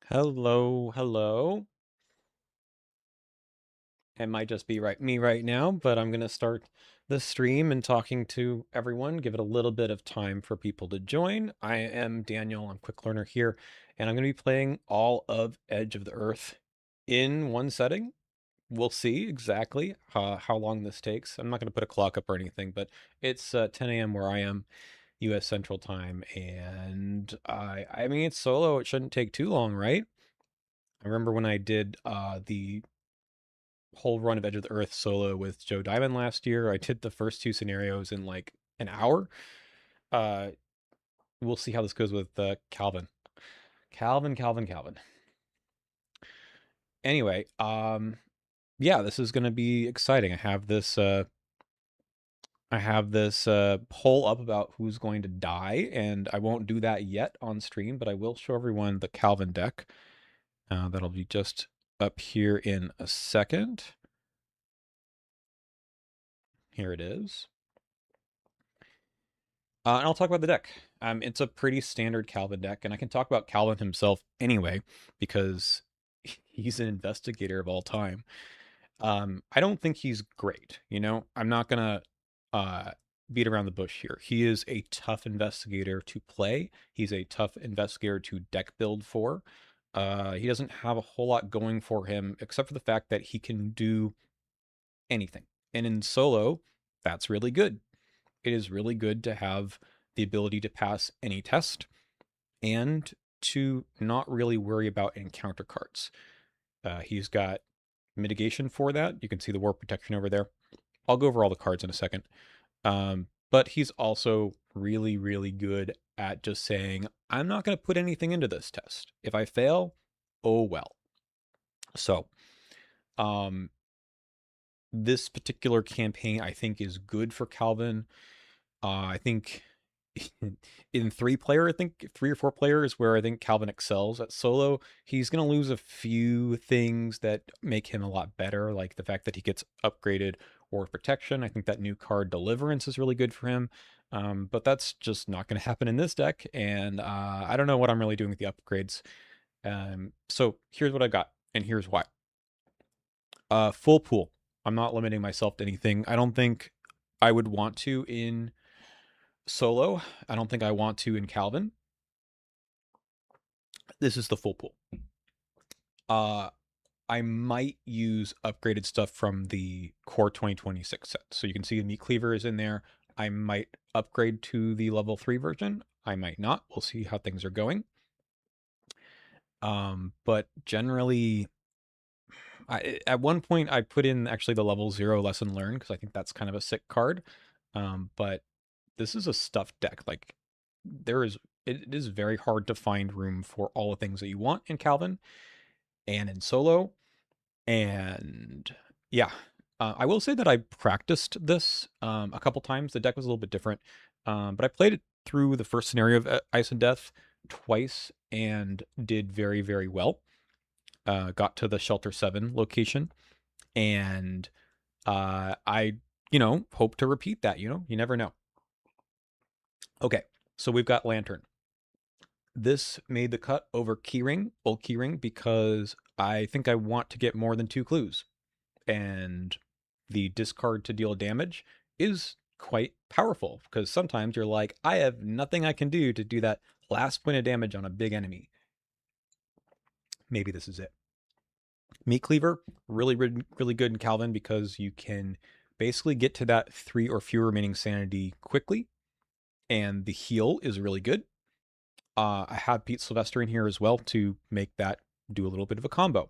Hello, hello. It might just be me right now, but I'm gonna start the stream and talking to everyone. Give it a little bit of time for people to join. I am Daniel. I'm Quick Learner here, and I'm gonna be playing all of Edge of the Earth in one setting. We'll see exactly how long this takes. I'm not gonna put a clock up or anything, but it's 10 a.m. where I am, U.S. Central Time, and I mean it's solo. It shouldn't take too long, right? I remember when I did the whole run of Edge of the Earth solo with Joe Diamond last year. I did the first two scenarios in like an hour. Uh, we'll see how this goes with Calvin. Calvin. Anyway, yeah, this is gonna be exciting. I have this poll up about who's going to die, and I won't do that yet on stream, but I will show everyone the Calvin deck. That'll be just up here in a second. Here it is. And I'll talk about the deck. It's a pretty standard Calvin deck, and I can talk about Calvin himself anyway, because he's an investigator of all time. I don't think he's great, I'm not gonna uh, beat around the bush here. He is a tough investigator to play. He's a tough investigator to deck build for. He doesn't have a whole lot going for him, except for the fact that he can do anything. And in solo, that's really good. It is really good to have the ability to pass any test and to not really worry about encounter cards. He's got mitigation for that. You can see the war protection over there. I'll go over all the cards in a second. But he's also really, really good at just saying, I'm not going to put anything into this test. If I fail, oh well. So, this particular campaign, I think, is good for Calvin. I think in I think 3 or 4 players where I think Calvin excels at solo, he's going to lose a few things that make him a lot better, like the fact that he gets upgraded or protection. I think that new card Deliverance is really good for him. But that's just not going to happen in this deck, and I don't know what I'm really doing with the upgrades. So here's what I got, and here's why. Full pool. I'm not limiting myself to anything. I don't think I would want to in solo. I don't think I want to in Calvin. This is the full pool. Uh, I might use upgraded stuff from the core 2026 set. So you can see the meat cleaver is in there. I might upgrade to the level 3 version. I might not. We'll see how things are going. But generally, at one point I put in actually the level 0 lesson learned because I think that's kind of a sick card. But this is a stuffed deck. Like it is very hard to find room for all the things that you want in Calvin and in solo. And yeah, I will say that I practiced this a couple times. The deck was a little bit different, but I played it through the first scenario of Ice and Death twice and did very, very well. Got to the Shelter 7 location, and I, hope to repeat that. You never know. Okay, so we've got Lantern. This made the cut over Keyring, Old Keyring, because I think I want to get more than 2 clues. And the discard to deal damage is quite powerful, because sometimes you're like, I have nothing I can do to do that last point of damage on a big enemy. Maybe this is it. Meat Cleaver, really, really, really good in Calvin because you can basically get to that 3 or fewer remaining sanity quickly, and the heal is really good. I have Pete Sylvester in here as well to make that do a little bit of a combo.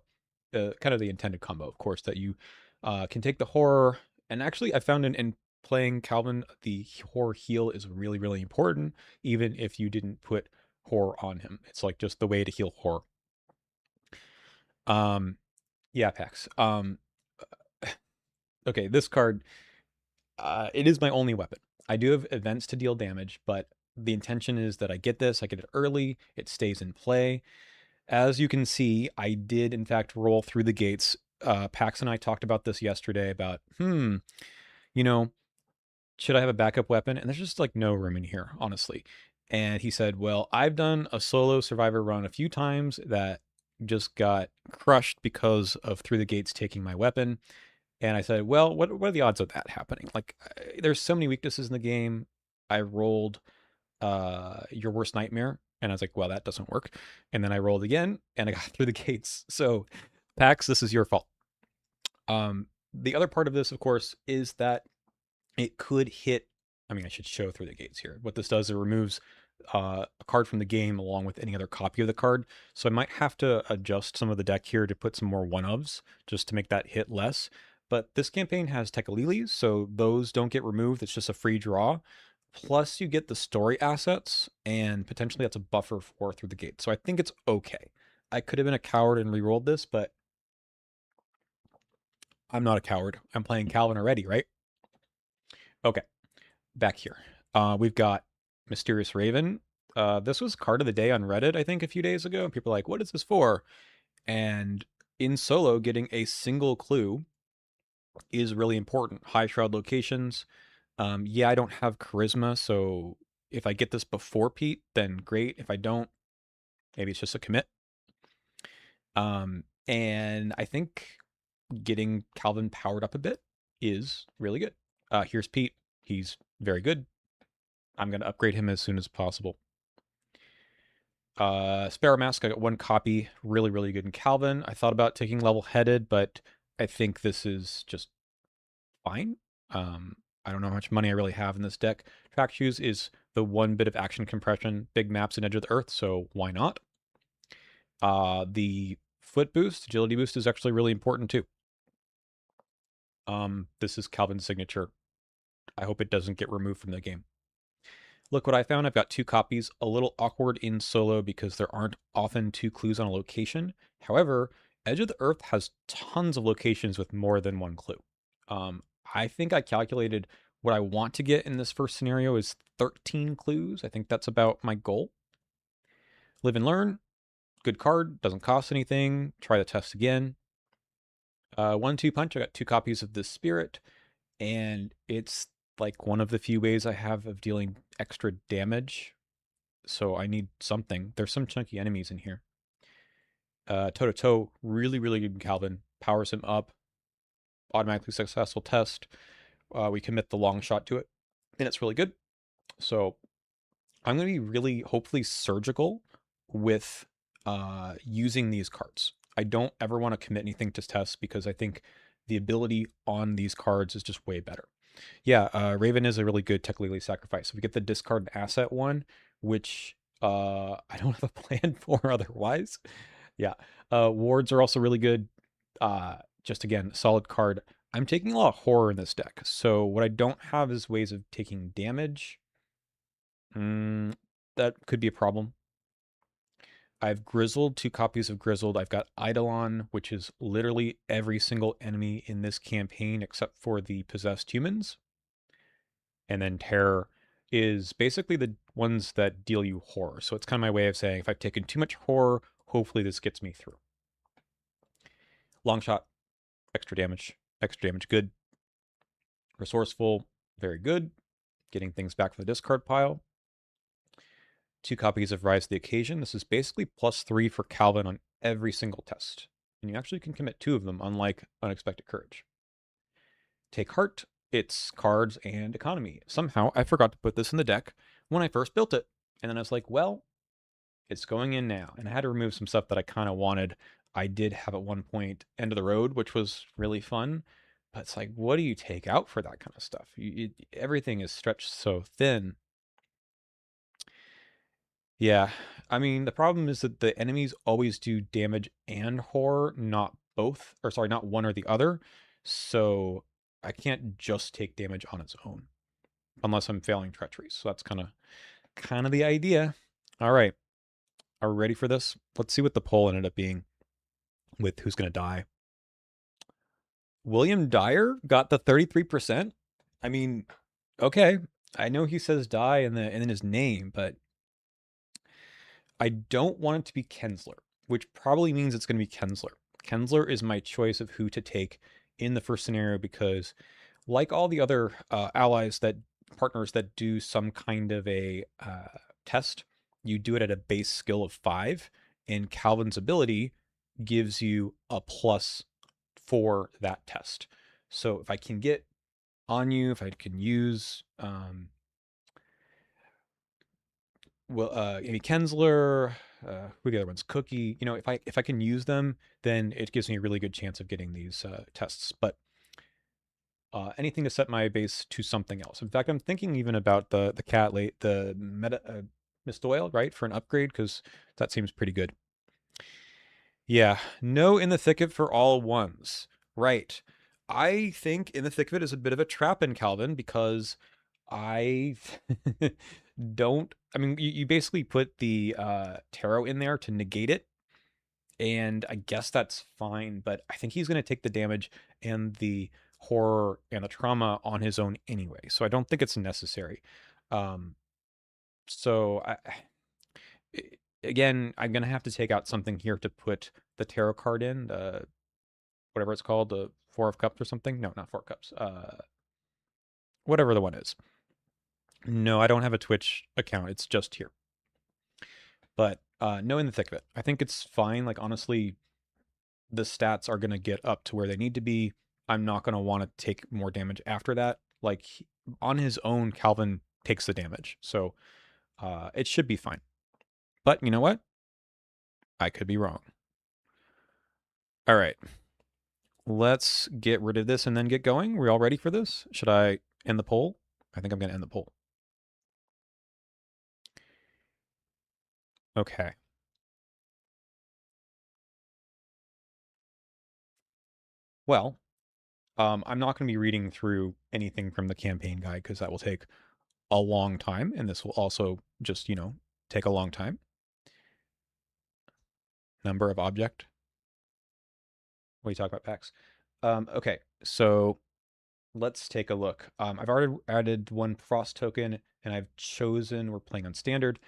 Kind of the intended combo, of course, that you can take the horror. And actually, I found in playing Calvin, the horror heal is really, really important, even if you didn't put horror on him. It's like just the way to heal horror. Yeah, Pax. Okay, this card, it is my only weapon. I do have events to deal damage, but the intention is that I get it early, it stays in play. As you can see, I did in fact roll through the gates. Pax and I talked about this yesterday about, you know, should I have a backup weapon? And there's just like no room in here, honestly. And he said, well, I've done a solo survivor run a few times that just got crushed because of Through the Gates taking my weapon. And I said, well, what are the odds of that happening? Like, there's so many weaknesses in the game. I rolled Your Worst Nightmare, and I was like, well, that doesn't work. And then I rolled again, and I got Through the Gates. So, Pax, this is your fault. The other part of this, of course, is that it could hit. I mean, I should show Through the Gates here. What this does, it removes a card from the game along with any other copy of the card. So I might have to adjust some of the deck here to put some more one-ofs just to make that hit less. But this campaign has Tekalilis, so those don't get removed. It's just a free draw. Plus, you get the story assets, and potentially that's a buffer for Through the Gate. So I think it's okay. I could have been a coward and re-rolled this, but I'm not a coward. I'm playing Calvin already, right? Okay, back here. We've got Mysterious Raven. This was card of the day on Reddit, I think, a few days ago. And people are like, what is this for? And in solo, getting a single clue is really important. High Shroud locations. Yeah, I don't have charisma, so if I get this before Pete, then great. If I don't, maybe it's just a commit. And I think getting Calvin powered up a bit is really good. Here's Pete. He's very good. I'm going to upgrade him as soon as possible. Sparrow Mask, I got one copy. Really, really good in Calvin. I thought about taking Level Headed, but I think this is just fine. I don't know how much money I really have in this deck. Track Shoes is the one bit of action compression, big maps and Edge of the Earth, so why not? The Foot Boost, Agility Boost is actually really important too. This is Calvin's signature. I hope it doesn't get removed from the game. Look what I found. I've got two copies. A little awkward in solo because there aren't often two clues on a location. However, Edge of the Earth has tons of locations with more than one clue. I think I calculated what I want to get in this first scenario is 13 clues. I think that's about my goal. Live and Learn. Good card. Doesn't cost anything. Try the test again. 1-2 punch. I got two copies of this Spirit. And it's like one of the few ways I have of dealing extra damage. So I need something. There's some chunky enemies in here. Toe-to-toe, really, really good in Calvin. Powers him up. Automatically successful test. We commit the long shot to it. And it's really good. So I'm going to be really, hopefully, surgical with using these cards. I don't ever want to commit anything to test because I think the ability on these cards is just way better. Yeah, Raven is a really good Tekalili sacrifice. So we get the discard asset one, which I don't have a plan for otherwise. Yeah. Wards are also really good. Just again, solid card. I'm taking a lot of horror in this deck. So what I don't have is ways of taking damage. That could be a problem. I've Grizzled, two copies of Grizzled. I've got Eidolon, which is literally every single enemy in this campaign except for the possessed humans. And then Terror is basically the ones that deal you horror. So it's kind of my way of saying if I've taken too much horror, hopefully this gets me through. Long shot, extra damage, good. Resourceful, very good. Getting things back from the discard pile. Two copies of Rise to the Occasion. This is basically +3 for Calvin on every single test. And you actually can commit two of them, unlike Unexpected Courage. Take Heart, it's cards and economy. Somehow I forgot to put this in the deck when I first built it. And then I was like, well, it's going in now. And I had to remove some stuff that I kind of wanted. I did have at one point End of the Road, which was really fun. But it's like, what do you take out for that kind of stuff? Everything is stretched so thin. Yeah, I mean, the problem is that the enemies always do damage and horror, not both, or sorry, not one or the other. So I can't just take damage on its own unless I'm failing treachery. So that's kind of the idea. All right. Are we ready for this? Let's see what the poll ended up being with who's going to die. William Dyer got the 33%. I mean, okay. I know he says die in his name, but I don't want it to be Kensler, which probably means it's going to be Kensler. Kensler is my choice of who to take in the first scenario because, like all the other partners that do some kind of a test, you do it at a base skill of 5. And Calvin's ability gives you a plus for that test. So if I can get on you, if I can use well Amy Kensler, who are the other ones? Cookie. You know, if I can use them, then it gives me a really good chance of getting these tests. But anything to set my base to something else. In fact, I'm thinking even about the cat late the meta Miss Doyle, right, for an upgrade because that seems pretty good. Yeah, no in the thicket for all ones. Right. I think in the thick of it is a bit of a trap in Calvin because I don't. I mean, you basically put the tarot in there to negate it, and I guess that's fine. But I think he's going to take the damage and the horror and the trauma on his own anyway. So I don't think it's necessary. Um, so again, I'm going to have to take out something here to put the tarot card in. Whatever it's called, the Four of Cups or something. No, not Four Cups. Whatever the one is. No, I don't have a Twitch account. It's just here. But no, in the thick of it, I think it's fine. Like honestly, the stats are gonna get up to where they need to be. I'm not gonna want to take more damage after that. Like on his own, Calvin takes the damage, so it should be fine. But you know what? I could be wrong. All right, let's get rid of this and then get going. We all ready for this? Should I end the poll? I think I'm gonna end the poll. Okay. Well, I'm not going to be reading through anything from the campaign guide because that will take a long time, and this will also just, take a long time. Number of object. What do you talk about packs? Okay, so let's take a look. I've already added one frost token, and I've chosen, we're playing on standard,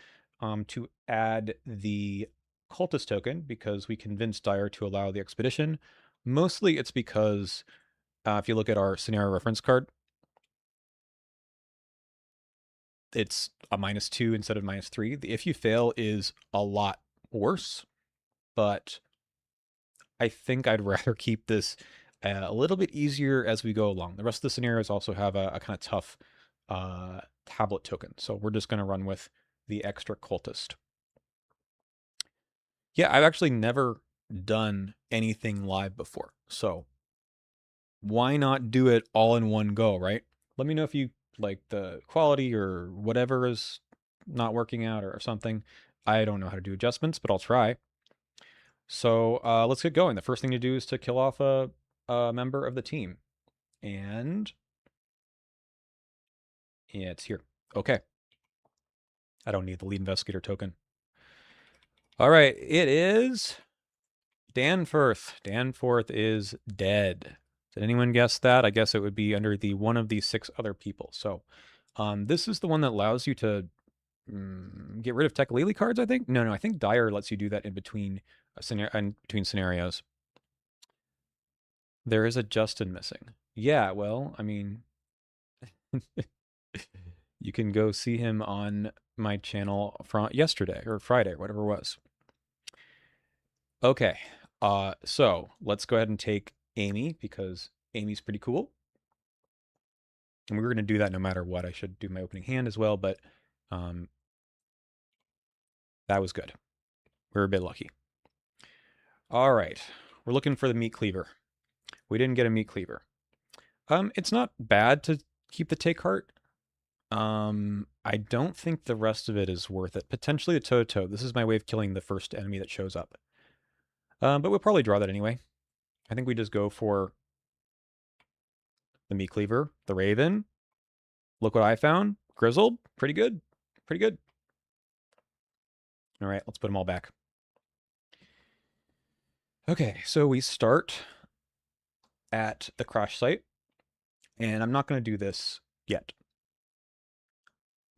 to add the cultist token because we convinced Dyer to allow the expedition. Mostly it's because if you look at our scenario reference card, it's a -2 instead of -3. The if you fail is a lot worse, but I think I'd rather keep this a little bit easier as we go along. The rest of the scenarios also have a kind of tough tablet token, so we're just going to run with the extra cultist. Yeah, I've actually never done anything live before, so why not do it all in one go, right? Let me know if you like the quality or whatever is not working out or something. I don't know how to do adjustments, but I'll try. So let's get going. The first thing to do is to kill off a member of the team. And yeah, it's here. Okay. I don't need the lead investigator token. All right. It is Danforth. Danforth is dead. Did anyone guess that? I guess it would be under the one of these 6 other people. So this is the one that allows you to get rid of Tekalili cards, I think. No, I think Dyer lets you do that in between scenarios. There is a Justin missing. Yeah, well, I mean, you can go see him on my channel from yesterday or Friday, whatever it was. Okay, so let's go ahead and take Amy because Amy's pretty cool. And we were going to do that no matter what. I should do my opening hand as well, but that was good. We were a bit lucky. All right, we're looking for the meat cleaver. We didn't get a meat cleaver. It's not bad to keep the take heart. I don't think the rest of it is worth it. Potentially a toe-to-toe. This is my way of killing the first enemy that shows up. But we'll probably draw that anyway. I think we just go for the meat cleaver, the raven. Look what I found. Grizzled. Pretty good. Pretty good. All right, let's put them all back. Okay, so we start at the crash site. And I'm not going to do this yet.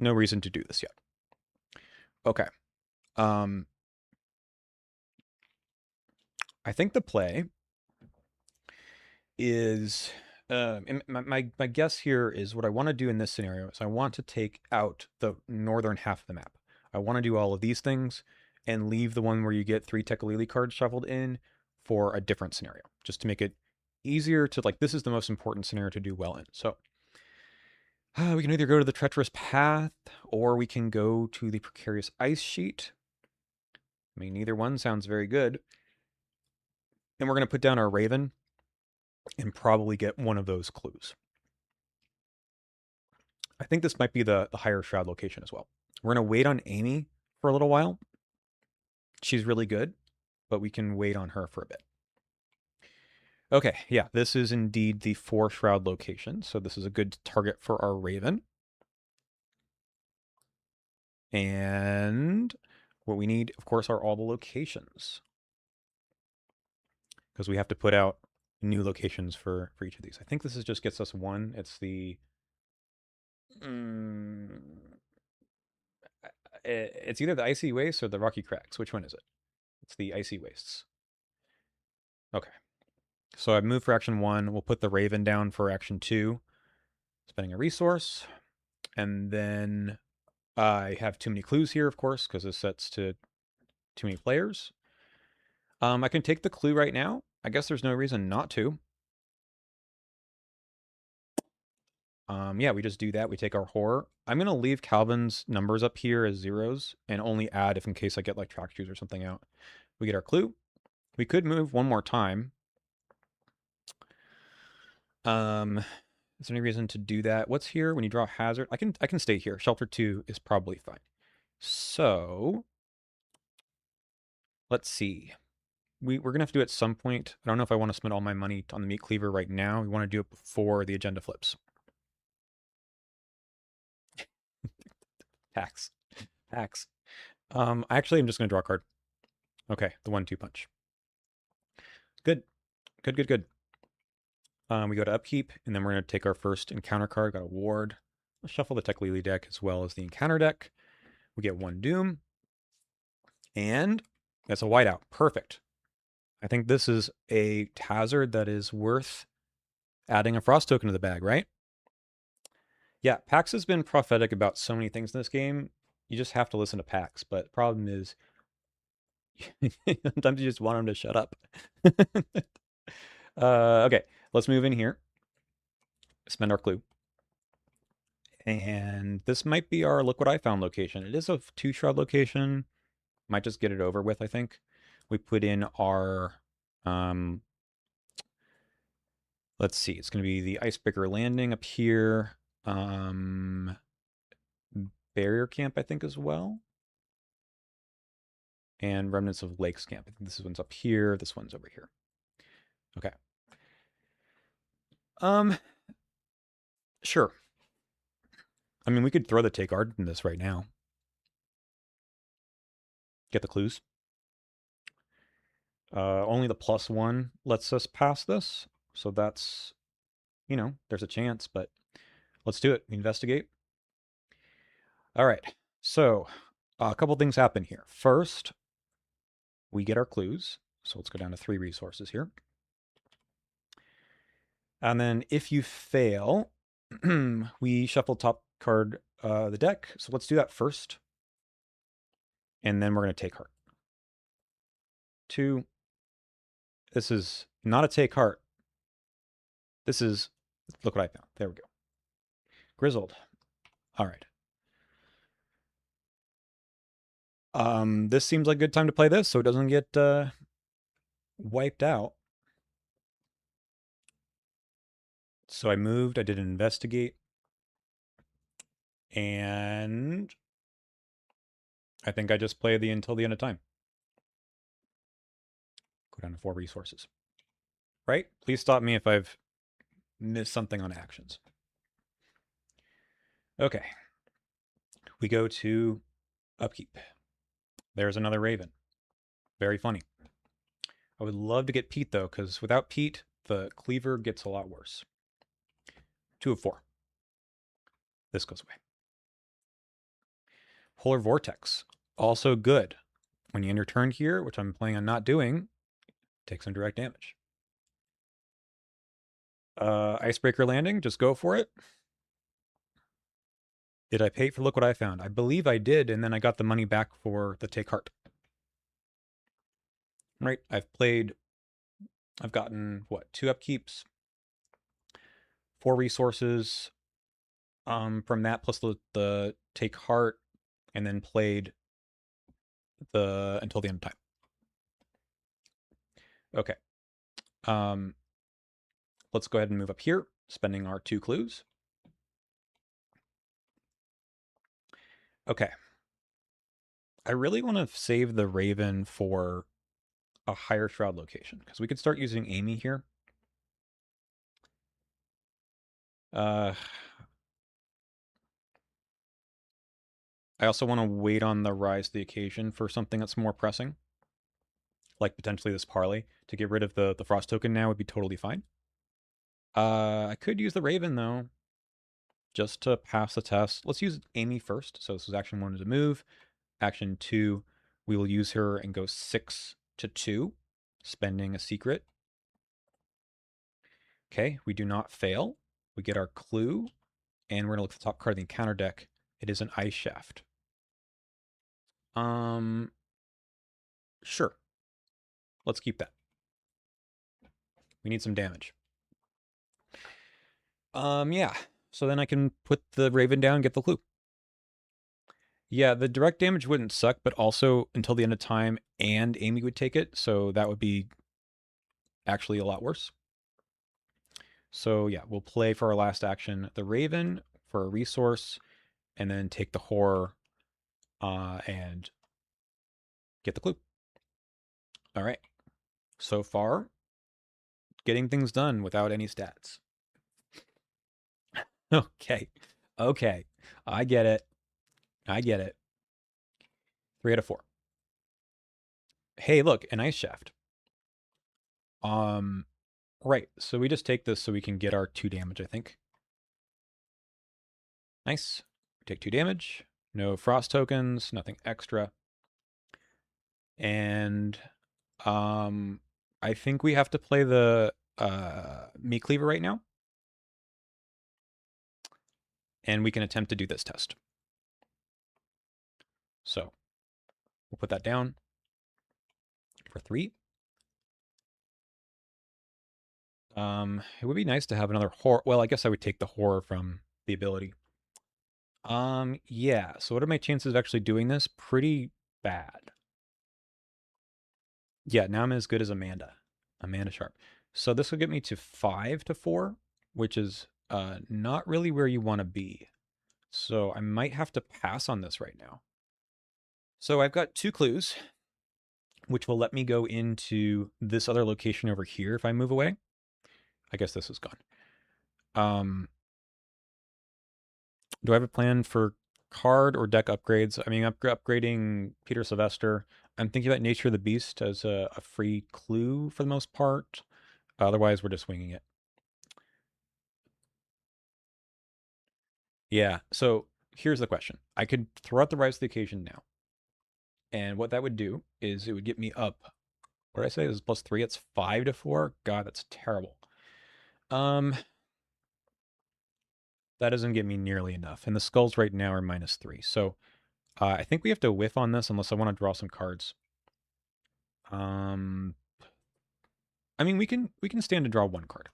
No reason to do this yet. Okay. I think the play is my guess here is what I want to do in this scenario is I want to take out the northern half of the map. I want to do all of these things and leave the one where you get 3 Tekalili cards shuffled in for a different scenario, just to make it easier to, like, this is the most important scenario to do well in. So we can either go to the treacherous path or we can go to the precarious ice sheet. I mean, either one sounds very good. And we're going to put down our Raven and probably get one of those clues. I think this might be the higher shroud location as well. We're going to wait on Amy for a little while. She's really good, but we can wait on her for a bit. Okay, yeah, this is indeed the 4 shroud location, so this is a good target for our Raven. And what we need, of course, are all the locations, because we have to put out new locations for each of these. I think this is just gets us one. It's the it's either the icy wastes or the rocky cracks. Which one is it? It's the icy wastes. Okay. So I moved for action 1. We'll put the Raven down for action 2, spending a resource. And then I have too many clues here, of course, because this sets to too many players. I can take the clue right now. I guess there's no reason not to. Yeah, we just do that. We take our horror. I'm going to leave Calvin's numbers up here as zeros and only add if in case I get like track shoes or something out. We get our clue. We could move one more time. Is there any reason to do that? What's here when you draw a hazard? I can stay here. Shelter 2 is probably fine. So let's see. We're going to have to do it at some point. I don't know if I want to spend all my money on the meat cleaver right now. We want to do it before the agenda flips. Hacks. Hacks. Actually, I'm just going to draw a card. Okay, the 1-2 punch. Good. Good, good, good. We go to upkeep, and then we're going to take our first encounter card. Got a ward. Let's shuffle the Tech Lily deck as well as the encounter deck. We get 1 Doom. And that's a whiteout. Perfect. I think this is a hazard that is worth adding a Frost token to the bag, right? Yeah, Pax has been prophetic about so many things in this game. You just have to listen to Pax. But the problem is, sometimes you just want him to shut up. Okay, let's move in here. Spend our clue. And this might be our Look What I Found location. It is a 2 shroud location. Might just get it over with, I think. We put in our, let's see, it's going to be the Icebreaker Landing up here. Barrier Camp, I think, as well. And Remnants of Lakes Camp. I think this one's up here. This one's over here. Okay. Sure. I mean, we could throw the take art in this right now. Get the clues. Only the +1 lets us pass this. So that's, you know, there's a chance, but let's do it. Investigate. All right. So a couple things happen here. First, we get our clues. So let's go down to 3 resources here. And then if you fail, we shuffle top card the deck. So let's do that first. And then we're going to take heart. 2. This is not a take heart. This is, look what I found. There we go. Grizzled. All right. This seems like a good time to play this so it doesn't get wiped out. So I moved, I did an investigate. And I think I just play the until the end of time. Go down to 4 resources. Right? Please stop me if I've missed something on actions. Okay. We go to upkeep. There's another Raven. Very funny. I would love to get Pete, though, because without Pete, the cleaver gets a lot worse. 2 of 4. This goes away. Polar Vortex. Also good. When you end your turn here, which I'm planning on not doing, take some direct damage. Icebreaker Landing. Just go for it. Did I pay for Look What I Found? I believe I did, and then I got the money back for the Take Heart. Right, I've played I've gotten, what, 2 upkeeps, 4 resources from that, plus the take heart, and then played the until the end of time. Okay. Um, let's go ahead and move up here, spending our 2 clues. Okay. I really want to save the Raven for a higher shroud location, because we could start using Amy here. I also want to wait on the rise to the occasion for something that's more pressing, like potentially this parlay. To get rid of the frost token now would be totally fine. I could use the Raven though, just to pass the test. Let's use Amy first. So this is action 1 to move. Action 2, we will use her and go 6 to 2, spending a secret. Okay, we do not fail. We get our clue, and we're gonna look at the top card of the encounter deck. It is an ice shaft. Sure. Let's keep that. We need some damage. Yeah. So then I can put the Raven down and get the clue. Yeah, the direct damage wouldn't suck, but also until the end of time, and Amy would take it, so that would be actually a lot worse. So yeah, we'll play for our last action the Raven for a resource, and then take the horror and get the clue. All right. So far, getting things done without any stats. Okay. Okay. I get it. I get it. 3 out of 4. Hey, look, an ice shaft. Right. So we just take this so we can get our 2 damage, I think. Nice. We take 2 damage. No frost tokens, nothing extra. And I think we have to play the meat cleaver right now. And we can attempt to do this test. So we'll put that down for 3. It would be nice to have another horror. Well, I guess I would take the horror from the ability. Yeah. So what are my chances of actually doing this? Pretty bad. Yeah, now I'm as good as Amanda. Amanda Sharp. So this will get me to 5 to 4, which is not really where you want to be. So I might have to pass on this right now. So I've got 2 clues, which will let me go into this other location over here if I move away. I guess this is gone. Do I have a plan for card or deck upgrades? I mean, upgrading Peter Sylvester. I'm thinking about Nature of the Beast as a free clue for the most part. Otherwise, we're just winging it. Yeah. So here's the question. I could throw out the Rise to the Occasion now. And what that would do is it would get me up. What did I say? This is +3. It's 5 to 4. God, that's terrible. That doesn't get me nearly enough. And the skulls right now are -3. So I think we have to whiff on this unless I want to draw some cards. I mean, we can stand to draw 1 card.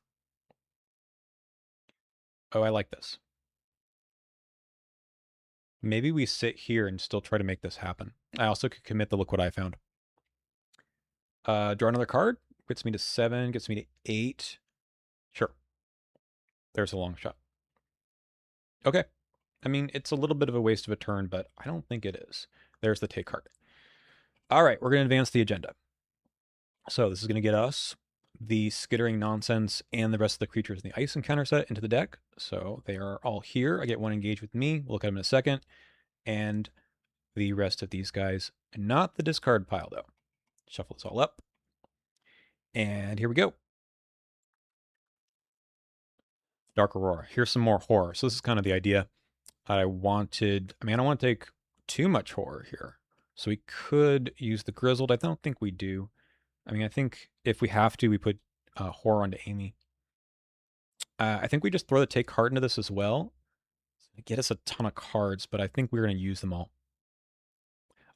Oh, I like this. Maybe we sit here and still try to make this happen. I also could commit the look what I found. Draw another card. Gets me to 7, gets me to 8. Sure. There's a long shot. Okay. I mean, it's a little bit of a waste of a turn, but I don't think it is. There's the take card. All right, we're going to advance the agenda. So this is going to get us the skittering nonsense and the rest of the creatures in the ice encounter set into the deck. So they are all here. I get 1 engaged with me. We'll look at them in a second. And the rest of these guys, not the discard pile though. Shuffle this all up. And here we go. Dark Aurora. Here's some more horror. So this is kind of the idea I wanted. I mean, I don't want to take too much horror here. So we could use the Grizzled. I don't think we do. I mean, I think if we have to, we put horror onto Amy. I think we just throw the take card into this as well. Get us a ton of cards, but I think we're going to use them all.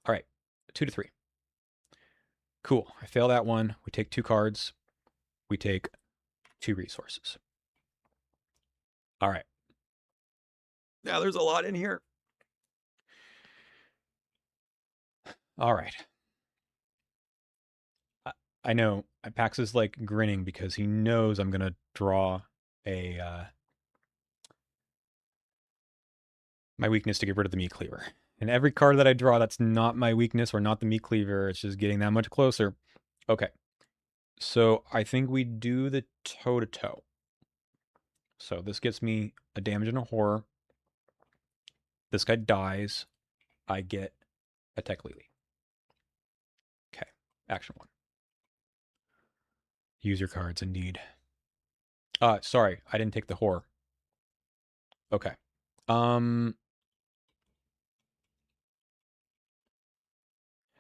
All right, 2 to 3. Cool. I fail that one. We take 2 cards. we take 2 resources. All right. Now there's a lot in here. All right. I know Pax is like grinning because he knows I'm gonna draw a my weakness to get rid of the meat cleaver. And every card that I draw that's not my weakness or not the meat cleaver, it's just getting that much closer. Okay. So I think we do the toe-to-toe. So this gets me a damage and a horror. This guy dies. I get a Tech Lily. Okay. Action 1. Use your cards, indeed. Sorry, I didn't take the horror. Okay. Um,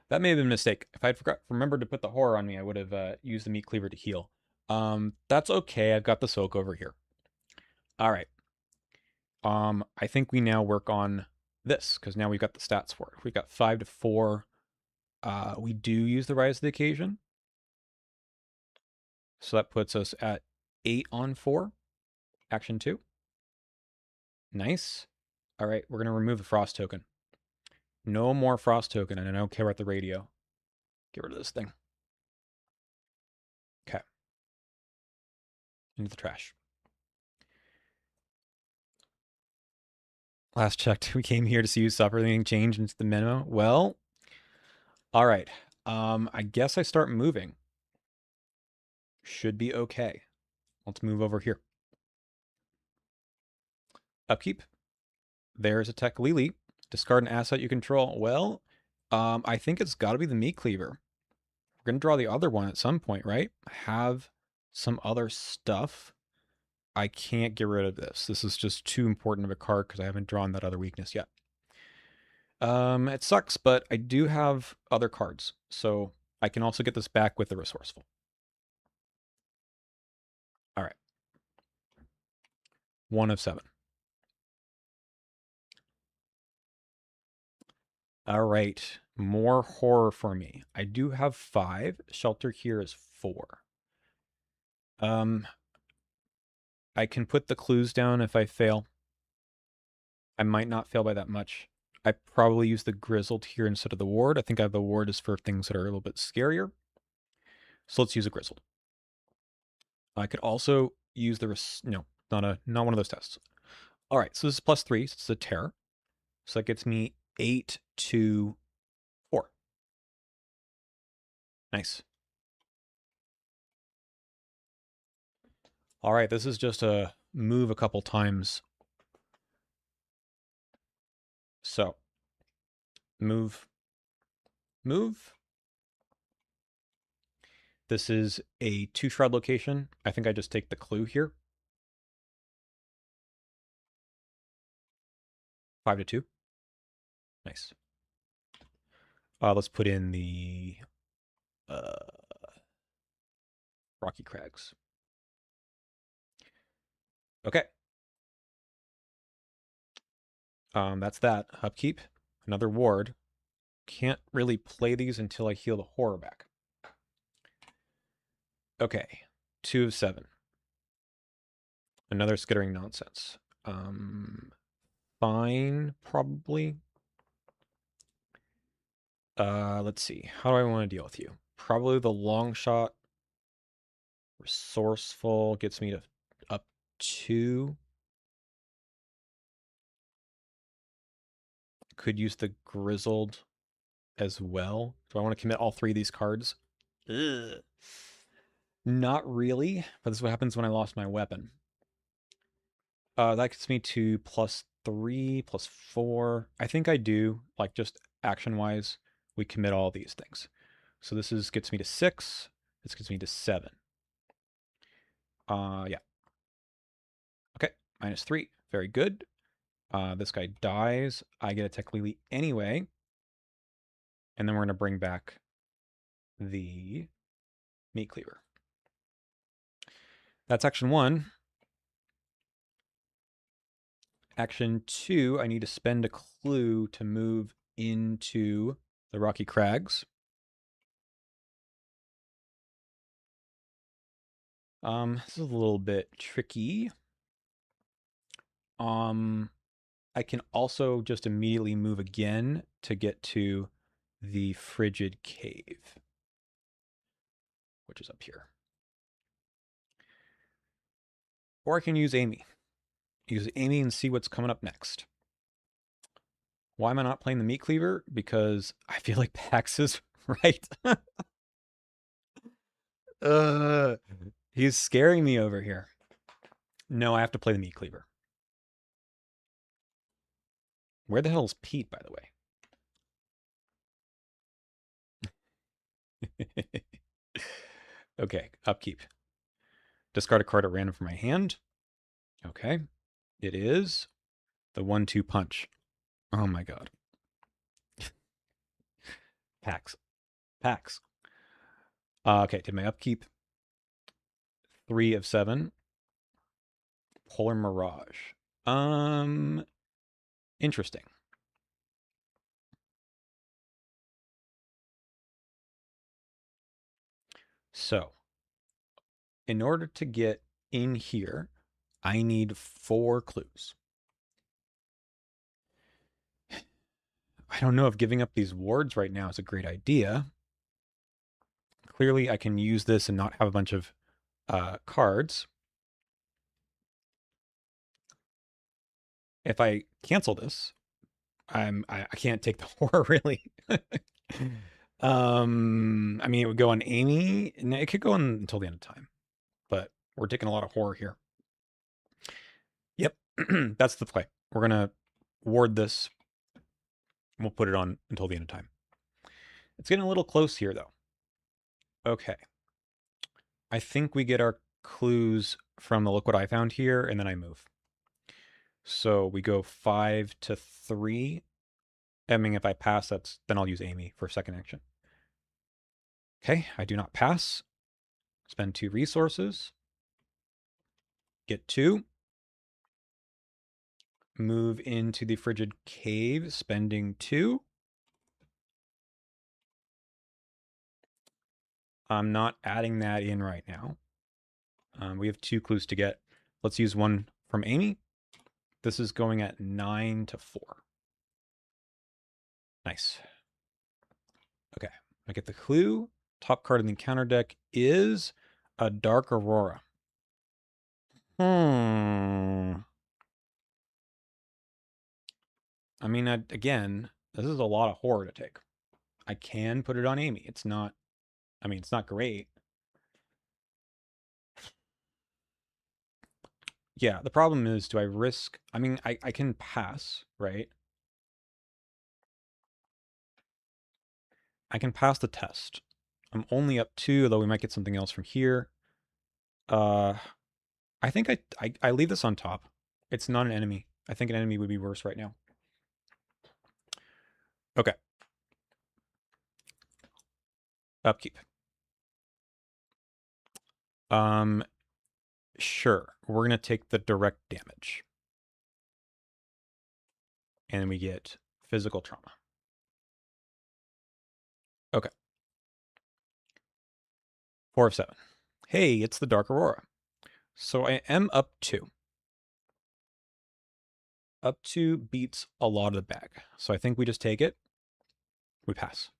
that may have been a mistake. If I'd remembered to put the horror on me, I would have used the meat cleaver to heal. That's okay. I've got the soak over here. All right. I think we now work on this because now we've got the stats for it. We've got 5 to 4. We do use the rise to the occasion, so that puts us at 8 on 4. Action 2. Nice. All right, we're gonna remove the frost token. No more frost token, and I don't care about the radio. Get rid of this thing. Okay. Into the trash. Last checked, we came here to see you suffer. Anything changed into the memo? Well, all right. I guess I start moving. Should be okay. Let's move over here. Upkeep. There's a Tech Lily. Discard an asset you control. Well, I think it's got to be the meat cleaver. We're going to draw the other one at some point, right? Have some other stuff. I can't get rid of this. This is just too important of a card because I haven't drawn that other weakness yet. It sucks, but I do have other cards. So I can also get this back with the resourceful. All right. 1 of 7. All right. More horror for me. I do have 5. Shelter here is 4. I can put the clues down if I fail. I might not fail by that much. I probably use the grizzled here instead of the ward. I think I have the ward is for things that are a little bit scarier. So let's use a grizzled. I could also use the no, not one of those tests. All right, so this is +3. So it's a terror. So that gets me 8 to 4. Nice. All right, this is just a move a couple times. So move. This is a 2 shroud location. I think I just take the clue here. 5 to 2. Nice. Let's put in the Rocky Crags. Okay. That's that. Upkeep. Another ward. Can't really play these until I heal the horror back. Okay. 2 of 7. Another skittering nonsense. Fine, probably. Let's see. How do I want to deal with you? Probably the long shot. Resourceful gets me to up 2. Could use the grizzled as well. Do I want to commit all 3 of these cards? Ugh. Not really, but this is what happens when I lost my weapon. That gets me to +3, +4. I think I do, like just action-wise, we commit all these things. So this gets me to 6. This gets me to 7. Yeah. Okay, -3. Very good. This guy dies. I get a Tech Lily anyway. And then we're going to bring back the meat cleaver. That's action 1. Action 2, I need to spend a clue to move into the Rocky Crags. This is a little bit tricky. Um, I can also just immediately move again to get to the frigid cave, which is up here. Or I can use Amy. Use Amy and see what's coming up next. Why am I not playing the meat cleaver? Because I feel like Pax is right. uh, he's scaring me over here. No, I have to play the meat cleaver. Where the hell is Pete, by the way? Okay, upkeep. Discard a card at random from my hand. Okay. It is the 1-2 punch. Oh my god. Pax. Pax. Okay, did my upkeep. 3 of 7. Polar Mirage. Um, Interesting. So, in order to get in here, I need 4 clues. I don't know if giving up these wards right now is a great idea. Clearly, I can use this and not have a bunch of cards. If I cancel this, I can't take the horror really. I mean, it would go on Amy. And it could go on until the end of time, but we're taking a lot of horror here. Yep, that's the play. We're gonna ward this. We'll put it on until the end of time. It's getting a little close here, though. Okay. I think we get our clues from the look what I found here, and then I move. So we go 5 to 3. I mean, if I pass, then I'll use Amy for second action. Okay, I do not pass. Spend 2 resources. Get 2. Move into the frigid cave, spending 2. I'm not adding that in right now. We have 2 clues to get. Let's use one from Amy. This is going at 9 to 4. Nice. Okay, I get the clue. Top card in the counter deck is a Dark Aurora. I mean, again, this is a lot of horror to take. I can put it on Amy. It's not, I mean, it's not great. Yeah, the problem is, do I risk, I mean, I can pass, right? I can pass the test. I'm only up 2, though we might get something else from here. Uh, I think I leave this on top. It's not an enemy. I think an enemy would be worse right now. Okay. Upkeep. Sure. We're gonna take the direct damage. And we get physical trauma. Okay. 4 of 7. Hey, it's the Dark Aurora. So I am up 2. Up 2 beats a lot of the bag. So I think we just take it. We pass.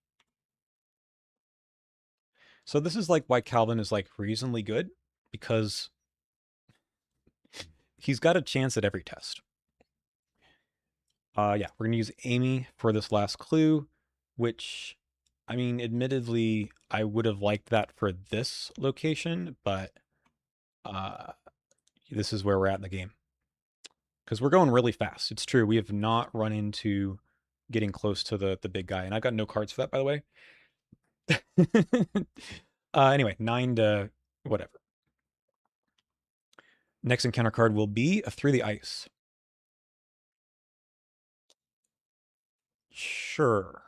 So this is like why Calvin is like reasonably good, because he's got a chance at every test. Yeah, we're gonna use Amy for this last clue, which, I mean, admittedly, I would have liked that for this location, but this is where we're at in the game. Because we're going really fast. It's true. We have not run into getting close to the big guy. And I've got no cards for that, by the way. Anyway, 9 to whatever. Next encounter card will be a Through the Ice. Sure.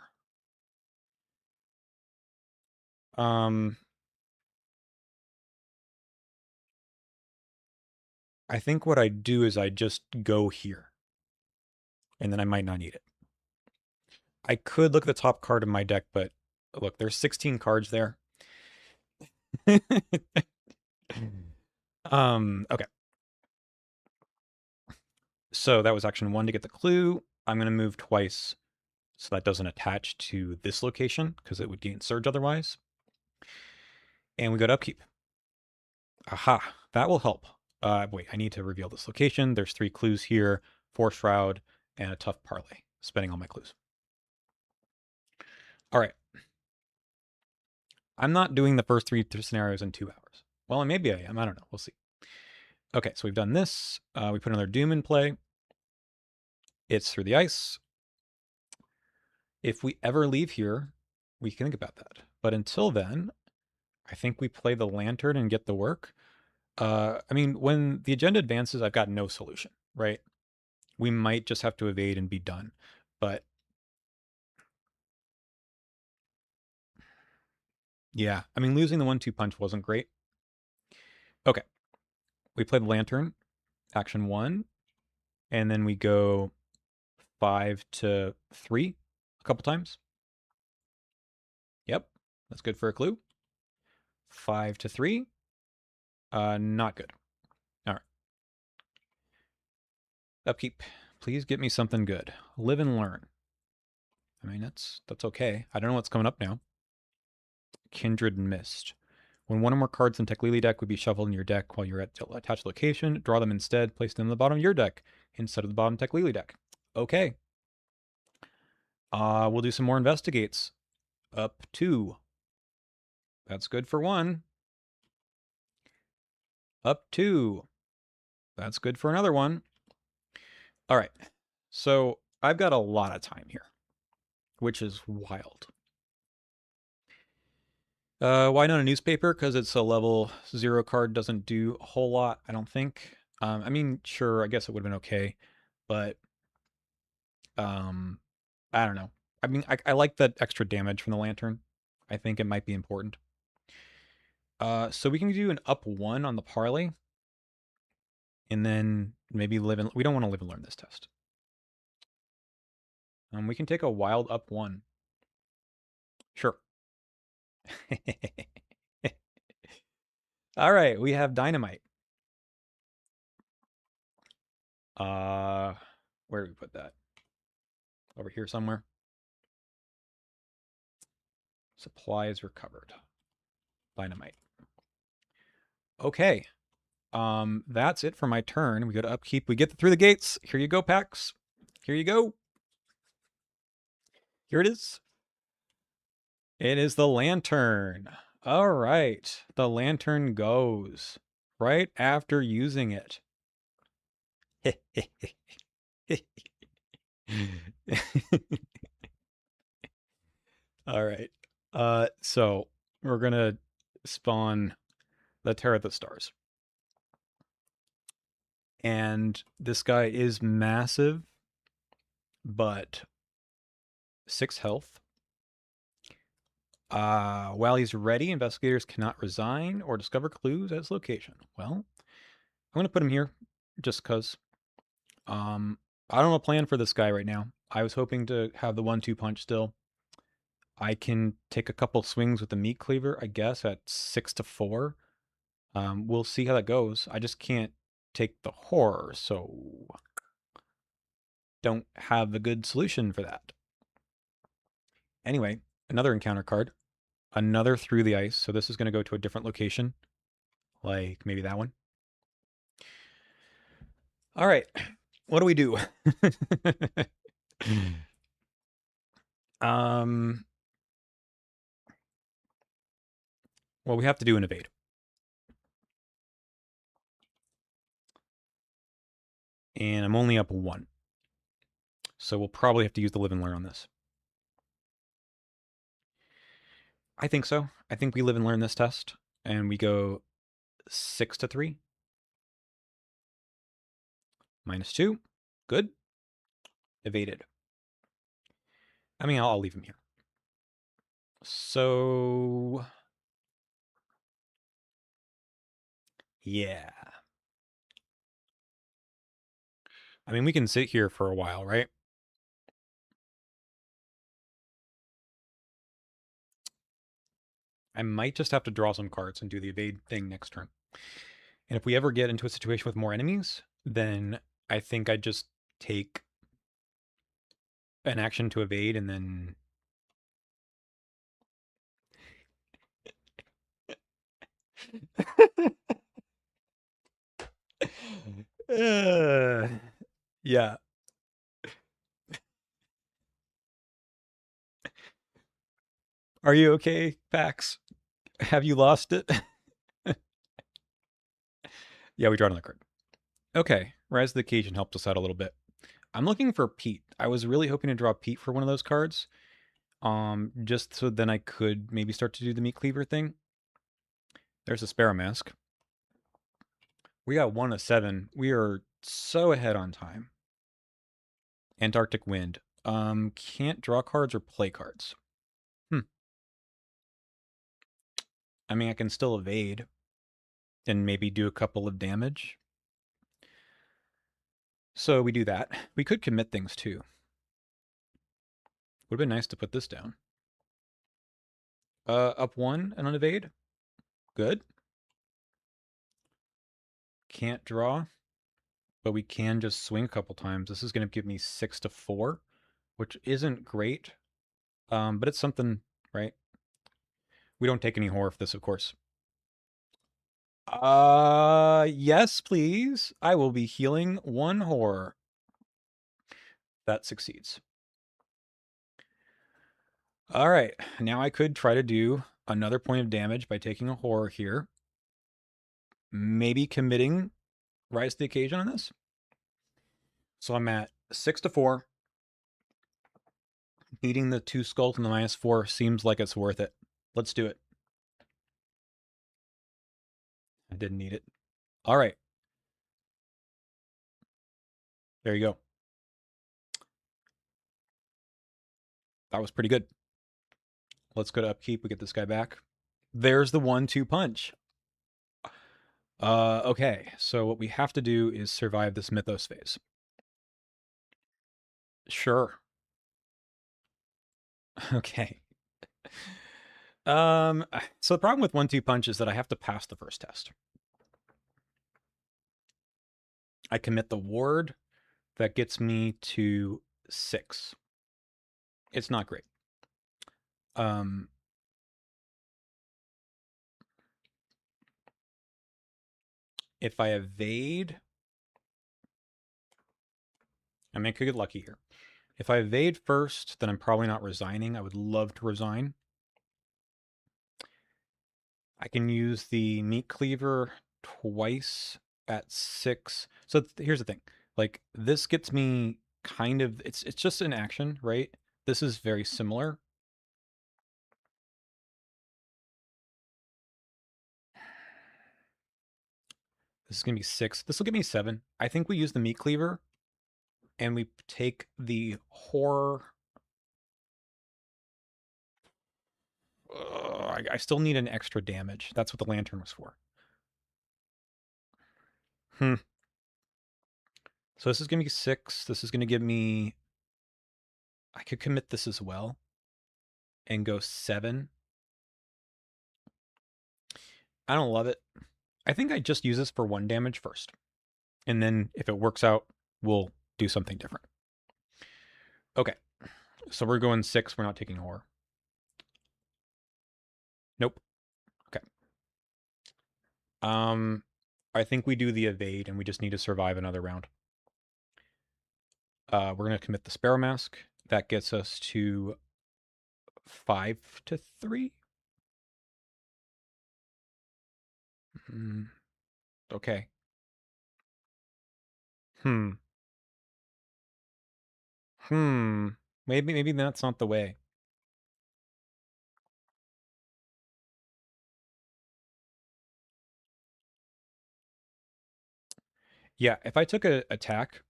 I think what I do is I just go here. And then I might not need it. I could look at the top card of my deck, but look, there's 16 cards there. Okay. So that was action 1 to get the clue. I'm going to move twice so that doesn't attach to this location because it would gain surge otherwise. And we go to upkeep. Aha, that will help. Wait, I need to reveal this location. There's 3 clues here, 4 shroud, and a tough parlay. Spending all my clues. All right. I'm not doing the first 3 scenarios in 2 hours. Well, maybe I am. I don't know. We'll see. Okay, so we've done this. We put another Doom in play. It's through the ice. If we ever leave here, we can think about that. But until then, I think we play the lantern and get the work. I mean, when the agenda advances, I've got no solution, right? We might just have to evade and be done. But yeah, I mean, losing the 1-2 punch wasn't great. Okay, we play the lantern, action 1, and then we go 5 to 3 a couple times. Yep, that's good for a clue. 5 to 3, not good. All right. Upkeep. Please get me something good. Live and learn. I mean, that's okay. I don't know what's coming up now. Kindred Mist. When one or more cards in Teklili deck would be shuffled in your deck while you're at attached location, draw them instead, place them in the bottom of your deck instead of the bottom Teklili deck. Okay. We'll do some more investigates. Up 2. That's good for 1. Up 2. That's good for another one. All right. So I've got a lot of time here, which is wild. Why not a newspaper? Because it's a level 0 card, doesn't do a whole lot, I don't think. I mean, sure, I guess it would have been okay, but I don't know. I mean, I like that extra damage from the lantern. I think it might be important. So we can do an up 1 on the parlay, and then maybe live and we don't want to live and learn this test. We can take a wild up 1. Sure. All right, we have dynamite. Where do we put that? Over here somewhere. Supplies recovered. Dynamite. Okay. That's it for my turn. We go to upkeep. We get through the gates. Here you go, Pax. Here you go. Here it is. It is the lantern. All right. The lantern goes right after using it. All right. So we're gonna spawn the Terror of the Stars. And this guy is massive, but 6 health. While he's ready, investigators cannot resign or discover clues at his location. Well, I'm going to put him here just because. I don't have a plan for this guy right now. I was hoping to have the 1-2 punch still. I can take a couple swings with the meat cleaver, I guess, at 6 to 4. We'll see how that goes. I just can't take the horror, so don't have a good solution for that. Anyway, another encounter card. Another through the ice. So this is going to go to a different location, like maybe that one. All right. What do we do? um, well, we have to do an evade. And I'm only up 1. So we'll probably have to use the live and learn on this. I think so. I think we live and learn this test. And we go 6 to 3. -2. Good. Evaded. I mean, I'll leave him here. So... yeah. I mean, we can sit here for a while, right? I might just have to draw some cards and do the evade thing next turn. And if we ever get into a situation with more enemies, then I think I'd just take an action to evade and then uh, yeah. Are you okay, Pax? Have you lost it? Yeah, we drawed on the card. Okay, Rise of the Occasion helped us out a little bit. I'm looking for Pete. I was really hoping to draw Pete for one of those cards. Just so then I could maybe start to do the meat cleaver thing. There's a Sparrow Mask. We got 1 of 7. We are so ahead on time. Antarctic Wind. Can't draw cards or play cards. Hmm. I mean, I can still evade and maybe do a couple of damage. So we do that. We could commit things too. Would have been nice to put this down. Up 1 and an evade. Good. Can't draw, but we can just swing a couple times. This is going to give me 6 to 4, which isn't great, but it's something, right? We don't take any horror for this, of course. Yes, please. I will be healing 1 horror. That succeeds. All right, now I could try to do another point of damage by taking a horror here. Maybe committing Rise to the Occasion on this. So I'm at 6 to 4. Beating the 2 skulls and the -4 seems like it's worth it. Let's do it. I didn't need it. All right. There you go. That was pretty good. Let's go to upkeep. We get this guy back. There's the 1-2 punch. Okay. So what we have to do is survive this Mythos phase. Sure. Okay. So the problem with 1-2 punch is that I have to pass the first test. I commit the ward. That gets me to 6. It's not great. Um, if I evade, I mean, I could get lucky here. If I evade first, then I'm probably not resigning. I would love to resign. I can use the meat cleaver twice at 6. So here's the thing. Like, this gets me kind of, it's just an action, right? This is very similar. This is going to be 6. This will give me 7. I think we use the meat cleaver and we take the horror. I still need an extra damage. That's what the lantern was for. Hmm. So this is going to be 6. This is going to give me... I could commit this as well and go 7. I don't love it. I think I just use this for 1 damage first. And then if it works out, we'll do something different. Okay. So we're going 6. We're not taking horror. Nope. Okay. I think we do the evade and we just need to survive another round. We're going to commit the Sparrow Mask. That gets us to 5 to 3. Okay. Hmm. Hmm. Maybe that's not the way. Yeah, if I took a attack,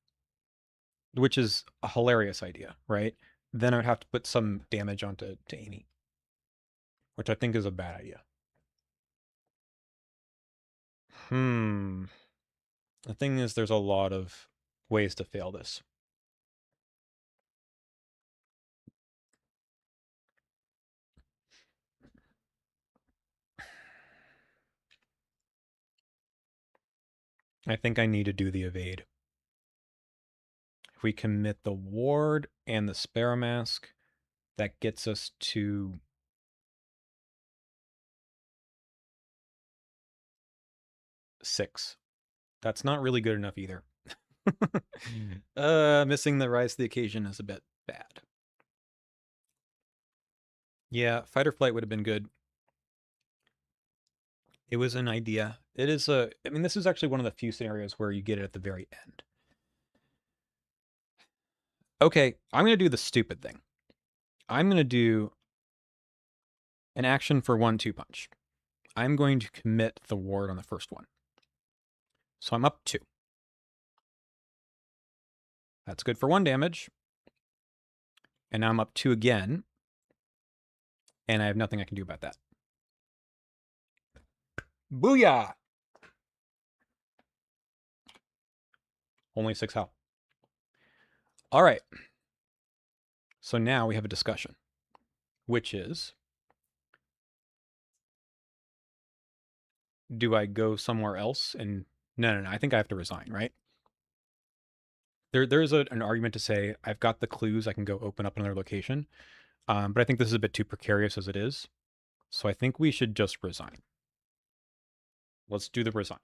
which is a hilarious idea, right? Then I would have to put some damage onto Amy, which I think is a bad idea. Hmm. The thing is, there's a lot of ways to fail this. I think I need to do the evade. If we commit the ward and the Sparrow Mask, that gets us to 6. That's not really good enough either. Missing the rise to the occasion is a bit bad. Yeah, fight or flight would have been good. It was an idea. It is I mean, this is actually one of the few scenarios where you get it at the very end. Okay, I'm going to do the stupid thing. I'm going to do an action for 1-2 punch. I'm going to commit the ward on the first one. So I'm up 2. That's good for 1 damage. And now I'm up 2 again. And I have nothing I can do about that. Booyah! Only 6 health. All right. So now we have a discussion, which is, do I go somewhere else? And no. I think I have to resign, right? There's an argument to say I've got the clues. I can go open up another location. But I think this is a bit too precarious as it is. So I think we should just resign. Let's do the resign.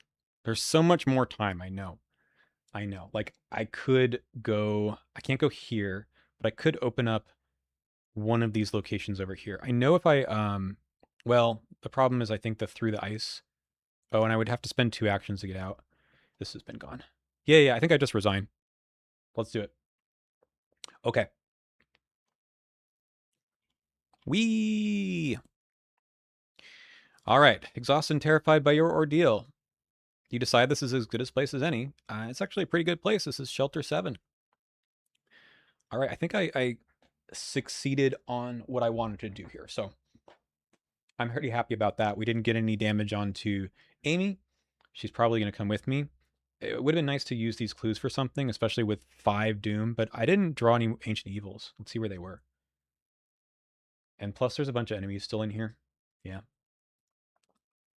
There's so much more time. I know. Like I could go, I can't go here, but I could open up one of these locations over here. I know if I, well, the problem is I think the through the ice. Oh, and I would have to spend 2 actions to get out. This has been gone. Yeah, I think I just resign. Let's do it. Okay. Wee. All right. Exhausted and terrified by your ordeal. You decide this is as good a place as any. It's actually a pretty good place. This is Shelter 7. All right. I think I succeeded on what I wanted to do here. So I'm pretty happy about that. We didn't get any damage onto Amy. She's probably going to come with me. It would have been nice to use these clues for something, especially with 5 Doom, but I didn't draw any Ancient Evils. Let's see where they were. And plus, there's a bunch of enemies still in here. Yeah.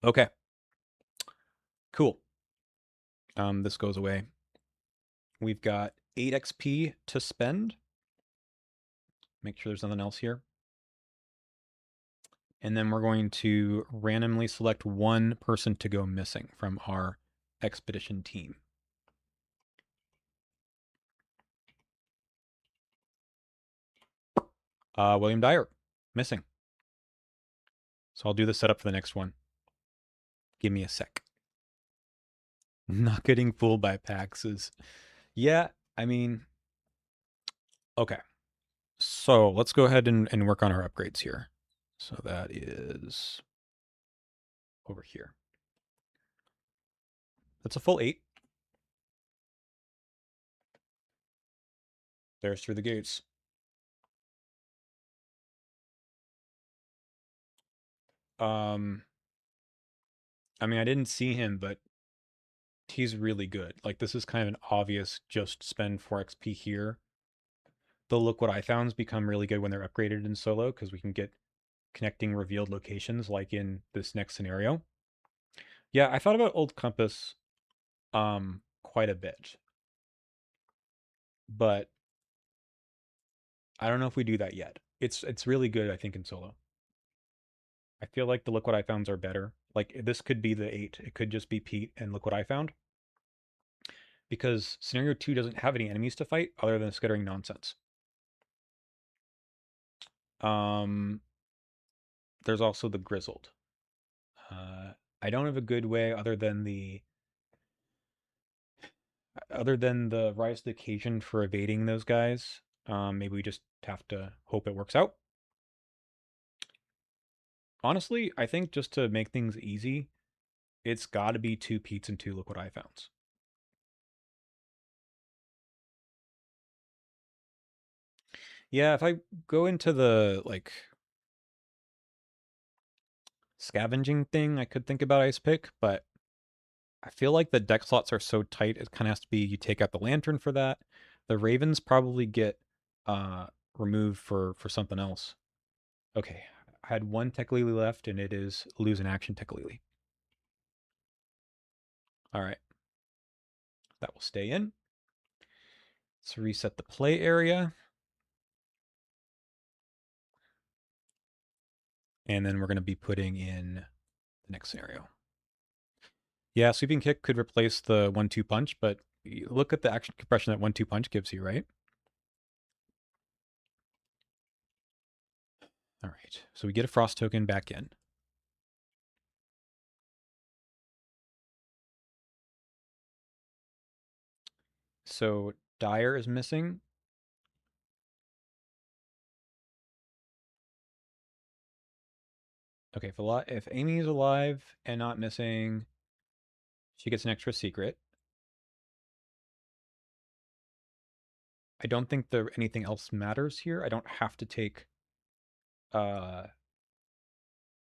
Okay. Cool. This goes away. We've got 8 XP to spend. Make sure there's nothing else here. And then we're going to randomly select one person to go missing from our expedition team. William Dyer, missing. So I'll do the setup for the next one. Give me a sec. Not getting fooled by Paxes. Yeah, I mean, okay. So let's go ahead and work on our upgrades here. So that is over here. That's a full 8. There's through the gates. I mean, I didn't see him, but he's really good. Like, this is kind of an obvious just spend 4 XP here. The look what I found's become really good when they're upgraded in solo, because we can get connecting revealed locations like in this next scenario. Yeah, I thought about Old Compass quite a bit. But I don't know if we do that yet. It's really good, I think, in solo. I feel like the look what I founds are better. Like this could be the 8. It could just be Pete and look what I found. Because scenario 2 doesn't have any enemies to fight other than skittering nonsense. There's also the grizzled. I don't have a good way other than the rise to the occasion for evading those guys. Maybe we just have to hope it works out. Honestly, I think just to make things easy, it's got to be 2 Pete's and 2 look what I found. Yeah, if I go into the like scavenging thing, I could think about ice pick, but I feel like the deck slots are so tight, it kind of has to be you take out the lantern for that. The ravens probably get uh removed for something else. Okay, I had 1 Teklili left, and it is lose an action Teklili. All right. That will stay in. Let's reset the play area. And then we're going to be putting in the next scenario. Yeah, sweeping kick could replace the 1-2 punch, but look at the action compression that 1-2 punch gives you, right? All right, so we get a frost token back in. So Dire is missing. Okay, if Amy is alive and not missing, she gets an extra secret. I don't think anything else matters here. I don't have to take, well,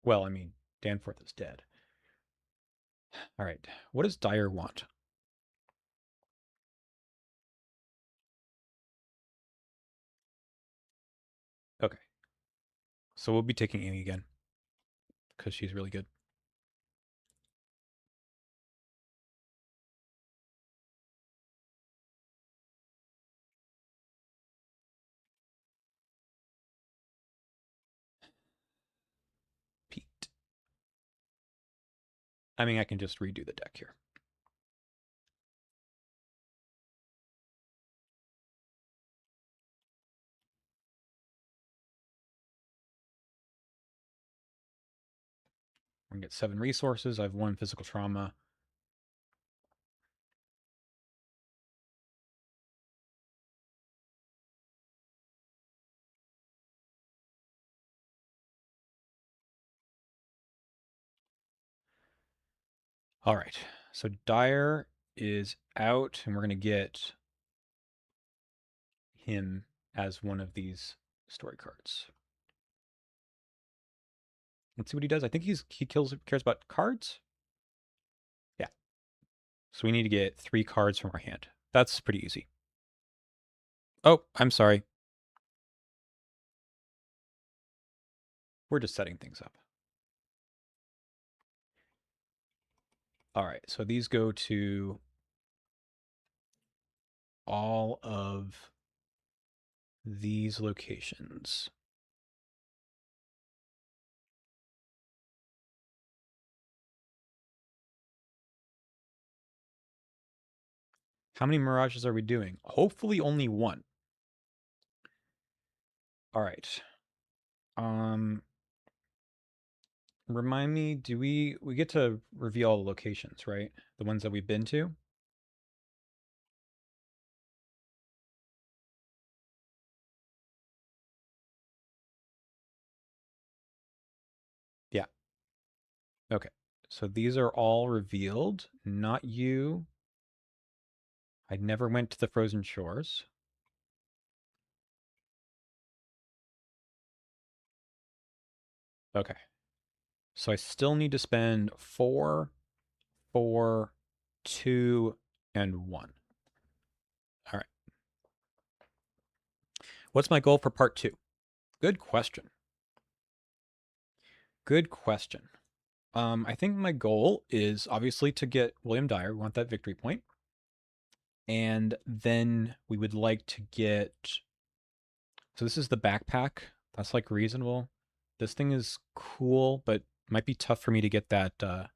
I mean, Danforth is dead. All right, what does Dire want? Okay, so we'll be taking Amy again because she's really good. Pete. I mean, I can just redo the deck here. We're gonna get 7 resources. I have 1 physical trauma. All right, so Dire is out, and we're gonna get him as one of these story cards. Let's see what he does. I think he cares about cards. Yeah. So we need to get 3 cards from our hand. That's pretty easy. Oh, I'm sorry. We're just setting things up. All right, so these go to all of these locations. How many mirages are we doing? Hopefully only 1. All right. Remind me, do we get to reveal all the locations, right? The ones that we've been to? Yeah. Okay. So these are all revealed, not you. I never went to the frozen shores. Okay. So I still need to spend 4, 4, 2, and 1. All right. What's my goal for part 2? Good question. Good question. I think my goal is obviously to get William Dyer. We want that victory point. And then we would like to get. So this is the backpack. That's like reasonable. This thing is cool, but might be tough for me to get that the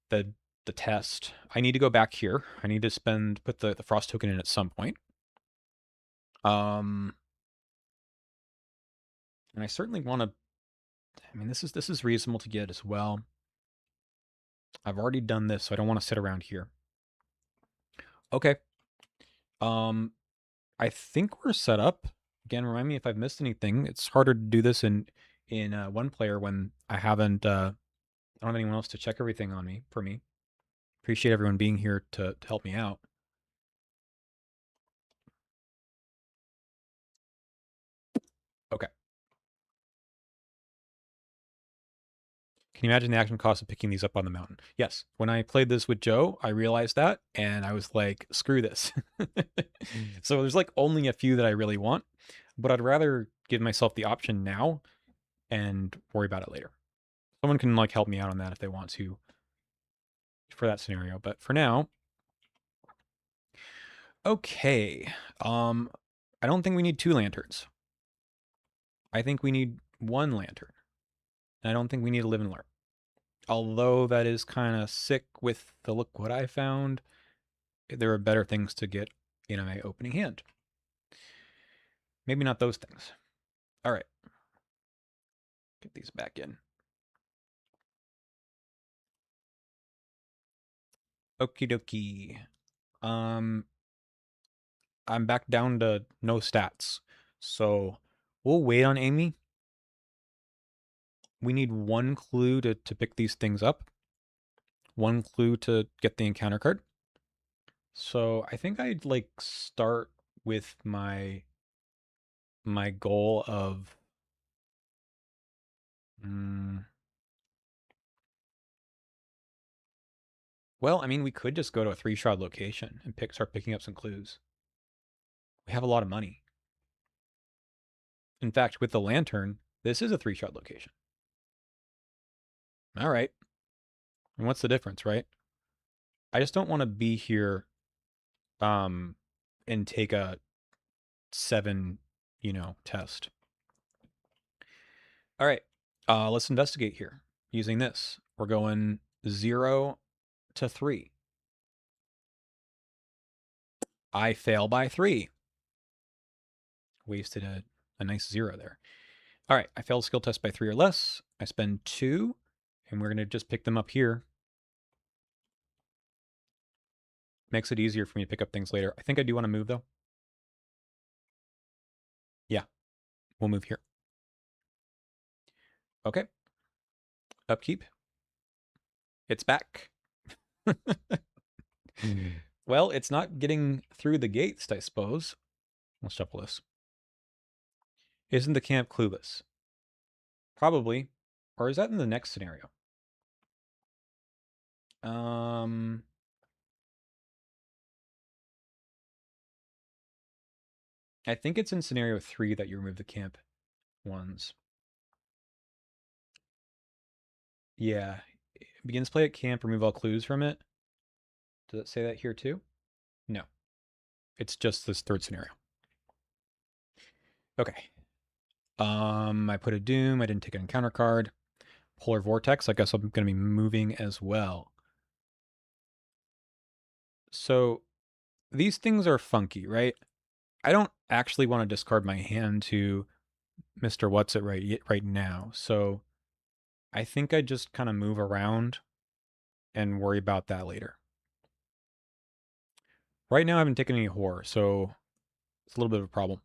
the test. I need to go back here. I need to put the frost token in at some point. And I certainly want to. I mean, this is reasonable to get as well. I've already done this, so I don't want to sit around here. Okay. Um, I think we're set up. Again, remind me if I've missed anything. It's harder to do this in one player when I haven't. I don't have anyone else to check everything on me for me. Appreciate everyone being here to help me out. Okay. Can you imagine the action cost of picking these up on the mountain? Yes. When I played this with Joe, I realized that, and I was like, screw this. So there's like only a few that I really want, but I'd rather give myself the option now and worry about it later. Someone can like help me out on that if they want to for that scenario. But for now, Okay. Um, I don't think we need two lanterns. I think we need one lantern. And I don't think we need to live and learn. Although that is kind of sick with the look what I found, there are better things to get in my opening hand. Maybe not those things. All right. Get these back in. Okie dokie. Um, I'm back down to no stats. So we'll wait on Amy. We need one clue to pick these things up. One clue to get the encounter card. So I think I'd like start with my goal of well, I mean, we could just go to a three-shot location and start picking up some clues. We have a lot of money. In fact, with the lantern, this is a three-shot location. All right. And what's the difference, right? I just don't want to be here um and take a 7, test. All right. Let's investigate here using this. We're going 0 to 3. I fail by 3. Wasted a nice 0 there. All right, I failed skill test by 3 or less. I spend 2, and we're going to just pick them up here. Makes it easier for me to pick up things later. I think I do want to move, though. Yeah, we'll move here. Okay. Upkeep. It's back. Well, it's not getting through the gates, I suppose. Let's shuffle this. Isn't the camp clueless? Probably. Or is that in the next scenario? Um, I think it's in scenario 3 that you remove the camp ones. Yeah. Begins play at camp, remove all clues from it. Does it say that here too? No. It's just this third scenario. Okay. I put a Doom. I didn't take an encounter card. Polar Vortex. I guess I'm going to be moving as well. So these things are funky, right? I don't actually want to discard my hand to Mr. What's It right now. So I think I just kind of move around and worry about that later. Right now I haven't taken any horror, so it's a little bit of a problem.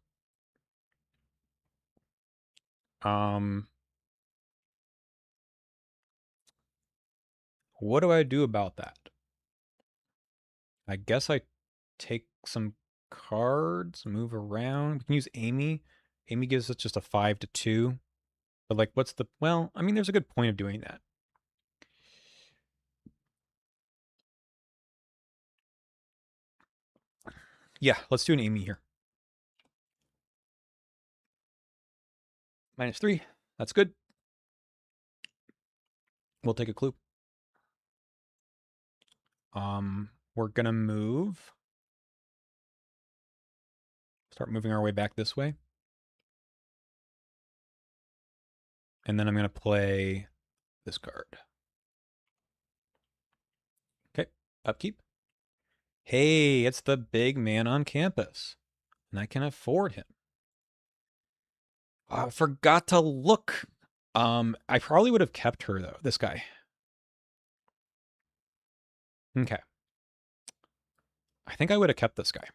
What do I do about that? I guess I take some cards, move around. We can use Amy. Amy gives us just a 5 to 2. But like, what's the, well, I mean, there's a good point of doing that. Yeah, let's do an Amy here. -3. That's good. We'll take a clue. We're gonna move. Start moving our way back this way. And then I'm gonna play this card. Okay, upkeep. Hey, it's the big man on campus. And I can afford him. I forgot to look. I probably would have kept her though, this guy. Okay. I think I would have kept this guy.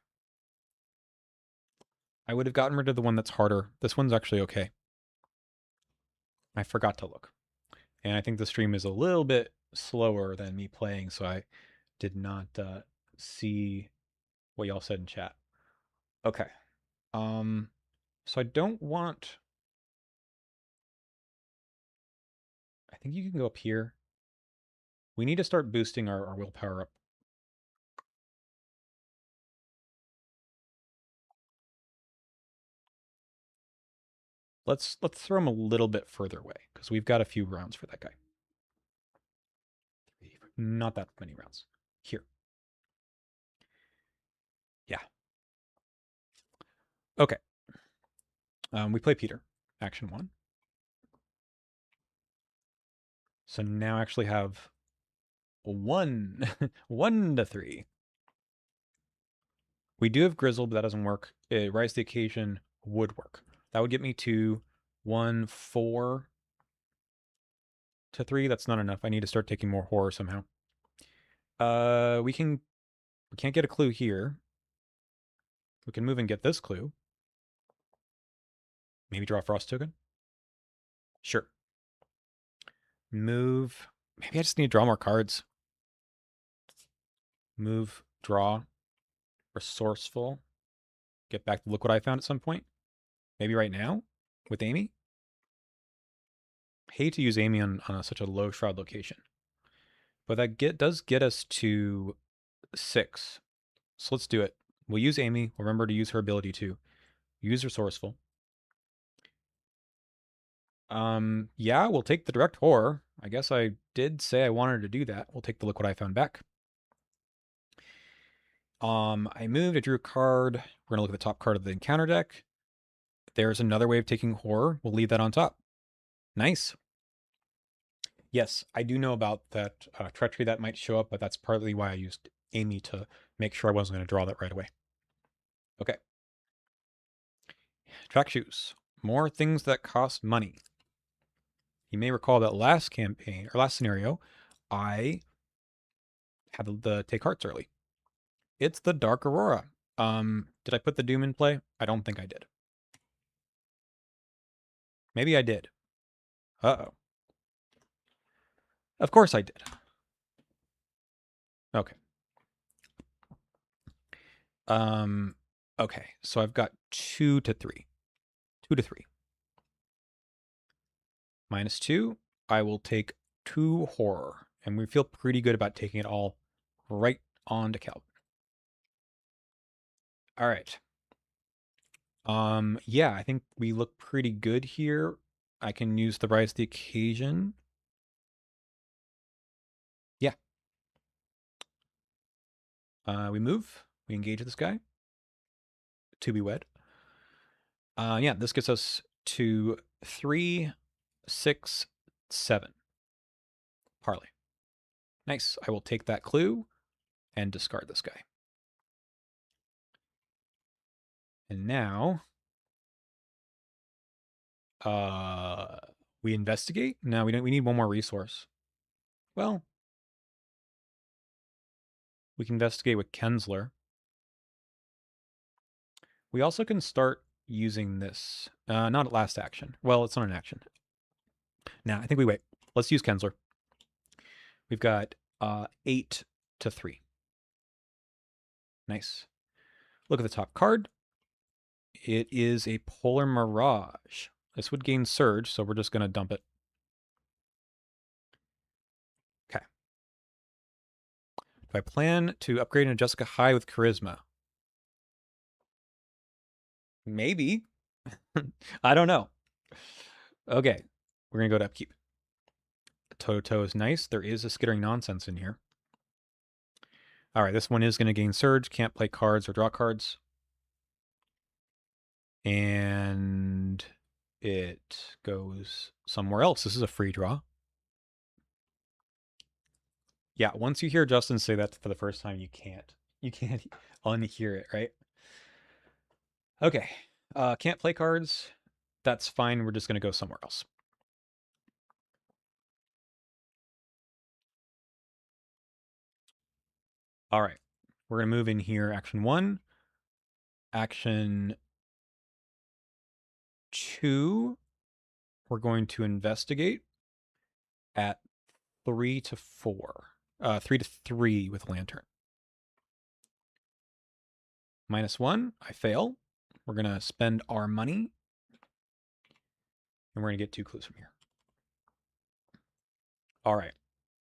I would have gotten rid of the one that's harder. This one's actually okay. I forgot to look. And I think the stream is a little bit slower than me playing, so I did not see what y'all said in chat. Okay. So I don't want... I think you can go up here. We need to start boosting our willpower up. Let's throw him a little bit further away, because we've got a few rounds for that guy. Not that many rounds. Here. Yeah. Okay. We play Peter. Action 1. So now I actually have 1. 1 to 3. We do have Grizzle, but that doesn't work. Rise to the Occasion would work. That would get me to 1, 4 to 3. That's not enough. I need to start taking more horror somehow. We can't get a clue here. We can move and get this clue. Maybe draw a Frost token. Sure. Move. Maybe I just need to draw more cards. Move, draw, resourceful. Get back to look what I found at some point. Maybe right now with Amy. Hate to use Amy on such a low shroud location. But that does get us to 6. So let's do it. We'll use Amy. Remember to use her ability too. Use resourceful. Yeah, we'll take the direct horror. I guess I did say I wanted to do that. We'll take the look what I found back. I moved, I drew a card. We're gonna look at the top card of the encounter deck. There's another way of taking horror. We'll leave that on top. Nice. Yes, I do know about that treachery that might show up, but that's partly why I used Amy to make sure I wasn't going to draw that right away. Okay. Track shoes. More things that cost money. You may recall that last campaign, or last scenario, I had the take hearts early. It's the Dark Aurora. Did I put the Doom in play? I don't think I did. Maybe I did. Uh-oh. Of course I did. Okay. Okay, so I've got 2 to 3. 2 to 3. -2, I will take 2 horror. And we feel pretty good about taking it all right on to Calvin. All right. Yeah, I think we look pretty good here. I can use the Rise to the Occasion. Yeah. We move. We engage this guy. To be wed. Yeah, this gets us to 3, 6, 7. Parlay. Nice. I will take that clue and discard this guy. And now, we investigate? No, we don't. We need one more resource. Well, we can investigate with Kensler. We also can start using this. Not at last action. Well, it's not an action. Now, I think we wait. Let's use Kensler. We've got 8 to 3. Nice. Look at the top card. It is a Polar Mirage. This would gain Surge, so we're just going to dump it. Okay. Do I plan to upgrade a Jessica High with Charisma? Maybe. I don't know. Okay. We're going to go to upkeep. Toto is nice. There is a skittering nonsense in here. All right, this one is going to gain Surge. Can't play cards or draw cards. And it goes somewhere else. This is a free draw. Yeah, once you hear Justin say that for the first time, you can't unhear it, right? Okay. Can't play cards. That's fine. We're just going to go somewhere else. All right. We're going to move in here. Action 1. Action 2. We're going to investigate at 3 to 4. 3 to 3 with Lantern. -1. I fail. We're going to spend our money. And we're going to get 2 clues from here. All right.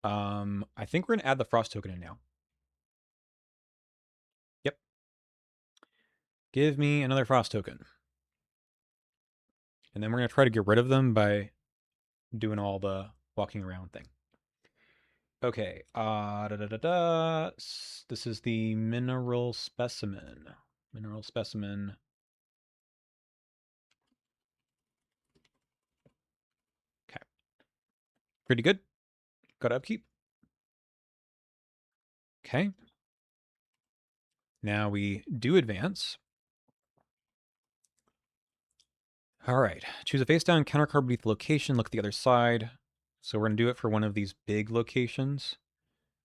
I think we're going to add the Frost token in now. Yep. Give me another Frost token. And then we're going to try to get rid of them by doing all the walking around thing. Okay. This is the mineral specimen. Mineral specimen. Pretty good. Got upkeep. Okay. Now we do advance. All right. Choose a face down counter card beneath the location. Look at the other side. So we're gonna do it for one of these big locations.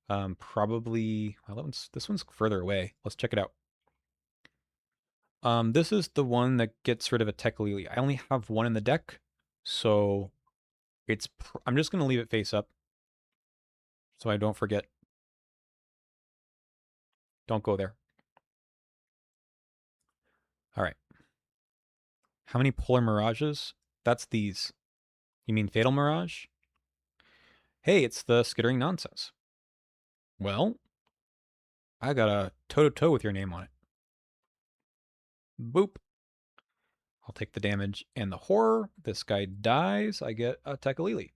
Probably. Well, this one's further away. Let's check it out. This is the one that gets rid of a Tekalili. I only have one in the deck, so I'm just gonna leave it face up, so I don't forget. Don't go there. All right. How many Polar Mirages? That's these. You mean Fatal Mirage? Hey, it's the Skittering Nonsense. Well, I got a toe-to-toe with your name on it. Boop. I'll take the damage and the horror. This guy dies. I get a Tekalili.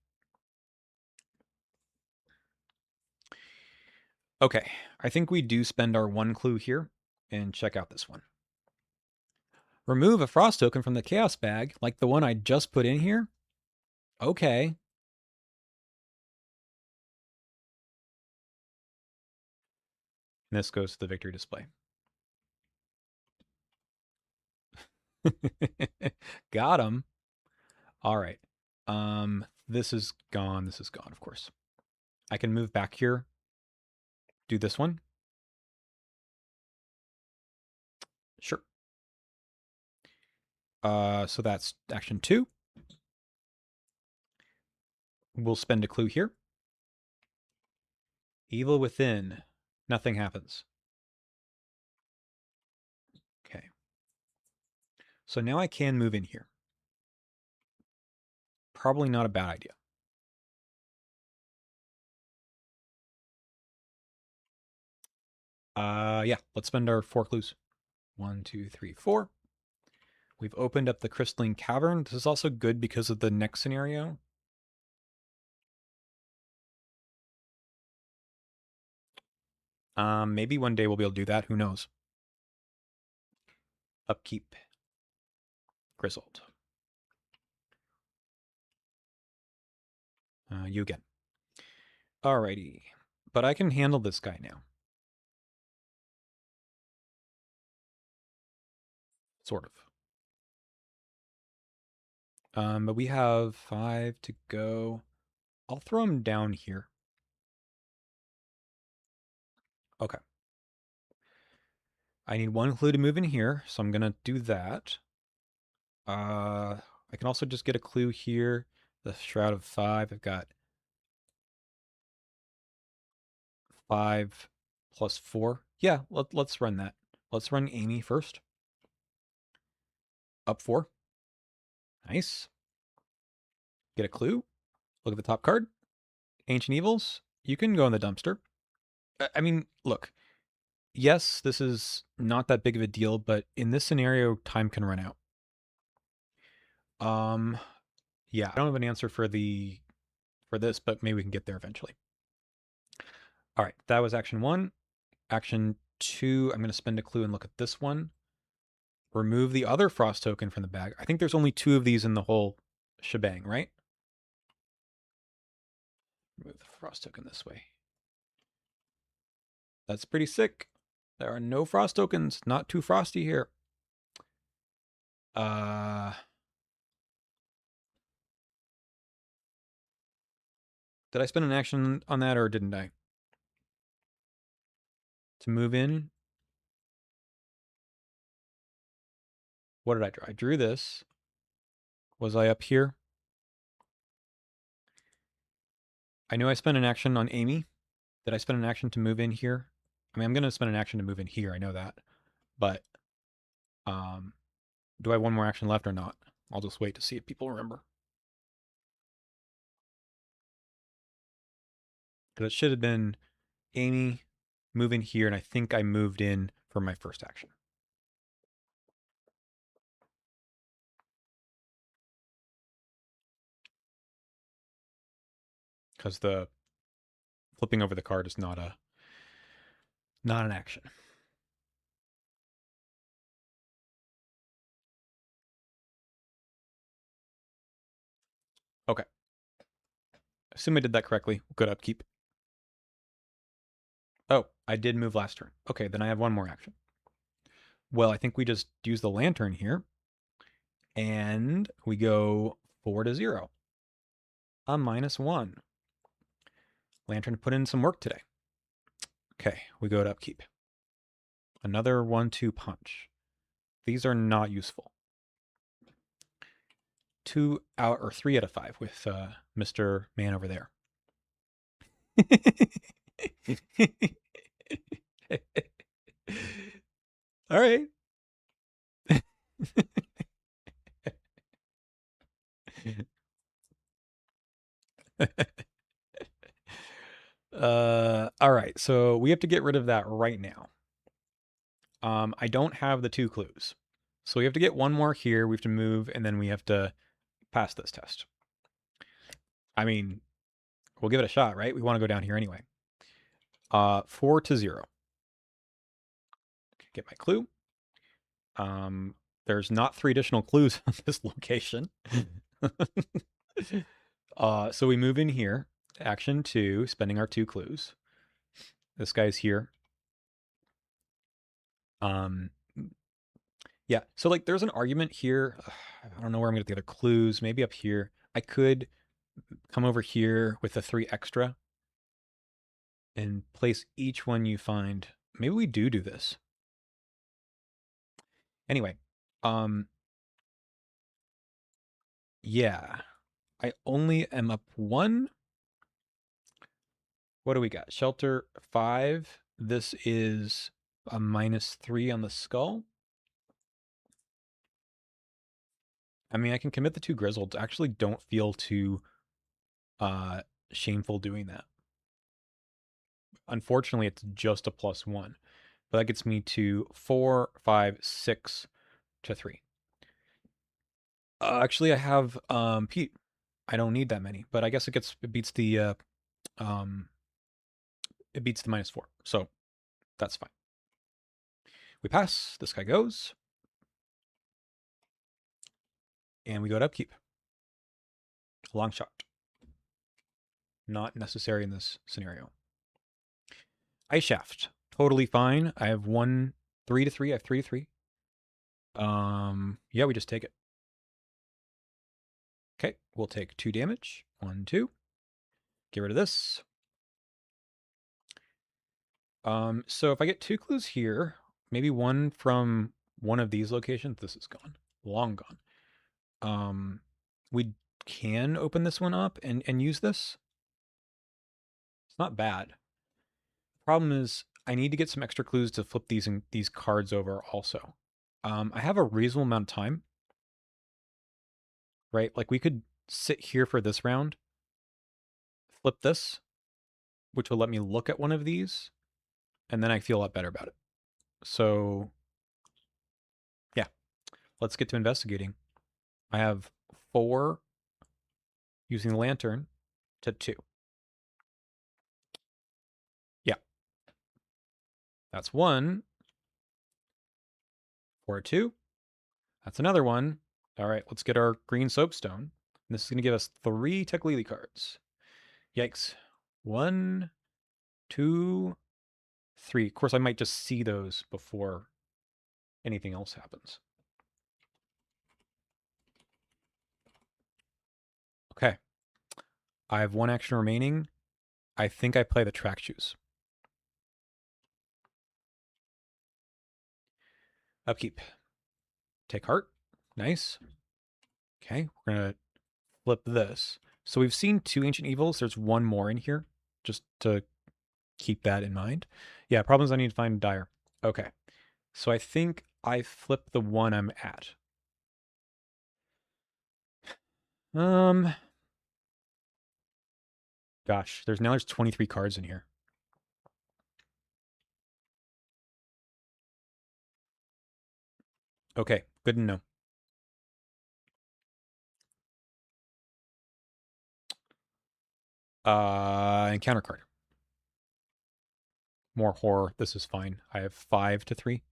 Okay, I think we do spend our one clue here and check out this one. Remove a frost token from the chaos bag, like the one I just put in here. Okay. And this goes to the victory display. Got him. All right. This is gone. This is gone, of course. I can move back here. Do this one. Sure. So that's action 2. We'll spend a clue here. Evil within. Nothing happens. Okay. So now I can move in here. Probably not a bad idea. Yeah, let's spend our 4 clues. 1, 2, 3, 4. We've opened up the crystalline cavern. This is also good because of the next scenario. Maybe one day we'll be able to do that. Who knows? Upkeep. Grizzled. You again. Alrighty. But I can handle this guy now. Sort of. But we have 5 to go. I'll throw him down here. Okay. I need 1 clue to move in here, so I'm gonna do that. I can also just get a clue here. The Shroud of 5. I've got 5 plus 4. Yeah, let's run that. Let's run Amy first. Up 4. Nice. Get a clue. Look at the top card. Ancient Evils. You can go in the dumpster. I mean, look. Yes, this is not that big of a deal, but in this scenario, time can run out. Yeah, I don't have an answer for this, but maybe we can get there eventually. All right, that was action 1. Action 2, I'm going to spend a clue and look at this one. Remove the other frost token from the bag. I think there's only 2 of these in the whole shebang, right? Move the frost token this way. That's pretty sick. There are no frost tokens. Not too frosty here. Did I spend an action on that or didn't I? To move in. What did I draw? I drew this. Was I up here? I know I spent an action on Amy. Did I spend an action to move in here? I mean, I'm going to spend an action to move in here. I know that. But do I have one more action left or not? I'll just wait to see if people remember. Because it should have been Amy, move in here, and I think I moved in for my first action. Because the flipping over the card is not an action. Okay. Assume I did that correctly. Good upkeep. Oh, I did move last turn. Okay, then I have one more action. Well, I think we just use the lantern here, and we go 4-0. A -1. Lantern put in some work today. Okay, we go to upkeep. Another 1-2 punch. These are not useful. 2 out or 3 out of 5 with Mr. Man over there. All right. All right. So we have to get rid of that right now. I don't have the 2 clues. So we have to get one more here. We have to move, and then we have to pass this test. I mean, we'll give it a shot, right? We want to go down here anyway. 4-0. Get my clue. There's not 3 additional clues on this location. So we move in here. Action 2, spending our 2 clues. This guy's here. Yeah, so like there's an argument here. I don't know where I'm gonna get the other clues. Maybe up here. I could come over here with the 3 extra and place each one you find. Maybe we do this. Anyway, yeah, I only am up 1. What do we got? Shelter 5. This is a -3 on the skull. I mean, I can commit the 2 grizzled. I actually don't feel too shameful doing that. Unfortunately, it's just a +1. But that gets me to 4, 5, 6 to 3. Actually, I have Pete. I don't need that many, but I guess it beats the -4, so that's fine. We pass. This guy goes, and we go to upkeep. Long shot. Not necessary in this scenario. Ice shaft. Totally fine. I have 3-3. I have 3-3. Yeah, we just take it. Okay, we'll take 2 damage. 1, 2. Get rid of this. So if I get 2 clues here, maybe one from one of these locations. This is gone. Long gone. We can open this one up and use this. It's not bad. Problem is, I need to get some extra clues to flip these cards over also. I have a reasonable amount of time. Right? Like we could sit here for this round, flip this, which will let me look at one of these, and then I feel a lot better about it. So, yeah, let's get to investigating. I have 4 using the lantern to 2. Yeah, that's 1 for a 2. That's another one. All right, let's get our green soapstone. This is going to give us 3 Teklili cards. Yikes. 1, 2, 3. Of course, I might just see those before anything else happens. Okay. I have 1 action remaining. I think I play the track shoes. Upkeep. Take heart. Nice. Okay, we're going to flip this. So we've seen 2 ancient evils. There's 1 more in here, just to keep that in mind. Yeah, problems I need to find dire. Okay. So I think I flip the one I'm at. Gosh, there's 23 cards in here. Okay, good to know. Encounter card. More horror. This is fine. I have 5 to 3.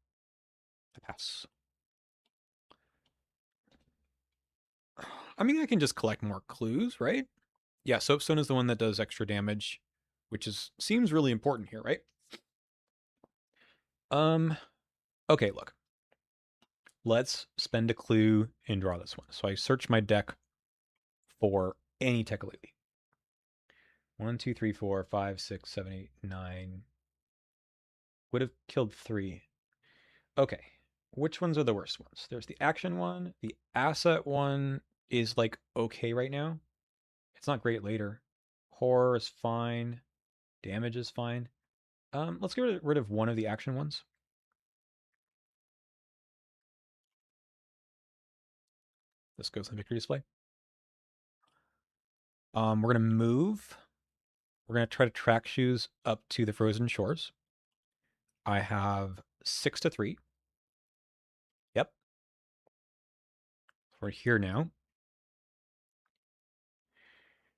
I pass. I mean, I can just collect more clues, right? Yeah, Soapstone is the one that does extra damage, which seems really important here, right? Um, okay, look. Let's spend a clue and draw this one. So I search my deck for any Tekalili. 1, 2, 3, 4, 5, 6, 7, 8, 9. Would have killed 3. Okay. Which ones are the worst ones? There's the action one. The asset one is like okay right now. It's not great later. Horror is fine. Damage is fine. Let's get rid of one of the action ones. This goes in the victory display. We're gonna move. We're gonna try to track shoes up to the frozen shores. I have 6 to 3. Yep. We're here now.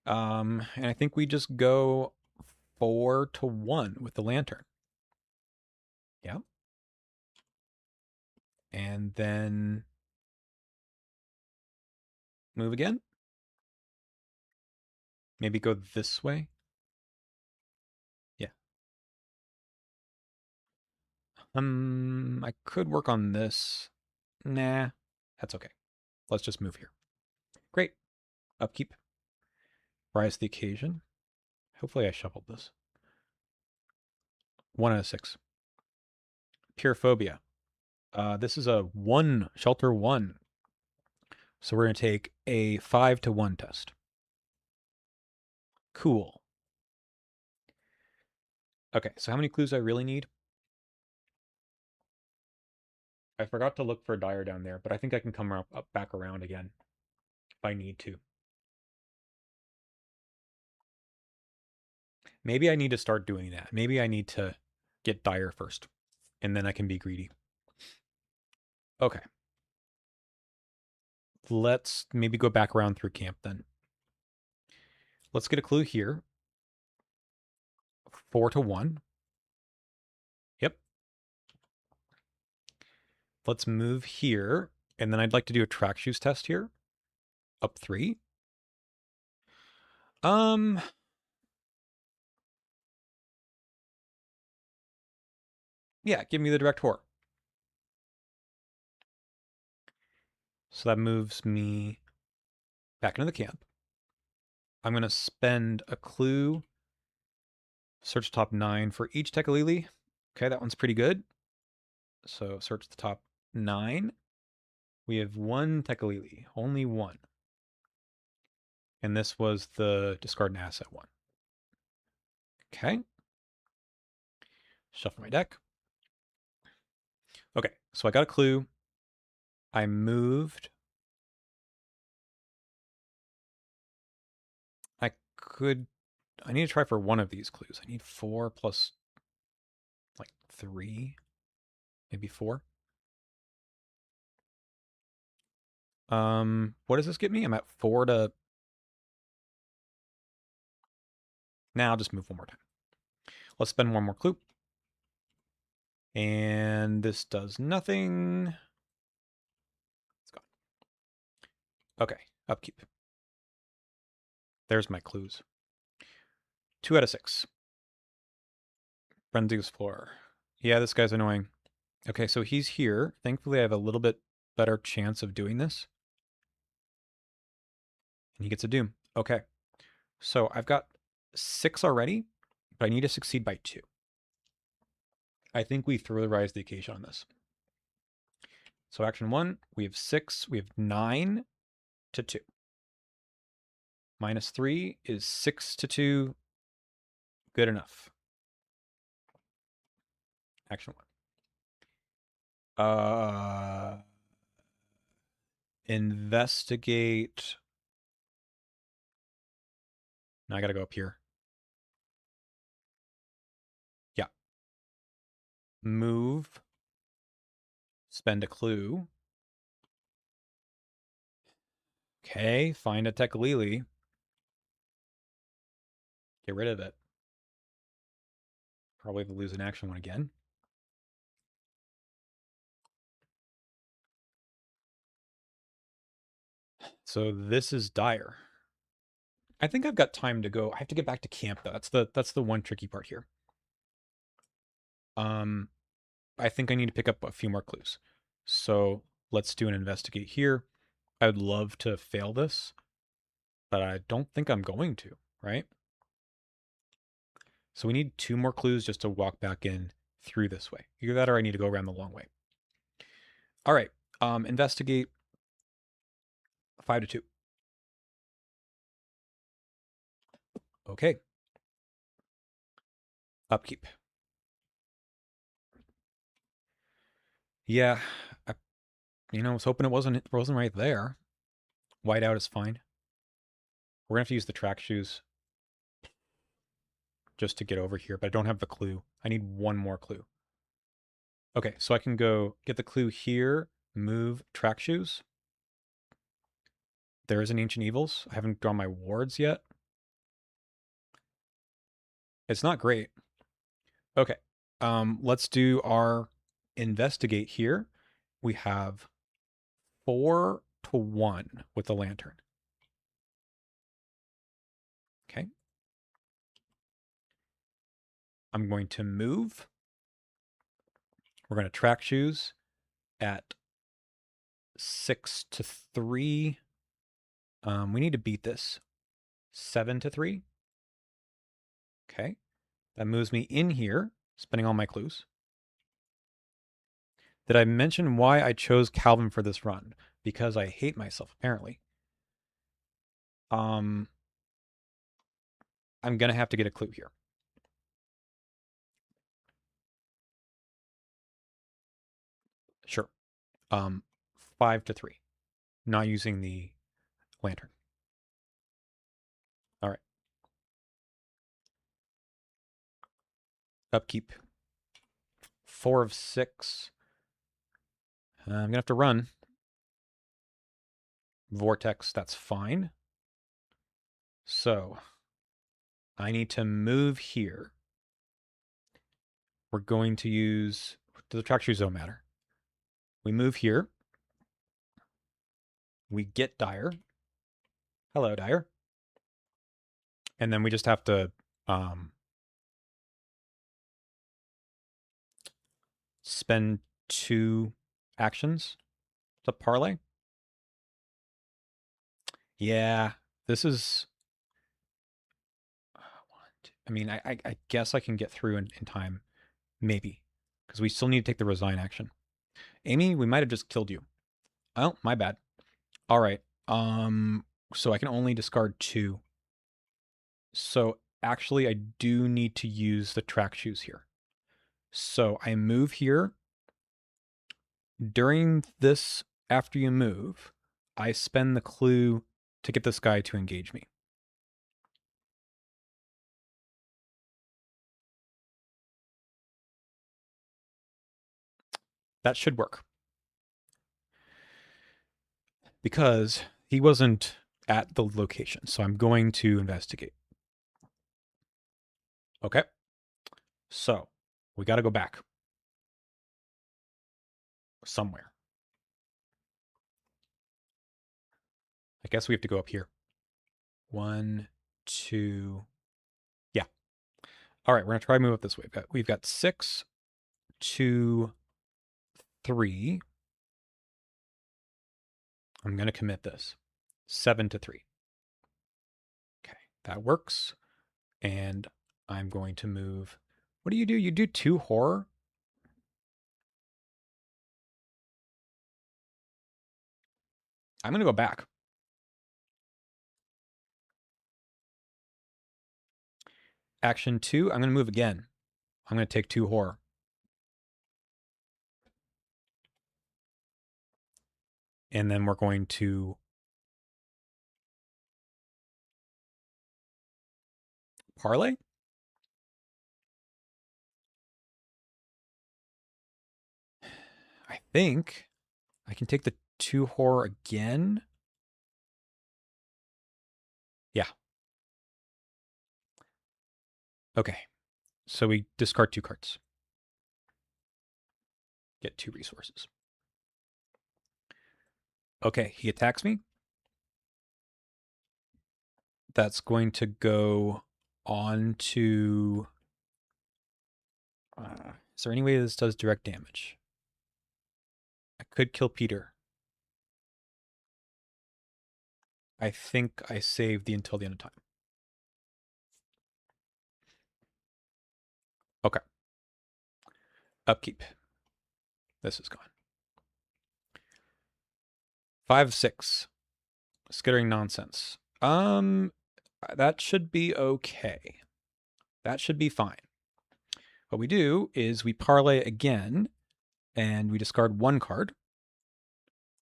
And I think we just go 4 to 1 with the lantern. Yeah. And then move again. Maybe go this way. Yeah. I could work on this. Nah, that's okay. Let's just move here. Great. Upkeep. Rise to the occasion. Hopefully I shuffled this. 1 out of 6. Pure phobia. This is a 1, shelter 1. So we're going to take a 5 to 1 test. Cool. Okay, so how many clues do I really need? I forgot to look for a dire down there, but I think I can come up back around again if I need to. Maybe I need to start doing that. Maybe I need to get dire first, and then I can be greedy. Okay. Let's maybe go back around through camp then. Let's get a clue here. 4 to 1. Yep. Let's move here, and then I'd like to do a track shoes test here. Up 3. Um, yeah, give me the direct horror. So that moves me back into the camp. I'm going to spend a clue, search top 9 for each Tekalili. Okay, that one's pretty good. So search the top 9. We have 1 Tekalili, only 1. And this was the discard an asset one. Okay. Shuffle my deck. Okay, so I got a clue. I moved. I need to try for one of these clues. I need 4 plus like 3, maybe 4. What does this get me? I'm at 4 to. Now I'll just move one more time. Let's spend one more clue. And this does nothing. It's gone. Okay, upkeep. There's my clues. 2 out of 6. Frenzy Explorer. Yeah, this guy's annoying. Okay, so he's here. Thankfully, I have a little bit better chance of doing this. And he gets a Doom. Okay. So I've got 6 already, but I need to succeed by 2. I think we throw the Rise of the Acacia on this. So action 1, we have 6. We have 9 to 2. Minus 3 is 6 to 2. Good enough. Action 1. Investigate. Now I gotta go up here. Yeah. Move. Spend a clue. Okay, find a Tekalili. Get rid of it. Probably lose an action one again. So this is dire. I think I've got time to go. I have to get back to camp though. That's the one tricky part here. Um, I think I need to pick up a few more clues. So let's do an investigate here. I would love to fail this, but I don't think I'm going to, right? So we need 2 more clues just to walk back in through this way. Either that or I need to go around the long way. All right. Investigate 5 to 2. Okay. Upkeep. Yeah, I, I was hoping it wasn't right there. Whiteout is fine. We're gonna have to use the track shoes just to get over here, but I don't have the clue. I need one more clue. Okay, so I can go get the clue here, move track shoes. There is an Ancient Evils. I haven't drawn my wards yet. It's not great. Okay, let's do our investigate here. We have 4 to 1 with the lantern. Okay. I'm going to move. We're going to track shoes at 6 to 3. We need to beat this. 7 to 3. Okay. That moves me in here, spending all my clues. Did I mention why I chose Calvin for this run? Because I hate myself, apparently. I'm going to have to get a clue here. Sure. 5 to 3. Not using the lantern. All right. Upkeep. 4 of 6. I'm going to have to run. Vortex, that's fine. So I need to move here. We're going to use, does the track shoes don't matter. We move here. We get Dire. Hello, Dire. And then we just have to spend 2 actions to parlay. Yeah, this is. I mean, I guess I can get through in time, maybe, because we still need to take the resign action. Amy, we might have just killed you. Oh, my bad. All right. So I can only discard 2. So actually, I do need to use the track shoes here. So I move here. During this, after you move, I spend the clue to get this guy to engage me. That should work. Because he wasn't at the location. So I'm going to investigate. Okay. So we got to go back somewhere. I guess we have to go up here. 1, 2. Yeah. All right. We're going to try to move up this way. We've got 6, 2, 3. I'm going to commit this. 7 to 3. Okay. That works. And I'm going to move. What do? You do 2 horror? I'm going to go back. Action 2, I'm going to move again. I'm going to take 2 horror. And then we're going to parlay. I think I can take the 2 horror again. Yeah. Okay. So we discard 2 cards. Get 2 resources. Okay, he attacks me. That's going to go on to... is there any way this does direct damage? I could kill Peter. I think I saved the until the end of time. Okay. Upkeep. This is gone. 5/6. Skittering nonsense. That should be okay. That should be fine. What we do is we parlay again, and we discard one card.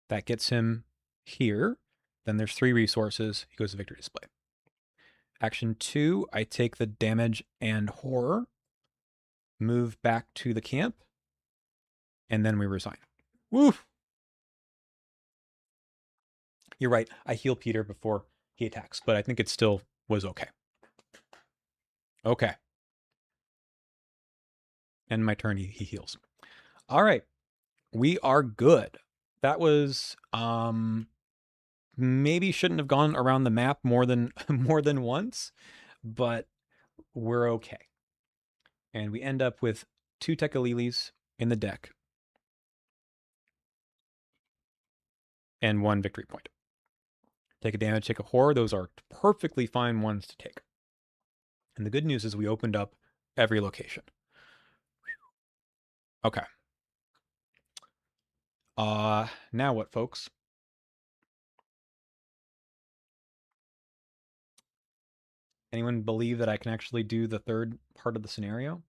That gets him here. Then there's 3 resources. He goes to victory display. Action 2, I take the damage and horror, move back to the camp, and then we resign. Woof! You're right. I heal Peter before he attacks, but I think it still was okay. Okay. End my turn, he heals. All right. We are good. That was maybe shouldn't have gone around the map more than more than once, but we're okay. And we end up with 2 Tekalilis in the deck and 1 victory point. Take a damage, take a horror. Those are perfectly fine ones to take. And the good news is we opened up every location. Okay. Now what, folks? Anyone believe that I can actually do the third part of the scenario?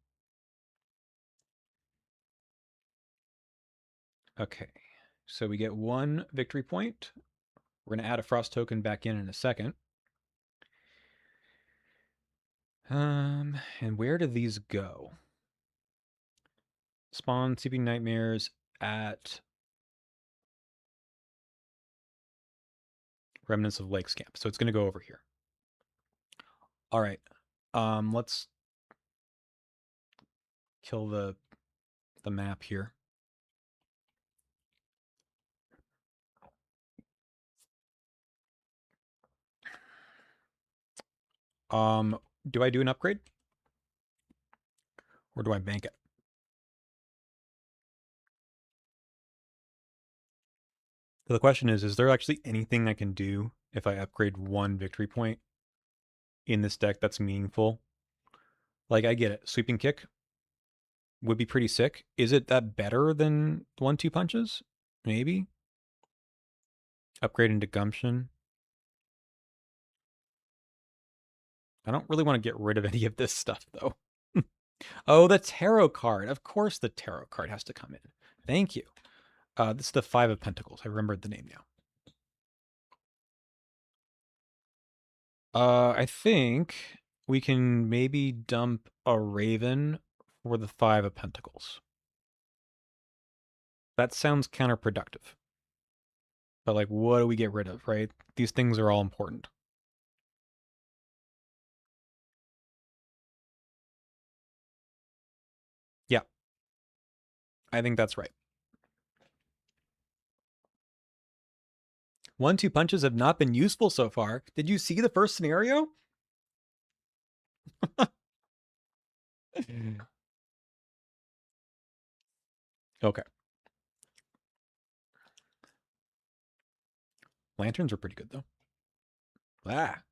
Okay. So we get 1 victory point. We're going to add a frost token back in a second. And where do these go? Spawn Sleeping Nightmares at Remnants of Lakes Camp. So it's going to go over here. All right. Let's kill the map here. Do I do an upgrade? Or do I bank it? So the question is there actually anything I can do if I upgrade 1 victory point in this deck that's meaningful? Like, I get it. Sweeping Kick would be pretty sick. Is it that better than 1-2 punches? Maybe. Upgrade into Gumption. I don't really want to get rid of any of this stuff, though. Oh, the tarot card. Of course the tarot card has to come in. Thank you. This is the 5 of Pentacles. I remembered the name now. I think we can maybe dump a Raven for the 5 of Pentacles. That sounds counterproductive. But, like, what do we get rid of, right? These things are all important. Yeah, I think that's right. 1-2 punches have not been useful so far. Did you see the first scenario? Okay. Lanterns are pretty good, though. Ah.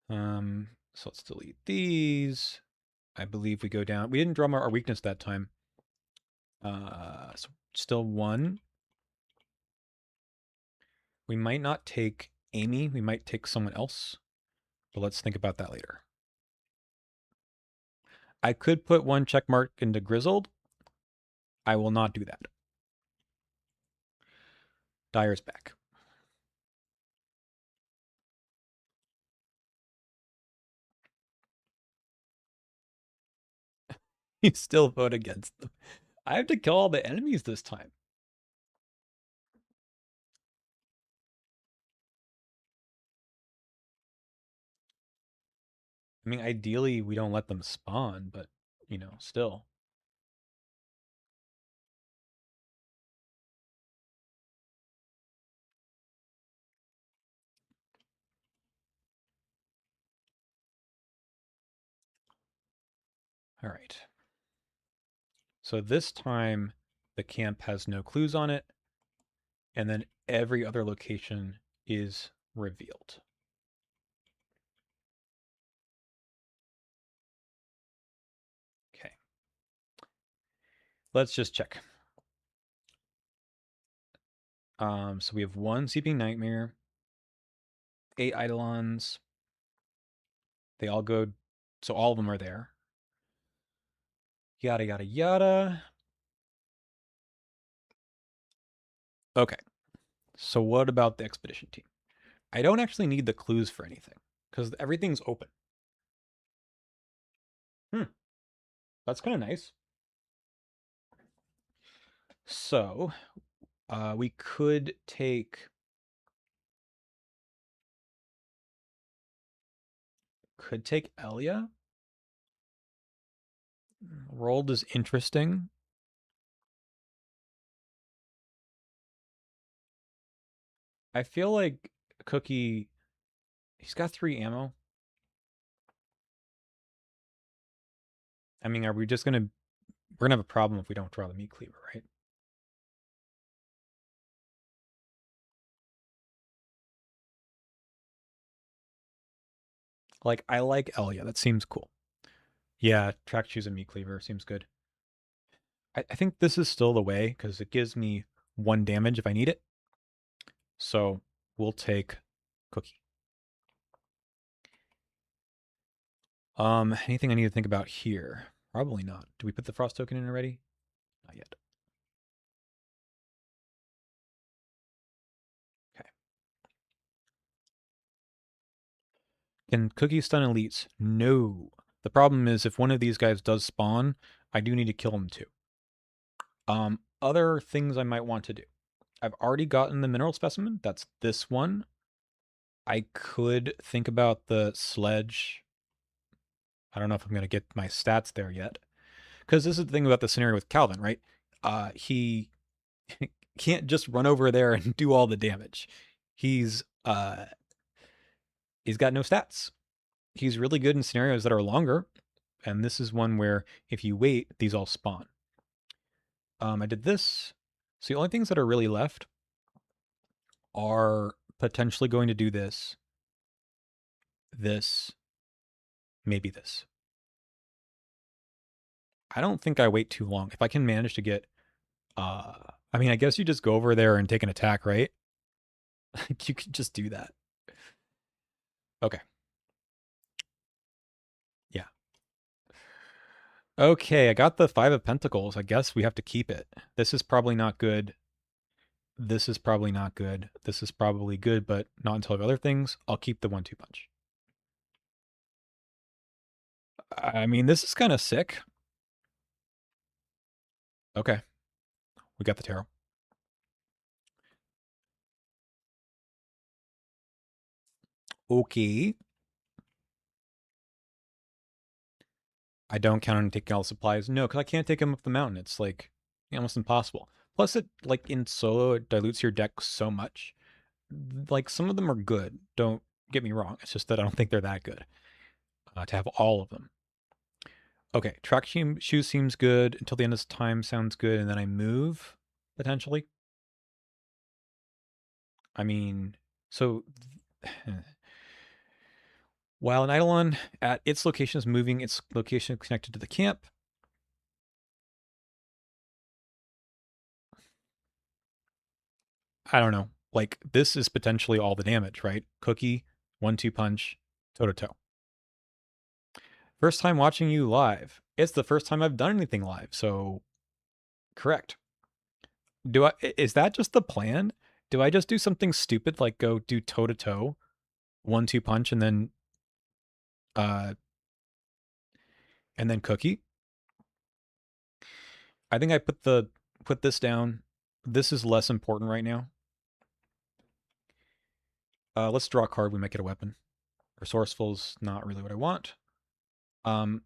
So let's delete these. I believe we go down. We didn't draw our weakness that time. So still 1. We might not take Amy. We might take someone else. But let's think about that later. I could put 1 check mark into Grizzled. I will not do that. Dyer's back. You still vote against them. I have to kill all the enemies this time. I mean, ideally, we don't let them spawn, but, still. All right. So this time the camp has no clues on it, and then every other location is revealed. Okay. Let's just check. So we have one Sleeping Nightmare, 8 Eidolons. They all go, so all of them are there. Yada, yada, yada. Okay. So what about the expedition team? I don't actually need the clues for anything because everything's open. Hmm. That's kind of nice. So we could take Elia. Rolled is interesting. I feel like Cookie, he's got 3 ammo. I mean, are we just gonna we're gonna have a problem if we don't draw the meat cleaver, right? Like I like Elia. That seems cool. Yeah, track shoes and meat cleaver seems good. I think this is still the way because it gives me 1 damage if I need it. So we'll take Cookie. Anything I need to think about here? Probably not. Do we put the frost token in already? Not yet. Okay. Can Cookie stun elites? No. The problem is if one of these guys does spawn, I do need to kill him too. Other things I might want to do. I've already gotten the mineral specimen. That's this one. I could think about the sledge. I don't know if I'm going to get my stats there yet. Because this is the thing about the scenario with Calvin, right? He can't just run over there and do all the damage. He's he's got no stats. He's really good in scenarios that are longer, and this is one where if you wait, these all spawn. I did this. So the only things that are really left are potentially going to do this, maybe this. I don't think I wait too long. If I can manage to get, I mean, I guess you just go over there and take an attack, right? You can just do that. Okay. Yeah. Okay, I got the 5 of Pentacles. I guess we have to keep it. This is probably not good. This is probably not good. This is probably good, but not until I have other things. I'll keep the 1-2 punch. I mean, this is kind of sick. Okay. We got the tarot. Okay. I don't count on taking all the supplies. No, because I can't take them up the mountain. It's like almost impossible. Plus, it like in solo, it dilutes your deck so much. Like some of them are good. Don't get me wrong. It's just that I don't think they're that good to have all of them. Okay, track shoes seems good until the end of time sounds good, and then I move potentially. I mean, so while an Eidolon at its location is moving, its location is connected to the camp. I don't know. Like this is potentially all the damage, right? Cookie, 1-2 punch, toe to toe. First time watching you live. It's the first time I've done anything live, so correct. Is that just the plan? Do I just do something stupid like go do toe to toe, 1-2 punch, uh and then cookie? I think I put this down. This is less important right now. Let's draw a card. We might get a weapon. Resourceful's not really what I want. I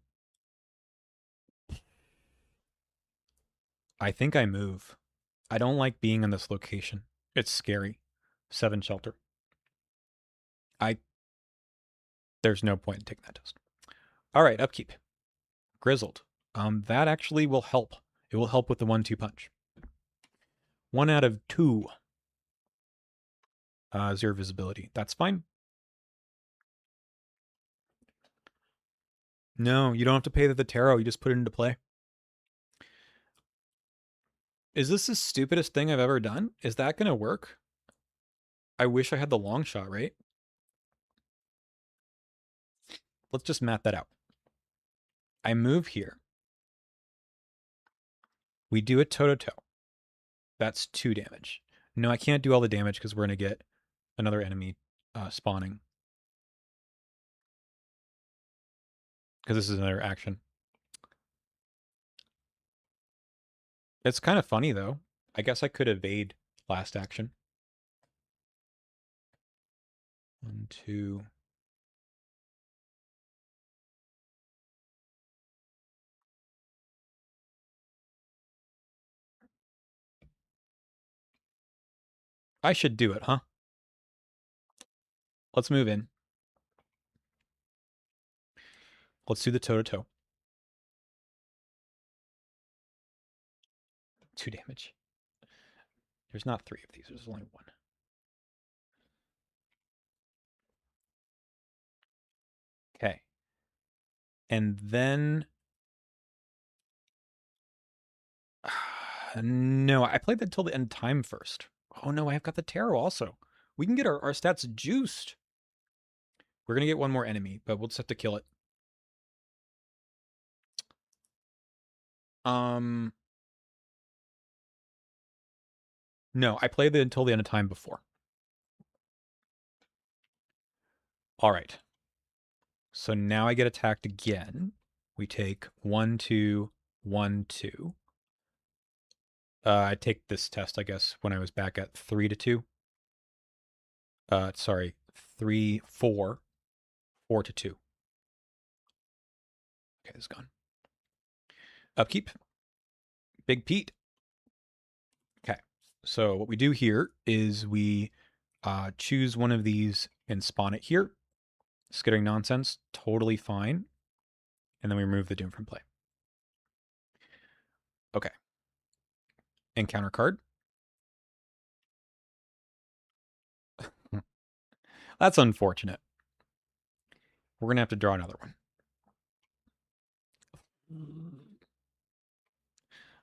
think I move. I don't like being in this location. It's scary. 7 shelter. There's no point in taking that test. All right, upkeep. Grizzled. That actually will help. It will help with the 1-2 punch. 1 out of 2. 0 visibility. That's fine. No, you don't have to pay the tarot. You just put it into play. Is this the stupidest thing I've ever done? Is that going to work? I wish I had the long shot, right? Let's just map that out. I move here. We do a toe-to-toe. That's 2 damage. No, I can't do all the damage because we're going to get another enemy spawning. Because this is another action. It's kind of funny, though. I guess I could evade last action. 1, 2. I should do it, huh? Let's move in. Let's do the toe-to-toe. 2 damage. There's not 3 of these. There's only 1. Okay. And then... no, I played that until the end time first. Oh no, I've got the tarot also. We can get our stats juiced. We're going to get one more enemy, but we'll just have to kill it. No, I played it until the end of time before. All right. So now I get attacked again. We take 1, 2, 1, 2. I take this test, I guess, when I was back at 3 to 2. Sorry, 3, 4, 4 to 2. Okay, this is gone. Upkeep. Big Pete. Okay, so what we do here is we choose one of these and spawn it here. Skittering nonsense, totally fine. And then we remove the Doom from play. Okay. Encounter card. That's unfortunate. We're going to have to draw another one.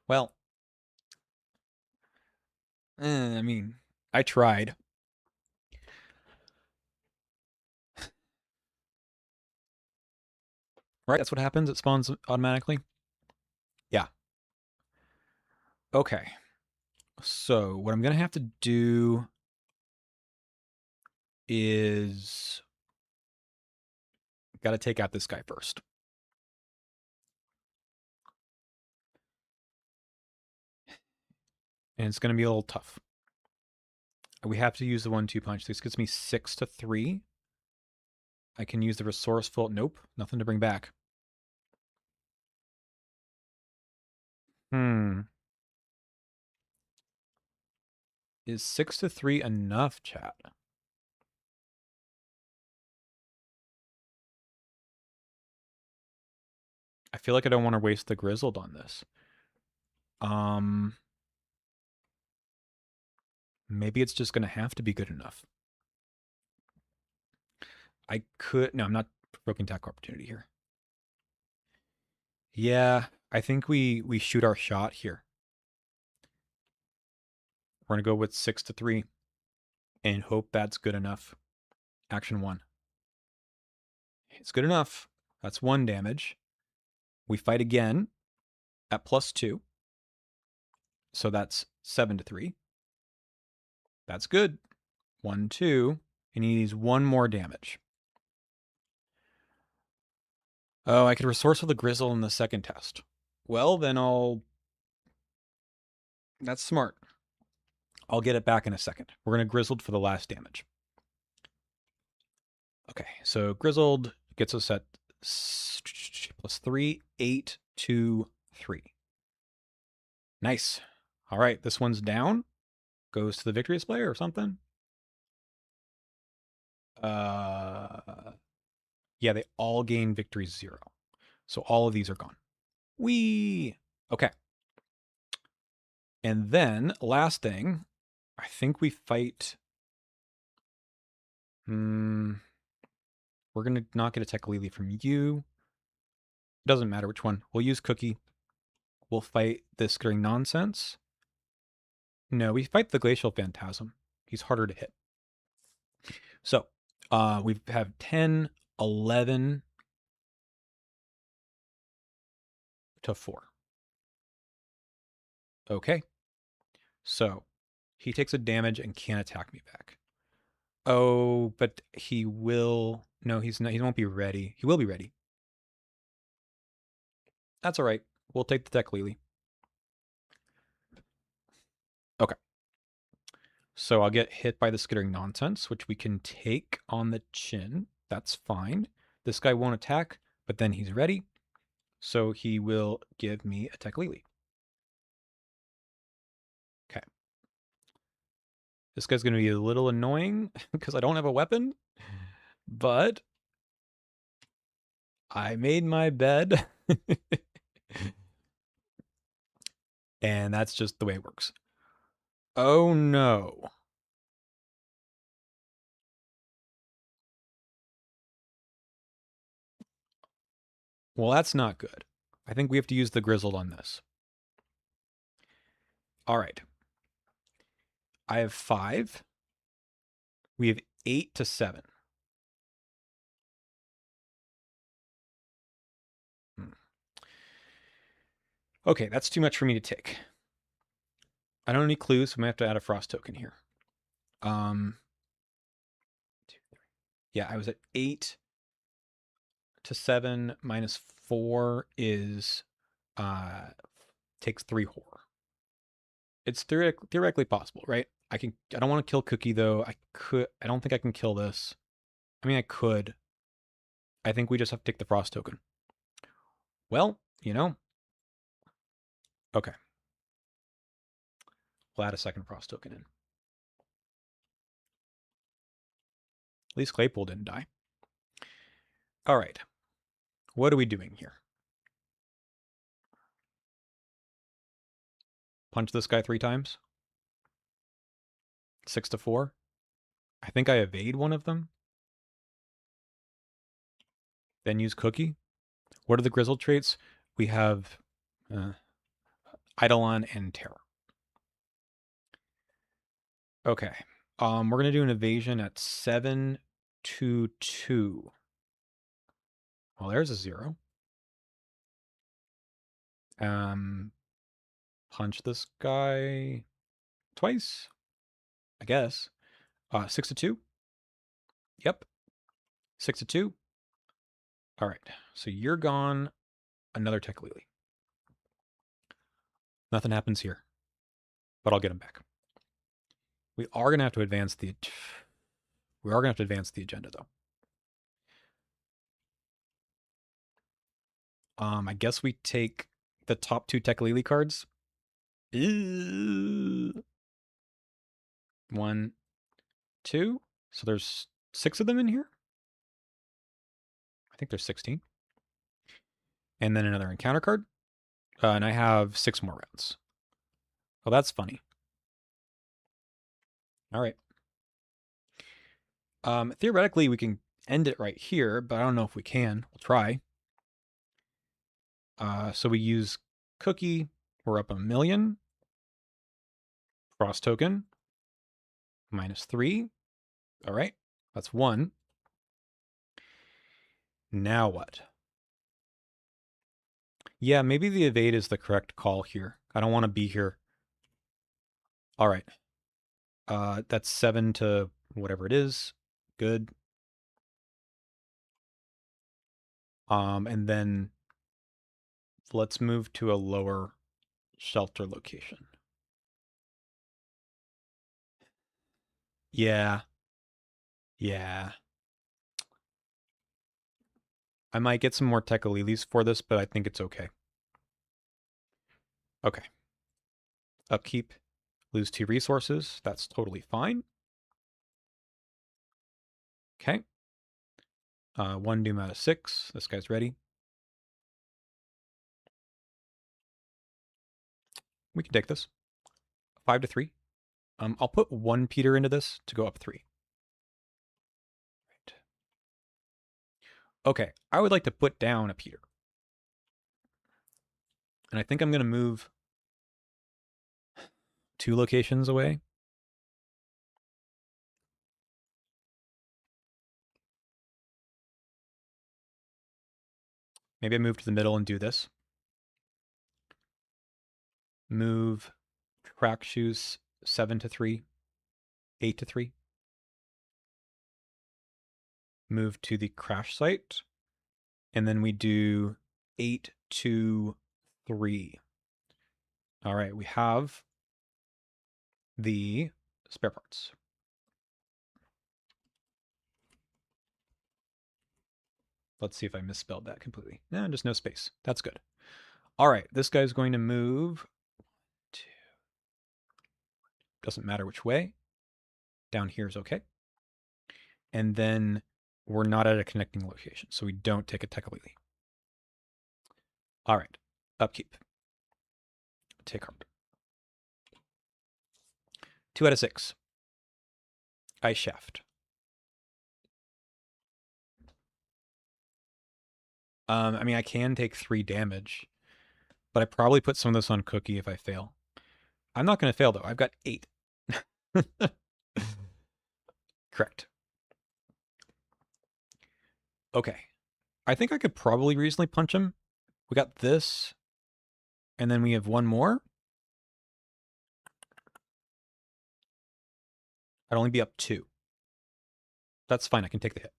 Well, I mean, I tried. Right? That's what happens. It spawns automatically. Yeah. Okay. So what I'm going to have to do is got to take out this guy first. And it's going to be a little tough. We have to use the 1-2 punch. This gets me 6 to 3. I can use the resourceful. Nope. Nothing to bring back. Is 6 to 3 enough, chat? I feel like I don't want to waste the grizzled on this. Maybe it's just going to have to be good enough. I could... No, I'm not provoking attack opportunity here. Yeah, I think we shoot our shot here. We're going to go with 6 to 3 and hope that's good enough. Action 1. It's good enough. That's 1 damage. We fight again at +2. So that's 7 to 3. That's good. 1, 2. And he needs 1 more damage. Oh, I could resourceful the grizzle in the second test. Well, then I'll... That's smart. I'll get it back in a second. We're going to grizzled for the last damage. Okay, so grizzled gets us at +3, 8, 2, 3. Nice. All right, this one's down. Goes to the victory display or something. Yeah, they all gain victory 0. So all of these are gone. Whee! Okay. And then, last thing, I think we fight... we're going to not get a Tekalili from you. Doesn't matter which one. We'll use Cookie. We'll fight this skittering nonsense. No, we fight the Glacial Phantasm. He's harder to hit. So, we have 10, 11 to 4. Okay. So, he takes a damage and can't attack me back. Oh, but he will... No, he's not. He won't be ready. He will be ready. That's all right. We'll take the Tekalili. Okay. So I'll get hit by the skittering nonsense, which we can take on the chin. That's fine. This guy won't attack, but then he's ready. So he will give me a Tekalili. Okay. This guy's going to be a little annoying because I don't have a weapon, but I made my bed. And that's just the way it works. Oh no. Well, that's not good. I think we have to use the Grizzled on this. All right. I have 5. We have 8 to 7. Okay, that's too much for me to take. I don't have any clues, so I'm going to have to add a frost token here. Yeah, I was at 8 to 7 minus 4 is takes 3 horror. It's theoretically possible, right? I don't want to kill Cookie though. I don't think I can kill this. I mean I could. I think we just have to take the frost token. Well, Okay. We'll add a second frost token in. At least Claypool didn't die. All right. What are we doing here? Punch this guy 3 times. 6 to 4. I think I evade one of them. Then use Cookie. What are the Grizzled traits? We have Eidolon and Terror. Okay. We're going to do an evasion at 7 to 2. Well, there's a 0. Punch this guy twice, I guess. 6 to 2. Yep. 6 to 2. All right. So you're gone. Another Tekalili. Nothing happens here, but I'll get him back. We are going to have to advance the... We are going to have to advance the agenda, though. I guess we take the top 2 Tekalili cards. 1, 2. So there's 6 of them in here. I think there's 16. And then another encounter card. And I have 6 more rounds. Oh, that's funny. All right. Theoretically, we can end it right here, but I don't know if we can. We'll try. So we use Cookie. We're up 1,000,000. Frost token. -3. All right. That's 1. Now what? Yeah, maybe the evade is the correct call here. I don't want to be here. All right. That's 7 to whatever it is. Good. And then let's move to a lower shelter location. Yeah. Yeah. I might get some more Tekalilis for this, but I think it's okay. Okay. Upkeep. Lose 2 resources. That's totally fine. Okay. 1 doom out of 6. This guy's ready. We can take this. 5-3. I'll put 1 Peter into this to go up 3. Right. Okay, I would like to put down a Peter. And I think I'm going to move 2 locations away. Maybe I move to the middle and do this. Move crack shoes 7-3, 8-3. Move to the crash site. And then we do 8-3. All right, we have the spare parts. Let's see if I misspelled that completely. No, just no space. That's good. All right, this guy's going to move to, doesn't matter which way. Down here is okay. And then we're not at a connecting location, so we don't take a Tekalili. All right, upkeep. Take card. 2 out of 6. Ice Shaft. I mean, I can take 3 damage, but I probably put some of this on Cookie if I fail. I'm not going to fail, though. I've got 8. Correct. Okay. I think I could probably reasonably punch him. We got this, and then we have 1 more. I'd only be up 2. That's fine. I can take the hit.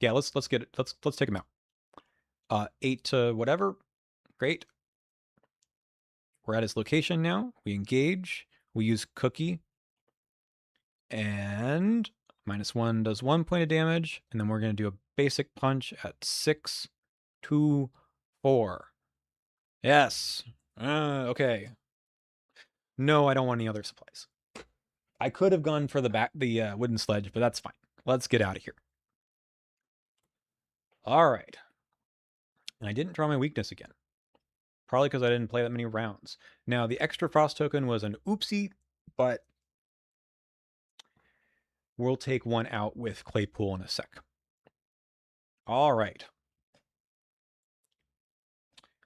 Yeah, let's get it. Let's take him out. 8 to whatever. Great. We're at his location now. We engage. We use Cookie. And -1 does 1 point of damage. And then we're going to do a basic punch at 6, 2, 4. Yes. Okay. No, I don't want any other supplies. I could have gone for the wooden sledge, but that's fine. Let's get out of here. All right. And I didn't draw my weakness again. Probably because I didn't play that many rounds. Now, the extra frost token was an oopsie, but we'll take 1 out with Claypool in a sec. All right.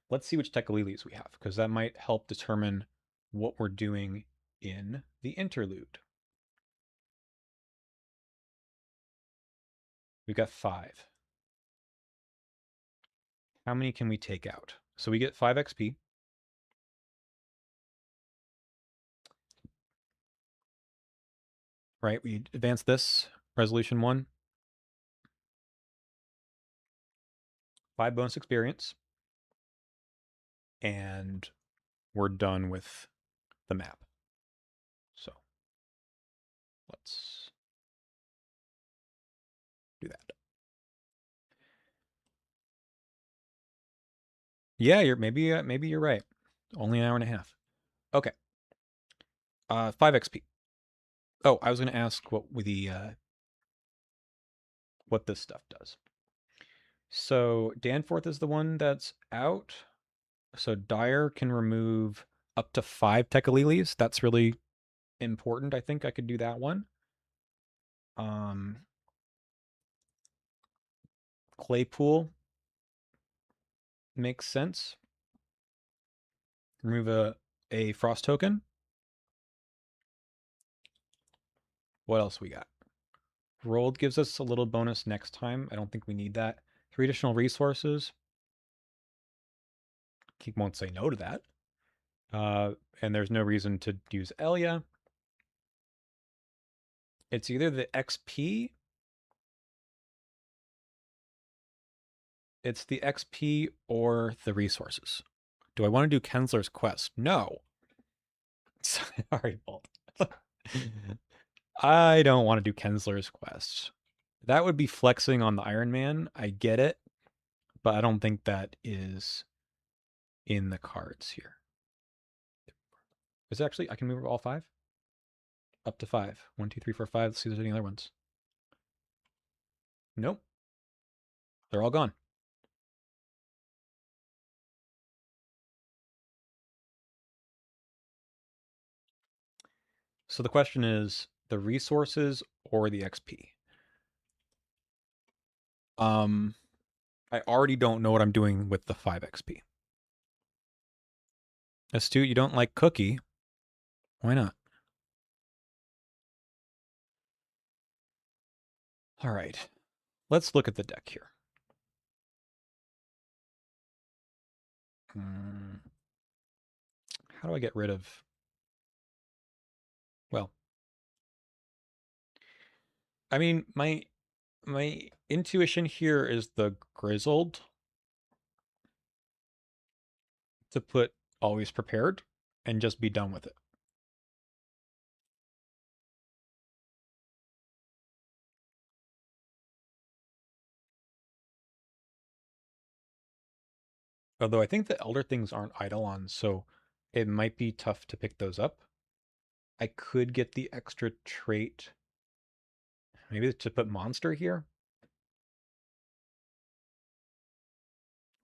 Let's see which Tekalilis we have, because that might help determine what we're doing in the interlude. We've got 5. How many can we take out? So we get 5 XP. Right, we advance this, resolution 1. 5 bonus experience. And we're done with the map. So let's do that. Yeah, maybe you're right. Only an hour and a half. Okay. 5 XP. Oh, I was going to ask what what this stuff does. So Danforth is the one that's out. So Dyer can remove up to 5 Tekalilis. That's really important. I think I could do that one. Claypool makes sense. Remove a frost token. What else we got? Rolled gives us a little bonus next time. I don't think we need that. 3 additional resources. Keep won't say no to that. And there's no reason to use Elia. It's either the XP. It's the XP or the resources. Do I want to do Kensler's quest? No. Sorry, Bolt. I don't want to do Kensler's quest. That would be flexing on the Ironman. I get it, but I don't think that is in the cards here. Is it actually, I can move all 5? Up to 5. 1, 2, 3, 4, 5. Let's see if there's any other ones. Nope. They're all gone. So the question is the resources or the XP? Um, I already don't know what I'm doing with the 5 XP. Astute, you don't like cookie. Why not? All right. Let's look at the deck here. Hmm, how do I get rid of... Well, I mean, my intuition here is the grizzled to put always prepared and just be done with it. Although I think the elder things aren't eidolons, so it might be tough to pick those up. I could get the extra trait, maybe to put monster here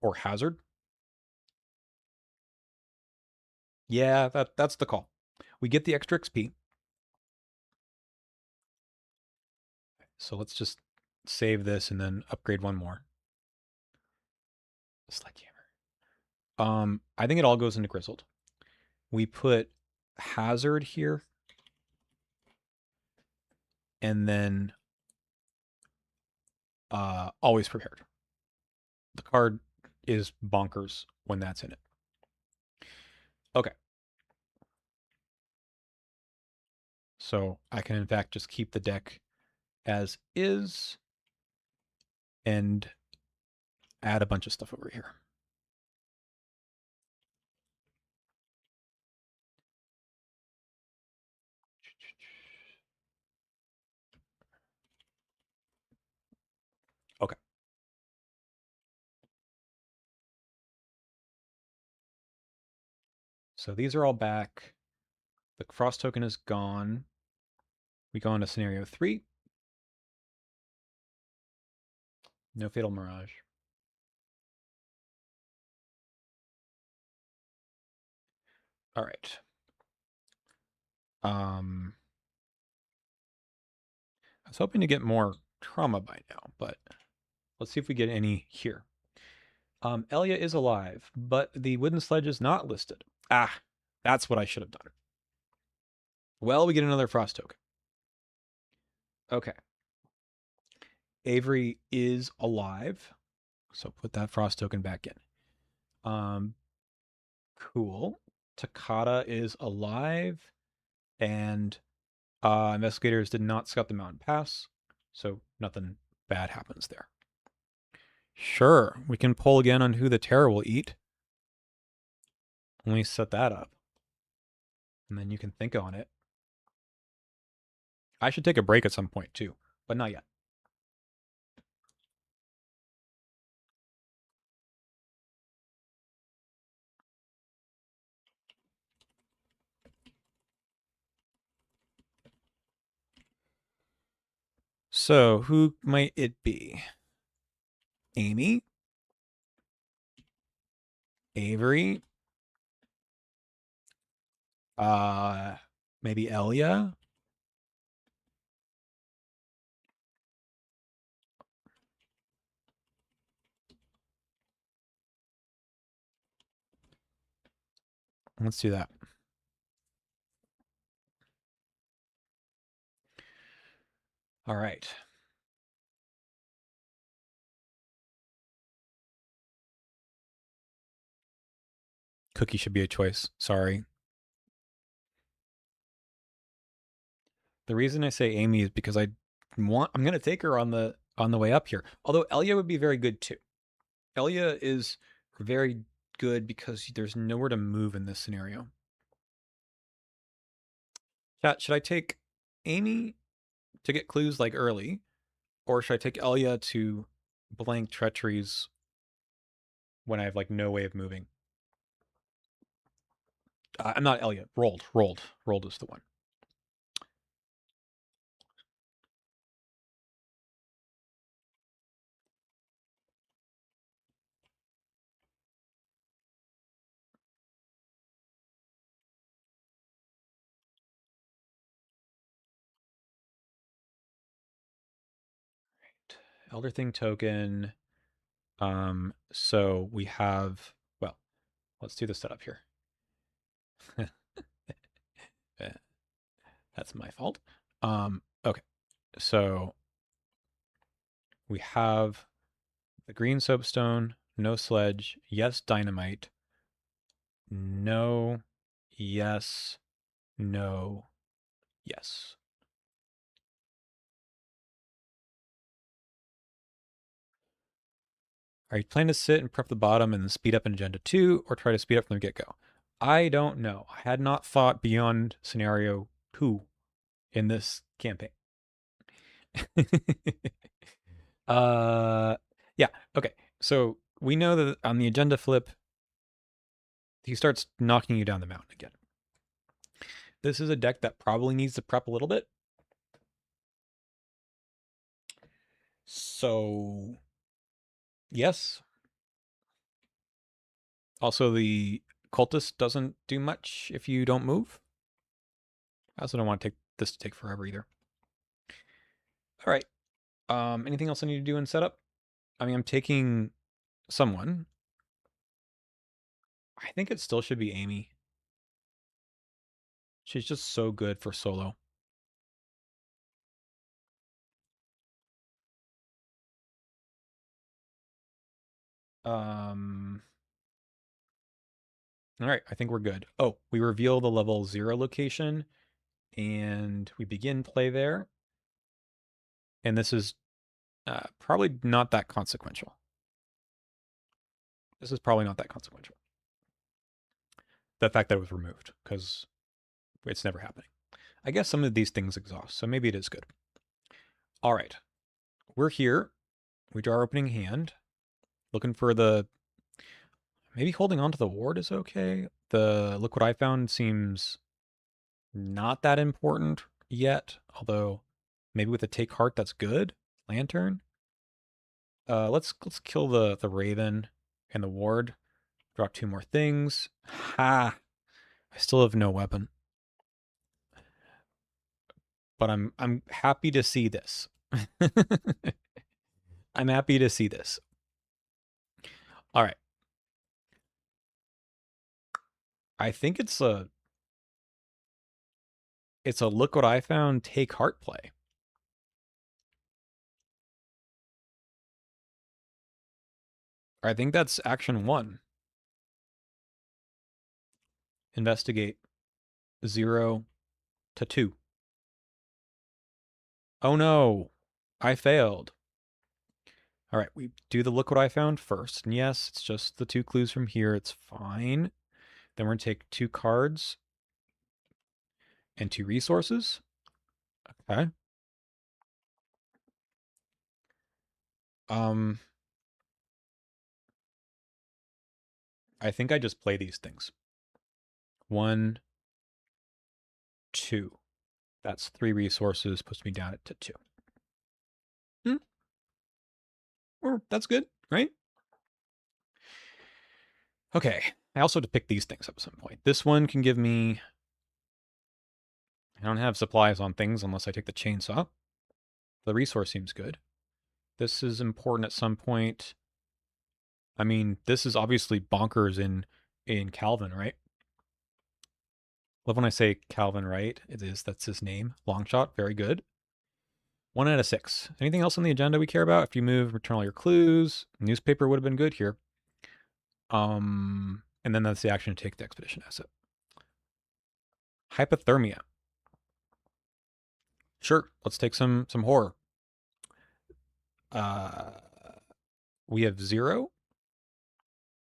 or hazard. Yeah, that's the call. We get the extra XP. So let's just save this and then upgrade one more. Sledgehammer. I think it all goes into grizzled. We put hazard here and then always prepared. The card is bonkers when that's in it. Okay. So I can in fact just keep the deck as is and add a bunch of stuff over here. Okay. So these are all back. The frost token is gone. We go into scenario 3. No fatal mirage. All right. I was hoping to get more trauma by now, but let's see if we get any here. Elia is alive, but the wooden sledge is not listed. Ah, that's what I should have done. Well, we get another frost token. Okay. Avery is alive, so put that frost token back in. Cool. Takata is alive, and investigators did not scout the mountain pass, so nothing bad happens there. Sure, we can pull again on who the terror will eat. Let me set that up, and then you can think on it. I should take a break at some point too, but not yet. So, who might it be? Amy? Avery? Uh, maybe Elia? Let's do that. All right. Cookie should be a choice. Sorry. The reason I say Amy is because I'm gonna take her on the way up here. Although Elia would be very good too. Elia is very good because there's nowhere to move in this scenario. Chat, should I take Amy to get clues like early, or should I take Elia to blank treacheries when I have like no way of moving? I'm not Elia. Rolled is the one. Elder Thing token. So we have, well, let's do the setup here. That's my fault. Okay, so we have the green soapstone, no sledge, yes dynamite, no, yes, no, yes. Are you planning to sit and prep the bottom and then speed up in Agenda 2 or try to speed up from the get go? I don't know. I had not thought beyond scenario 2 in this campaign. uh, yeah, okay. So we know that on the agenda flip, he starts knocking you down the mountain again. This is a deck that probably needs to prep a little bit. So, yes. Also, the cultist doesn't do much if you don't move. I also don't want to take this to take forever either. All right. Anything else I need to do in setup? I mean, I'm taking someone. I think it still should be Amy. She's just so good for solo. Um, all right, I think we're good. Oh, we reveal the level 0 location and we begin play there. And this is probably not that consequential. This is probably not that consequential. The fact that it was removed, because it's never happening. I guess some of these things exhaust, so maybe it is good. All right, we're here. We draw our opening hand, looking for the. Maybe holding on to the ward is okay. The look what I found seems not that important yet, although maybe with a take heart that's good. Lantern. Let's kill the raven and the ward. Draw 2 more things. Ha! I still have no weapon. But I'm happy to see this. I'm happy to see this. All right. I think it's a look what I found take heart play. I think that's action 1. Investigate 0 to 2. Oh no. I failed. All right, we do the look what I found first. And yes, it's just the 2 clues from here. It's fine. Then we're going to take 2 cards and 2 resources. Okay. Um, I think I just play these things. 1, 2. That's 3 resources, puts me down to 2. Or that's good, right? Okay. I also have to pick these things up at some point. This one can give me. I don't have supplies on things unless I take the chainsaw. The resource seems good. This is important at some point. I mean, this is obviously bonkers in Calvin, right? Love when I say Calvin, right? It is. That's his name. Long shot. Very good. 1 out of 6. Anything else on the agenda we care about? If you move, return all your clues. Newspaper would have been good here. And then that's the action to take the expedition asset. Hypothermia. Sure, let's take some horror. We have 0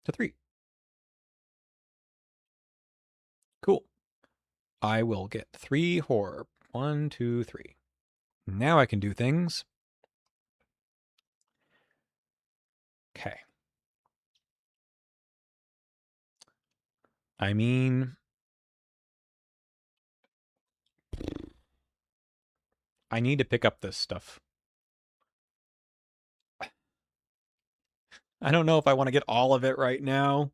to 3. Cool. I will get 3 horror. 1, 2, 3. Now I can do things. Okay. I mean, I need to pick up this stuff. I don't know if I want to get all of it right now.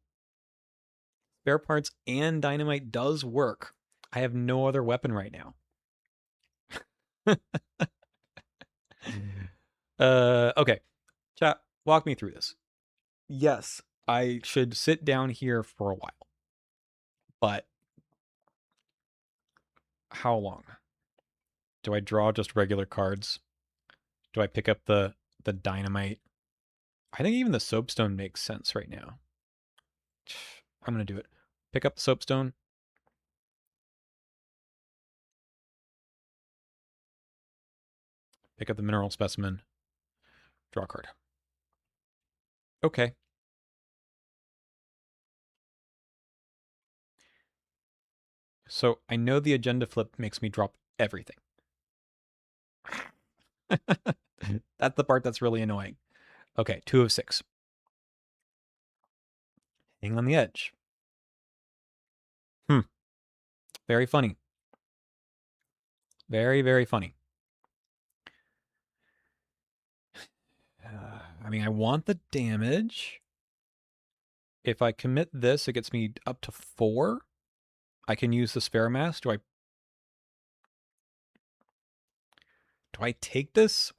Spare parts and dynamite does work. I have no other weapon right now. Okay. Chat, walk me through this. Yes, I should sit down here for a while, but how long? Do I draw just regular cards? Do I pick up the dynamite? I think even the soapstone makes sense right now. I'm gonna do it. Pick up the soapstone. Pick up the mineral specimen. Draw a card. Okay. So I know the agenda flip makes me drop everything. That's the part that's really annoying. Okay, 2 of 6. Hang on the edge. Hmm. Very funny. Very, very funny. I mean, I want the damage. If I commit this, it gets me up to 4. I can use the spare mass. Do I take this?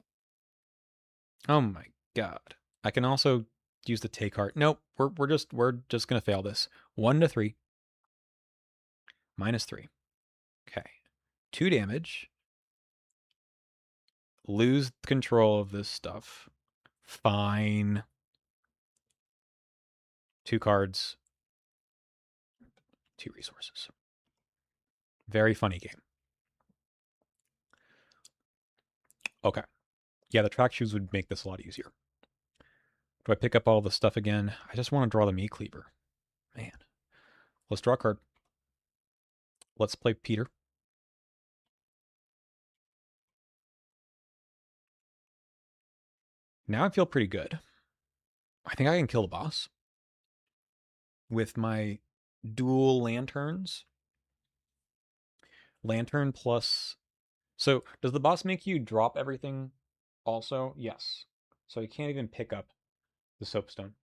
Oh my god. I can also use the take heart. Nope, we're just gonna fail this. 1 to 3. -3. Okay. 2 damage. Lose control of this stuff. Fine. 2 cards. 2 resources. Very funny game. Okay. Yeah, the track shoes would make this a lot easier. Do I pick up all the stuff again? I just want to draw the meat cleaver. Man. Let's draw a card. Let's play Peter. Now I feel pretty good. I think I can kill the boss with my dual lanterns. Lantern plus. So, does the boss make you drop everything also? Yes. So you can't even pick up the soapstone.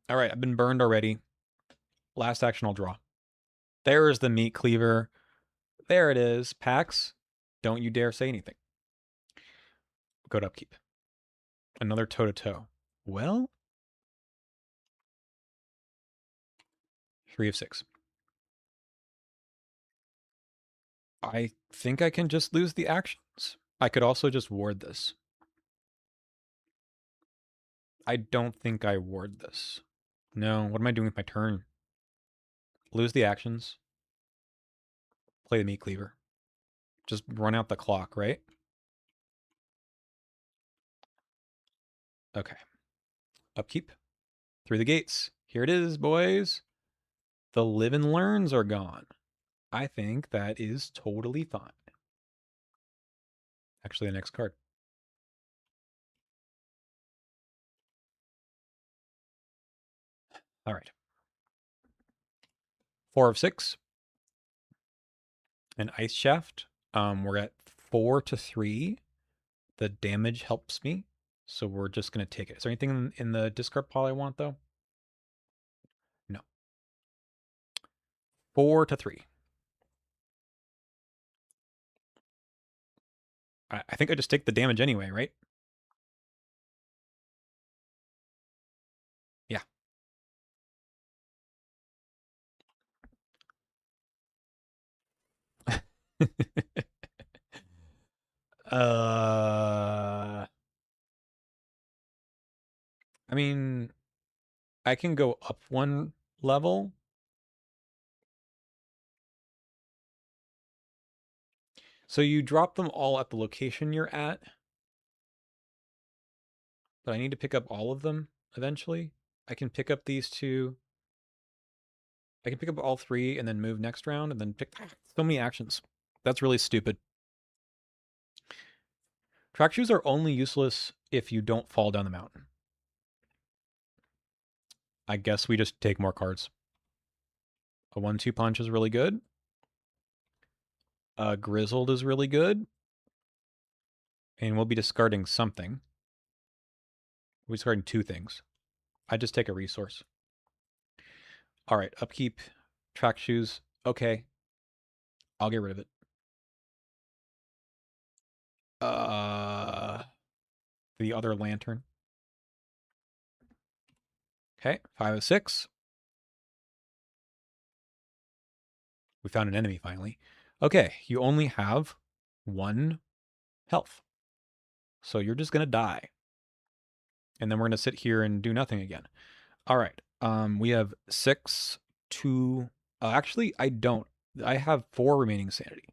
All right, I've been burned already. Last action I'll draw. There's the meat cleaver. There it is. Pax, don't you dare say anything. Go to upkeep. Another toe to toe. Well, 3 of 6. I think I can just lose the actions. I could also just ward this. I don't think I ward this. No, what am I doing with my turn? Lose the actions. Play the meat cleaver. Just run out the clock, right? Okay. Upkeep. Through the gates. Here it is, boys. The live and learns are gone. I think that is totally fine. Actually, the next card. All right. 4 of 6. An ice shaft. We're at 4 to 3. The damage helps me, so we're just gonna take it. Is there anything in the discard pile I want though? No. 4 to 3. I think I just take the damage anyway, right? Yeah. I mean, I can go up 1 level. So you drop them all at the location you're at, but I need to pick up all of them eventually. I can pick up these 2. I can pick up all 3 and then move next round and then pick so many actions. That's really stupid. Track shoes are only useless if you don't fall down the mountain. I guess we just take more cards. A 1-2 punch is really good. A grizzled is really good. And we'll be discarding something. We'll be discarding 2 things. I just take a resource. All right, upkeep, track shoes. Okay, I'll get rid of it. the other lantern. Okay, 5 of 6. We found an enemy finally. Okay, you only have 1 health. So you're just going to die. And then we're going to sit here and do nothing again. All right. We have 6, 2. Actually, I don't. I have 4 remaining sanity.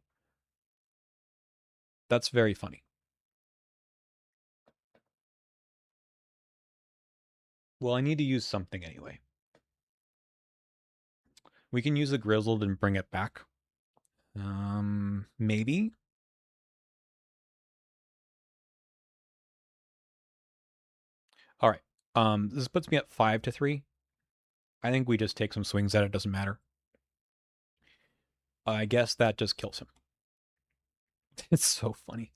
That's very funny. Well, I need to use something anyway. We can use the grizzled and bring it back. Maybe. All right. This puts me at 5 to 3. I think we just take some swings at it. Doesn't matter. I guess that just kills him. It's so funny.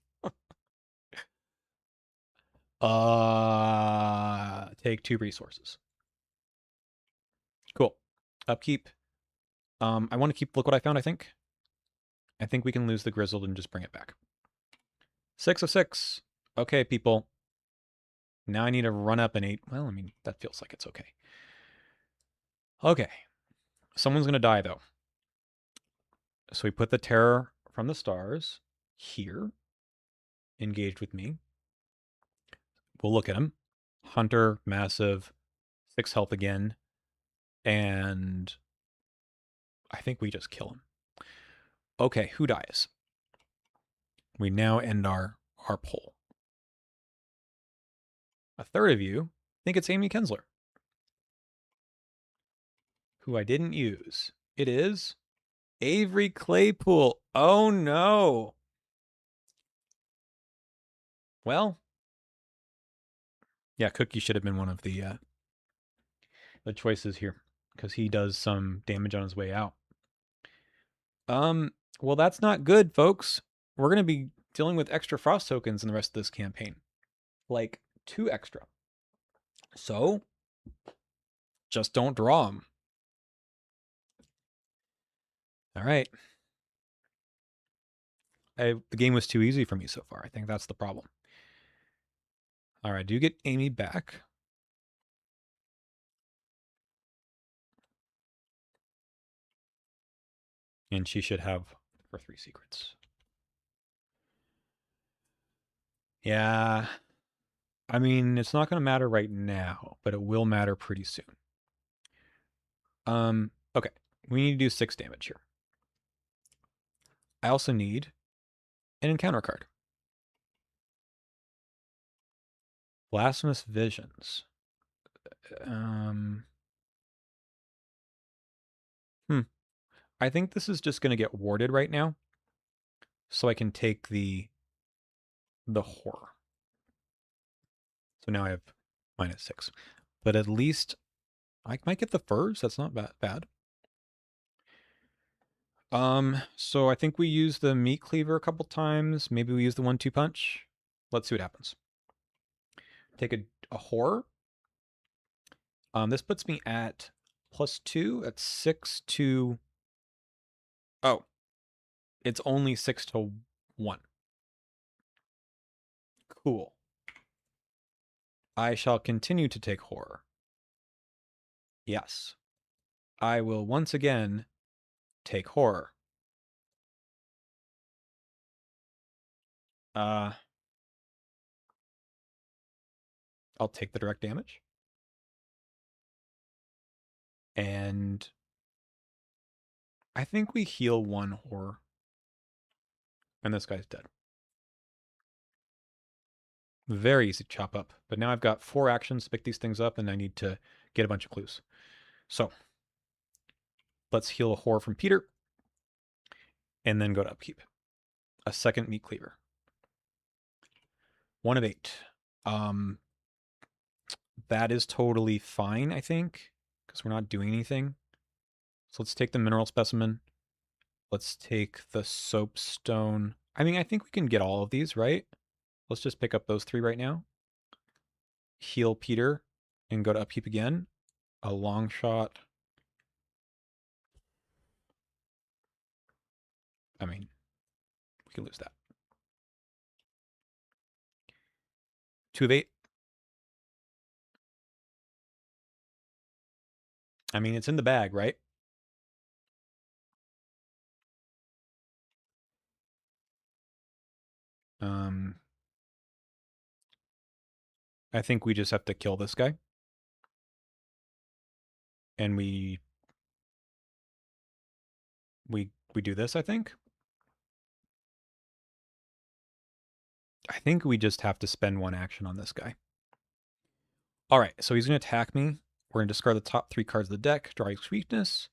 Take 2 resources. Cool. Upkeep. I want to keep. Look what I found. I think we can lose the grizzled and just bring it back. 6 of 6. Okay, people. Now I need to run up an 8. Well, I mean, that feels like it's okay. Okay. Someone's going to die, though. So we put the terror from the stars here. Engaged with me. We'll look at him. Hunter, massive, 6 health again. And I think we just kill him. Okay, who dies? We now end our poll. A third of you think it's Amy Kensler, who I didn't use. It is Avery Claypool. Oh no. Well, yeah, Cookie should have been one of the choices here because he does some damage on his way out. Well, that's not good, folks. We're going to be dealing with extra frost tokens in the rest of this campaign. Like 2 extra. So, just don't draw them. All right. The game was too easy for me so far. I think that's the problem. All right, do you get Amy back? And she should have her 3 secrets. Yeah. I mean, it's not going to matter right now, but it will matter pretty soon. Okay. We need to do 6 damage here. I also need an encounter card. Blasphemous Visions. I think this is just going to get warded right now. So I can take the horror. So now I have -6. But at least I might get the furs. That's not bad. So I think we use the meat cleaver a couple times. Maybe we use the 1-2 punch. Let's see what happens. Take a horror. This puts me at +2 at 6 to. Oh, it's only 6 to 1. Cool. I shall continue to take horror. Yes. I will once again take horror. I'll take the direct damage. And I think we heal 1 horror. And this guy's dead. Very easy to chop up. But now I've got 4 actions to pick these things up, and I need to get a bunch of clues. So let's heal a horror from Peter. And then go to upkeep. A second meat cleaver. 1 of 8. That is totally fine, I think, because we're not doing anything. So let's take the mineral specimen. Let's take the soapstone. I mean, I think we can get all of these, right? Let's just pick up those 3 right now. Heal Peter and go to upkeep again. A long shot. I mean, we can lose that. 2 of 8. I mean, it's in the bag, right? Um, I think we just have to kill this guy. And we do this, I think. I think we just have to spend one action on this guy. All right, so he's going to attack me. We're going to discard the top 3 cards of the deck, draw his weakness.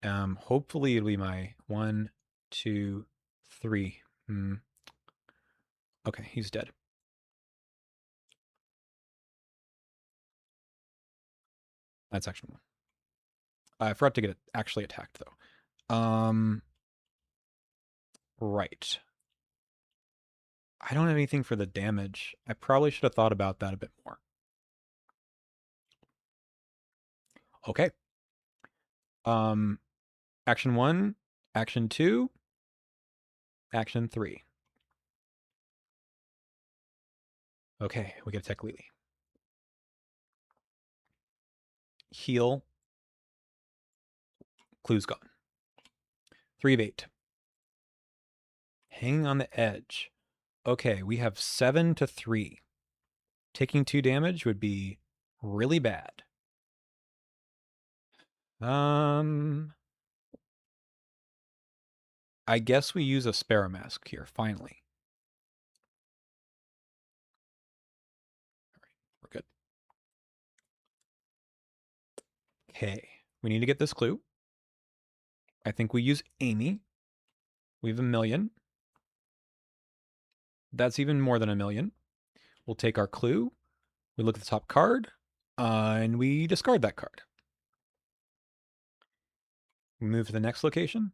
Hopefully it'll be my 1, 2, 3. Okay, he's dead. That's action 1. I forgot to get it actually attacked though. Right. I don't have anything for the damage. I probably should have thought about that a bit more. Okay. Action 1, action 2, action 3. Okay, we get to attack Lily. Heal. Clue's gone. 3 of 8. Hanging on the edge. Okay, we have 7 to 3. Taking 2 damage would be really bad. I guess we use a Sparrow Mask here, finally. All right, we're good. Okay, we need to get this clue. I think we use Amy. We have 1,000,000. That's even more than 1,000,000. We'll take our clue. We look at the top card, and we discard that card. We move to the next location.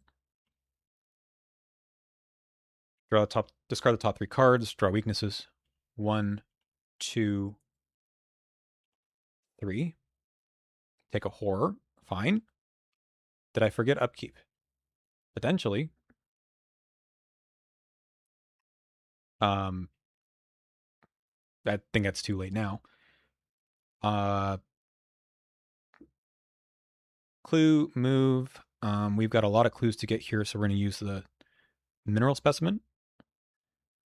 Discard the top 3 cards, draw weaknesses. 1, 2, 3. Take a horror. Fine. Did I forget upkeep? Potentially. I think that's too late now. Clue, move. We've got a lot of clues to get here, so we're going to use the mineral specimen.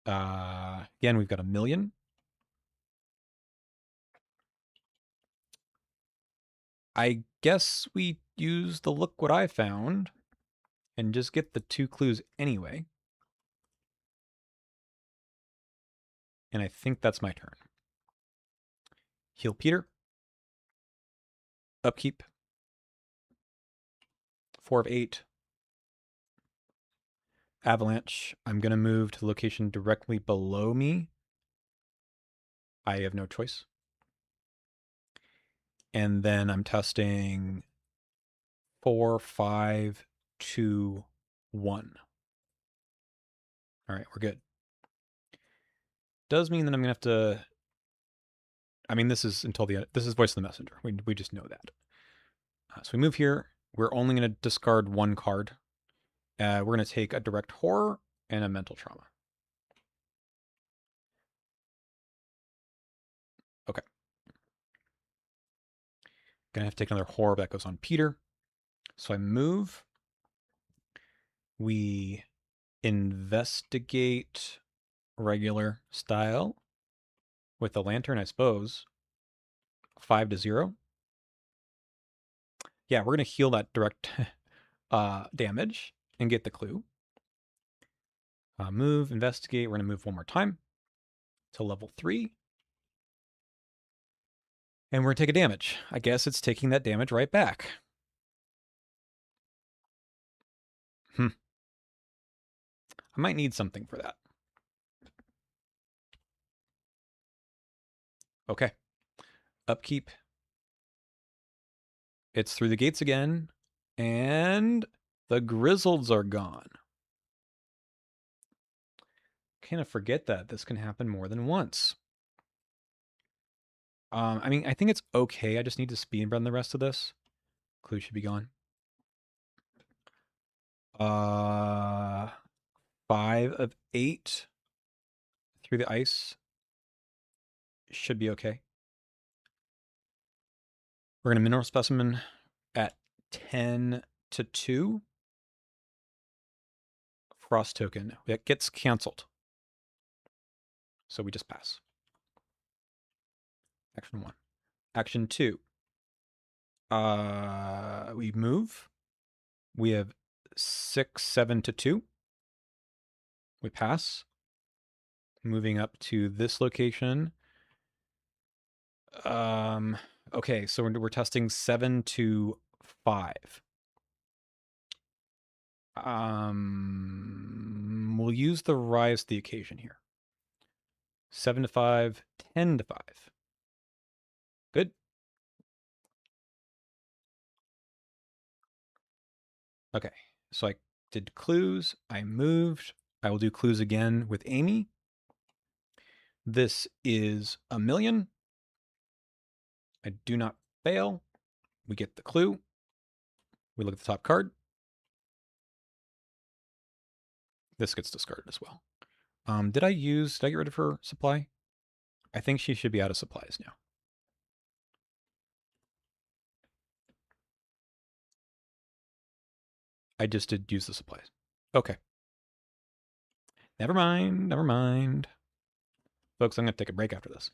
Again, we've got 1,000,000. I guess we use the look what I found and just get the 2 clues anyway. And I think that's my turn. Heal Peter. Upkeep. 4 of 8. Avalanche. I'm going to move to the location directly below me. I have no choice. And then I'm testing 4, 5, 2, 1. All right, we're good. Does mean that I'm going to have to... I mean, this is Voice of the Messenger. We just know that. So we move here. We're only going to discard 1 card. We're going to take a direct horror and a mental trauma. Okay. Gonna have to take another horror that goes on Peter. So I move. We investigate regular style with the lantern, I suppose. 5 to 0. Yeah, we're gonna heal that direct damage and get the clue. Move, investigate. We're gonna move 1 more time to level 3. And we're gonna take a damage. I guess it's taking that damage right back. I might need something for that. Okay. Upkeep. It's through the gates again. And the Grizzleds are gone. Kind of forget that this can happen more than once. I mean, I think it's okay. I just need to speedrun the rest of this. Clue should be gone. 5 of 8 through the ice. should be okay. We're going to mineral specimen at 10 to 2. Frost token. That gets canceled. So we just pass. Action 1. Action 2. We move. We have 6, 7 to 2. We pass. Moving up to this location. Okay, so we're testing 7 to 5. We'll use the rise to the occasion here. 7 to 5, 10 to 5. Good. Okay, so I did clues. I moved. I will do clues again with Amy. This is 1,000,000. I do not fail. We get the clue. We look at the top card. This gets discarded as well. Did I get rid of her supply? I think she should be out of supplies now. I just did use the supplies. Okay. Never mind. Never mind. Folks, I'm going to take a break after this.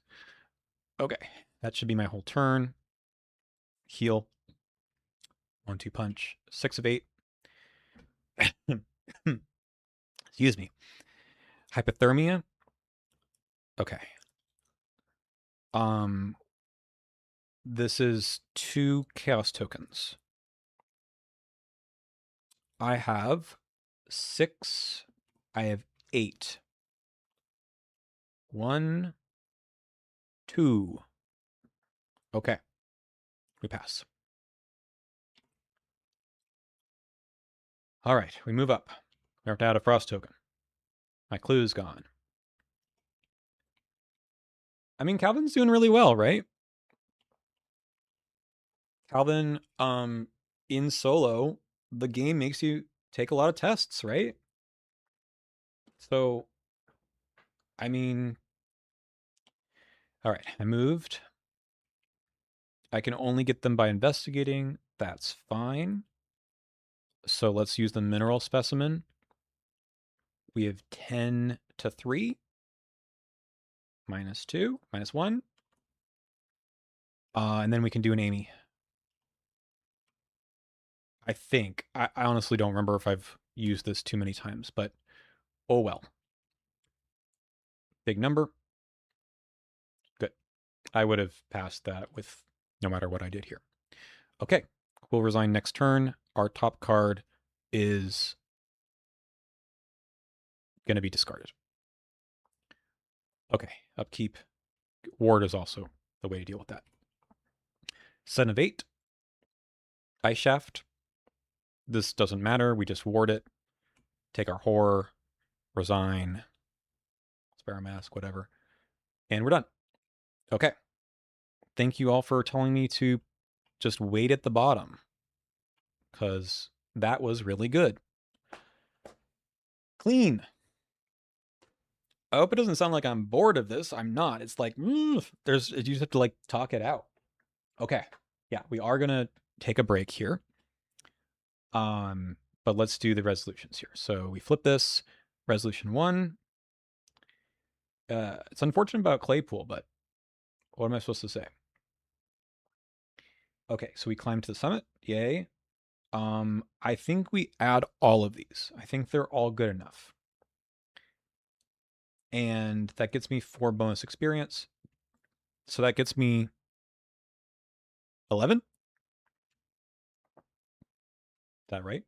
Okay. That should be my whole turn. Heal. 1-2 punch. 6 of 8. Excuse me. Hypothermia. Okay. This is 2 chaos tokens. I have 6. I have 8. 1, 2. Okay. We pass. All right, we move up. We have to add a frost token. My clue is gone. I mean, Calvin's doing really well, right? Calvin, in solo, the game makes you take a lot of tests, right? So, I mean, all right, I moved. I can only get them by investigating. That's fine. So let's use the mineral specimen. We have 10 to 3. -2, -1. And then we can do an Amy. I think. I honestly don't remember if I've used this too many times, but oh well. Big number. Good. I would have passed that with no matter what I did here. Okay. We'll resign next turn. Our top card is going to be discarded. Okay. Upkeep. Ward is also the way to deal with that. 7 of 8. Ice Shaft. This doesn't matter. We just ward it. Take our horror. Resign. Spare mask, whatever. And we're done. Okay. Thank you all for telling me to just wait at the bottom, because that was really good. Clean. I hope it doesn't sound like I'm bored of this. I'm not. It's like, you just have to like talk it out. Okay. Yeah, we are going to take a break here. But let's do the resolutions here. So we flip this. Resolution 1. It's unfortunate about Claypool, but what am I supposed to say? Okay, so we climb to the summit. Yay. I think we add all of these. I think they're all good enough. And that gets me 4 bonus experience. So that gets me 11. Is that right?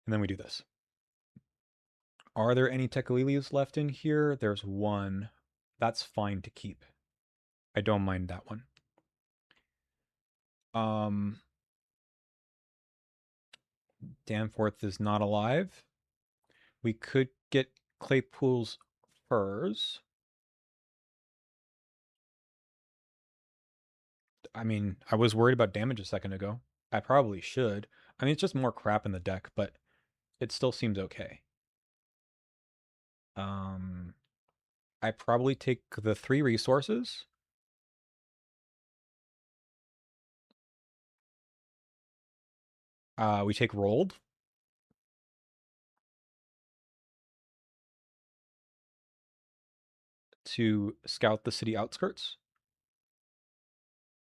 And then we do this. Are there any Tekalili's left in here? There's 1. That's fine to keep. I don't mind that one. Danforth is not alive. We could get Claypool's furs. I mean, I was worried about damage a second ago. I probably should. I mean, it's just more crap in the deck, but it still seems okay. Um, I probably take the 3 resources. We take rolled to scout the city outskirts,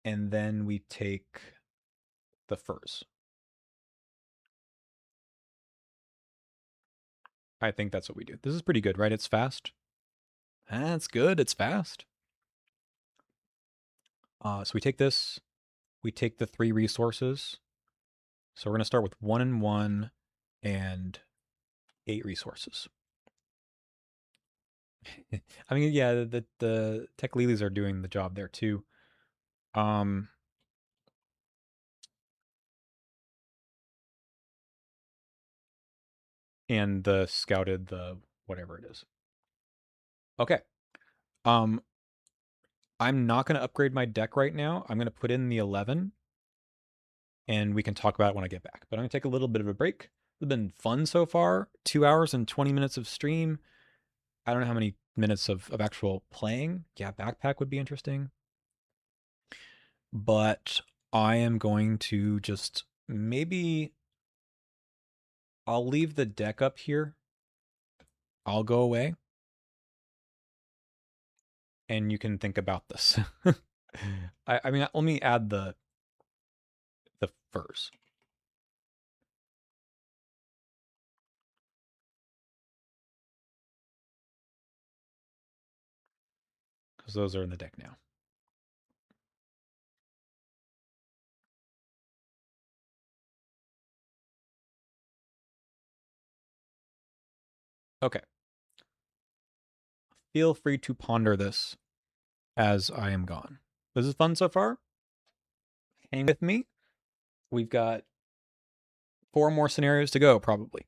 and then we take the furs. I think that's what we do. This is pretty good, right? It's fast. That's good. It's fast. So we take this. We take the 3 resources. So we're going to start with 1 and 1 and 8 resources. I mean, yeah, the tech lilies are doing the job there too. Um, and the scouted the whatever it is. Okay. Um, I'm not going to upgrade my deck right now. I'm going to put in the 11 and we can talk about it when I get back. But I'm going to take a little bit of a break. It's been fun so far. 2 hours and 20 minutes of stream. I don't know how many minutes of actual playing. Yeah, backpack would be interesting. But I am going to just maybe I'll leave the deck up here. I'll go away and you can think about this. I mean, let me add the furs because those are in the deck now. Okay. Feel free to ponder this as I am gone. This is fun so far. Hang with me. We've got 4 more scenarios to go, probably.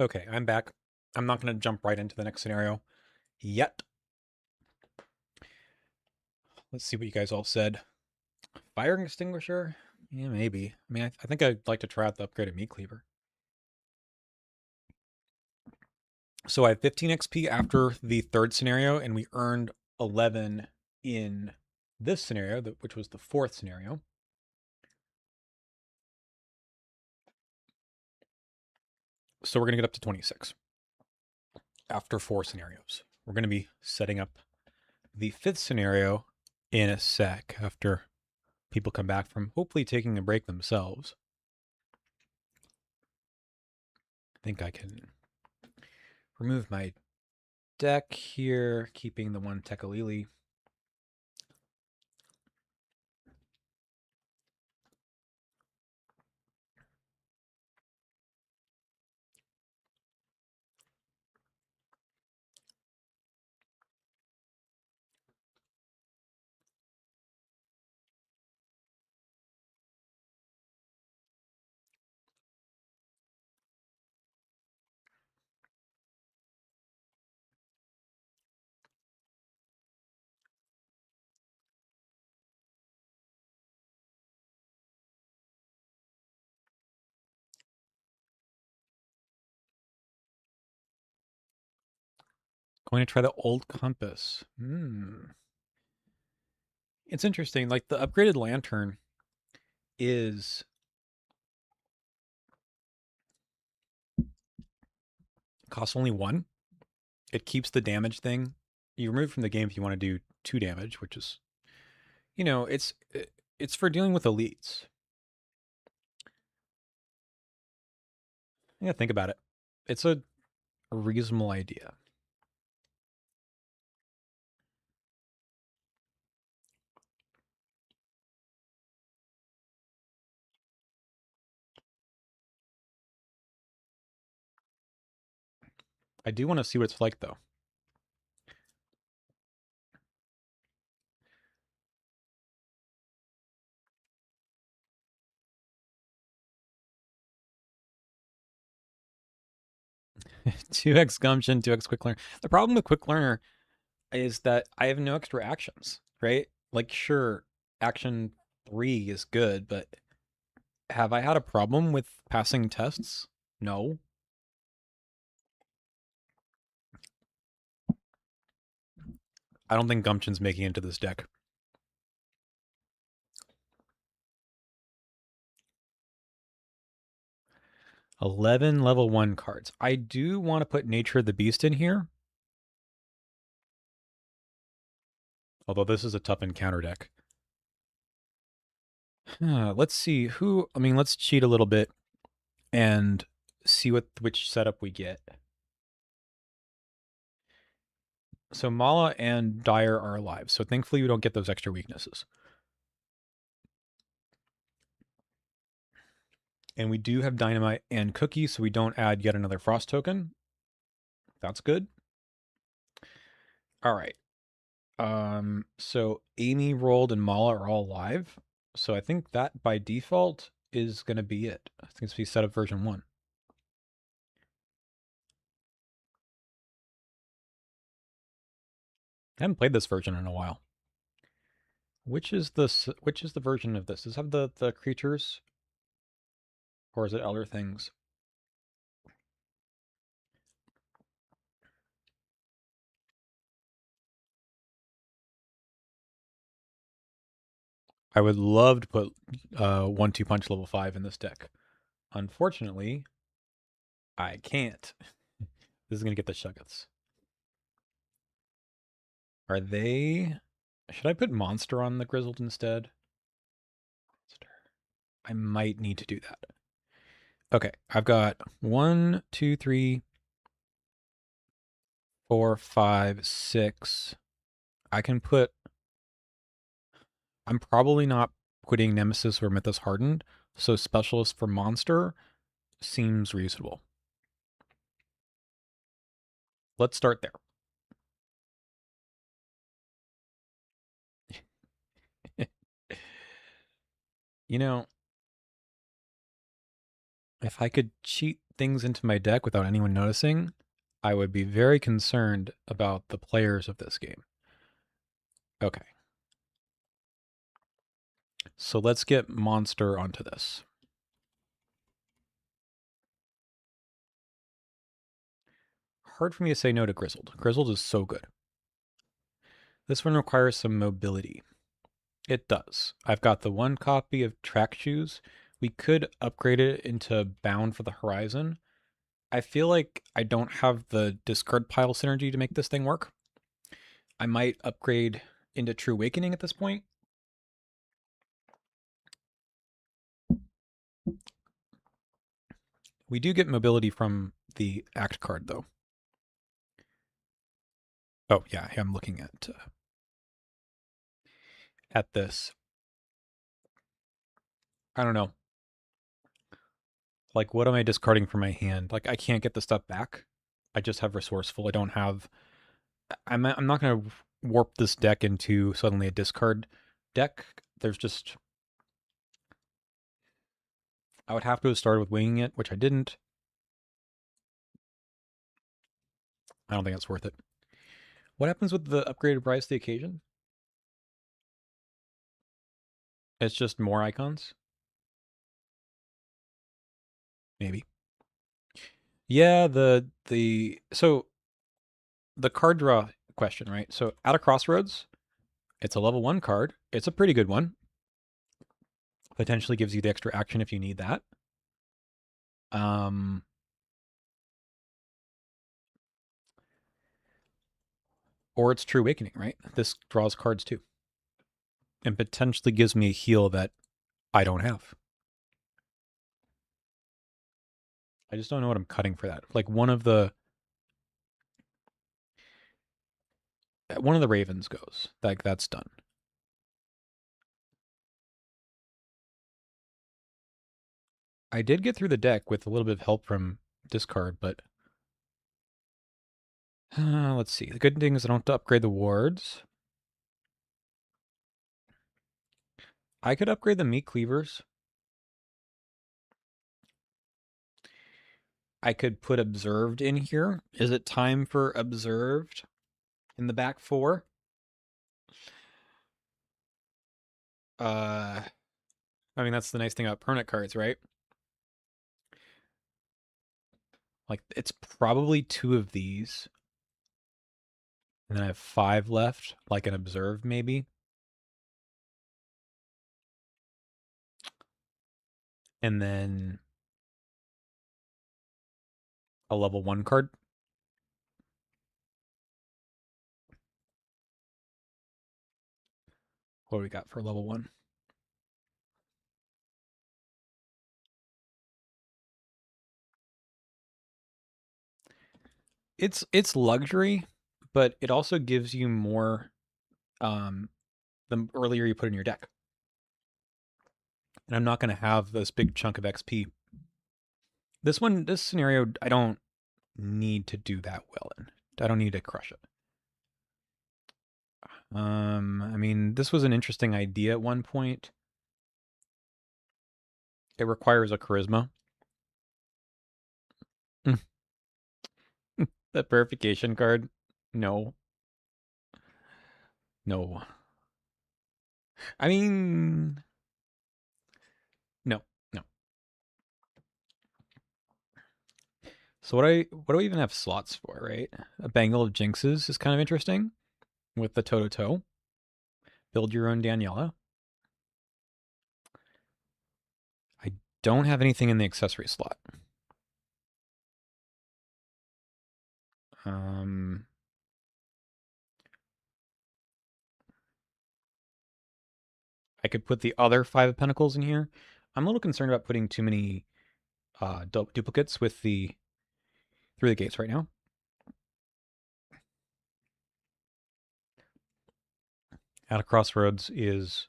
Okay, I'm back. I'm not going to jump right into the next scenario yet. Let's see what you guys all said. Fire extinguisher? Yeah, maybe. I mean, I think I'd like to try out the upgraded meat cleaver. So I have 15 XP after the third scenario, and we earned 11 in this scenario, which was the fourth scenario. So we're going to get up to 26 after 4 scenarios. We're going to be setting up the fifth scenario in a sec after people come back from hopefully taking a break themselves. I think I can remove my deck here, keeping the one Tekalili. Going to try the old compass. It's interesting. Like the upgraded lantern is costs only 1. It keeps the damage thing. You remove it from the game if you want to do 2 damage, which is, it's for dealing with elites. Yeah, think about it. It's a reasonable idea. I do want to see what it's like though. Two X gumption, 2X quick learner. The problem with quick learner is that I have no extra actions, right? Like, sure, action 3 is good, but have I had a problem with passing tests? No. I don't think Gumption's making it into this deck. 11 level 1 cards. I do want to put Nature of the Beast in here. Although this is a tough encounter deck. Let's see who. I mean, let's cheat a little bit and see which setup we get. So Mala and Dyer are alive. So thankfully we don't get those extra weaknesses. And we do have Dynamite and Cookie, so we don't add yet another Frost token. That's good. All right. So Amy, Rolled, and Mala are all alive. So I think that by default is going to be it. I think it's going to be setup version 1. I haven't played this version in a while. Which is the version of this? Does it have the creatures? Or is it other things? I would love to put 1-2 punch level 5 in this deck. Unfortunately, I can't. This is gonna get the Shuggets. Are they? Should I put Monster on the Grizzled instead? Monster. I might need to do that. Okay, I've got 1, 2, 3, 4, 5, 6. I can put. I'm probably not putting Nemesis or Mythos Hardened, so Specialist for Monster seems reasonable. Let's start there. You know, If I could cheat things into my deck without anyone noticing, I would be very concerned about the players of this game. Okay. So let's get Monster onto this. Hard for me to say no to Grizzled. Grizzled is so good. This one requires some mobility. It does. I've got the one copy of Track Shoes. We could upgrade it into Bound for the Horizon. I feel like I don't have the discard pile synergy to make this thing work. I might upgrade into True Awakening at this point. We do get mobility from the Act card, though. Oh, yeah, I'm looking at this. I don't know. Like, what am I discarding from my hand? Like, I can't get the stuff back. I just have Resourceful. I don't have... I'm not going to warp this deck into suddenly a discard deck. There's just... I would have to have started with Winging It, which I didn't. I don't think that's worth it. What happens with the upgraded Rise to the Occasion? It's just more icons? Maybe. Yeah, so the card draw question, right? So out of Crossroads, it's a level 1 card. It's a pretty good one. Potentially gives you the extra action if you need that. Or it's True Awakening, right? This draws cards too. And potentially gives me a heal that I don't have. I just don't know what I'm cutting for that. Like one of the Ravens goes. Like that's done. I did get through the deck with a little bit of help from discard, but let's see. The good thing is I don't have to upgrade the wards. I could upgrade the meat cleavers. I could put observed in here. Is it time for observed in the back 4? I mean, that's the nice thing about permanent cards, right? Like, it's probably 2 of these. And then I have 5 left, like an observed maybe. And then a level 1 card. What do we got for level 1? It's luxury, but it also gives you more the earlier you put in your deck. And I'm not going to have this big chunk of XP. This scenario, I don't need to do that well in. I don't need to crush it. I mean, this was an interesting idea at one point. It requires a charisma. The purification card? No. No. I mean, no, no. So what do I even have slots for, right? A Bangle of Jinxes is kind of interesting with the toe-to-toe. Build your own Daniela. I don't have anything in the accessory slot. I could put the other 5 of Pentacles in here. I'm a little concerned about putting too many duplicates with the through the gates right now. Out of Crossroads is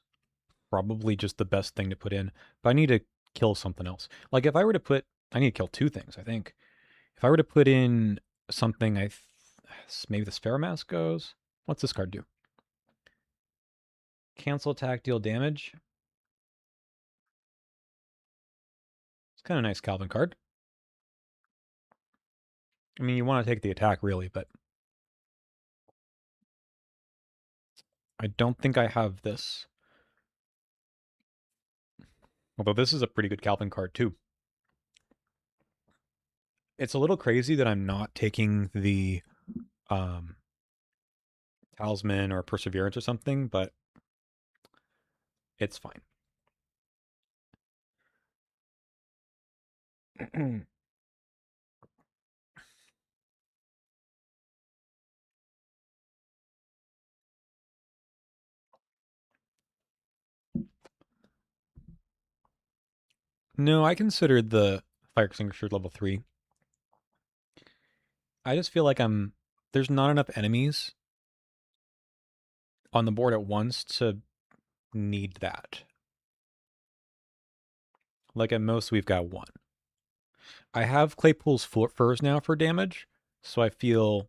probably just the best thing to put in, but I need to kill something else. Like if I were to put, I need to kill 2 things, I think. If I were to put in something, maybe the Sphera Mask goes. What's this card do? Cancel attack, deal damage. Kind of nice Calvin card. I mean, you want to take the attack, really, but I don't think I have this. Although this is a pretty good Calvin card, too. It's a little crazy that I'm not taking the um, Talisman or Perseverance or something, but it's fine. No, I considered the Fire Extinguisher level 3. I just feel like there's not enough enemies on the board at once to need that. Like at most, we've got one. I have Claypool's Furs now for damage, so I feel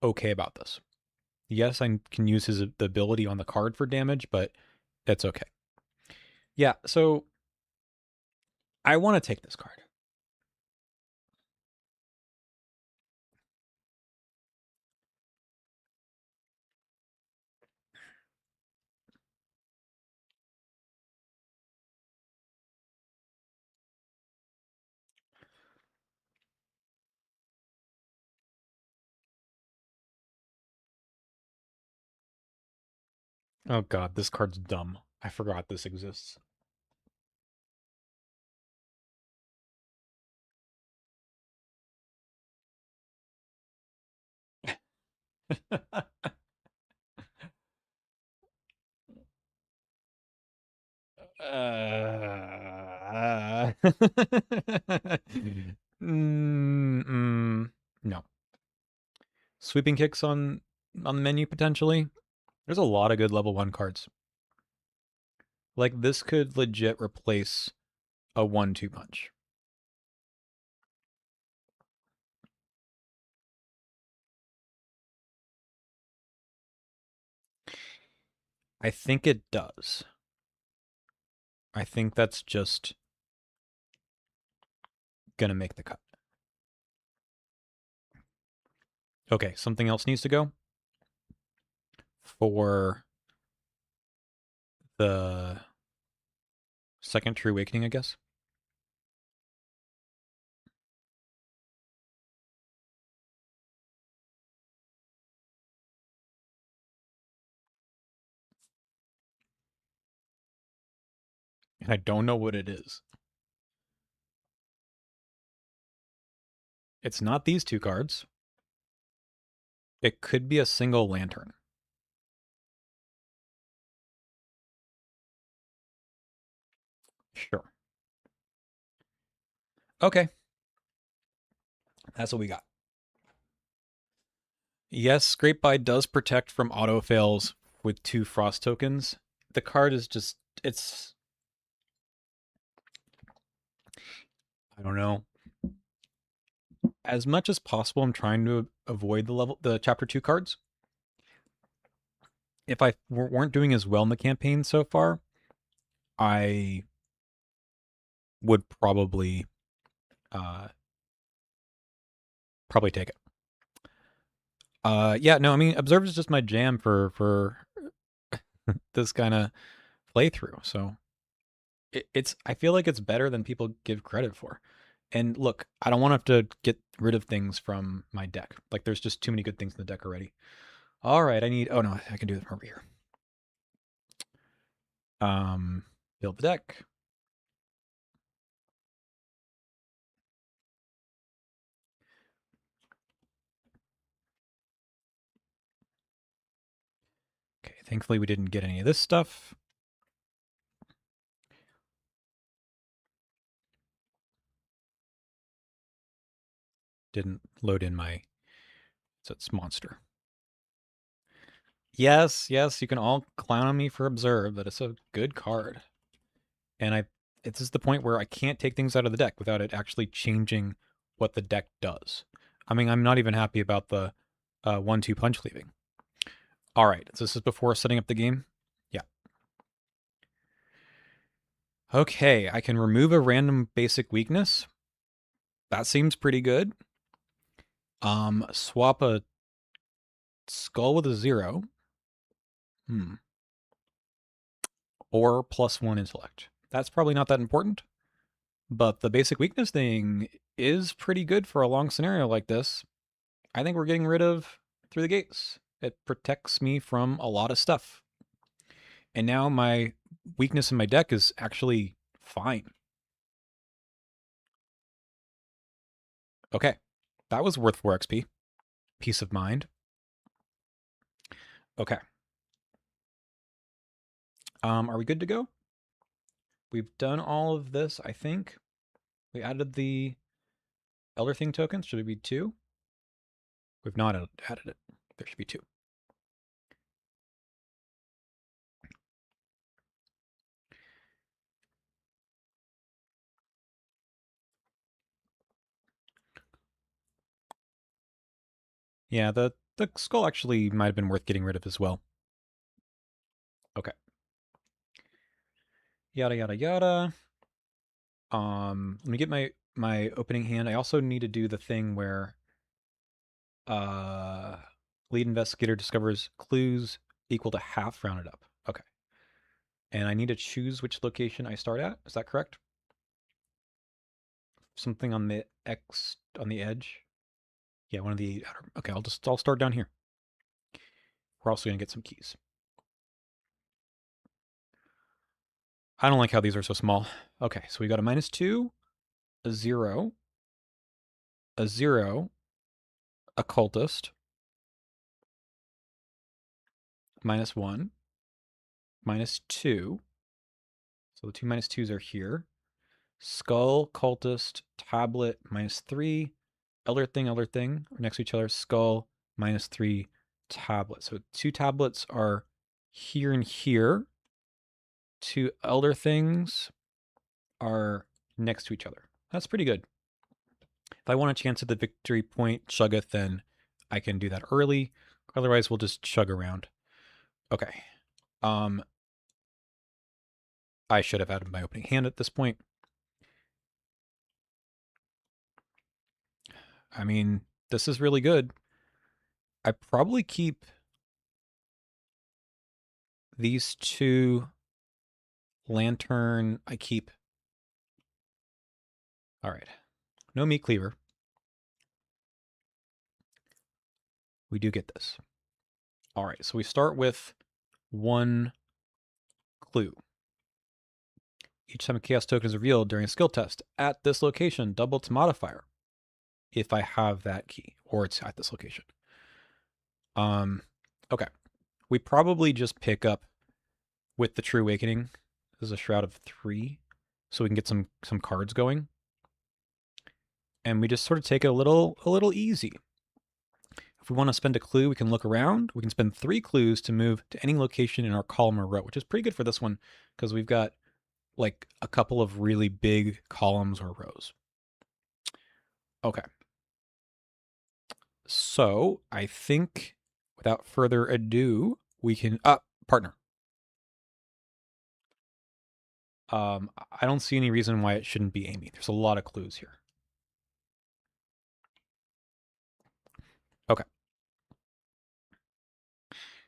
okay about this. Yes, I can use the ability on the card for damage, but that's okay. Yeah, so I want to take this card. Oh god, this card's dumb. I forgot this exists. Uh, no. Sweeping kicks on the menu potentially. There's a lot of good level 1 cards. Like this could legit replace a 1-2 punch. I think it does. I think that's just gonna make the cut. Okay, something else needs to go for the second True Awakening, I guess. And I don't know what it is. It's not these two cards. It could be a single lantern. Sure. Okay. That's what we got. Yes, Scrape By does protect from auto fails with 2 frost tokens. The card is just, it's, I don't know. As much as possible, I'm trying to avoid the chapter 2 cards. If I weren't doing as well in the campaign so far, I would uh probably take it. Yeah, no, I mean, Observe is just my jam for this kind of playthrough. So it's I feel like it's better than people give credit for. And look, I don't want to have to get rid of things from my deck. Like there's just too many good things in the deck already. All right, oh no, I can do it from over here. Build the deck. Okay, thankfully we didn't get any of this stuff. Didn't load in my, so it's monster. Yes, yes, you can all clown on me for Observe, but it's a good card. And it's just the point where I can't take things out of the deck without it actually changing what the deck does. I mean, I'm not even happy about the 1-2 punch leaving. All right, so this is before setting up the game. Yeah. Okay, I can remove a random basic weakness. That seems pretty good. Swap a skull with a 0. Hmm. Or +1 intellect. That's probably not that important, but the basic weakness thing is pretty good for a long scenario like this. I think we're getting rid of through the gates. It protects me from a lot of stuff. And now my weakness in my deck is actually fine. Okay, that was worth 4 XP. Peace of mind. Okay. Are we good to go? We've done all of this, I think. We added the Elder Thing tokens. Should it be 2? We've not added it. There should be 2. Yeah, the skull actually might have been worth getting rid of as well. Okay. Yada yada yada. Let me get my opening hand. I also need to do the thing where lead investigator discovers clues equal to half rounded up. Okay. And I need to choose which location I start at. Is that correct? Something on the on the edge. Yeah, one of the outer. Okay, I'll start down here. We're also gonna get some keys. I don't like how these are so small. Okay, so we got a -2, a 0, a 0, a cultist, -1, -2. So the two -2s are here. Skull, cultist, tablet, -3. Elder thing are next to each other. Skull, -3, tablet. So 2 tablets are here and here. 2 elder things are next to each other. That's pretty good. If I want a chance at the victory point, Chuggeth, then I can do that early. Otherwise, we'll just chug around. Okay. I should have added my opening hand at this point. I mean, this is really good. I probably keep these 2 lantern. I keep. All right. No meat cleaver. We do get this. All right. So we start with 1 clue. Each time a chaos token is revealed during a skill test at this location, double its modifier if I have that key or it's at this location. Okay. We probably just pick up with the True Awakening. This is a Shroud of 3, so we can get some cards going. And we just sort of take it a little easy. If we want to spend a clue, we can look around. We can spend 3 clues to move to any location in our column or row, which is pretty good for this one because we've got like a couple of really big columns or rows. Okay. So I think without further ado, we can partner. I don't see any reason why it shouldn't be Amy. There's a lot of clues here. Okay.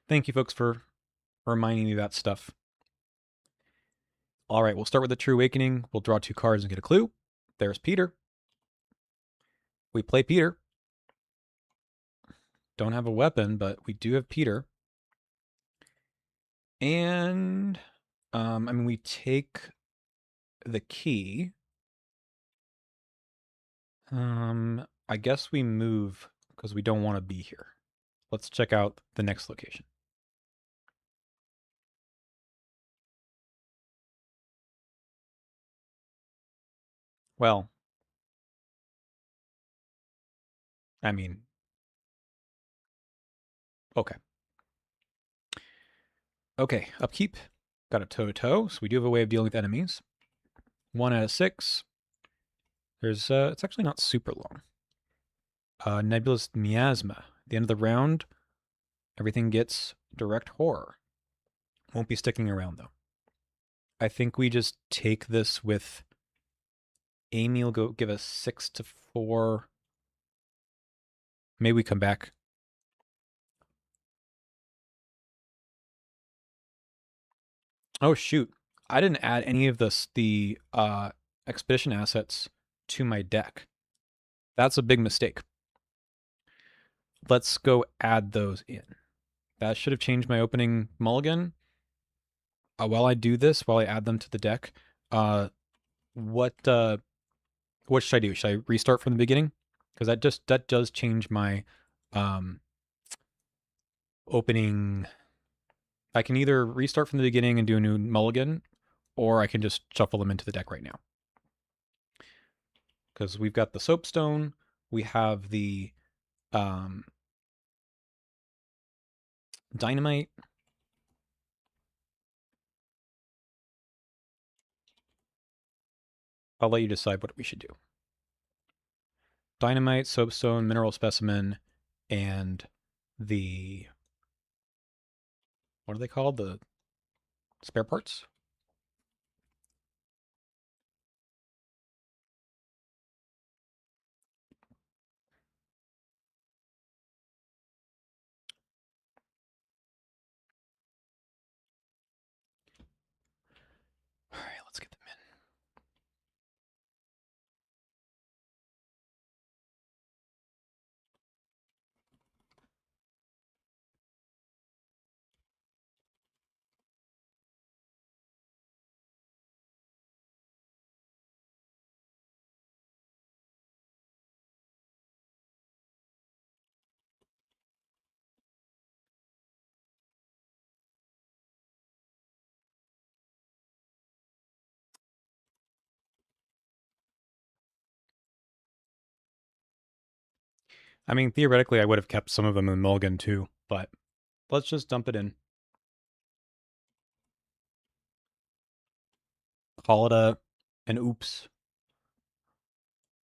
Thank you, folks, for reminding me of that stuff. All right, we'll start with the True Awakening. We'll draw 2 cards and get a clue. There's Peter. We play Peter. Don't have a weapon, but we do have Peter. And, I mean, we take the key. I guess we move because we don't want to be here. Let's check out the next location. Well, I mean, okay. Okay, upkeep. Got a toe-to-toe, so we do have a way of dealing with enemies. 1 out of 6. There's, it's actually not super long. Nebulous Miasma. At the end of the round, everything gets direct horror. Won't be sticking around, though. I think we just take this with Amy will go give us 6 to 4. Maybe we come back. Oh shoot. I didn't add any of the expedition assets to my deck. That's a big mistake. Let's go add those in. That should have changed my opening mulligan. While I do this, while I add them to the deck, uh, what should I do? Should I restart from the beginning? Because that does change my um, opening. I can either restart from the beginning and do a new mulligan, or I can just shuffle them into the deck right now. Because we've got the soapstone, we have the um, dynamite. I'll let you decide what we should do. Dynamite, soapstone, mineral specimen, and the what are they called? The spare parts? All right, let's get them in. I mean, theoretically, I would have kept some of them in mulligan too, but let's just dump it in. Call it an oops.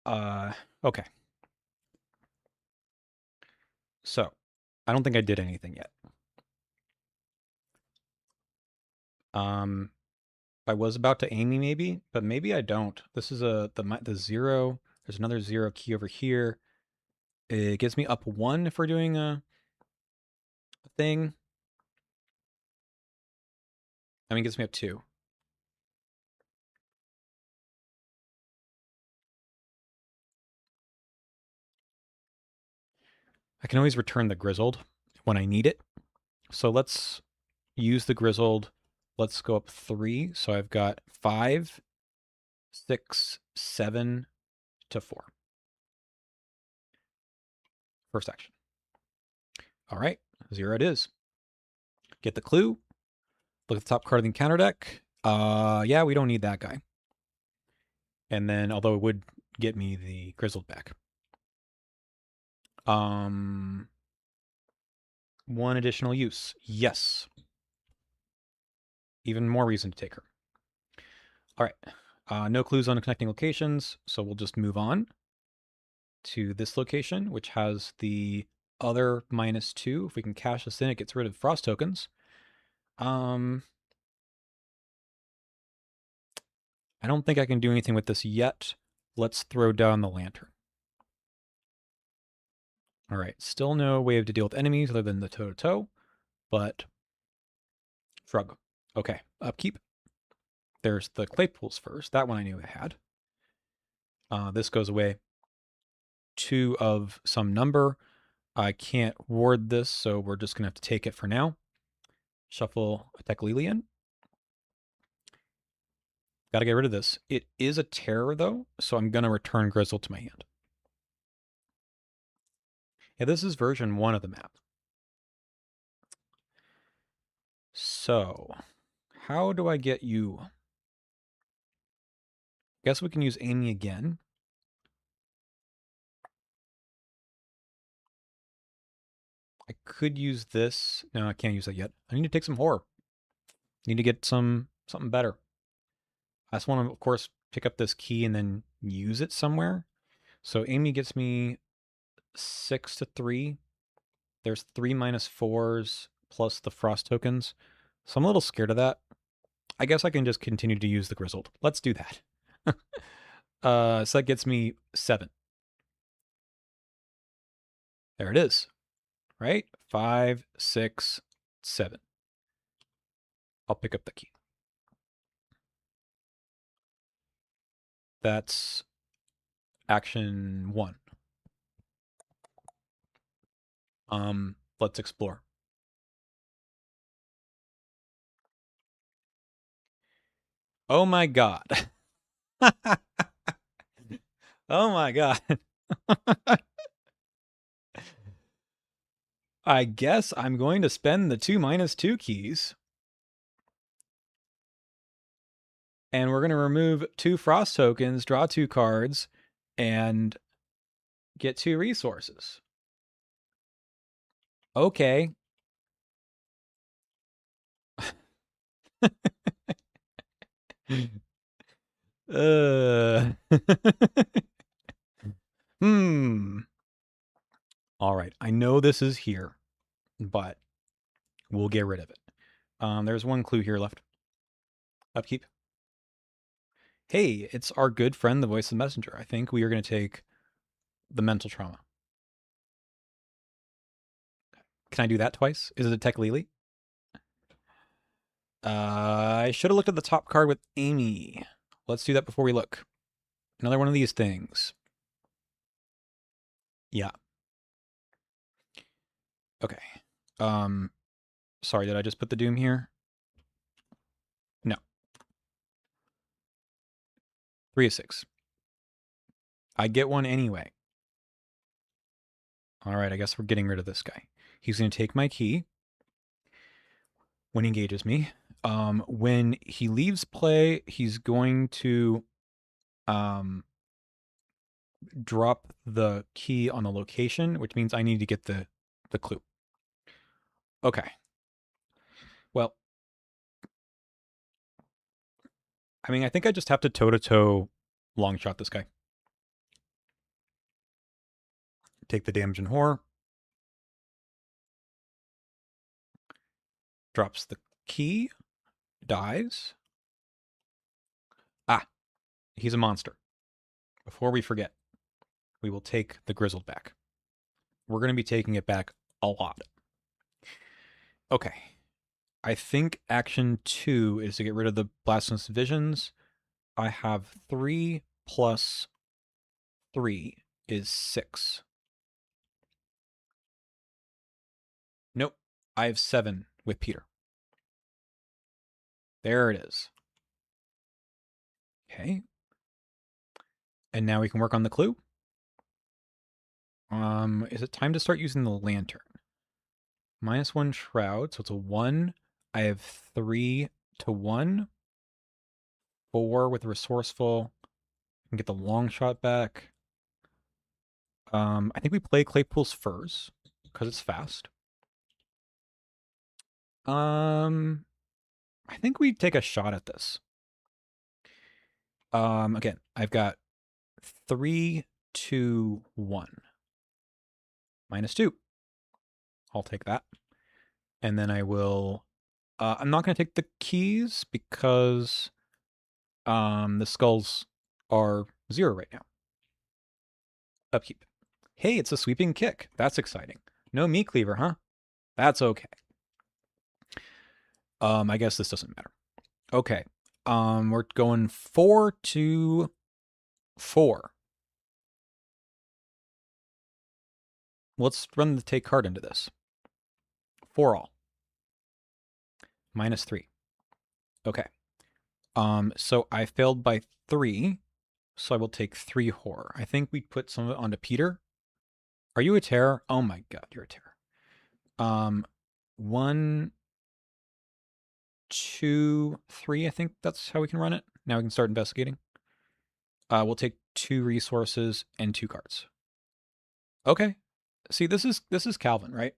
Uh, okay. So, I don't think I did anything yet. Um, I was about to Amy maybe, but maybe I don't. This is the 0. There's another 0 key over here. It gives me up 1 if we're doing a thing. I mean, it gives me up 2. I can always return the grizzled when I need it. So let's use the grizzled. Let's go up 3. So I've got 5, 6, 7 to 4. First action. All right, 0 it is. Get the clue. Look at the top card of the encounter deck. Yeah, we don't need that guy. And then, although it would get me the grizzled back. One additional use. Yes. Even more reason to take her. All right. No clues on connecting locations, so we'll just move on to this location, which has the other -2. If we can cash this in, it gets rid of frost tokens. I don't think I can do anything with this yet. Let's throw down the lantern. All right, still no way to deal with enemies other than the toe-to-toe, but shrug. Okay, upkeep. There's the Claypools first. That one I knew I had. This goes away. 2 of some number. I can't ward this, so we're just going to have to take it for now. Shuffle a Teclelian. Got to get rid of this. It is a terror, though, so I'm going to return Grizzle to my hand. Yeah, this is version 1 of the map. So, how do I get you? Guess we can use Amy again. I could use this. No, I can't use that yet. I need to take some horror. Need to get something better. I just want to, of course, pick up this key and then use it somewhere. So Amy gets me 6 to 3. There's 3 -4s plus the frost tokens. So I'm a little scared of that. I guess I can just continue to use the grizzled. Let's do that. So that gets me 7. There it is. Right? 5, 6, 7. I'll pick up the key. That's action 1. Let's explore. Oh my god. Oh my god. I guess I'm going to spend the 2-2 keys. And we're going to remove 2 frost tokens, draw 2 cards, and get 2 resources. Okay. All right. I know this is here, but we'll get rid of it. There's 1 clue here left. Upkeep. Hey, it's our good friend, the voice of the messenger. I think we are going to take the mental trauma. Can I do that twice? Is it a Tech Lily? I should have looked at the top card with Amy. Let's do that before we look. Another one of these things. Yeah. Okay. Sorry, did I just put the Doom here? No. 3 of 6. I get 1 anyway. All right, I guess we're getting rid of this guy. He's going to take my key when he engages me. When he leaves play, he's going to drop the key on a location, which means I need to get the clue. Okay. Well, I mean, I think I just have to toe-to-toe long shot this guy. Take the damage and horror. Drops the key. Dies. Ah, he's a monster. Before we forget, we will take the grizzled back. We're going to be taking it back a lot. Okay. I think action 2 is to get rid of the blasphemous visions. I have 3 plus 3 is 6. Nope. I have 7 with Peter. There it is. Okay. And now we can work on the clue. Is it time to start using the lantern? -1 shroud, so it's a 1. I have 3 to 1. 4 with resourceful. I can get the long shot back. I think we play Claypool's Furs because it's fast. I think we take a shot at this. Again, I've got 3, 2, 1. -2. I'll take that. And then I will... I'm not going to take the keys because the skulls are 0 right now. Upkeep. Hey, it's a sweeping kick. That's exciting. No meat cleaver, huh? That's okay. I guess this doesn't matter. Okay. We're going 4 to 4. Let's run the take card into this. 4 all. -3. Okay. So I failed by 3, so I will take 3 horror. I think we put some of it onto Peter. Are you a terror? Oh my god, you're a terror. 1, 2, 3, I think that's how we can run it. Now we can start investigating. We'll take 2 resources and 2 cards. Okay. See, this is Calvin, right?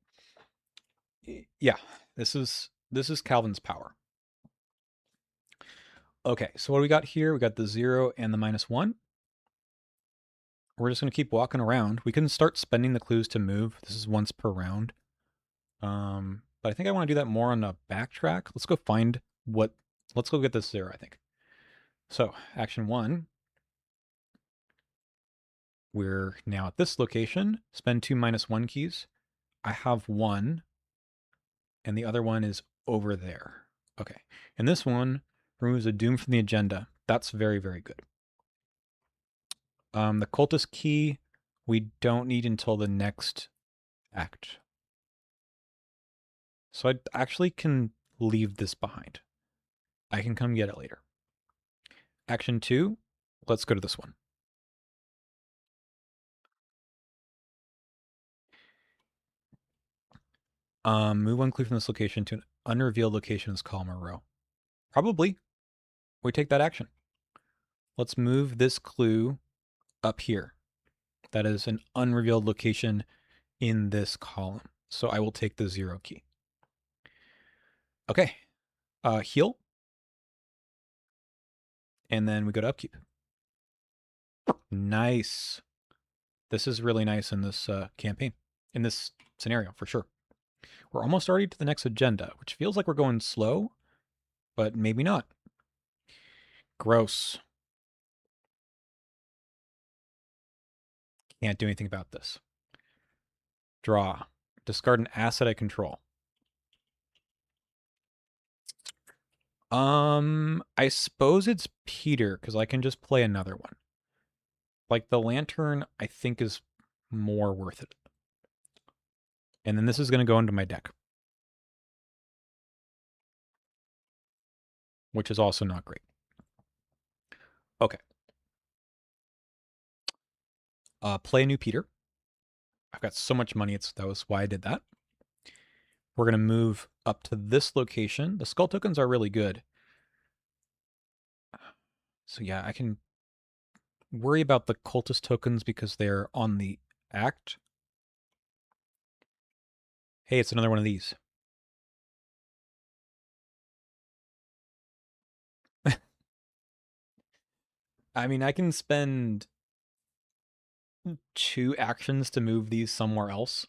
Yeah, this is Calvin's power. Okay, so what do we got here? We got the 0 and the -1. We're just going to keep walking around. We can start spending the clues to move. This is once per round. But I think I want to do that more on a backtrack. Let's go find what Let's go get this 0, I think. So, action 1, we're now at this location. Spend 2 -1 keys. I have 1, and the other one is over there. Okay. And this one removes a doom from the agenda. That's very, very good. The cultist key we don't need until the next act. So I actually can leave this behind. I can come get it later. Action 2, let's go to this one. Move one clue from this location to an unrevealed location in this column or row. Probably. We take that action. Let's move this clue up here. That is an unrevealed location in this column. So I will take the 0 key. Okay. Heal. And then we go to upkeep. Nice. This is really nice in this campaign, in this scenario, for sure. We're almost already to the next agenda, which feels like we're going slow, but maybe not. Gross. Can't do anything about this. Draw. Discard an asset I control. I suppose it's Peter, because I can just play another one. Like, the lantern, I think, is more worth it. And then this is going to go into my deck, which is also not great. Okay. Play a new Peter. I've got so much money, that was why I did that. We're going to move up to this location. The skull tokens are really good. So yeah, I can worry about the cultist tokens because they're on the act. Hey, it's another one of these. I mean, I can spend 2 actions to move these somewhere else.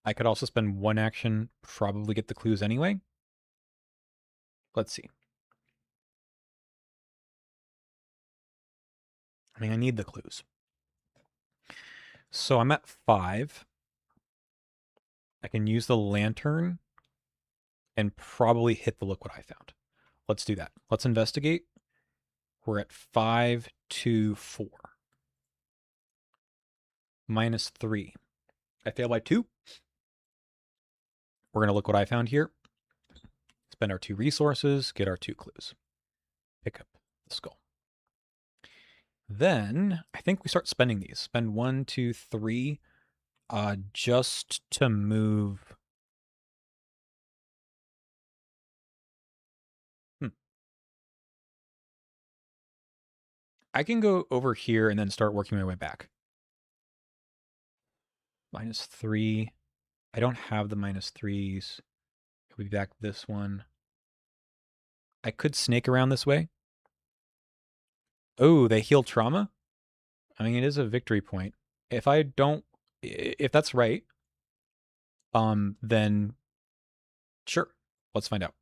I could also spend 1 action, probably get the clues anyway. Let's see. I mean, I need the clues. So I'm at 5. I can use the lantern and probably hit the look what I found. Let's do that. Let's investigate. We're at 5 to 4. -3. I fail by 2. We're going to look what I found here. Spend our 2 resources, get our 2 clues. Pick up the skull. Then I think we start spending these. Spend 1, 2, 3, just to move. I can go over here and then start working my way back. -3. I don't have the -3s. We'll be back this one. I could snake around this way. Oh, they heal trauma? I mean, it is a victory point. If that's right, then sure. Let's find out.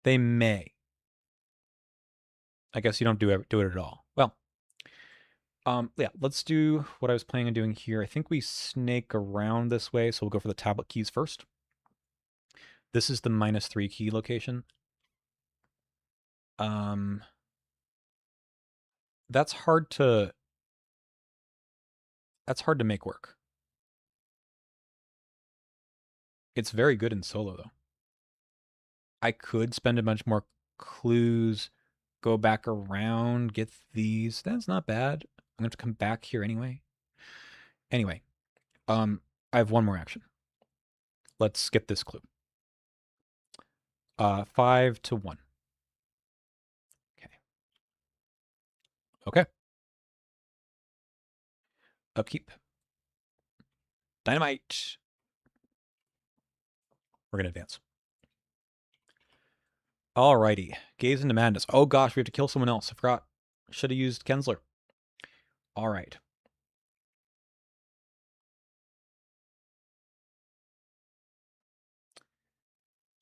They may. I guess you don't do it at all. Well, yeah, let's do what I was planning on doing here. I think we snake around this way, so we'll go for the tablet keys first. This is the -3 key location. That's hard to make work. It's very good in solo though. I could spend a bunch more clues, go back around, get these. That's not bad. I'm gonna have to come back here anyway. Anyway, I have one more action. Let's get this clue. 5 to 1. Okay. Okay. Upkeep. Dynamite. We're gonna advance. Alrighty. Gaze into madness. Oh gosh, we have to kill someone else. I forgot. Should have used Kensler. Alright.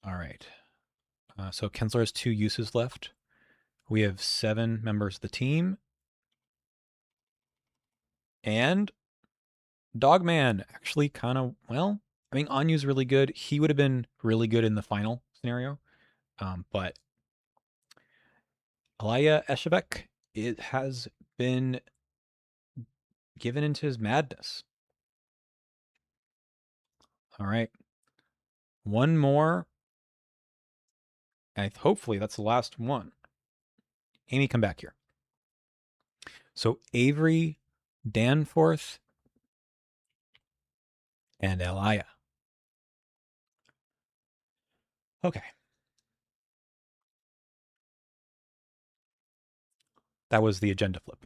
Alright. So Kensler has 2 uses left. We have 7 members of the team. And Dogman actually kind of, well, I mean, Anyu's really good. He would have been really good in the final scenario. But Alaya Eshevek, it has been given into his madness. All right. One more. And hopefully that's the last one. Amy, come back here. So Avery, Danforth, and Elia. Okay. That was the agenda flip.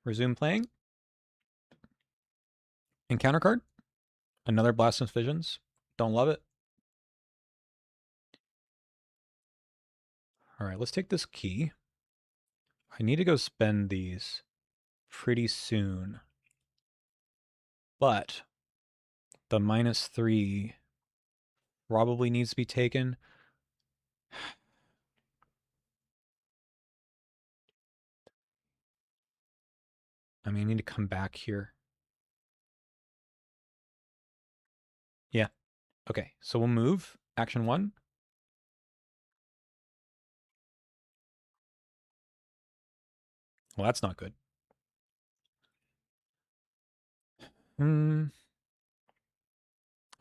Resume playing. Encounter card. Another Blasphemous Visions. Don't love it. All right, let's take this key. I need to go spend these pretty soon. But the -3 probably needs to be taken. I mean, I need to come back here. Yeah. Okay, so we'll move. Action 1. Well, that's not good.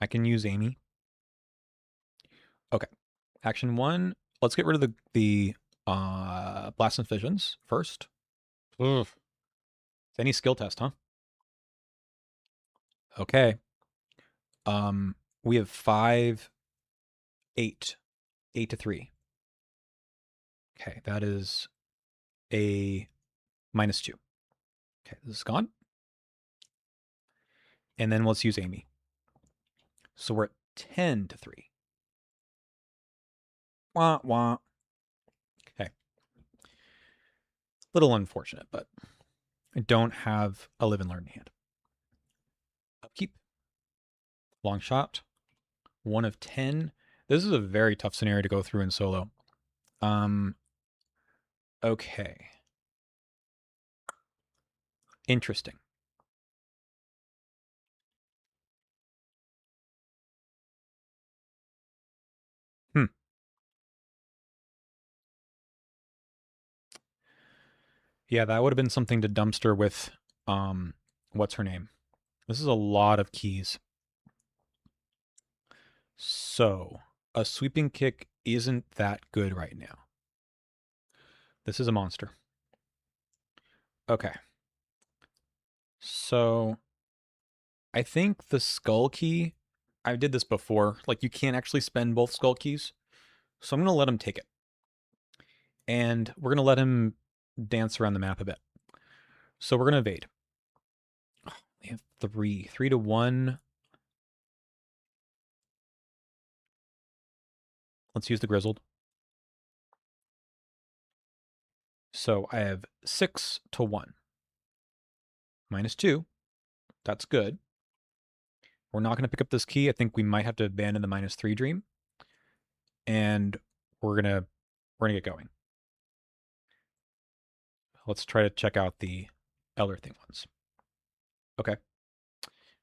I can use Amy. Okay. Action 1. Let's get rid of the Blasphemous Visions first. Ugh. It's any skill test, huh? Okay. We have 5, 8. 8 to 3. Okay, that is a -2. Okay, this is gone. And then let's use Amy. So we're at 10 to 3. Wah, wah. Okay. Little unfortunate, but I don't have a live and learn in hand. Upkeep. Long shot. 1 of 10. This is a very tough scenario to go through in solo. Okay. Interesting. Yeah, that would have been something to dumpster with, what's her name? This is a lot of keys. So, a sweeping kick isn't that good right now. This is a monster. Okay. So, I think the skull key, I did this before. Like, you can't actually spend both skull keys. So, I'm going to let him take it. And we're going to let him dance around the map a bit. So, we're going to evade. Oh, we have 3. 3 to 1. Let's use the Grizzled. So, I have 6 to 1. -2. That's good. We're not going to pick up this key. I think we might have to abandon the -3 dream. And we're going to get going. Let's try to check out the Elder thing ones. Okay.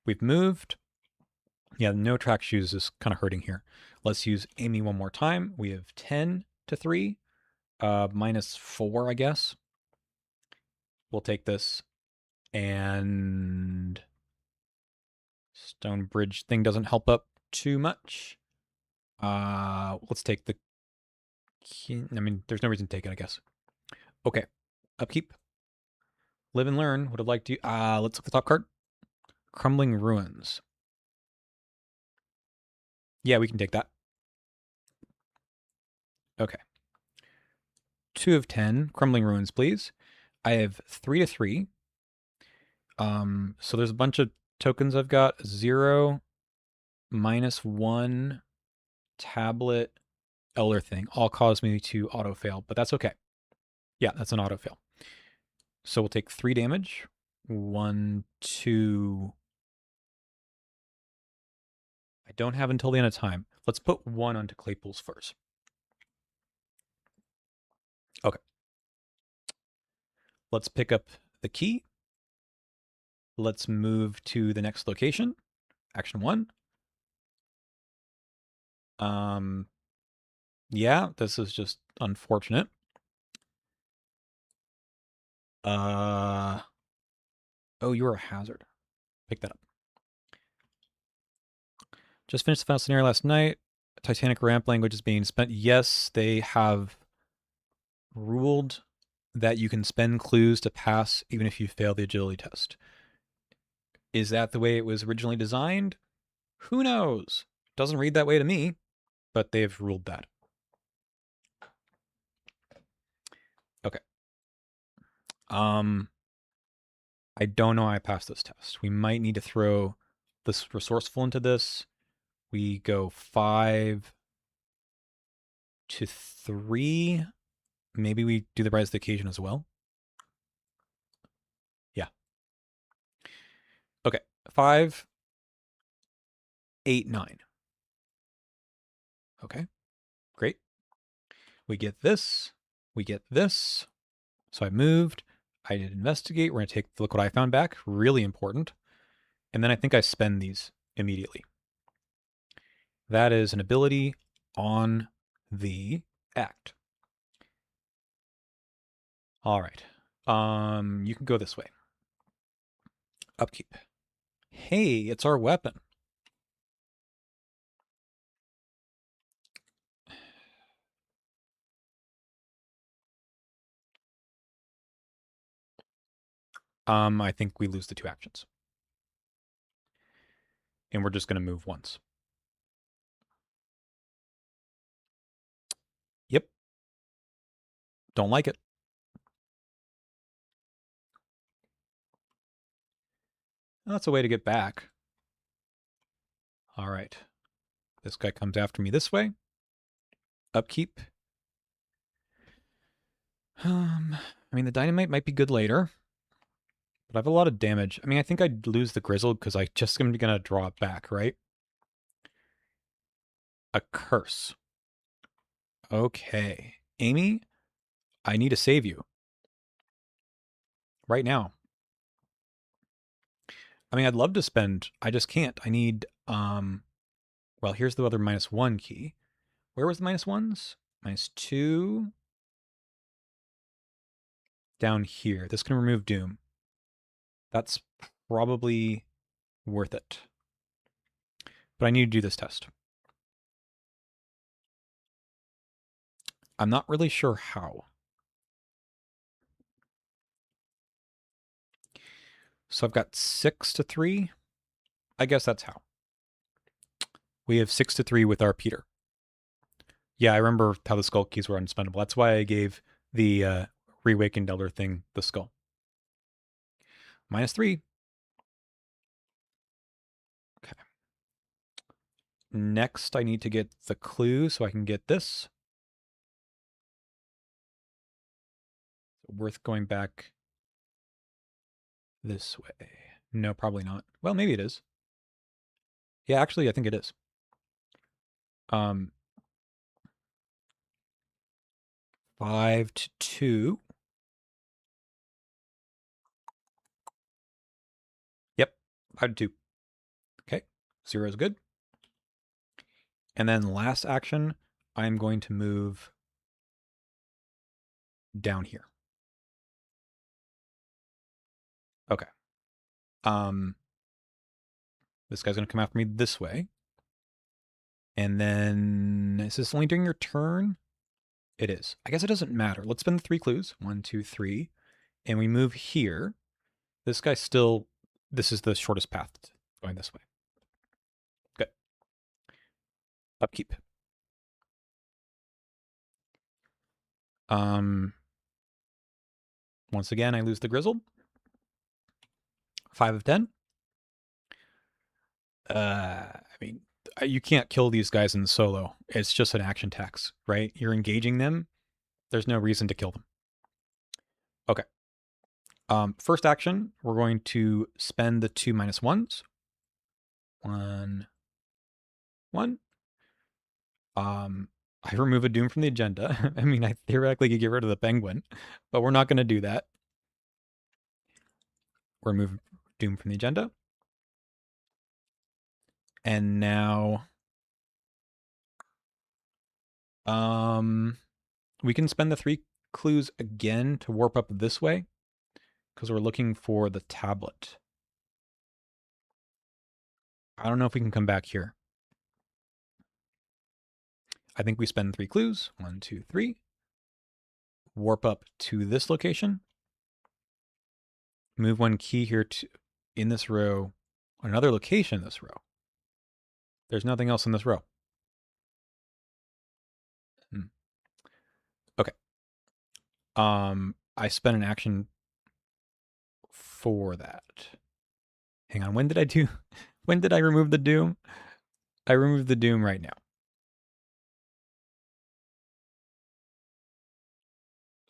We've moved. Yeah, no track shoes is kind of hurting here. Let's use Amy one more time. We have 10 to 3. -4, I guess. We'll take this. And Stone Bridge thing doesn't help up too much. Let's take the key. I mean, there's no reason to take it, I guess. Okay. Upkeep. Live and learn. Would have liked to. Let's look at the top card. Crumbling Ruins. Yeah, we can take that. Okay. 2 of 10. Crumbling Ruins, please. I have 3 to 3. So there's a bunch of tokens I've got. 0, -1, tablet, Elder thing. All cause me to auto fail, but that's okay. Yeah, that's an auto fail. So we'll take 3 damage. 1, 2. I don't have until the end of time. Let's put 1 onto Claypool's first. Okay. Let's pick up the key. Let's move to the next location. Action 1. Yeah, this is just unfortunate. Oh, you're a hazard. Pick that up. Just finished the final scenario last night. Titanic ramp language is being spent. Yes, they have ruled that you can spend clues to pass even if you fail the agility test. Is that the way it was originally designed? Who knows? Doesn't read that way to me, but they've ruled that. Okay. I don't know how I passed this test. We might need to throw this resourceful into this. We go 5 to 3. Maybe we do the rise to the occasion as well. Yeah. Okay. 5, 8, 9. Okay. Great. We get this. We get this. So I moved. I did investigate. We're going to take the look what I found back. Really important. And then I think I spend these immediately. That is an ability on the act. All right. You can go this way. Upkeep. Hey, it's our weapon. I think we lose the 2 actions. And we're just going to move once. Yep. Don't like it. That's a way to get back. All right. This guy comes after me this way. Upkeep. I mean, the dynamite might be good later. But I have a lot of damage. I mean, I think I'd lose the grizzled because I just am going to draw it back, right? A curse. Okay. Amy, I need to save you. Right now. I mean, I'd love to spend. I just can't. I need, well, here's the other -1 key. Where was the -1s? -2. Down here. This can remove Doom. That's probably worth it. But I need to do this test. I'm not really sure how. So I've got 6 to 3. I guess that's how. We have 6 to 3 with our Peter. Yeah, I remember how the skull keys were unspendable. That's why I gave the Reawakened Elder thing the skull. -3. Okay. Next, I need to get the clue so I can get this. Worth going back this way. No, probably not. Well, maybe it is. Yeah, actually, I think it is. 5 to 2. Yep, 5 to 2. Okay, 0 is good. And then last action, I'm going to move down here. Okay. This guy's going to come after me this way. And then, is this only during your turn? It is. I guess it doesn't matter. Let's spend the 3 clues. 1, 2, 3. And we move here. This guy's still, this is the shortest path going this way. Good. Upkeep. Once again, I lose the grizzled. 5 of 10. I mean, you can't kill these guys in solo. It's just an action tax, right? You're engaging them. There's no reason to kill them. Okay. First action, we're going to spend the 2 -1s. 1, 1. I remove a Doom from the agenda. I mean, I theoretically could get rid of the Penguin, but we're not going to do that. We're removing Doom from the agenda. And now, we can spend the 3 clues again to warp up this way because we're looking for the tablet. I don't know if we can come back here. I think we spend 3 clues. 1, 2, 3. Warp up to this location. Move 1 key here to in this row, another location in this row. There's nothing else in this row. Okay. I spent an action for that. Hang on, when did I remove the Doom? I removed the Doom right now.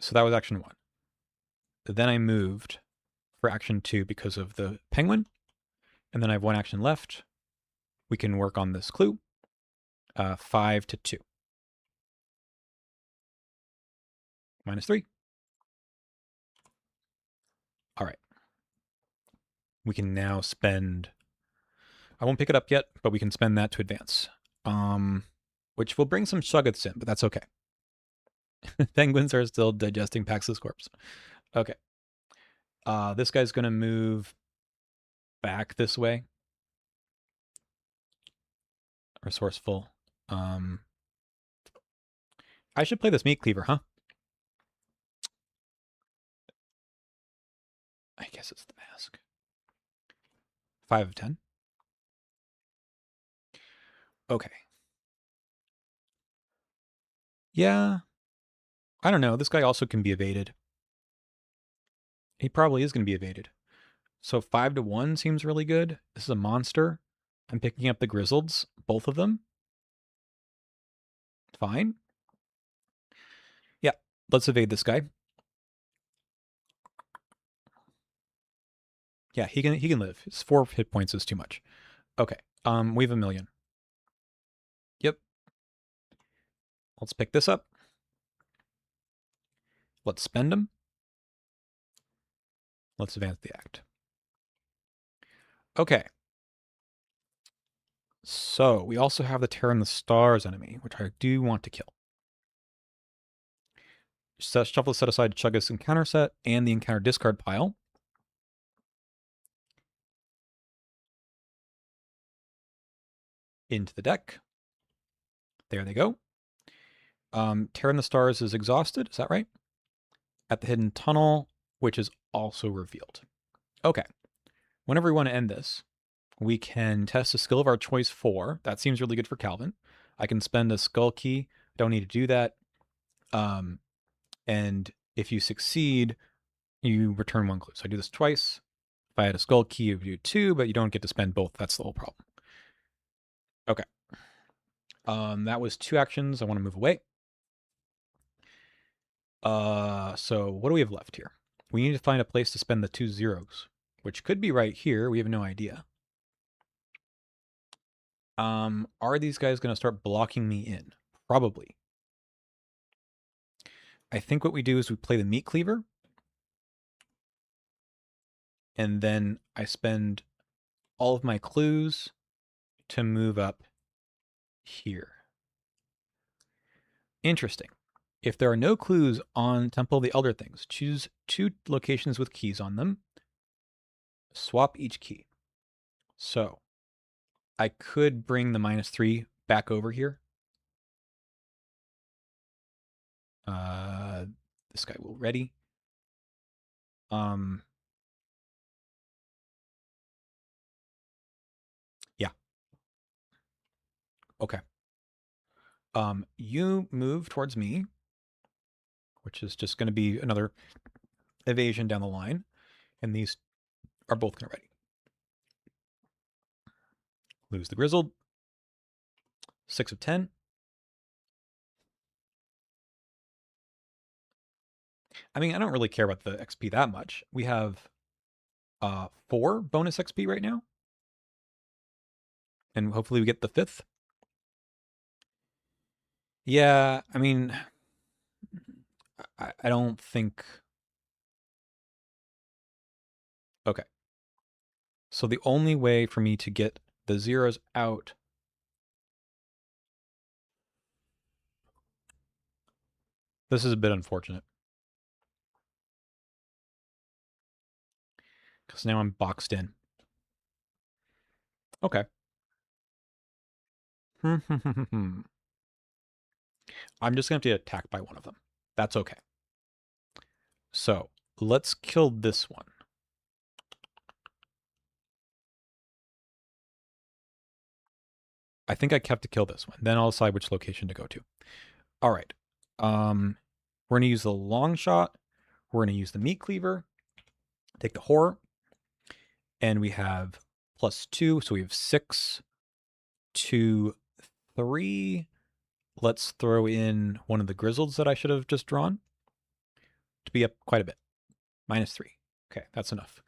So that was action 1. Then I moved for action 2 because of the Penguin. And then I have 1 action left. We can work on this clue. 5 to 2. -3. All right. We can now spend... I won't pick it up yet, but we can spend that to advance. Which will bring some Shoggoths in, but that's okay. Penguins are still digesting Pax's corpse. Okay. This guy's going to move back this way. Resourceful. I should play this meat cleaver, huh? I guess it's the mask. 5 of 10. Okay. Yeah. I don't know. This guy also can be evaded. He probably is going to be evaded. So 5 to 1 seems really good. This is a monster. I'm picking up the Grizzleds, both of them. Fine. Yeah, let's evade this guy. Yeah, he can live. His 4 hit points is too much. Okay. We have 1 million. Yep. Let's pick this up. Let's spend them. Let's advance the act. Okay. So we also have the Terror in the Stars enemy, which I do want to kill. Shuffle set aside Chuggus encounter set and the encounter discard pile. Into the deck. There they go. Terror in the Stars is exhausted. Is that right? At the hidden tunnel, which is also revealed. Okay. Whenever we want to end this, we can test a skill of our choice 4. That seems really good for Calvin. I can spend a skull key. Don't need to do that. And if you succeed, you return 1 clue. So I do this twice. If I had a skull key, you do 2, but you don't get to spend both. That's the whole problem. Okay. That was 2 actions. I want to move away. So what do we have left here? We need to find a place to spend the 2 zeros, which could be right here. We have no idea. Are these guys going to start blocking me in? Probably. I think what we do is we play the meat cleaver. And then I spend all of my clues to move up here. Interesting. If there are no clues on Temple of the Elder Things, choose 2 locations with keys on them. Swap each key. So I could bring the -3 back over here. This guy will ready. Yeah. Okay. You move towards me, which is just going to be another evasion down the line, and these are both going to ready. Lose the Grizzled. 6 of 10. I mean, I don't really care about the XP that much. We have 4 bonus XP right now. And hopefully we get the 5th. Yeah, I mean, I don't think. Okay. So the only way for me to get the zeros out. This is a bit unfortunate because now I'm boxed in. Okay. I'm just going to have to get attacked by one of them. That's okay. So let's kill this one. I think I have to kill this one. Then I'll decide which location to go to. All right. We're going to use the long shot. We're going to use the meat cleaver. Take the horror. And we have +2. So we have 6, 2, 3. Let's throw in one of the grizzleds that I should have just drawn to be up quite a bit. -3. Okay, that's enough.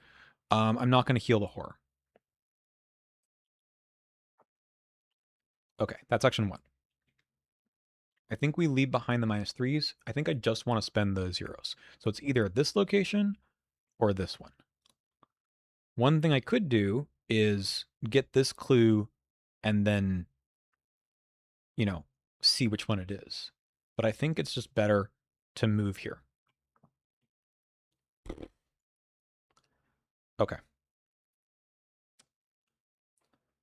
I'm not going to heal the horror. Okay, that's action 1. I think we leave behind the -3s. I think I just want to spend the zeros. So it's either this location or this one. One thing I could do is get this clue and then, you know, see which one it is. But I think it's just better to move here. Okay.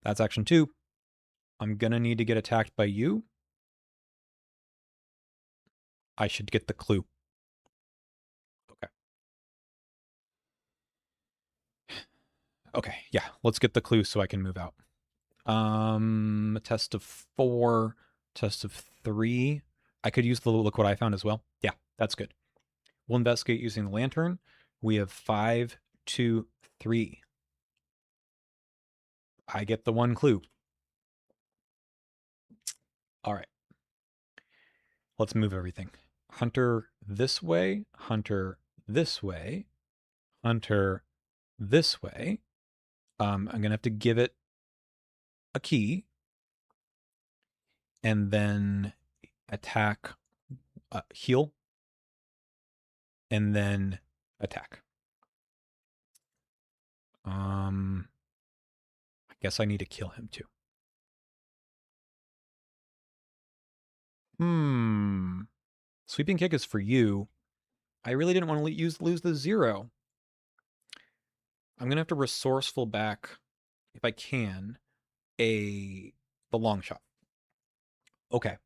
That's action 2. I'm going to need to get attacked by you. I should get the clue. Okay. Okay, yeah. Let's get the clue so I can move out. A test of 4, test of 3. I could use the look what I found as well. Yeah, that's good. We'll investigate using the lantern. We have 5, 2, 3. I get the one clue. All right. Let's move everything. Hunter this way, hunter this way, hunter this way. I'm going to have to give it a key and then attack, heal, and then attack. I guess I need to kill him too. Sweeping kick is for you. I really didn't want to lose the 0. I'm gonna have to resourceful back, if I can, the long shot. Okay,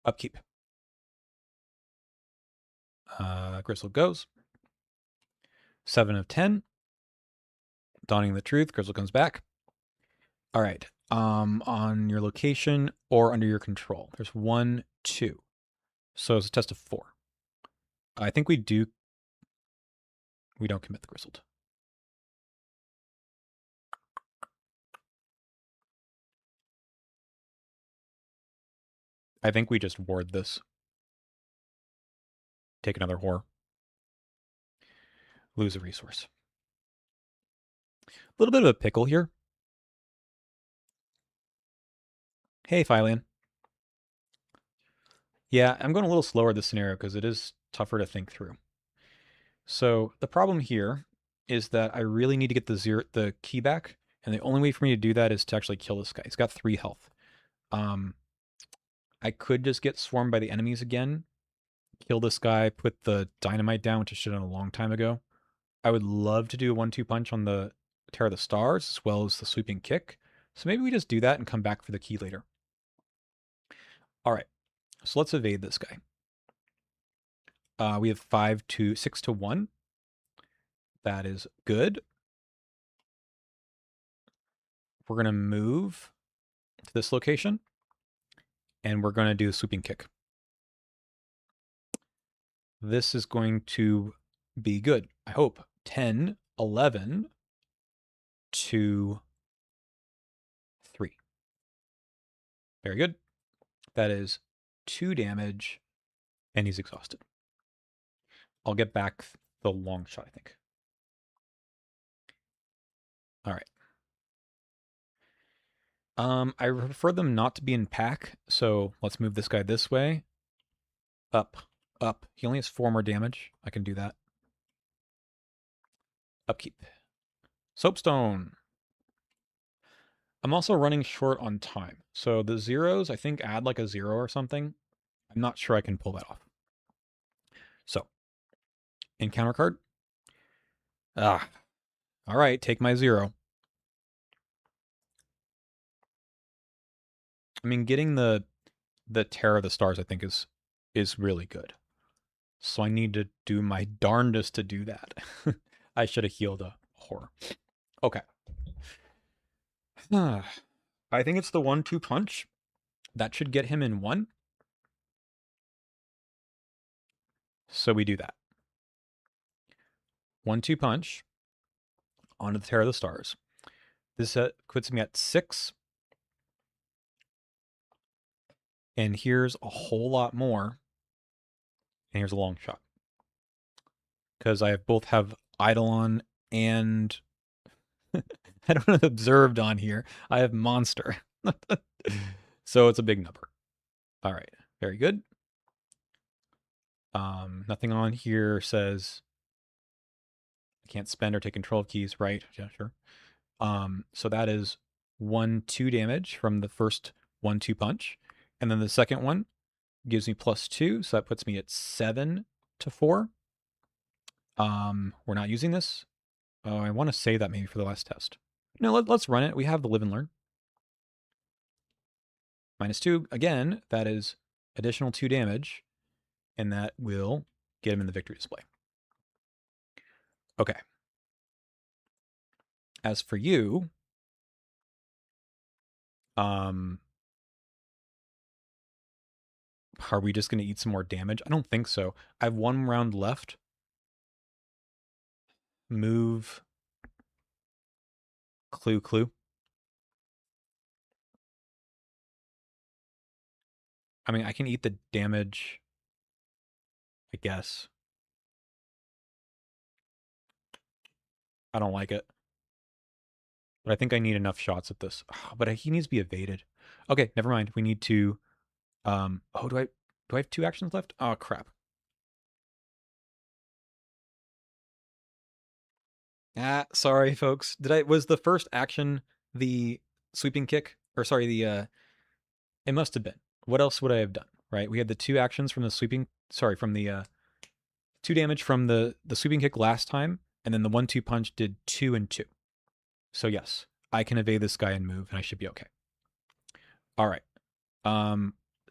upkeep. Gristle goes. 7 of 10. Dawning the truth. Gristle comes back. All right. On your location or under your control. There's 1, 2. So it's a test of 4. I think we don't commit the grizzled. I think we just ward this. Take another whore. Lose a resource. A little bit of a pickle here. Hey, Phylian. Yeah, I'm going a little slower this scenario because it is tougher to think through. So the problem here is that I really need to get the key back, and the only way for me to do that is to actually kill this guy. He's got 3 health. I could just get swarmed by the enemies again, kill this guy, put the dynamite down, which I should have done a long time ago. I would love to do a 1-2 punch on the Tear of the Stars as well as the sweeping kick. So maybe we just do that and come back for the key later. All right, so let's evade this guy. We have 6 to 1. That is good. We're going to move to this location, and we're going to do a sweeping kick. This is going to be good, I hope. 10, 11, 2, 3. Very good. That is 2 damage, and he's exhausted. I'll get back the long shot, I think. All right. I prefer them not to be in pack, so let's move this guy this way. Up. Up. He only has 4 more damage. I can do that. Upkeep. Soapstone. I'm also running short on time. So the zeros, I think, add like a 0 or something. I'm not sure I can pull that off. So, encounter card. Ah. All right, take my 0. I mean, getting the Terror of the Stars, I think, is really good. So I need to do my darndest to do that. I should have healed a horror. Okay. I think it's the 1-2 punch. That should get him in 1. So we do that. 1-2 punch onto the Terror of the Stars. This puts me at 6. And here's a whole lot more. And here's a long shot. Because I both have Eidolon and I don't have Observed on here. I have Monster. So it's a big number. All right. Very good. Nothing on here says I can't spend or take control of keys, right? Yeah, sure. So that is 1-2 damage from the first 1-2 punch. And then the second one gives me +2, so that puts me at 7 to 4. We're not using this. Oh, I want to save that maybe for the last test. No, let's run it. We have the live and learn. -2, again, that is additional 2 damage, and that will get him in the victory display. Okay. As for you, are we just going to eat some more damage? I don't think so. I have 1 round left. Move. Clue. I mean, I can eat the damage, I guess. I don't like it. But I think I need enough shots at this. Oh, but he needs to be evaded. Okay, never mind. We need to oh, do I have 2 actions left? Oh, crap. Sorry folks. Was the first action the sweeping kick? Or sorry, it must have been. What else would I have done? Right? We had the 2 actions from the from the 2 damage from the sweeping kick last time, and then the 1-2 punch did 2 and 2. So yes, I can evade this guy and move, and I should be okay. All right.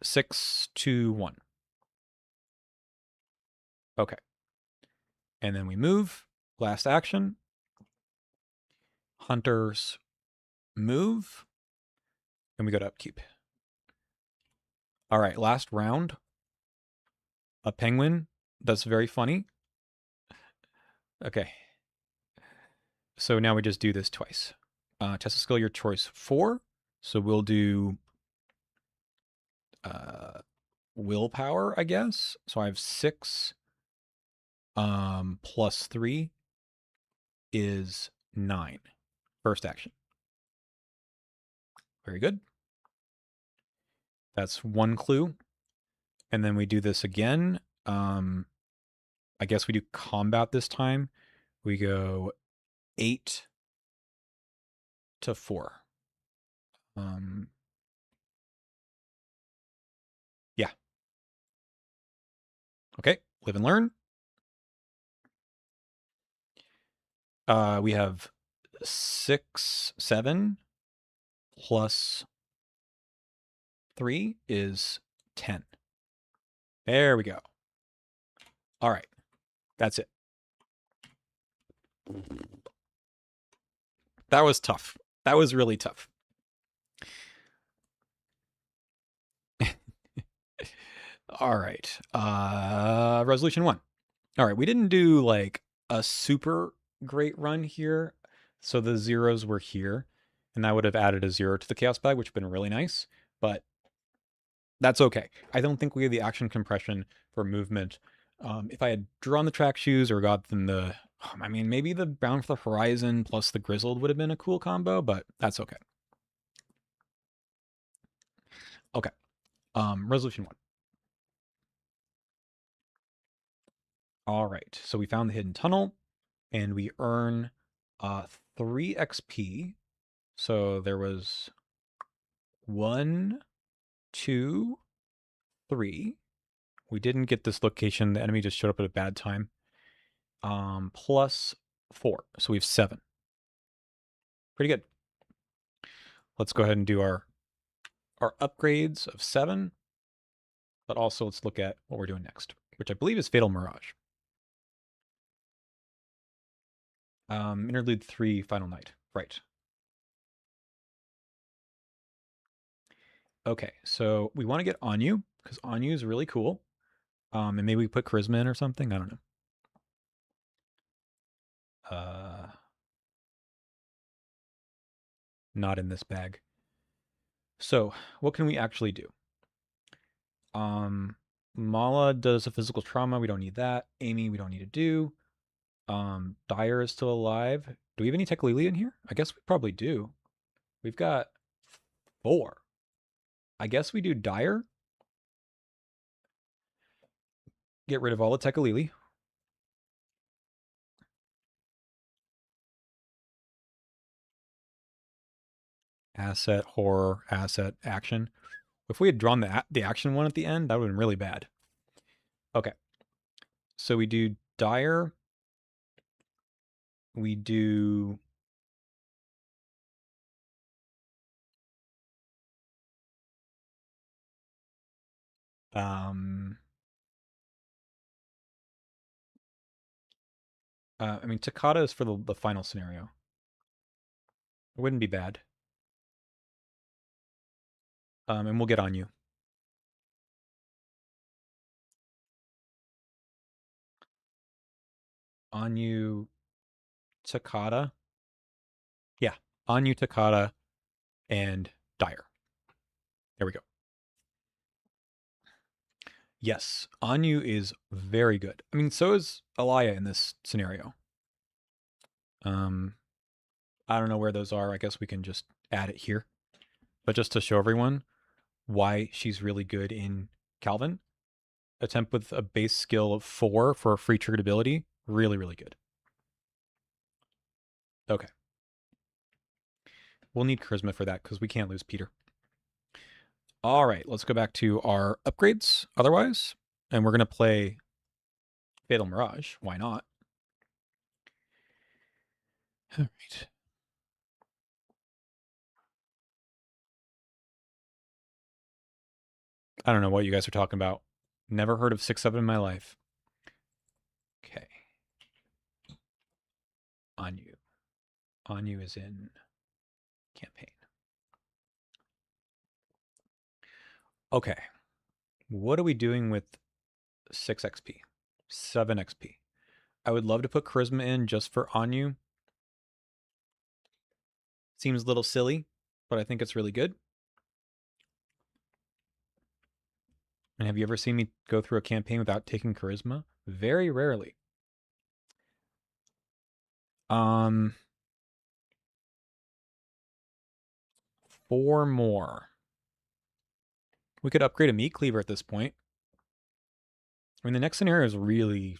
6, 2, 1. Okay. And then we move. Last action. Hunters move. And we go to upkeep. All right, last round. A penguin. That's very funny. Okay. So now we just do this twice. Test a skill your choice 4. So we'll do willpower, I guess. So I have 6. Plus 3 is 9. First action. Very good. That's 1 clue. And then we do this again. I guess we do combat this time. We go 8 to 4. Yeah. Okay, live and learn. We have 6, 7 plus 3 is 10. There we go. All right, that's it. That was tough. That was really tough. All right. Resolution 1. All right, we didn't do like a super great run here. So the zeros were here, and that would have added a 0 to the chaos bag, which would have been really nice, but that's okay. I don't think we have the action compression for movement. If I had drawn the track shoes or got them I mean, maybe the Bound for the Horizon plus the Grizzled would have been a cool combo, but that's okay. Okay. Resolution 1. All right, so we found the hidden tunnel, and we earn 3 XP. So there was 1, 2, 3. We didn't get this location. The enemy just showed up at a bad time. Plus 4, so we have 7. Pretty good. Let's go ahead and do our upgrades of 7, but also let's look at what we're doing next, which I believe is Fatal Mirage. Interlude 3, Final Night. Right. Okay, so we want to get Anyu, because Anyu is really cool. And maybe we put Charisma in or something. I don't know. Not in this bag. So, what can we actually do? Mala does a physical trauma. We don't need that. Amy, we don't need to do. Dyer is still alive. Do we have any Tekalili in here? I guess we probably do. We've got 4. I guess we do Dyer. Get rid of all the Tekalili. Asset, horror, asset, action. If we had drawn the action one at the end, that would have been really bad. Okay. So we do Dyer. We do I mean Takata is for the final scenario. It wouldn't be bad. And we'll get on you. On you Takata. Yeah. On you Takata and Dyer. There we go. Yes, Anyu is very good. I mean, so is Alaya in this scenario. I don't know where those are. I guess we can just add it here. But just to show everyone why she's really good in Calvin, attempt with a base skill of 4 for a free triggered ability. Really, really good. Okay. We'll need Charisma for that because we can't lose Peter. All right, let's go back to our upgrades otherwise. And we're going to play Fatal Mirage. Why not? All right. I don't know what you guys are talking about. Never heard of 6-7 in my life. Okay. Anyu. Anyu is in campaign. Okay. What are we doing with 6 XP? 7 XP. I would love to put Charisma in just for Anyu. Seems a little silly, but I think it's really good. And have you ever seen me go through a campaign without taking Charisma? Very rarely. 4 more. We could upgrade a meat cleaver at this point. I mean, the next scenario is really,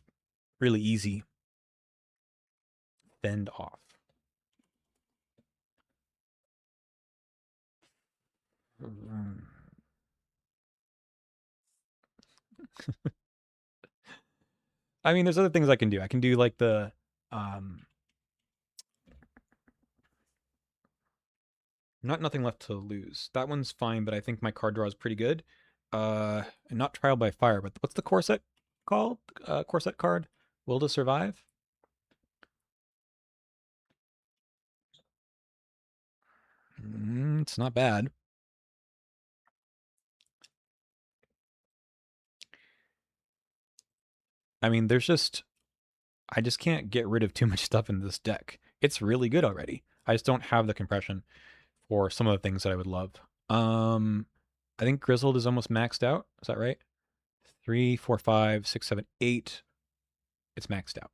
really easy. Fend off. I mean, there's other things I can do. I can do like the nothing left to lose. That one's fine, but I think my card draw is pretty good. And not trial by fire, but what's the corset called? Corset card. Will to survive. It's not bad. I mean, I just can't get rid of too much stuff in this deck. It's really good already. I just don't have the compression for some of the things that I would love. I think Grizzled is almost maxed out. Is that right? 3, 4, 5, 6, 7, 8. It's maxed out.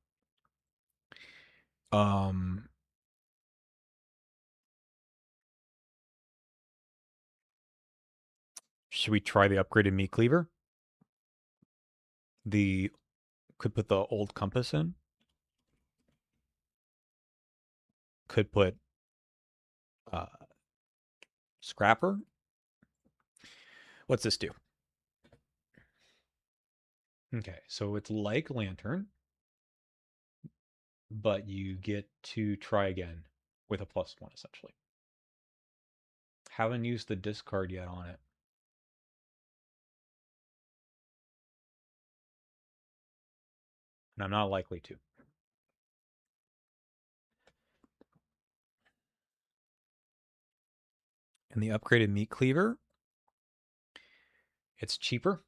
Should we try the upgraded meat cleaver? The Could put the old compass in. Could put uh, scrapper. What's this do? Okay, so it's like lantern, but you get to try again with a +1 essentially. Haven't used the discard yet on it, and I'm not likely to. And the upgraded meat cleaver, it's cheaper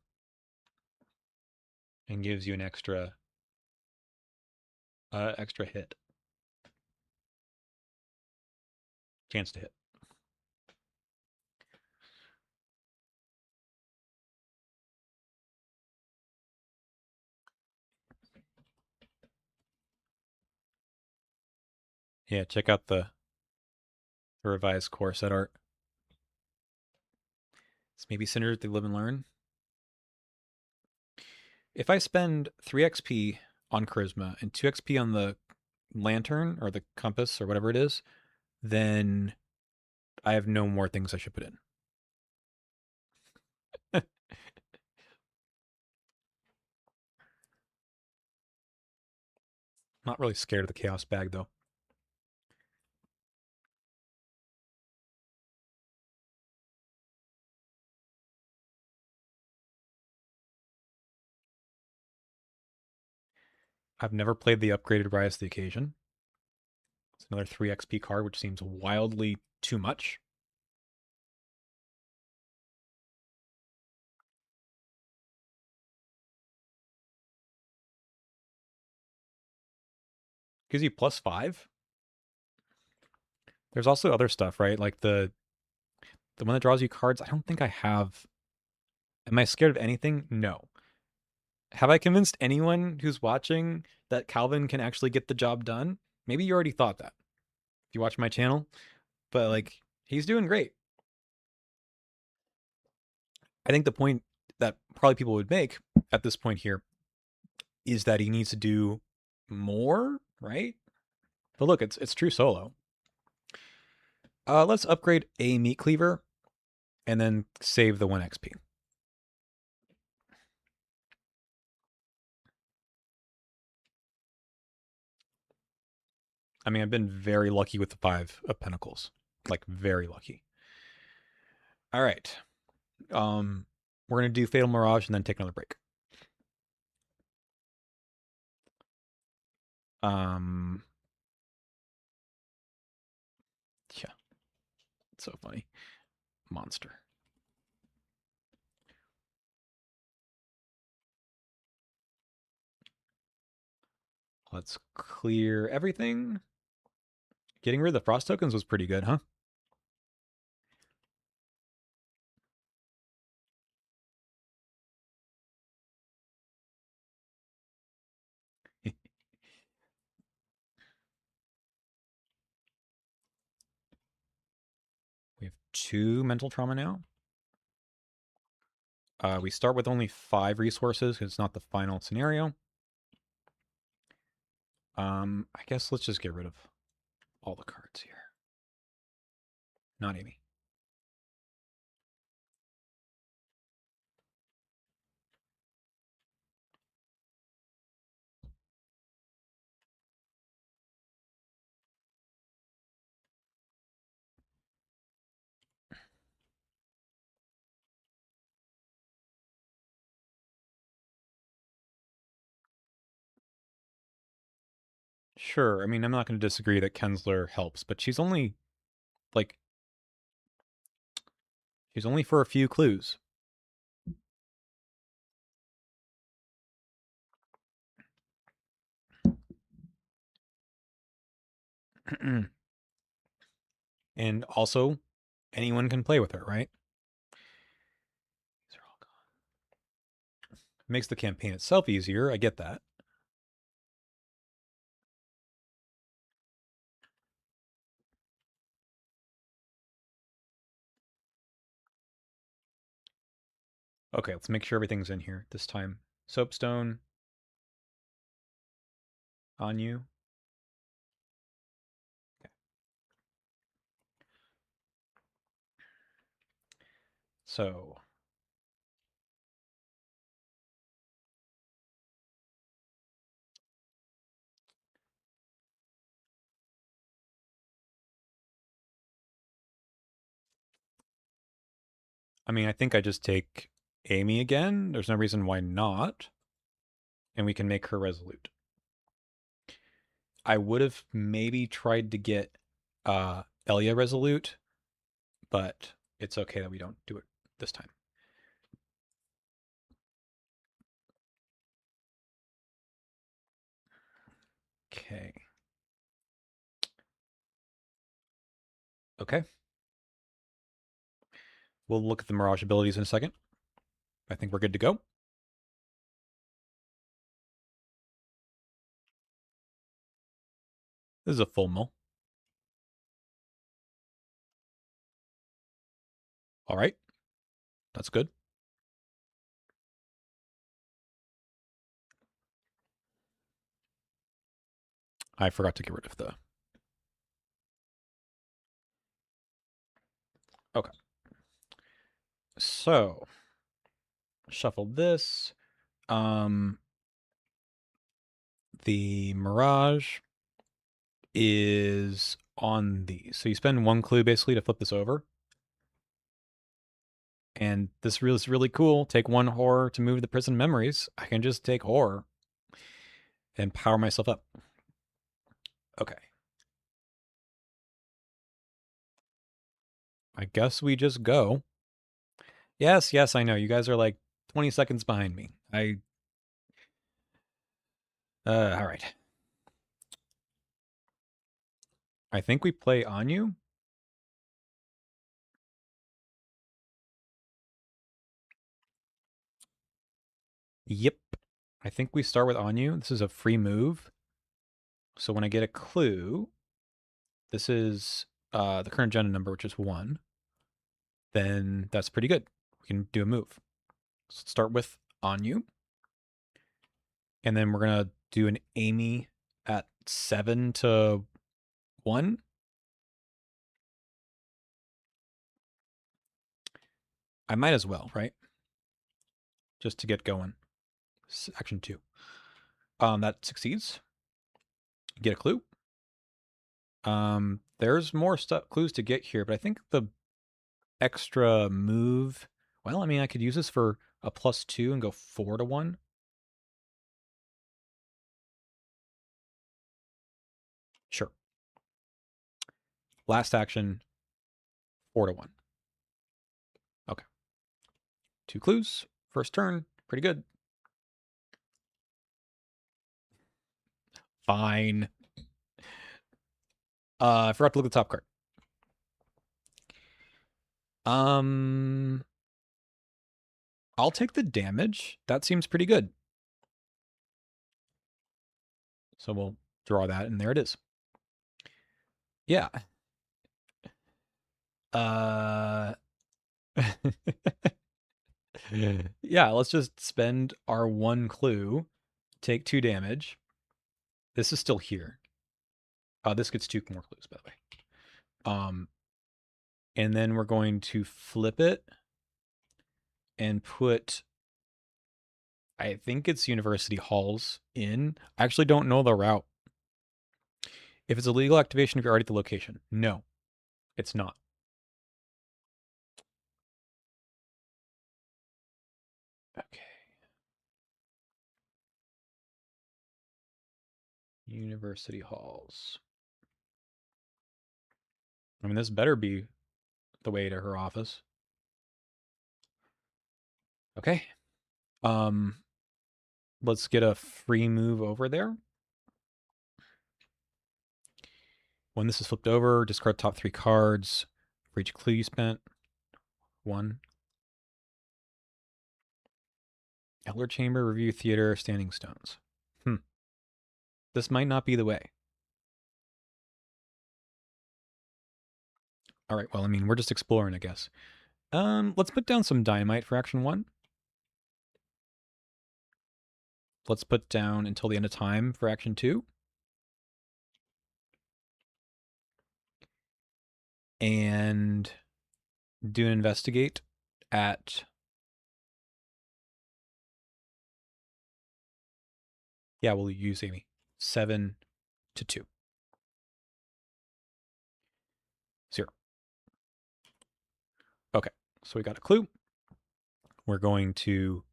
and gives you an extra hit, chance to hit. Yeah, check out the revised core set art. It's maybe Synergy Live and Learn. If I spend 3 XP on Charisma and 2 XP on the lantern or the compass or whatever it is, then I have no more things I should put in. Not really scared of the chaos bag though. I've never played the upgraded Rise to the Occasion. It's another 3 XP card, which seems wildly too much. Gives you +5. There's also other stuff, right? Like the one that draws you cards. I don't think I have. Am I scared of anything? No. Have I convinced anyone who's watching that Calvin can actually get the job done? Maybe you already thought that if you watch my channel, but like he's doing great. I think the point that probably people would make at this point here is that he needs to do more, right? But look, it's true solo. Let's upgrade a meat cleaver and then save the 1 XP. I mean, I've been very lucky with the 5 of Pentacles. Like very lucky. All right. We're gonna do Fatal Mirage and then take another break. Um, yeah, it's so funny. Monster. Let's clear everything. Getting rid of the frost tokens was pretty good, huh? We have 2 mental trauma now. We start with only 5 resources because it's not the final scenario. I guess let's just get rid of all the cards here. Not Amy. Sure. I mean, I'm not going to disagree that Kensler helps, but like she's only for a few clues. And also, anyone can play with her, right? These are all gone. Makes the campaign itself easier. I get that. Okay, let's make sure everything's in here this time. Soapstone. on you. Okay. So I mean, I think I just take Amy again. There's no reason why not. And we can make her resolute. I would have maybe tried to get Elia resolute, but it's okay that we don't do it this time. Okay. Okay. We'll look at the Mirage abilities in a second. I think we're good to go. This is a full mill. All right. That's good. I forgot to get rid of the... Okay. So, shuffle this. The Mirage is on these. So you spend one clue basically to flip this over. And this is really cool. Take one horror to move the prison memories. I can just take horror and power myself up. Okay. I guess we just go. Yes, yes, I know. You guys are like 20 seconds behind me. All right. I think we play on you. Yep. I think we start with on you. This is a free move. So when I get a clue, this is the current agenda number, which is 1. Then that's pretty good. We can do a move. So let's start with on you. And then we're going to do an Amy at 7 to 1. I might as well, right? Just to get going. Action 2. That succeeds. Get a clue. There's more clues to get here, but I think the extra move. Well, I mean, I could use this for a +2 and go 4 to 1. Sure. Last action, 4 to 1. Okay. 2 clues. First turn. Pretty good. Fine. I forgot to look at the top card. I'll take the damage. That seems pretty good. So we'll draw that, and there it is. Yeah. Yeah, let's just spend our 1 clue, take 2 damage. This is still here. This gets 2 more clues, by the way. And then we're going to flip it and put, I think it's University Halls in. I actually don't know the route. If it's a legal activation, if you're already at the location. No, it's not. Okay. University Halls. I mean, this better be the way to her office. Okay. Let's get a free move over there. When this is flipped over, discard top 3 cards for each clue you spent. 1. Elder Chamber, Review Theater, Standing Stones. This might not be the way. All right, well, I mean, we're just exploring, I guess. Let's put down some dynamite for action 1. Let's put down until the end of time for action 2. and do an investigate at, yeah, we'll use Amy. 7 to 2. 0. Okay, so we got a clue. We're going to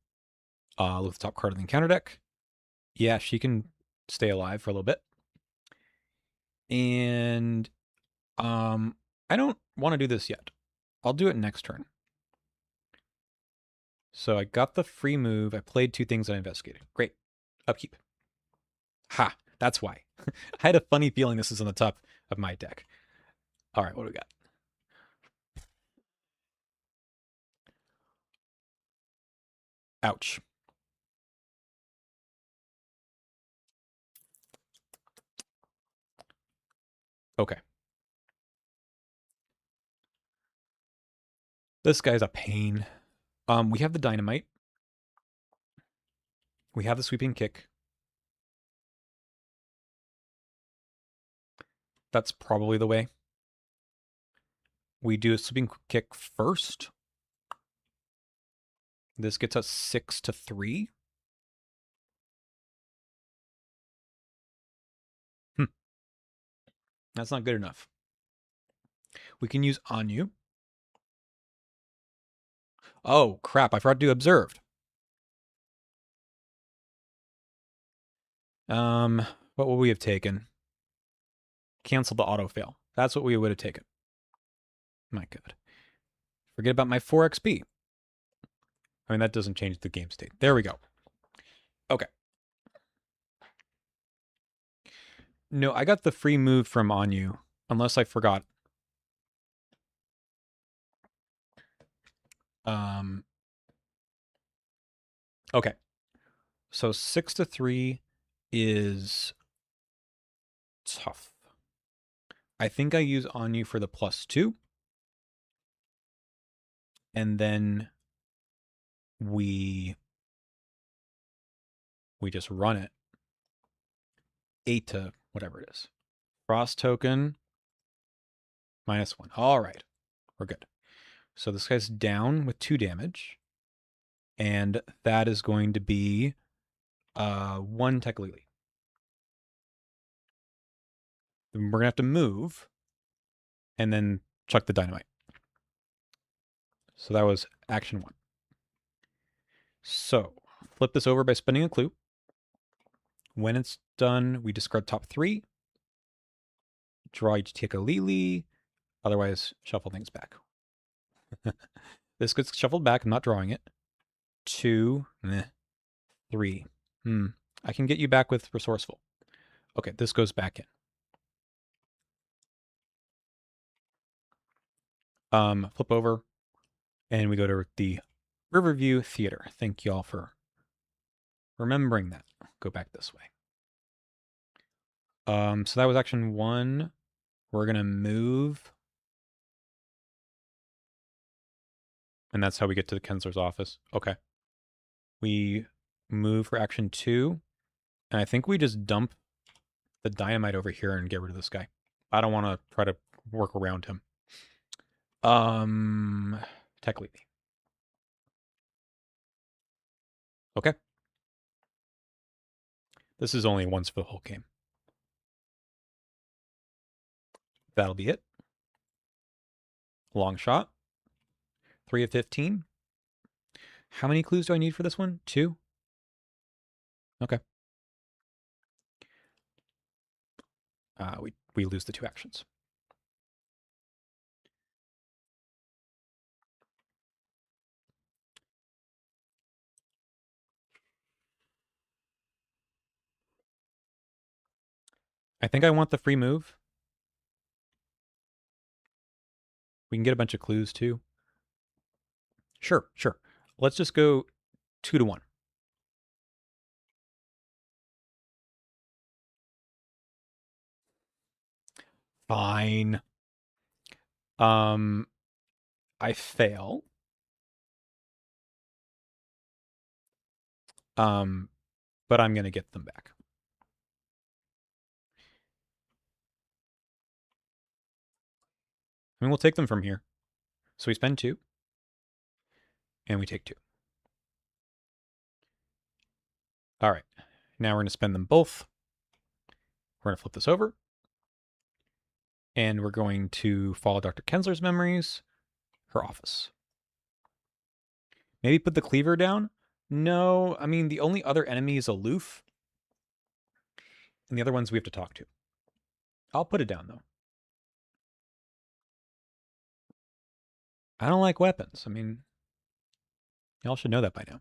look at the top card of the encounter deck. Yeah, she can stay alive for a little bit. And I don't want to do this yet. I'll do it next turn. So I got the free move. I played 2 things I investigated. Great. Upkeep. Ha, that's why. I had a funny feeling this is on the top of my deck. All right, what do we got? Ouch. Okay. This guy's a pain. We have the dynamite. We have the sweeping kick. That's probably the way. We do a sweeping kick first. This gets us 6 to 3. That's not good enough. We can use Anu. Oh, crap. I forgot to do observed. What would we have taken? Cancel the auto fail. That's what we would have taken. My God. Forget about my 4 XP. I mean, that doesn't change the game state. There we go. Okay. No, I got the free move from Anu, unless I forgot. Okay. So 6 to 3 is tough. I think I use Anu for the +2. And then we just run it. 8 to whatever it is. Frost token, -1. All right. We're good. So this guy's down with 2 damage. And that is going to be 1 Tekalili. Then we're going to have to move and then chuck the dynamite. So that was action 1. So flip this over by spending a clue. When it's done, we discard top 3. Draw each Tekalili. Otherwise, shuffle things back. This gets shuffled back. I'm not drawing it. 2, 3. I can get you back with resourceful. Okay, this goes back in. Flip over, and we go to the Riverview Theater. Thank you all for remembering that. Go back this way. So that was action 1. We're gonna move, and that's how we get to the Kensler's office. Okay. We move for action 2, and I think we just dump the dynamite over here and get rid of this guy. I don't want to try to work around him. Tech Levy. Okay. This is only once for the whole game. That'll be it. Long shot. 3 of 15. How many clues do I need for this one? 2? Okay. We lose the 2 actions. I think I want the free move. We can get a bunch of clues too. Sure. Let's just go 2 to 1. Fine. I fail. But I'm gonna get them back. mean, we'll take them from here. So we spend 2, and we take 2. All right. Now we're going to spend them both. We're going to flip this over. And we're going to follow Dr. Kensler's memories, her office. Maybe put the cleaver down? No, I mean, the only other enemy is aloof. And the other ones we have to talk to. I'll put it down, though. I don't like weapons. I mean, y'all should know that by now.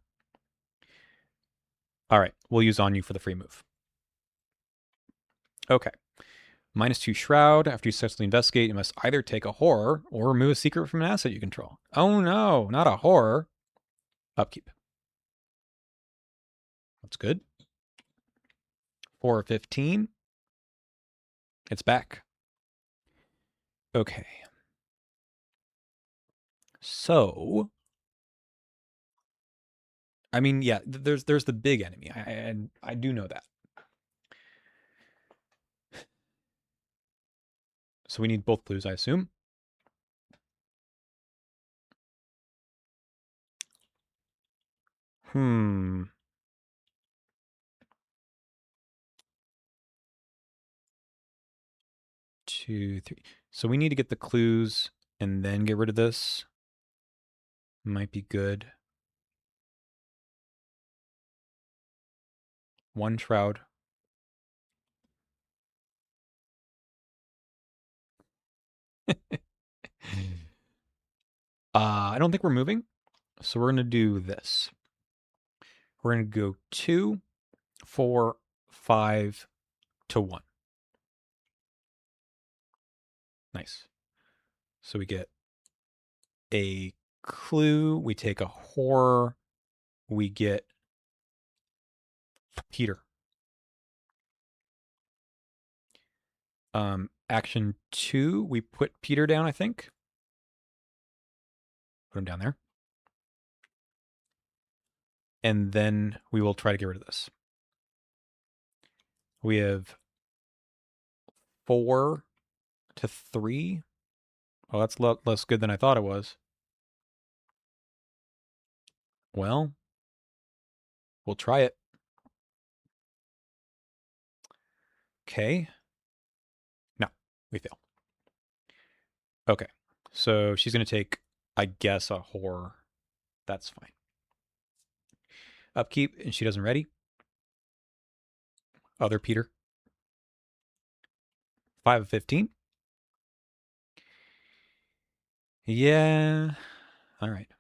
All right, we'll use on you for the free move. Okay. -2 Shroud. After you successfully investigate, you must either take a horror or remove a secret from an asset you control. Oh no, not a horror. Upkeep. That's good. 4/15. It's back. Okay. So, I mean, yeah, there's the big enemy. I do know that. So we need both clues, I assume. Hmm. 2, 3. So we need to get the clues and then get rid of this. Might be good. 1 Shroud. I don't think we're moving. So we're going to do this. We're going to go 2, 4, 5 to 1. Nice. So we get a clue. We take a horror. We get Peter. Action 2, we put Peter down, I think. Put him down there. And then we will try to get rid of this. We have 4 to 3. Oh, that's less good than I thought it was. Well, we'll try it. Okay. No, we fail. Okay. So she's going to take, I guess, a horror. That's fine. Upkeep, and she doesn't ready. Other Peter. 5/15. Yeah. All right.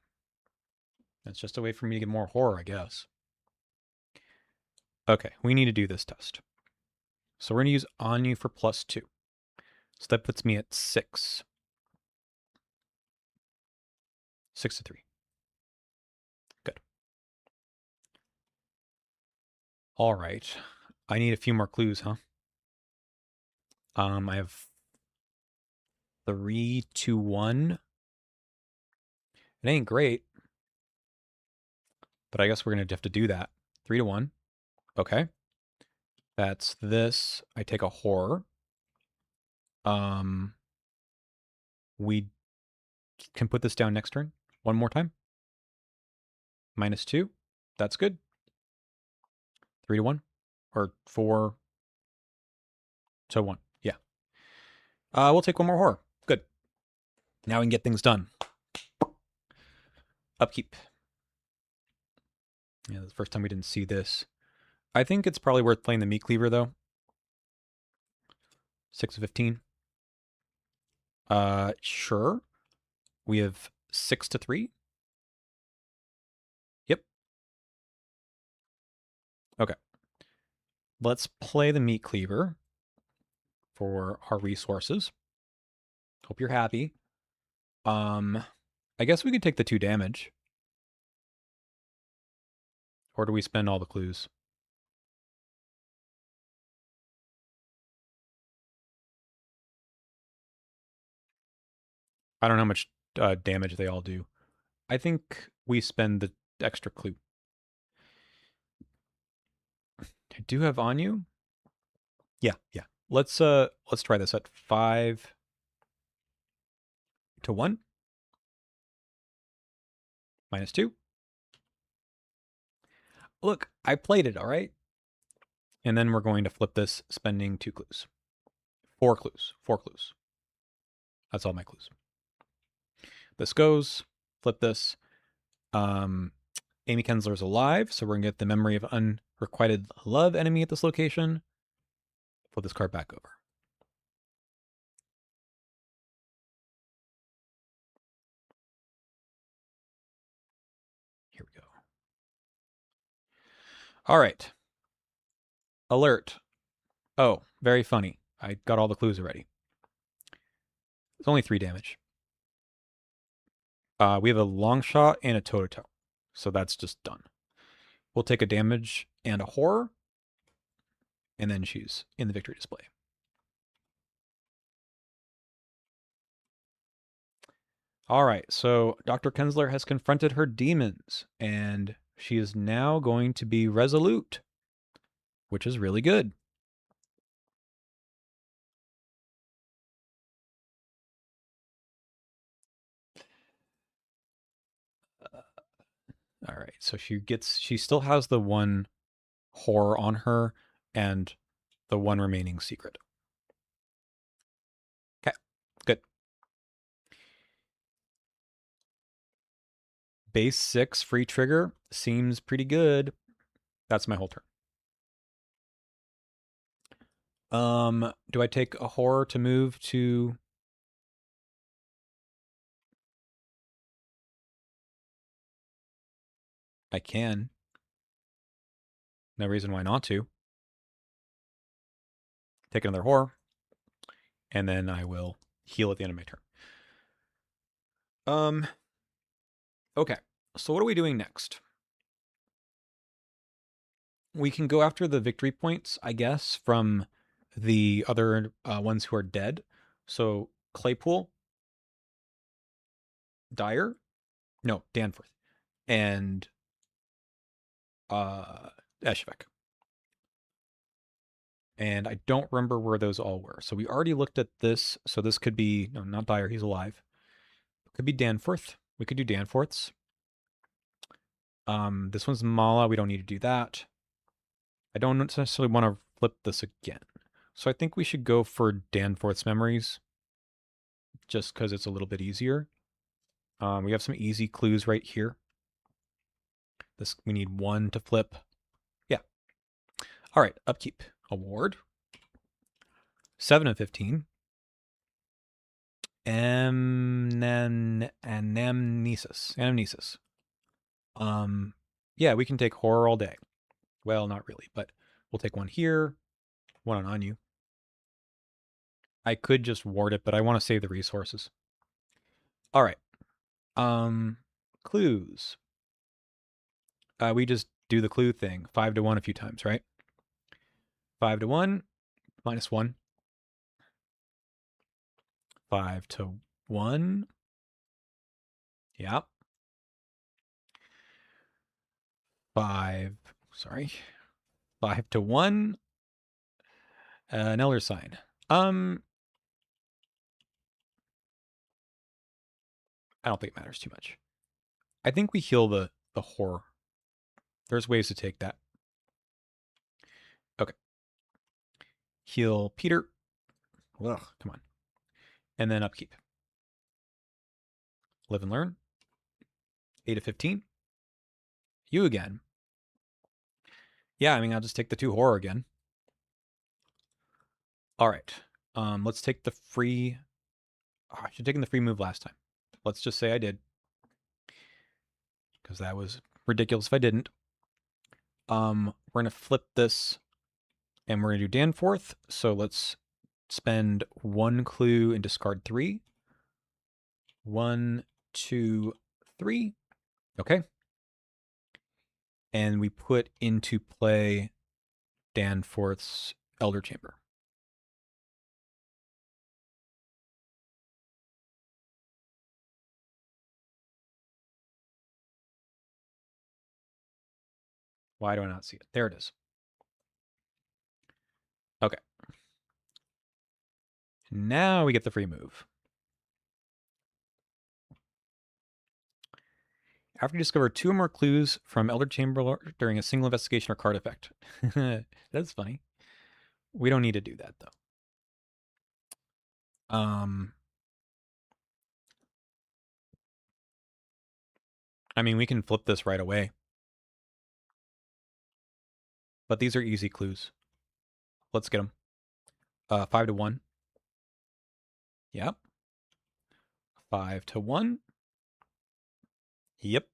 That's just a way for me to get more horror, I guess. Okay, we need to do this test. So we're going to use on you for +2. So that puts me at 6. 6 to 3. Good. All right. I need a few more clues, huh? I have 3 to 1. It ain't great, but I guess we're going to have to do that. 3 to 1. Okay. That's this. I take a horror. We can put this down next turn. One more time. -2. That's good. 3 to 1. Or 4 to 1. Yeah. We'll take one more horror. Good. Now we can get things done. Upkeep. Yeah, the first time we didn't see this. I think it's probably worth playing the meat cleaver, though. 6/15. Sure. We have 6 to 3. Yep. Okay. Let's play the meat cleaver for our resources. Hope you're happy. I guess we could take the 2 damage. Or do we spend all the clues? I don't know how much damage they all do. I think we spend the extra clue. I do have on you. Yeah. Let's try this at 5 to 1, -2. Look, I played it, all right? And then we're going to flip this, spending 2 clues. 4 clues. 4 clues. That's all my clues. This goes, flip this. Amy Kensler's alive, so we're going to get the memory of unrequited love enemy at this location. Flip this card back over. Here we go. All right. Alert. Oh, very funny. I got all the clues already. It's only 3 damage. We have a long shot and a toe-to-toe, so that's just done. We'll take a damage and a horror, and then she's in the victory display. All right, so Dr. Kensler has confronted her demons, and she is now going to be resolute, which is really good. All right, so she still has the 1 horror on her and the 1 remaining secret. Okay, good. Base 6 free trigger seems pretty good. That's my whole turn. Do I take a horror to move to? I can. No reason why not to. Take another horror, and then I will heal at the end of my turn. Okay, so what are we doing next? We can go after the victory points, I guess, from the other ones who are dead. So Claypool, Dyer, no, Danforth, and Eshvik. And I don't remember where those all were. So we already looked at this. So this could be, no, not Dyer, he's alive. It could be Danforth. We could do Danforth's. This one's Mala. We don't need to do that. I don't necessarily want to flip this again. So I think we should go for Danforth's memories, just because it's a little bit easier. We have some easy clues right here. This we need 1 to flip. Yeah. All right, upkeep. Award. 7 of 15. Anamnesis. Yeah, we can take horror all day. Well, not really, but we'll take 1 here, 1 on you. I could just ward it, but I want to save the resources. All right. Clues. We just do the clue thing. 5 to 1 a few times, right? 5 to 1, -1. 5 to 1. Yeah. 5. Sorry. 5 to 1. An elder sign. I don't think it matters too much. I think we heal the horror. There's ways to take that. Okay. Heal Peter. Ugh, come on. And then upkeep. Live and learn. 8 of 15. You again. Yeah, I mean, I'll just take the 2 horror again. All right. Let's take the free. Oh, I should have taken the free move last time. Let's just say I did, because that was ridiculous if I didn't. We're going to flip this, and we're going to do Danforth. So let's spend 1 clue and discard 3. 1, 2, 3. Okay. And we put into play Danforth's Elder Chamber. Why do I not see it? There it is. Okay. Now we get the free move. After you discover 2 or more clues from Elder Chamber during a single investigation or card effect. That's funny. We don't need to do that, though. I mean, we can flip this right away. But these are easy clues. Let's get them. 5 to 1. Yep. 5 to 1. Yep.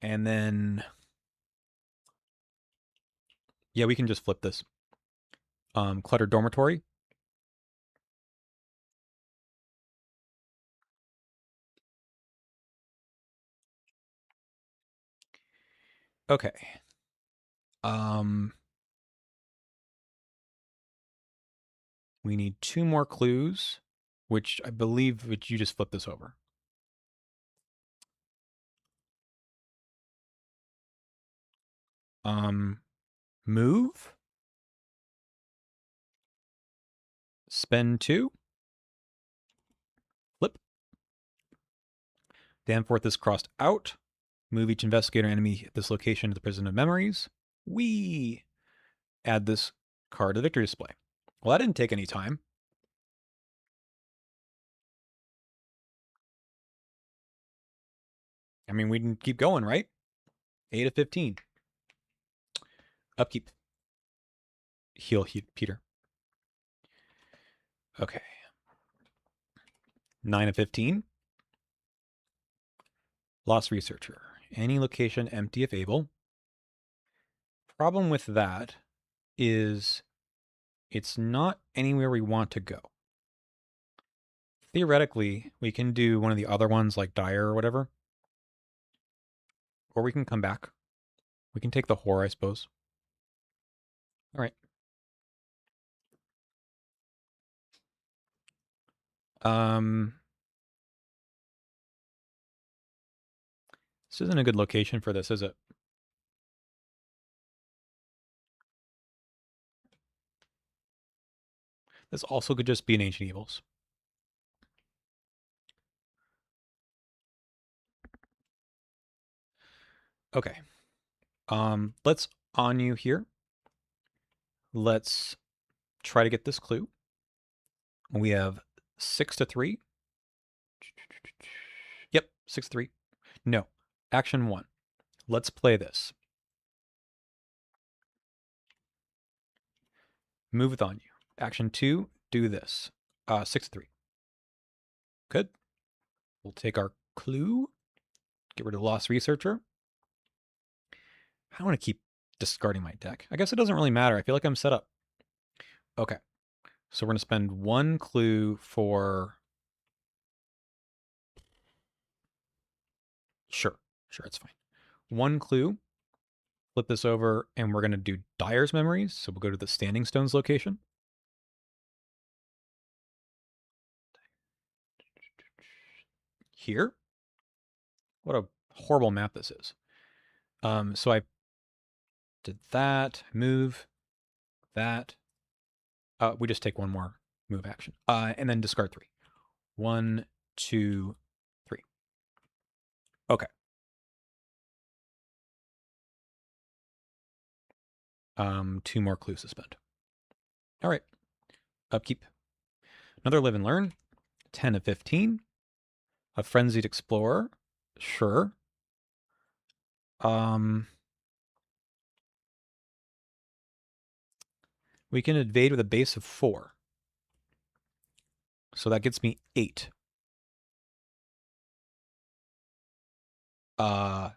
And then, yeah, we can just flip this. Cluttered dormitory. Okay. We need 2 more clues, which I believe you just flip this over. Move. Spend 2. Flip. Danforth is crossed out. Move each investigator enemy at this location to the prison of memories. We add this card to the victory display. Well, that didn't take any time. I mean, we can keep going, right? 8 of 15. Upkeep. Heal Peter. Okay. 9 of 15. Lost Researcher. Any location empty if able. Problem with that is it's not anywhere we want to go. Theoretically, we can do one of the other ones like Dire or whatever. Or we can come back. We can take the Horror, I suppose. All right. This isn't a good location for this, is it? This also could just be an Ancient Evils. Okay. Let's on you here. Let's try to get this clue. We have 6 to 3. Yep, 6-3. No. Action 1. Let's play this. Move with on you. Action 2, do this. 6-3. Good. We'll take our clue. Get rid of Lost Researcher. I want to keep discarding my deck. I guess it doesn't really matter. I feel like I'm set up. Okay. So we're going to spend 1 clue for... Sure, it's fine. 1 clue. Flip this over, and we're going to do Dire's Memories. So we'll go to the Standing Stones location. Here. What a horrible map this is. So I did that, move, that. We just take 1 more move action. And then discard 3. 1, 2, 3. Okay. 2 more clues to spend. All right. Upkeep. Another Live and Learn. 10 of 15. A Frenzied Explorer. Sure. We can evade with a base of 4. So that gets me 8. 9,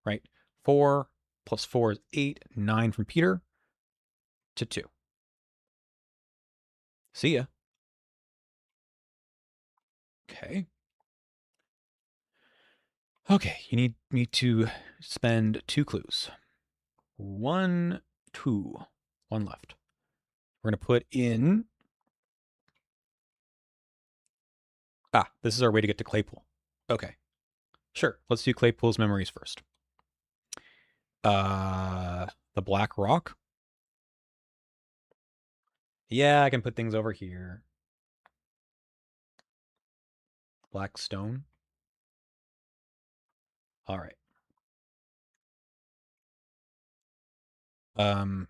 right? 4 plus 4 is 8. 9 from Peter to 2. See ya. Okay. Okay, you need me to spend 2 clues. 1, 2. 1 left. We're going to put in... this is our way to get to Claypool. Okay. Sure, let's do Claypool's memories first. The Black Rock. Yeah, I can put things over here. Black Stone. All right. Um,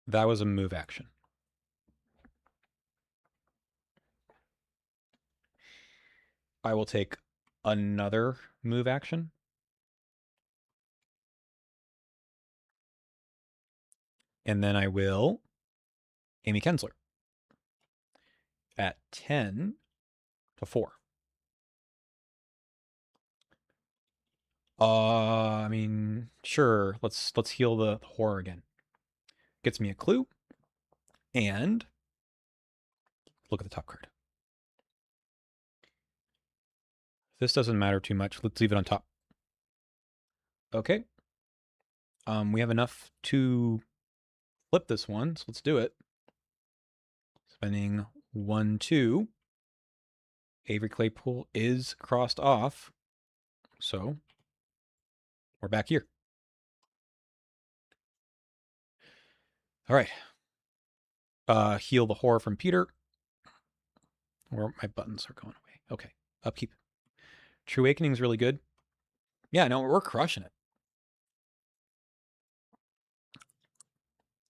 that was a move action. I will take another move action. And then I will Amy Kensler at 10 to 4. I mean, sure. Let's heal the horror again. Gets me a clue, and look at the top card. This doesn't matter too much. Let's leave it on top. Okay. We have enough to flip this one, so let's do it. Spending 1, 2. Avery Claypool is crossed off, so we're back here. All right. Heal the horror from Peter. Or my buttons are going away. Okay. Upkeep. True Awakening is really good. Yeah, no, we're crushing it.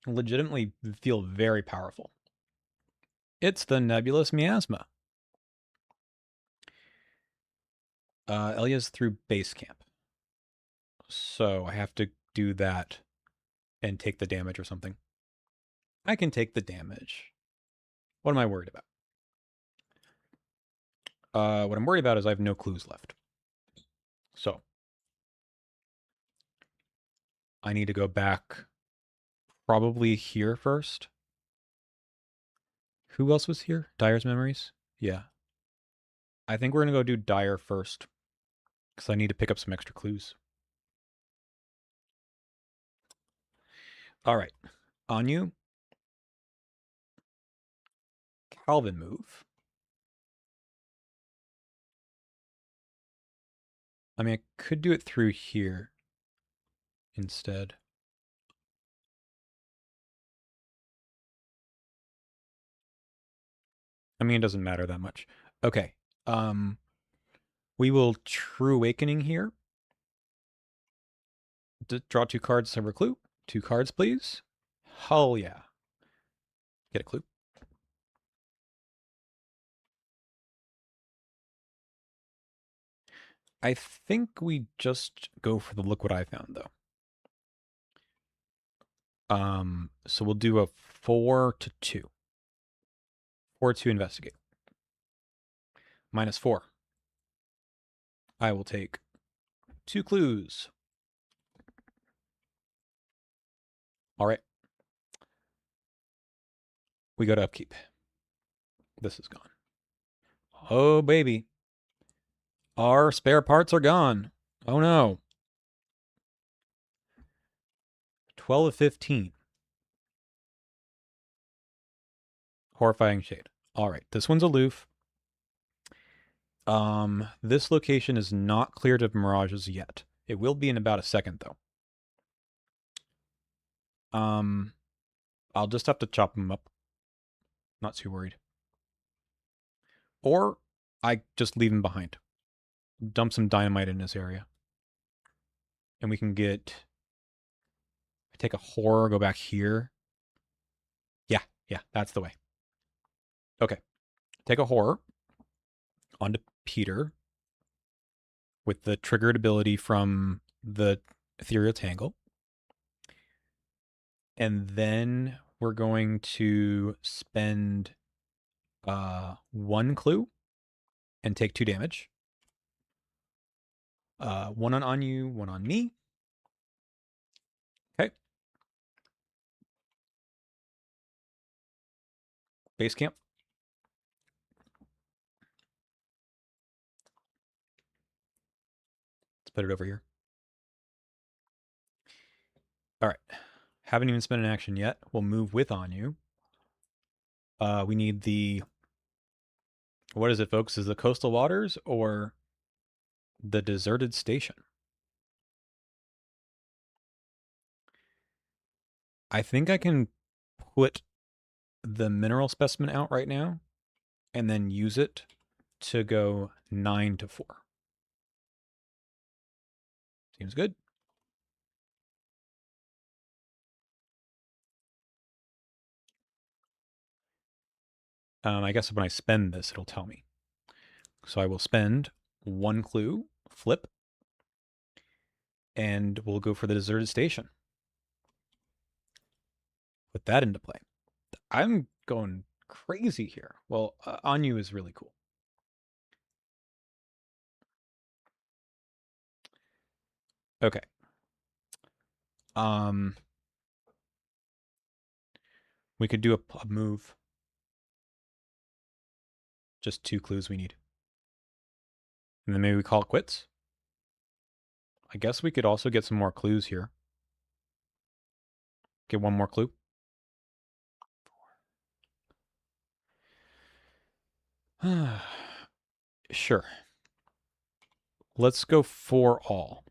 Legitimately feel very powerful. It's the Nebulous Miasma. Elia's through base camp. So I have to do that and take the damage or something. I can take the damage. What am I worried about? What I'm worried about is I have no clues left. So I need to go back probably here first. Who else was here? Dyer's Memories? Yeah. I think we're going to go do Dyer first because I need to pick up some extra clues. All right. On you. Calvin move. I mean, I could do it through here instead. I mean, it doesn't matter that much. Okay. We will True Awakening here. Draw 2 cards, to a clue. 2 cards, please. Hell yeah. Get a clue. I think we just go for the look what I found, though. So we'll do a 4 to 2. 4 to investigate. -4. I will take 2 clues. All right. We go to upkeep. This is gone. Oh, baby. Our spare parts are gone. Oh, no. 12 of 15. Horrifying Shade. All right. This one's aloof. This location is not cleared of mirages yet. It will be in about a second, though. I'll just have to chop them up. Not too worried. Or I just leave him behind. Dump some dynamite in this area. And we can get... take a horror, go back here. Yeah, that's the way. Okay. Take a horror onto Peter with the triggered ability from the Ethereal Tangle. And then we're going to spend 1 clue and take 2 damage. 1 on you, 1 on me. Okay. Base camp. Let's put it over here. All right. Haven't even spent an action yet. We'll move with on you. We need the... what is it, folks? Is it Coastal Waters or the Deserted Station? I think I can put the mineral specimen out right now and then use it to go 9 to 4. Seems good. I guess when I spend this, it'll tell me. So I will spend 1 clue, flip, and we'll go for the deserted station. Put that into play. I'm going crazy here. Well, Anyu is really cool. Okay. We could do a move. Just 2 clues we need. And then maybe we call it quits. I guess we could also get some more clues here. Get 1 more clue. Sure. Let's go for all.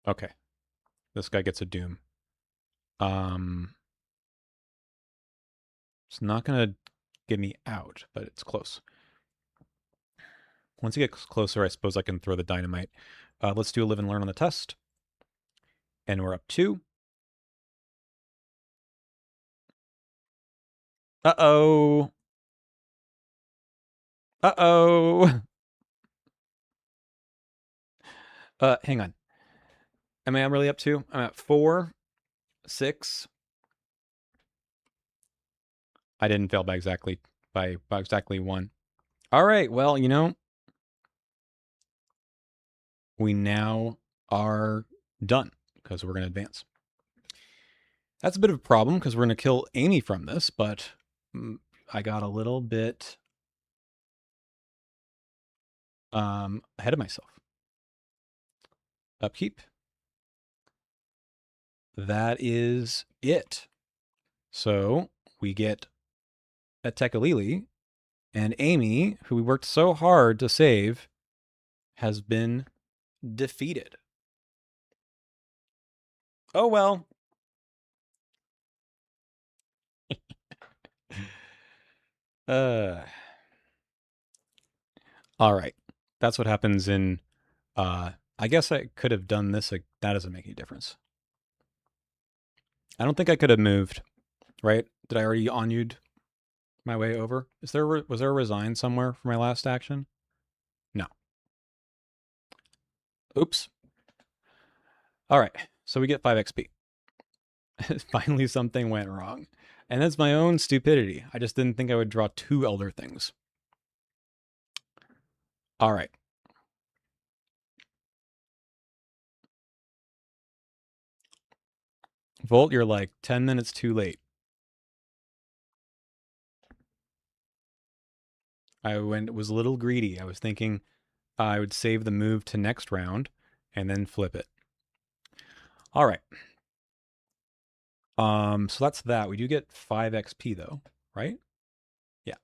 Okay. This guy gets a doom. It's not going to get me out, but it's close. Once he gets closer, I suppose I can throw the dynamite. Let's do a live and learn on the test. And we're up 2. Uh-oh. Uh-oh. Hang on. Am I really up 2? I'm at 4, 6. I didn't fail by exactly 1. All right. Well, we now are done because we're going to advance. That's a bit of a problem because we're going to kill Amy from this, but I got a little bit ahead of myself. Upkeep. That is it. So we get a Tekalili, and Amy, who we worked so hard to save, has been defeated. Oh well. All right. That's what happens in I guess I could have done this. That doesn't make any difference. I don't think I could have moved, right? Did I already on-you'd my way over? Was there a resign somewhere for my last action? No. Oops. All right. So we get 5 XP. Finally something went wrong. And that's my own stupidity. I just didn't think I would draw 2 elder things. All right. Volt, you're like 10 minutes too late. I was a little greedy. I was thinking I would save the move to next round and then flip it. All right. So that's that. We do get 5 XP though, right? Yeah.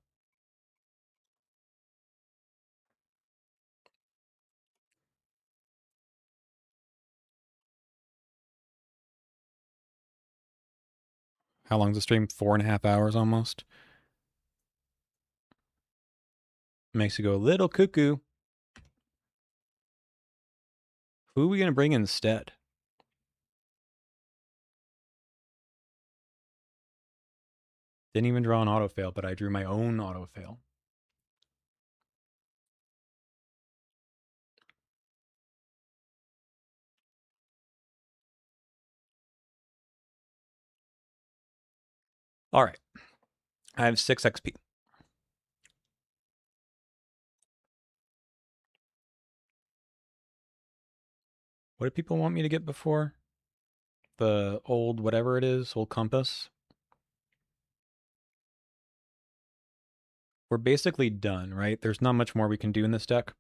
How long's the stream? 4.5 hours almost. Makes you go a little cuckoo. Who are we gonna bring instead? Didn't even draw an auto fail, but I drew my own auto fail. All right. I have 6 XP. What did people want me to get before? The old whatever it is, old compass. We're basically done, right? There's not much more we can do in this deck.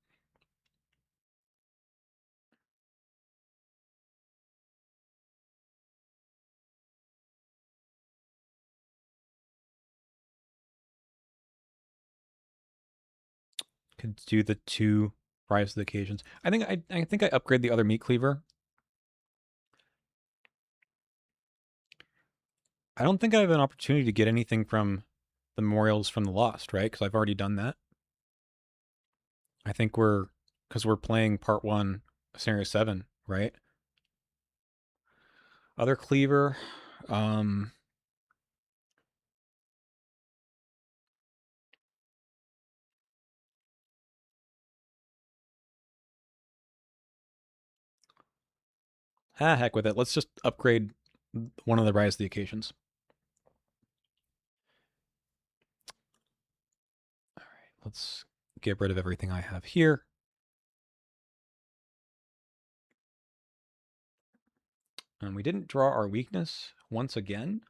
Could do the 2 rise to the occasions. I think I upgrade the other meat cleaver. I don't think I have an opportunity to get anything from the memorials from the lost, right? Because I've already done that. I think because we're playing part one, scenario 7, right? Other cleaver. Um, heck with it. Let's just upgrade one of the Rise of the Occasions. All right, let's get rid of everything I have here. And we didn't draw our weakness once again,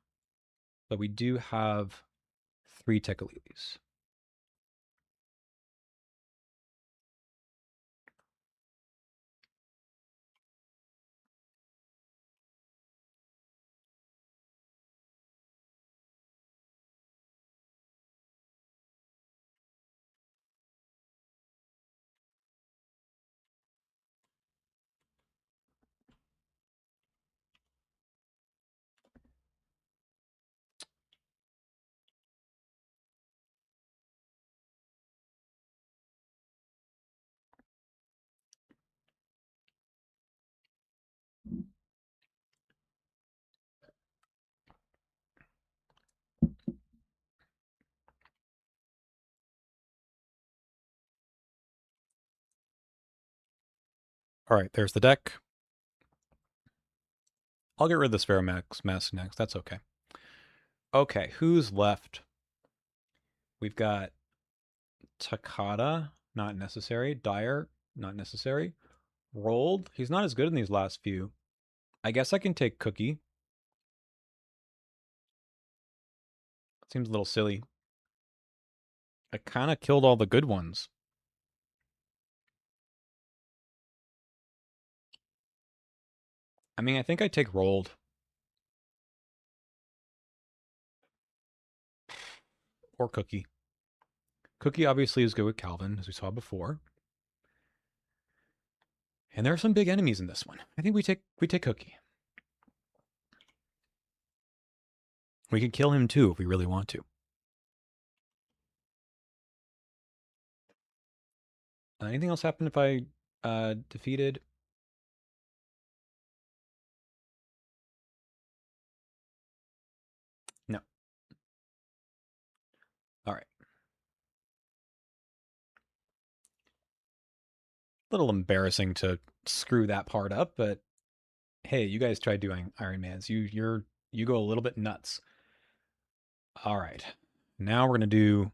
but we do have 3 Tekalilis. All right, there's the deck. I'll get rid of the Spheromax mask next. That's okay. Okay, who's left? We've got Takada, not necessary. Dyer, not necessary. Rolled, he's not as good in these last few. I guess I can take Cookie. Seems a little silly. I kind of killed all the good ones. I mean, I think I take Rolled. Or Cookie. Cookie obviously is good with Calvin, as we saw before. And there are some big enemies in this one. I think we take Cookie. We can kill him too if we really want to. Anything else happen if I defeated? No. All right. A little embarrassing to screw that part up, but hey, you guys tried doing Ironmans. You go a little bit nuts. All right. Now we're gonna do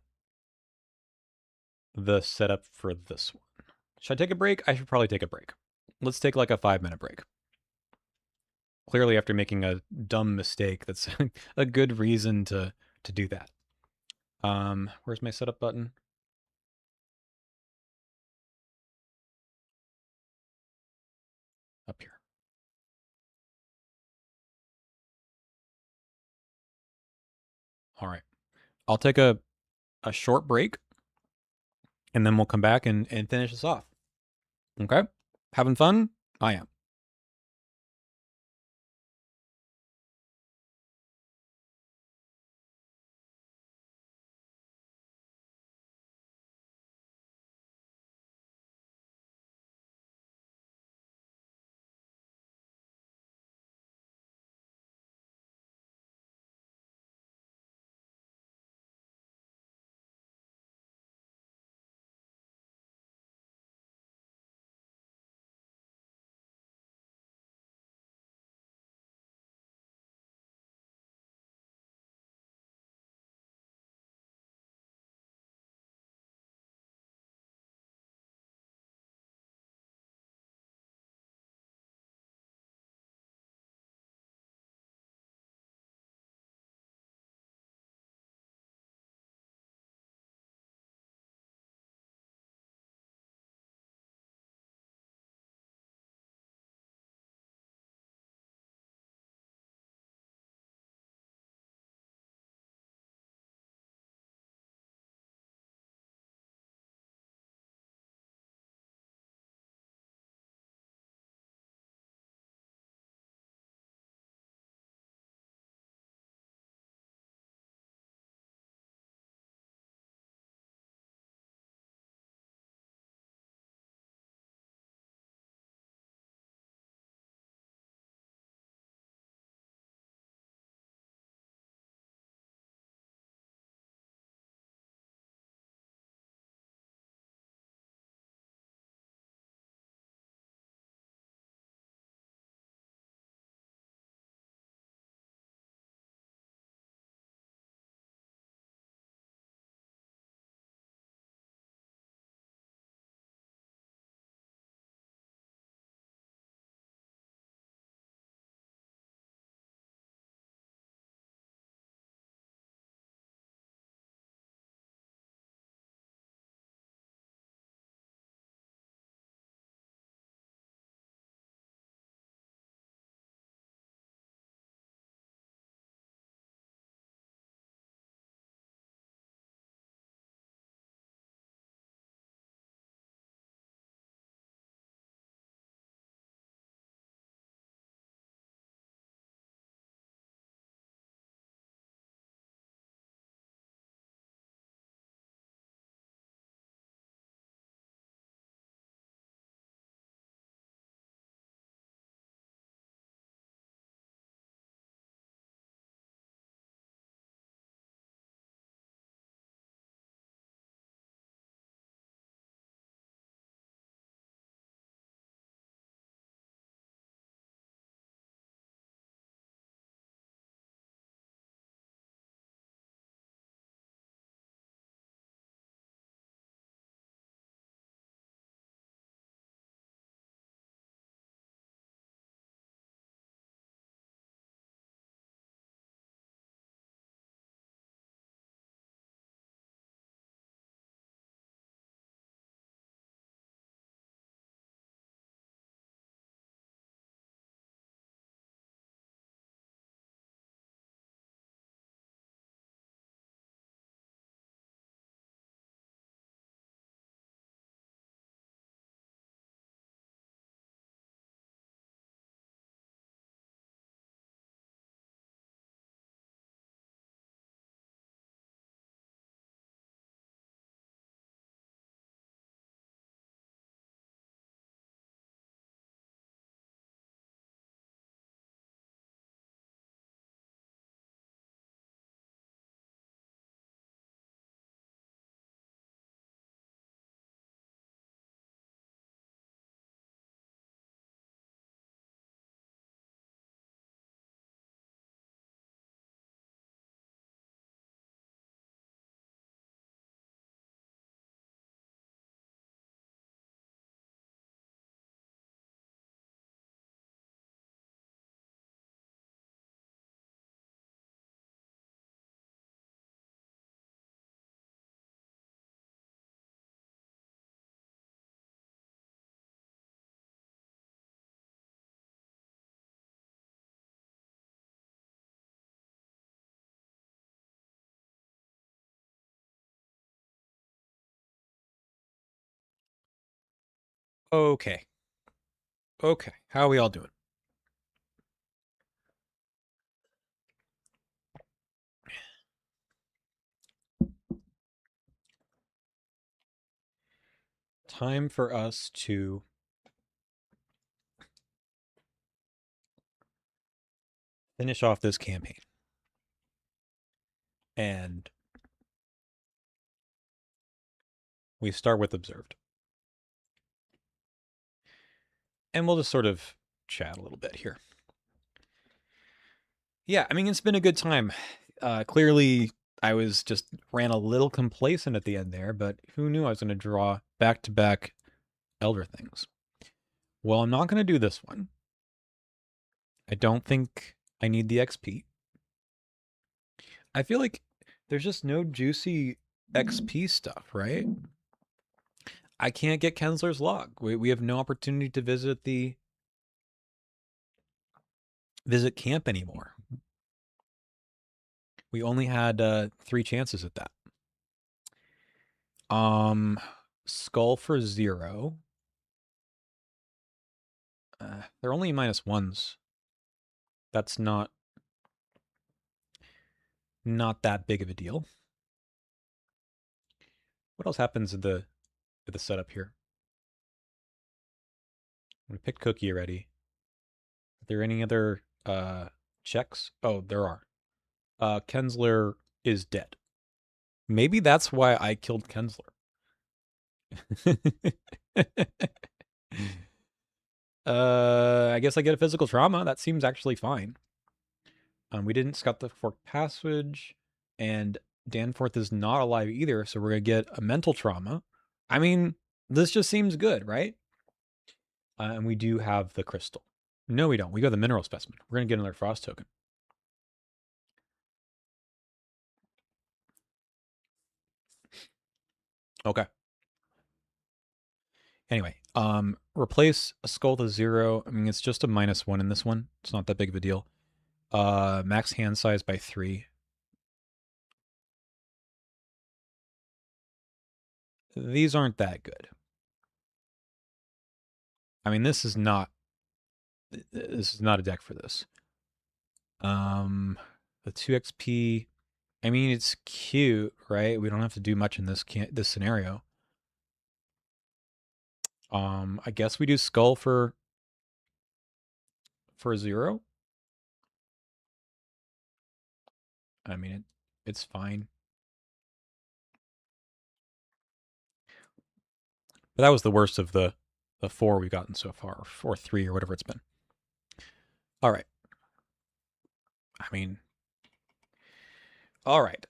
the setup for this one. Should I take a break? I should probably take a break. Let's take like a 5-minute break. Clearly, after making a dumb mistake, that's a good reason to do that. Where's my setup button? Up here. All right. I'll take a short break and then we'll come back and finish this off. Okay? Having fun? I am. Okay. Okay. How are we all doing? Time for us to finish off this campaign. And we start with observed. And we'll just sort of chat a little bit here. Yeah, I mean, it's been a good time. Clearly, I was just ran a little complacent at the end there, but who knew I was going to draw back to back Elder Things? Well, I'm not going to do this one. I don't think I need the XP. I feel like there's just no juicy XP stuff, right? I can't get Kensler's log. We have no opportunity to visit camp anymore. We only had 3 chances at that. Skull for 0. They're only -1s. That's not that big of a deal. What else happens with the setup here? We picked Cookie already. Are there any other checks? Oh, there are. Kensler is dead. Maybe that's why I killed Kensler. I guess I get a physical trauma. That seems actually fine. We didn't scout the forked passage, and Danforth is not alive either, so we're gonna get a mental trauma. I mean, this just seems good, right? And we do have the crystal. No, we don't. We got the mineral specimen. We're gonna get another frost token. Okay. Anyway, replace a skull to 0. I mean, it's just a -1 in this one. It's not that big of a deal. Max hand size by 3. These aren't that good. I mean, this is not a deck for this. The 2 XP. I mean, it's cute, right? We don't have to do much in this scenario. I guess we do skull for 0. I mean, it's fine. But that was the worst of the 4 we've gotten so far, or 3 or whatever it's been. All right. I mean, all right.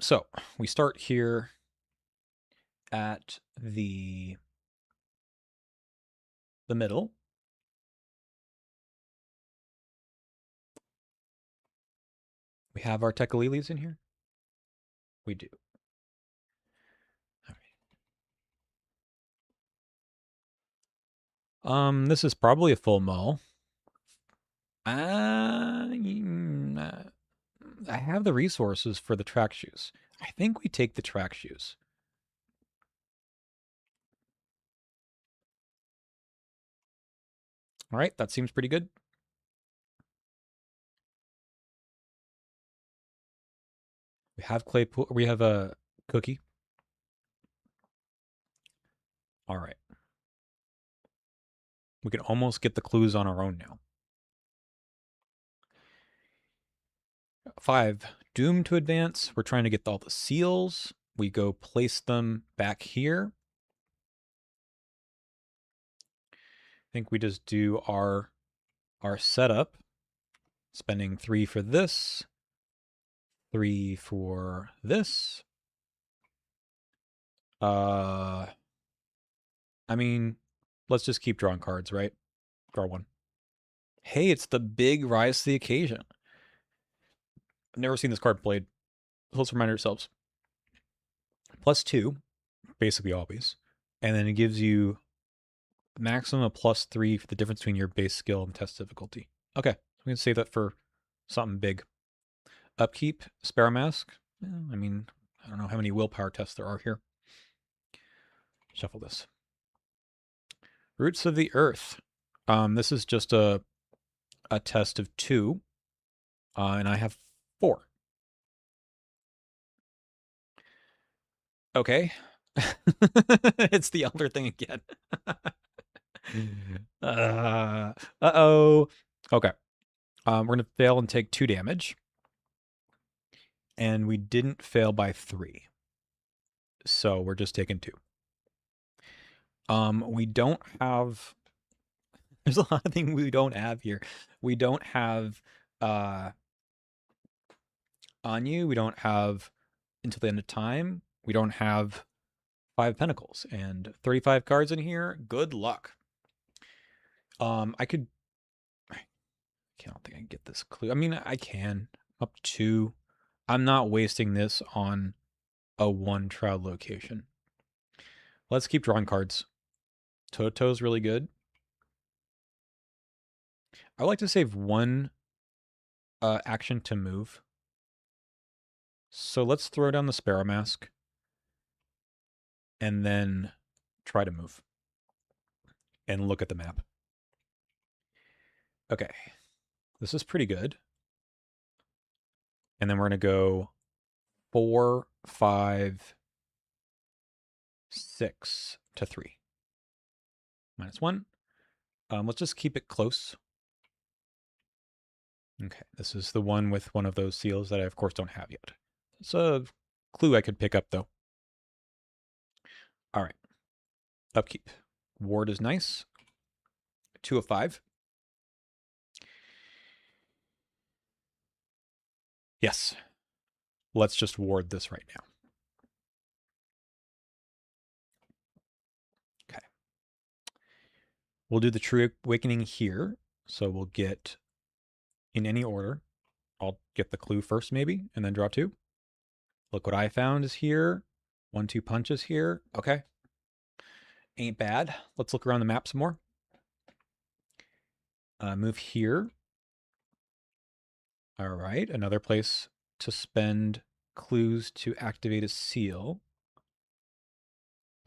So we start here at the middle. We have our Tekalilis in here. We do. This is probably a full mull. I have the resources for the track shoes. I think we take the track shoes. All right, that seems pretty good. We have Claypool. We have a Cookie. All right. We can almost get the clues on our own now. 5, doomed to advance. We're trying to get all the seals. We go place them back here. I think we just do our setup, spending 3 for this, 3 for this. I mean, let's just keep drawing cards, right? Draw 1. Hey, it's the big rise to the occasion. I've never seen this card played. Let's remind ourselves. +2, basically always. And then it gives you maximum of +3 for the difference between your base skill and test difficulty. Okay, so we can save that for something big. Upkeep, Sparrow Mask. I mean, I don't know how many willpower tests there are here. Shuffle this. Roots of the Earth. This is just a test of 2, and I have 4. Okay. It's the elder thing again. Uh-oh. Okay. We're going to fail and take 2 damage. And we didn't fail by 3. So we're just taking 2. We don't have... There's a lot of things we don't have here. We don't have on you. We don't have until the end of time. We don't have 5 Pentacles. And 35 cards in here. Good luck. I could... I don't think I can get this clue. I mean, I can. Up to... I'm not wasting this on a 1 Shroud location. Let's keep drawing cards. Toto's really good. I would like to save 1 action to move. So let's throw down the Sparrow Mask. And then try to move. And look at the map. Okay. This is pretty good. And then we're going to go 4, 5, 6 to 3. -1. Let's just keep it close. Okay, this is the one with one of those seals that I, of course, don't have yet. It's a clue I could pick up, though. All right. Upkeep. Ward is nice. 2 of 5. Yes. Let's just ward this right now. Okay. We'll do the True Awakening here. So we'll get, in any order, I'll get the clue first maybe, and then draw 2. Look what I found is here. 1, 2 punches here. Okay. Ain't bad. Let's look around the map some more. Move here. All right. Another place to spend clues to activate a seal.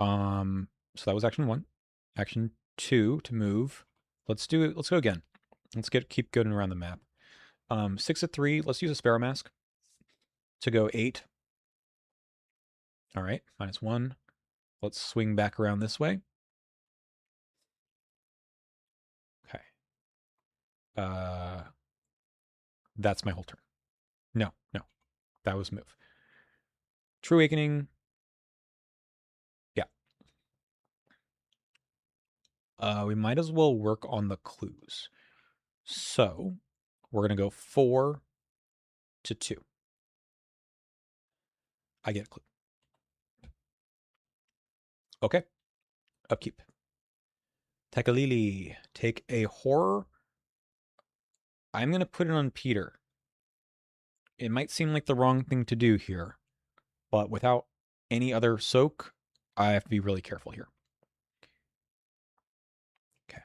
So that was action 1. Action 2 to move. Let's do it. Let's go again. Let's keep going around the map. 6 of 3. Let's use a Sparrow Mask to go 8. All right. -1. Let's swing back around this way. Okay. That's my whole turn. No. That was move. True Awakening. Yeah. We might as well work on the clues. So we're going to go 4 to 2. I get a clue. Okay. Upkeep. Tekalili. Take a horror. I'm going to put it on Peter. It might seem like the wrong thing to do here, but without any other soak, I have to be really careful here. Okay.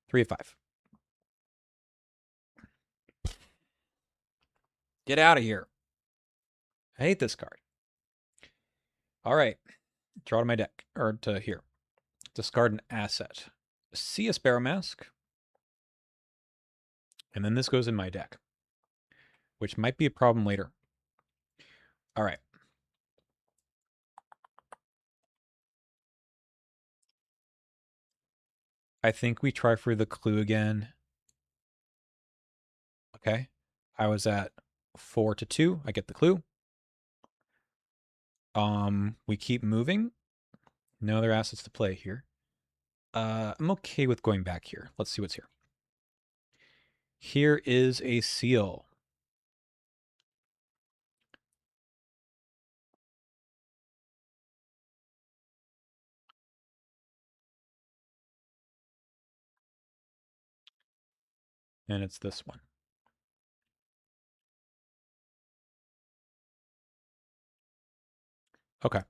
3 of 5. Get out of here. I hate this card. All right. Draw to my deck, or to here. Discard an asset. See a Sparrow Mask. And then this goes in my deck, which might be a problem later. All right. I think we try for the clue again. Okay. I was at 4 to 2. I get the clue. We keep moving. No other assets to play here. I'm okay with going back here. Let's see what's here. Here is a seal. And it's this one. Okay.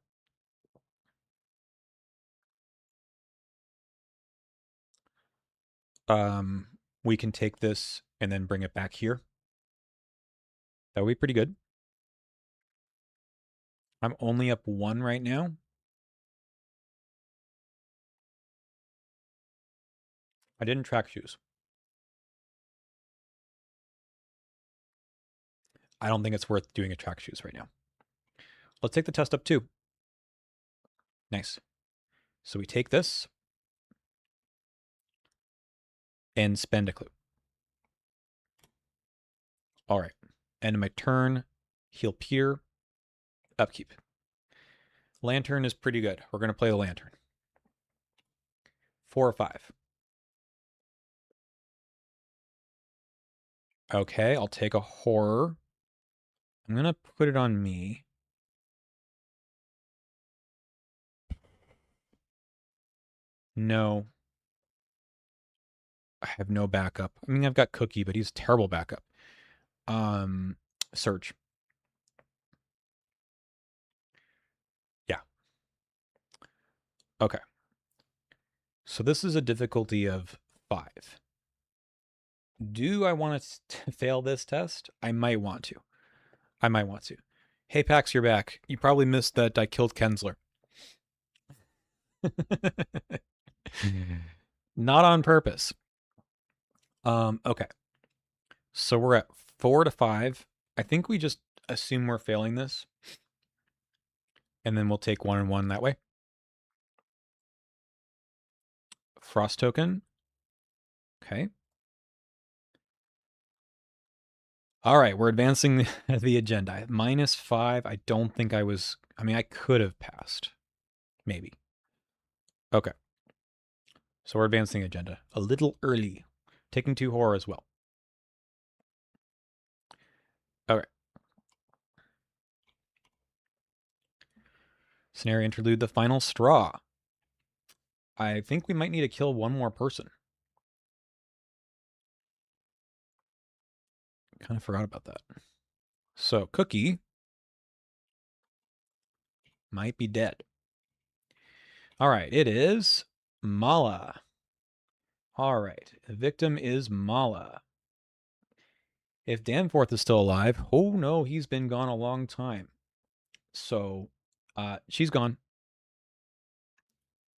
We can take this and then bring it back here. That would be pretty good. I'm only up 1 right now. I didn't track shoes. I don't think it's worth doing a track shoes right now. Let's take the test up too. Nice. So we take this and spend a clue. All right. End of my turn. Heal Peter. Upkeep. Lantern is pretty good. We're going to play the Lantern. 4 or 5. Okay, I'll take a horror. I'm going to put it on me. No. I have no backup. I mean, I've got Cookie, but he's terrible backup. Search. Yeah. Okay. So this is a difficulty of 5. Do I want to fail this test? I might want to. Hey, Pax, you're back. You probably missed that I killed Kensler. Not on purpose. Okay. So we're at 4 to 5. I think we just assume we're failing this. And then we'll take 1 and 1 that way. Frost token. Okay. All right, we're advancing the agenda. -5. I don't think I was. I mean, I could have passed. Maybe. Okay. So we're advancing agenda. A little early. Taking 2 horror as well. Okay. Scenario interlude, the final straw. I think we might need to kill one more person. Kind of forgot about that. So Cookie might be dead. All right, it is Mala. All right, the victim is Mala. If Danforth is still alive, oh no, he's been gone a long time. So she's gone.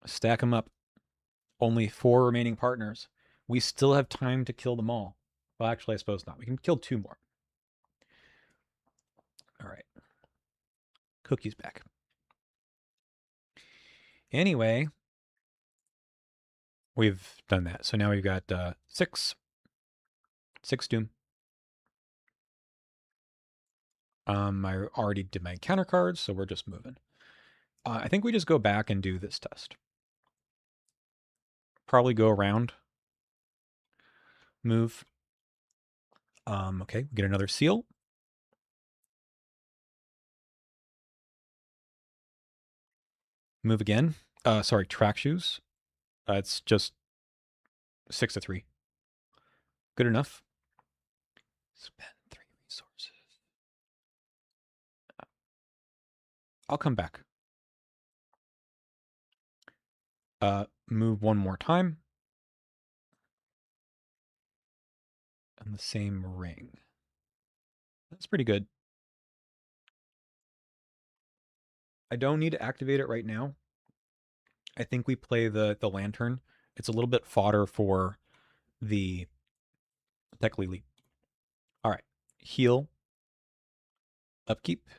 Stack them up. Only 4 remaining partners. We still have time to kill them all. Well, actually, I suppose not. We can kill 2 more. All right. Cookie's back. Anyway, we've done that. So now we've got 6 doom. I already did my counter cards, so we're just moving. I think we just go back and do this test. Probably go around. Move. Okay, get another seal. Move again. Sorry, track shoes. It's just 6 to 3. Good enough. Spend 3 resources. I'll come back. Move 1 more time. And the same ring. That's pretty good. I don't need to activate it right now. I think we play the lantern. It's a little bit fodder for the Tech Lily. All right. Heal. Upkeep.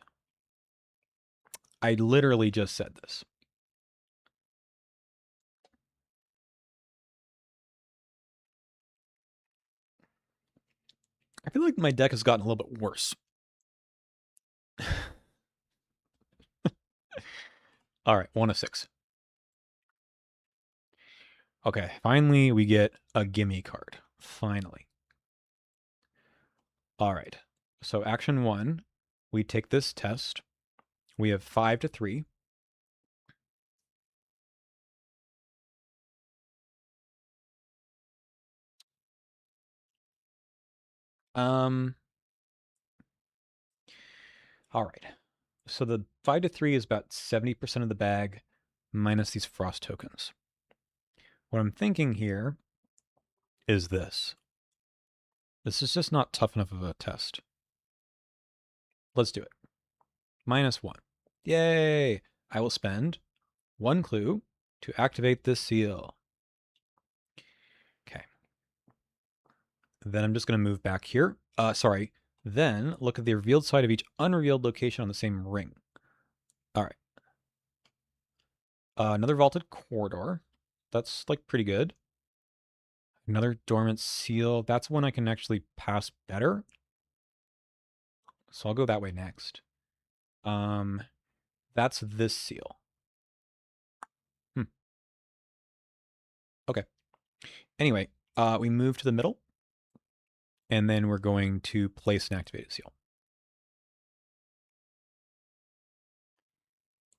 I literally just said this. I feel like my deck has gotten a little bit worse. All right, 1 of 6. Okay, finally we get a gimme card. Finally. All right. So action 1, we take this test. We have 5 to 3. All right. So the 5 to 3 is about 70% of the bag minus these frost tokens. What I'm thinking here is this. This is just not tough enough of a test. Let's do it. -1. Yay! I will spend 1 clue to activate this seal. Okay. Then I'm just going to move back here. Sorry. Then look at the revealed side of each unrevealed location on the same ring. All right. Another vaulted corridor. That's like pretty good. Another dormant seal. That's one I can actually pass better. So I'll go that way next. That's this seal. Okay. Anyway, we move to the middle, and then we're going to place an activated seal.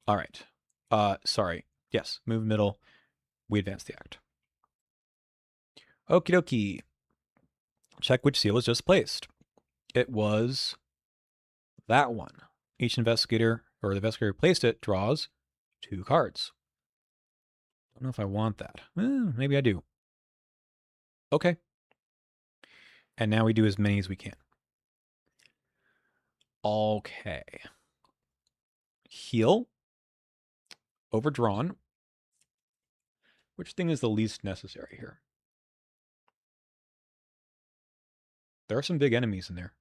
All right. Sorry. Yes, move middle. We advance the act. Okie dokie. Check which seal was just placed. It was that one. Each investigator, or the investigator who placed it, draws 2 cards. Don't know if I want that. Maybe I do. Okay. And now we do as many as we can. Okay. Heal. Overdrawn. Which thing is the least necessary here? There are some big enemies in there.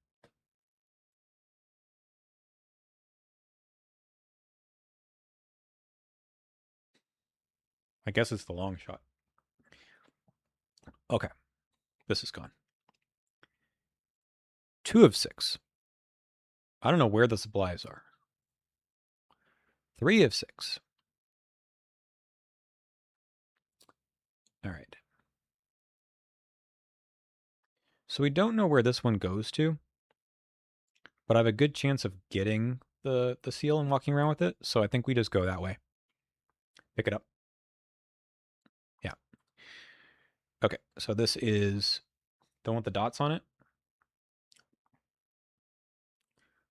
I guess it's the long shot. Okay. This is gone. 2 of 6. I don't know where the supplies are. 3 of 6. All right. So we don't know where this one goes to, but I have a good chance of getting the seal and walking around with it. So I think we just go that way. Pick it up. Yeah. Okay. So this is the one with the dots on it.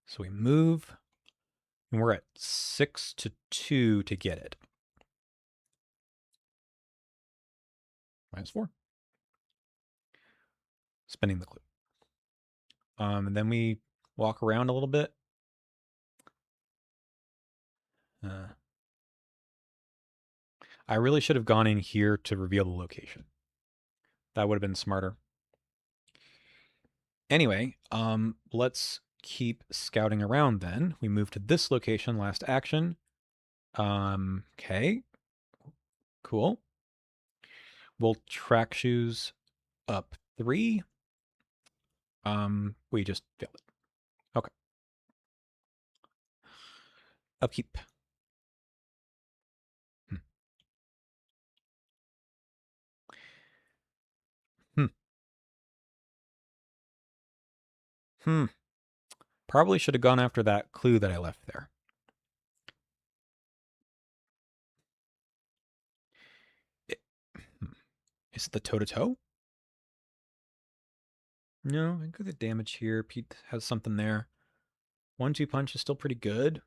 So we move, and we're at 6 to 2 to get it. -4. Spending the clue. And then we walk around a little bit. I really should have gone in here to reveal the location. That would have been smarter. Anyway, let's keep scouting around then. We move to this location, last action. Okay. Cool. We'll track shoes up 3. We just failed it. Okay. Upkeep. Probably should have gone after that clue that I left there. Is it the toe-to-toe? No, I got the damage here. Pete has something there. 1-2 punch is still pretty good.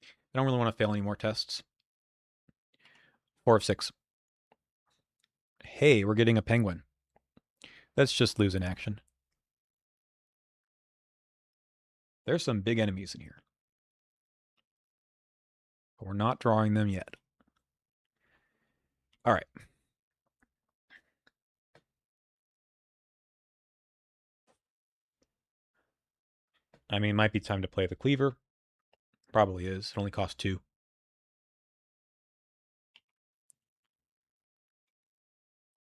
I don't really want to fail any more tests. 4 of 6. Hey, we're getting a penguin. Let's just lose an action. There's some big enemies in here. But we're not drawing them yet. All right. I mean, it might be time to play the cleaver. Probably is. It only costs 2.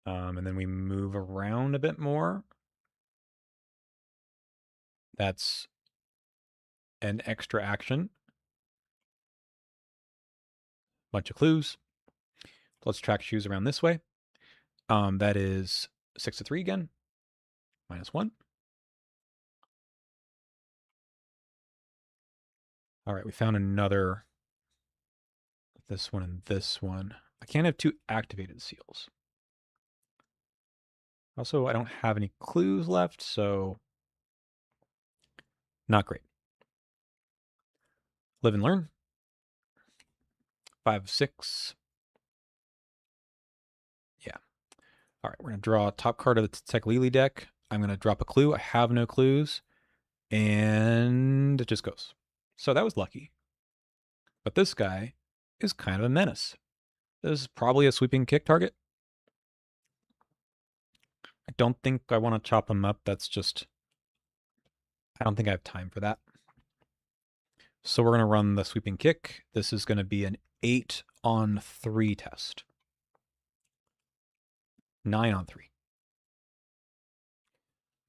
And then we move around a bit more. That's an extra action. Bunch of clues. Let's track shoes around this way. That is 6 to 3 again. -1. All right, we found another. This one and this one. I can't have 2 activated seals. Also, I don't have any clues left, so not great. Live and learn. 5 of 6. Yeah. All right, we're going to draw top card of the Tech Lily deck. I'm going to drop a clue. I have no clues. And it just goes. So that was lucky. But this guy is kind of a menace. This is probably a sweeping kick target. I don't think I want to chop him up. That's just, I don't think I have time for that. So we're going to run the sweeping kick. This is going to be an 8 on 3 test. 9 on 3.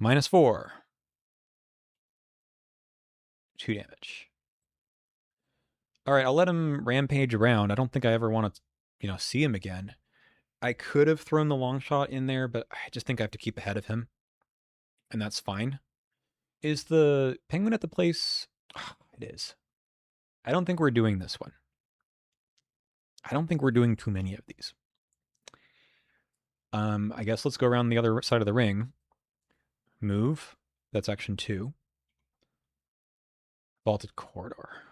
-4. 2 damage. All right, I'll let him rampage around. I don't think I ever want to, see him again. I could have thrown the long shot in there, but I just think I have to keep ahead of him, and that's fine. Is the penguin at the place? It is. I don't think we're doing this one. I don't think we're doing too many of these. I guess let's go around the other side of the ring. Move. That's action 2. Vaulted corridor.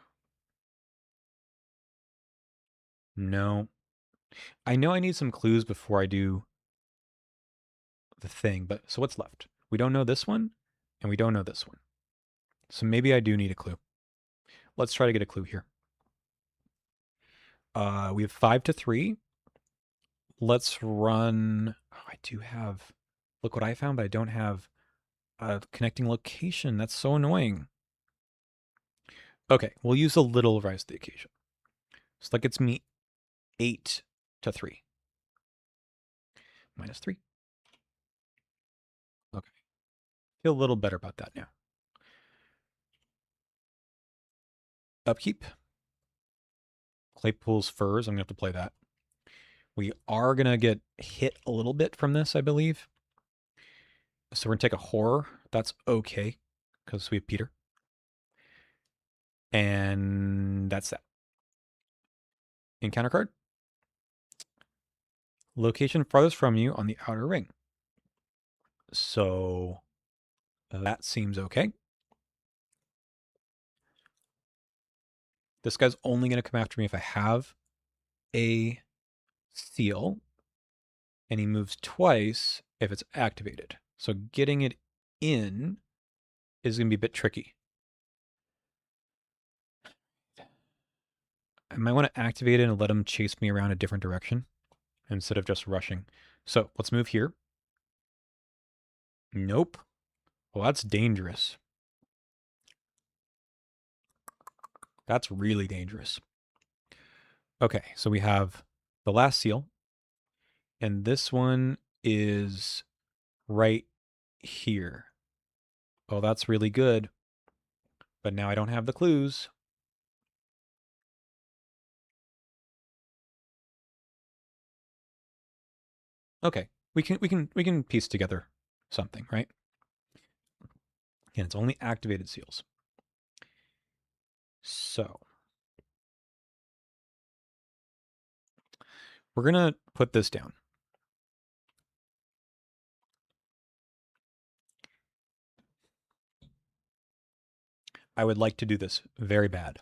No. I know I need some clues before I do the thing, but so what's left? We don't know this one, and we don't know this one. So maybe I do need a clue. Let's try to get a clue here. We have 5 to 3. Let's run. Oh, I do have. Look what I found, but I don't have a connecting location. That's so annoying. Okay, we'll use a little rise to the occasion. So that gets me 8 to 3. -3. Okay. Feel a little better about that now. Upkeep. Claypool's Furs. I'm going to have to play that. We are going to get hit a little bit from this, I believe. So we're going to take a horror. That's okay, because we have Peter. And that's that. Encounter card. Location farthest from you on the outer ring. So that seems okay. This guy's only going to come after me if I have a seal. And he moves twice if it's activated. So getting it in is going to be a bit tricky. I might want to activate it and let him chase me around a different direction instead of just rushing. So let's move here. Nope. Well, that's dangerous. That's really dangerous. Okay, so we have the last seal. And this one is right here. Oh, that's really good. But now I don't have the clues. Okay, we can piece together something, right? And it's only activated seals. So we're gonna put this down. I would like to do this very bad.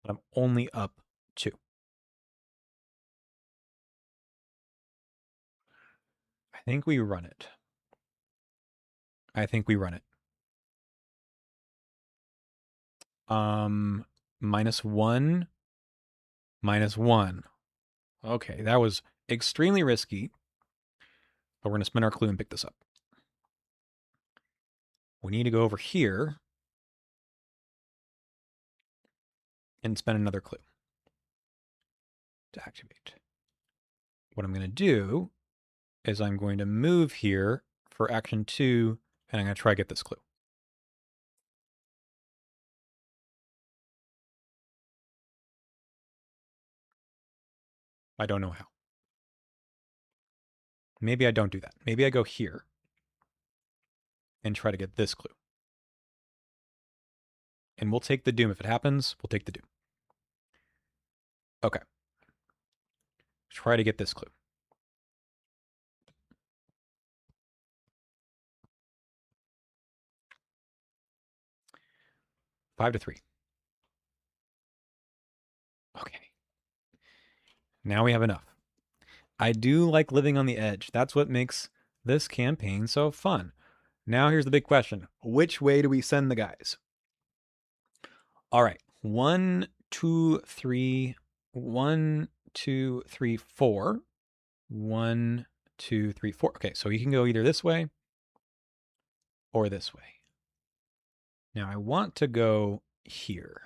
But I'm only up 2. I think we run it. I think we run it. -1, -1. Okay, that was extremely risky. But we're going to spin our clue and pick this up. We need to go over here and spend another clue to activate. What I'm going to do is I'm going to move here for action 2, and I'm going to try to get this clue. I don't know how. Maybe I don't do that. Maybe I go here and try to get this clue. And we'll take the doom. If it happens, we'll take the doom. Okay. Try to get this clue. Five to 3. Okay. Now we have enough. I do like living on the edge. That's what makes this campaign so fun. Now here's the big question. Which way do we send the guys? All right. 1, 2, 3. 1, 2, 3, 4. 1, 2, 3, 4. Okay, so he can go either this way or this way. Now I want to go here.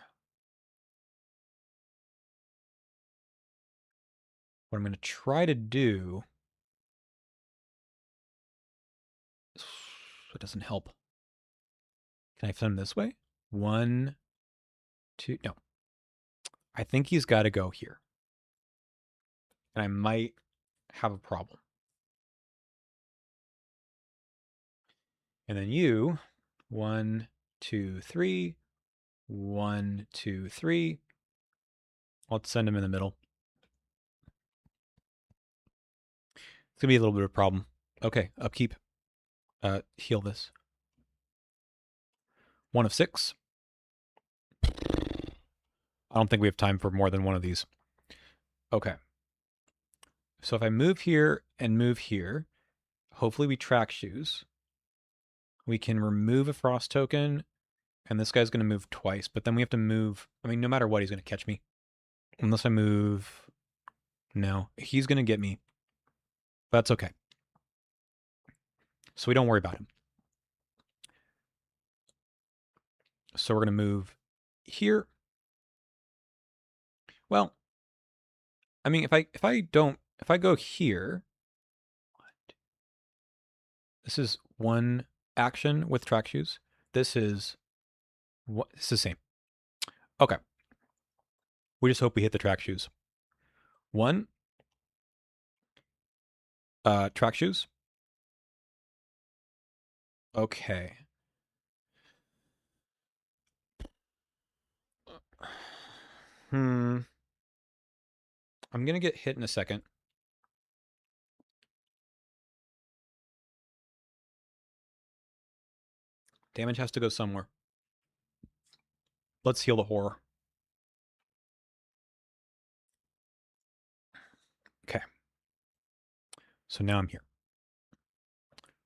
What I'm going to try to do, it doesn't help. Can I send him this way? 1, 2, no. I think he's got to go here. And I might have a problem. And then you, 1, 2, 3, 1, 2, 3. Let's send him in the middle. It's going to be a little bit of a problem. Okay, upkeep. Heal this. 1 of 6. I don't think we have time for more than one of these. Okay. So if I move here and move here, hopefully we track shoes. We can remove a frost token, and this guy's going to move twice, but then we have to move. I mean, no matter what, he's going to catch me. Unless I move. No, he's going to get me. That's okay. So we don't worry about him. So we're going to move here. Well, I mean, if I go here, this is one action with track shoes. This is what? It's the same. Okay. We just hope we hit the track shoes. 1, track shoes. Okay. I'm gonna get hit in a second. Damage has to go somewhere. Let's heal the horror. Okay. So now I'm here.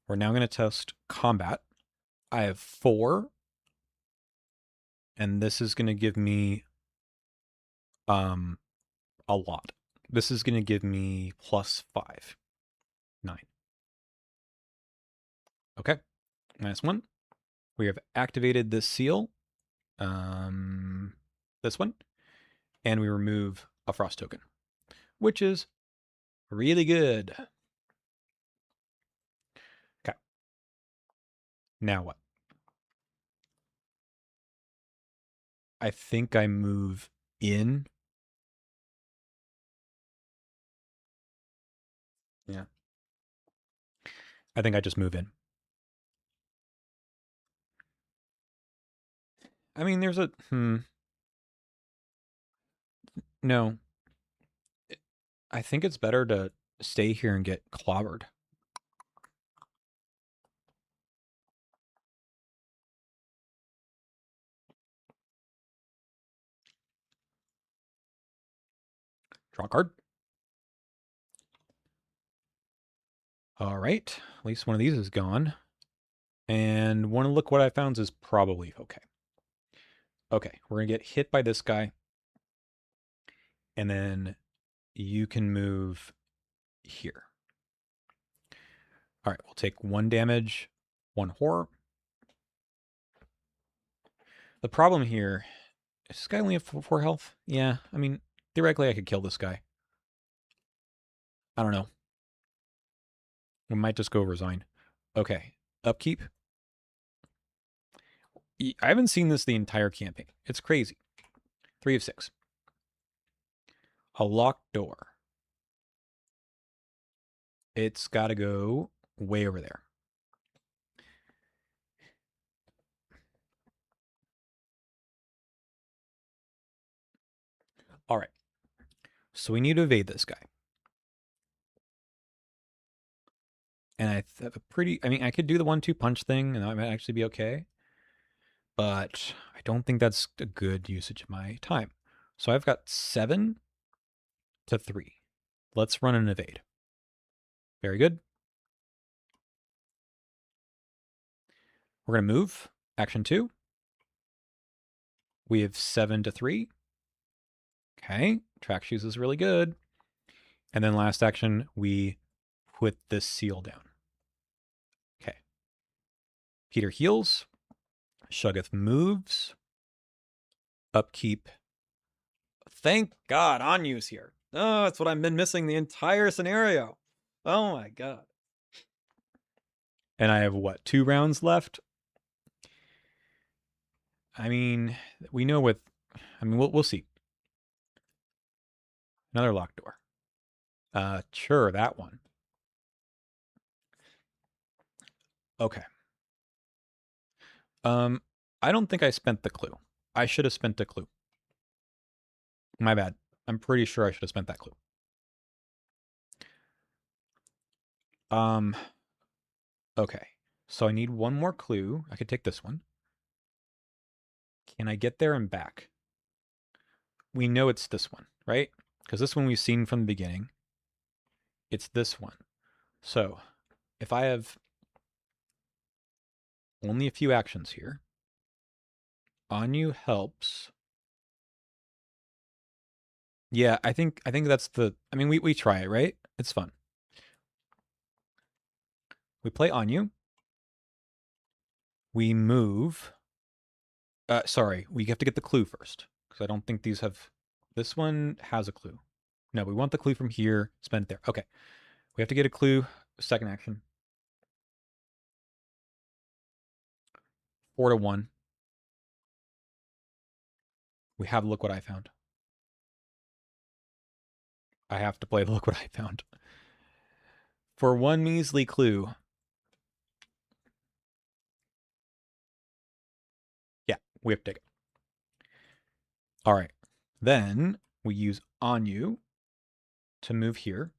We're now going to test combat. I have 4. And this is going to give me a lot. This is going to give me +5. 9. Okay. -1. We have activated this seal. This one. And we remove a frost token, which is really good. Okay. Now what? I think I move in. Yeah. I think I just move in. I mean, there's a... No. I think it's better to stay here and get clobbered. Draw a card. All right. At least one of these is gone. And one look what I found is probably okay. Okay, we're going to get hit by this guy. And then you can move here. All right, we'll take 1 damage, 1 horror. The problem here, is this guy only have 4 health? Yeah, I mean, theoretically I could kill this guy. I don't know. We might just go resign. Okay, upkeep. I haven't seen this the entire campaign. It's crazy. 3 of 6. A locked door. It's got to go way over there. All right. So we need to evade this guy. And I have a pretty... I mean, I could do the 1-2 punch thing, and that might actually be okay. But I don't think that's a good usage of my time. So I've got 7 to 3. Let's run an evade. Very good. We're going to move. Action 2. We have 7 to 3. Okay. Track shoes is really good. And then last action, we put this seal down. Okay. Peter heals. Shuggoth moves. Upkeep. Thank God Anyu's here. Oh, that's what I've been missing the entire scenario. Oh my God. And I have what, 2 rounds left? I mean, we know with, I mean, we'll see. Another locked door. Sure, that one. Okay. I don't think I spent the clue. I should have spent the clue. My bad. I'm pretty sure I should have spent that clue. Okay. So I need one more clue. I could take this one. Can I get there and back? We know it's this one, right? Because this one we've seen from the beginning. It's this one. So if I have only a few actions here, Anyu helps. Yeah, I think that's the. I mean, we try it, right? It's fun. We play Anyu. We move. Sorry, we have to get the clue first because I don't think these have. This one has a clue. No, we want the clue from here. Spend it there. Okay, we have to get a clue. Second action. 4-1. We have look what I found. I have to play the look what I found. For one measly clue. Yeah, we have to take it. All right. Then we use Anyu to move here.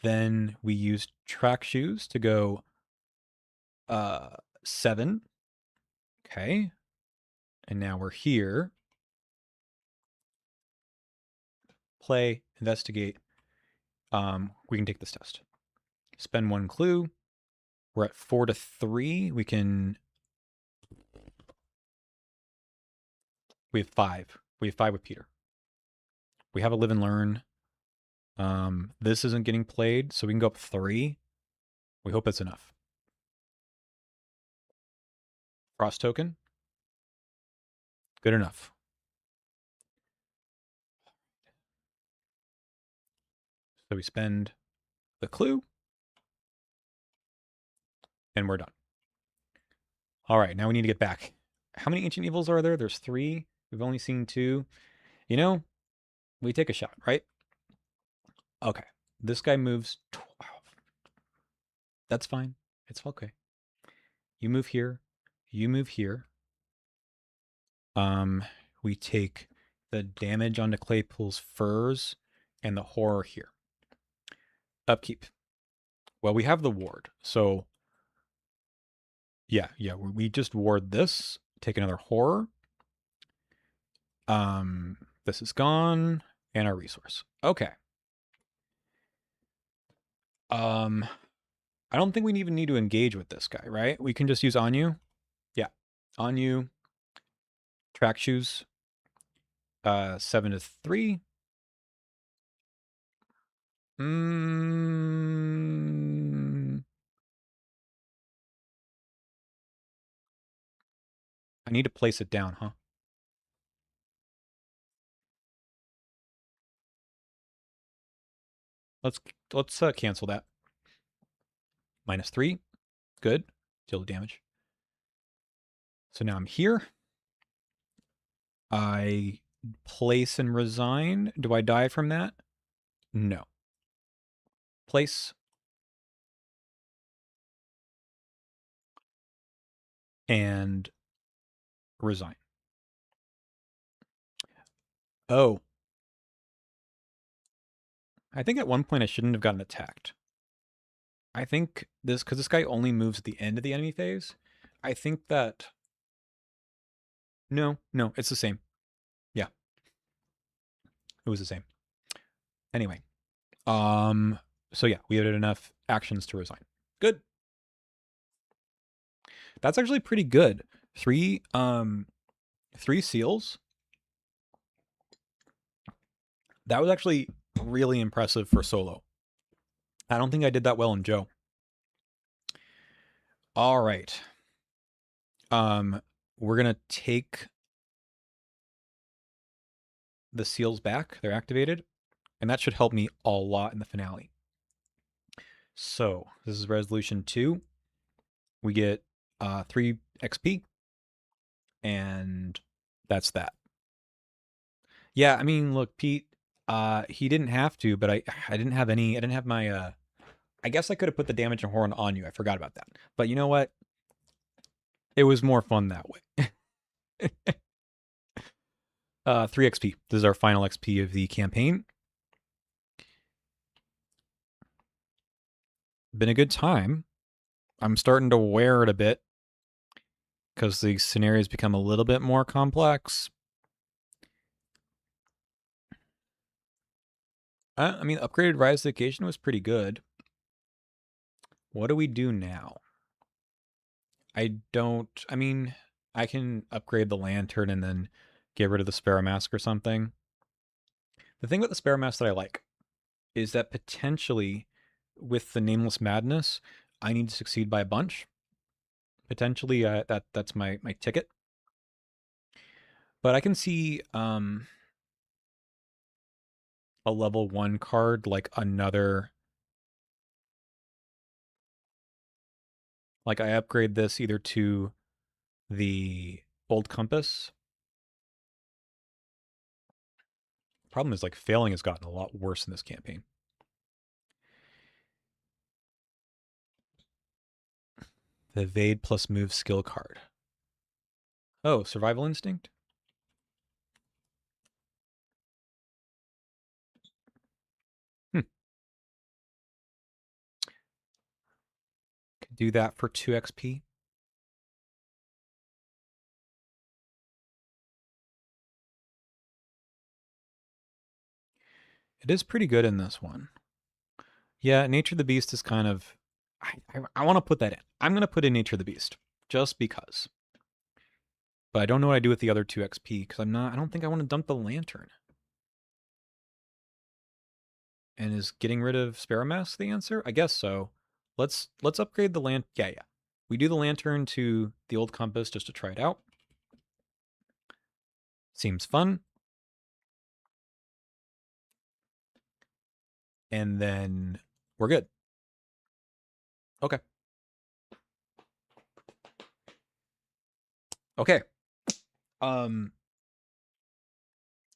Then we use track shoes to go 7. Okay. And now we're here. Play, investigate. We can take this test. Spend 1 clue. We're at 4-3. We have 5. We have 5 with Peter. We have a live and learn. This isn't getting played, so we can go up 3. We hope that's enough. Frost token. Good enough. So we spend the clue. And we're done. All right, now we need to get back. How many ancient evils are there? There's 3. We've only seen 2. You know, we take a shot, right? Okay. This guy moves 12. That's fine. It's okay. You move here. You move here. We take the damage onto Claypool's furs and the horror here. Upkeep. Well, we have the ward. So, yeah, we just ward this. Take another horror. This is gone. And our resource. Okay. I don't think we even need to engage with this guy, right? We can just use Anyu. Yeah. Anyu. Track shoes. 7-3. I need to place it down, huh? Let's cancel that. -3. Good. Deal the damage. So now I'm here. I place and resign. Do I die from that? No. Place. And resign. Oh. I think at one point I shouldn't have gotten attacked. I think this, because this guy only moves at the end of the enemy phase. I think that... No, it's the same. Yeah. It was the same. Anyway. So yeah, we had enough actions to resign. Good. That's actually pretty good. 3 seals. That was actually really impressive for solo. I don't think I did that well in Joe. All right. Um, we're gonna take the seals back. They're activated, and that should help me a lot in the finale. So this is resolution 2. We get 3 XP, and that's that. Yeah, I mean, look, Pete, he didn't have to, but I didn't have any. I didn't have my. I guess I could have put the damage and horn on you. I forgot about that. But you know what? It was more fun that way. 3 XP. This is our final XP of the campaign. Been a good time. I'm starting to wear it a bit because the scenarios become a little bit more complex. I mean, upgraded Rise of the Occasion was pretty good. What do we do now? I mean, I can upgrade the lantern and then get rid of the Sparrow Mask or something. The thing with the Sparrow Mask that I like is that potentially with the Nameless Madness, I need to succeed by a bunch. Potentially, that's my ticket. But I can see a level 1 card like another. Like I upgrade this either to the Old Compass. Problem is like failing has gotten a lot worse in this campaign. The evade plus move skill card. Oh, survival instinct? Could do that for 2 XP. It is pretty good in this one. Yeah, Nature of the Beast is kind of. I want to put that in. I'm going to put in Nature of the Beast just because. But I don't know what I do with the other 2 XP because I don't think I want to dump the lantern. And is getting rid of Sparrow Mask the answer? I guess so. Let's upgrade the lantern. Yeah. We do the lantern to the Old Compass just to try it out. Seems fun. And then we're good. Okay. Okay. Um,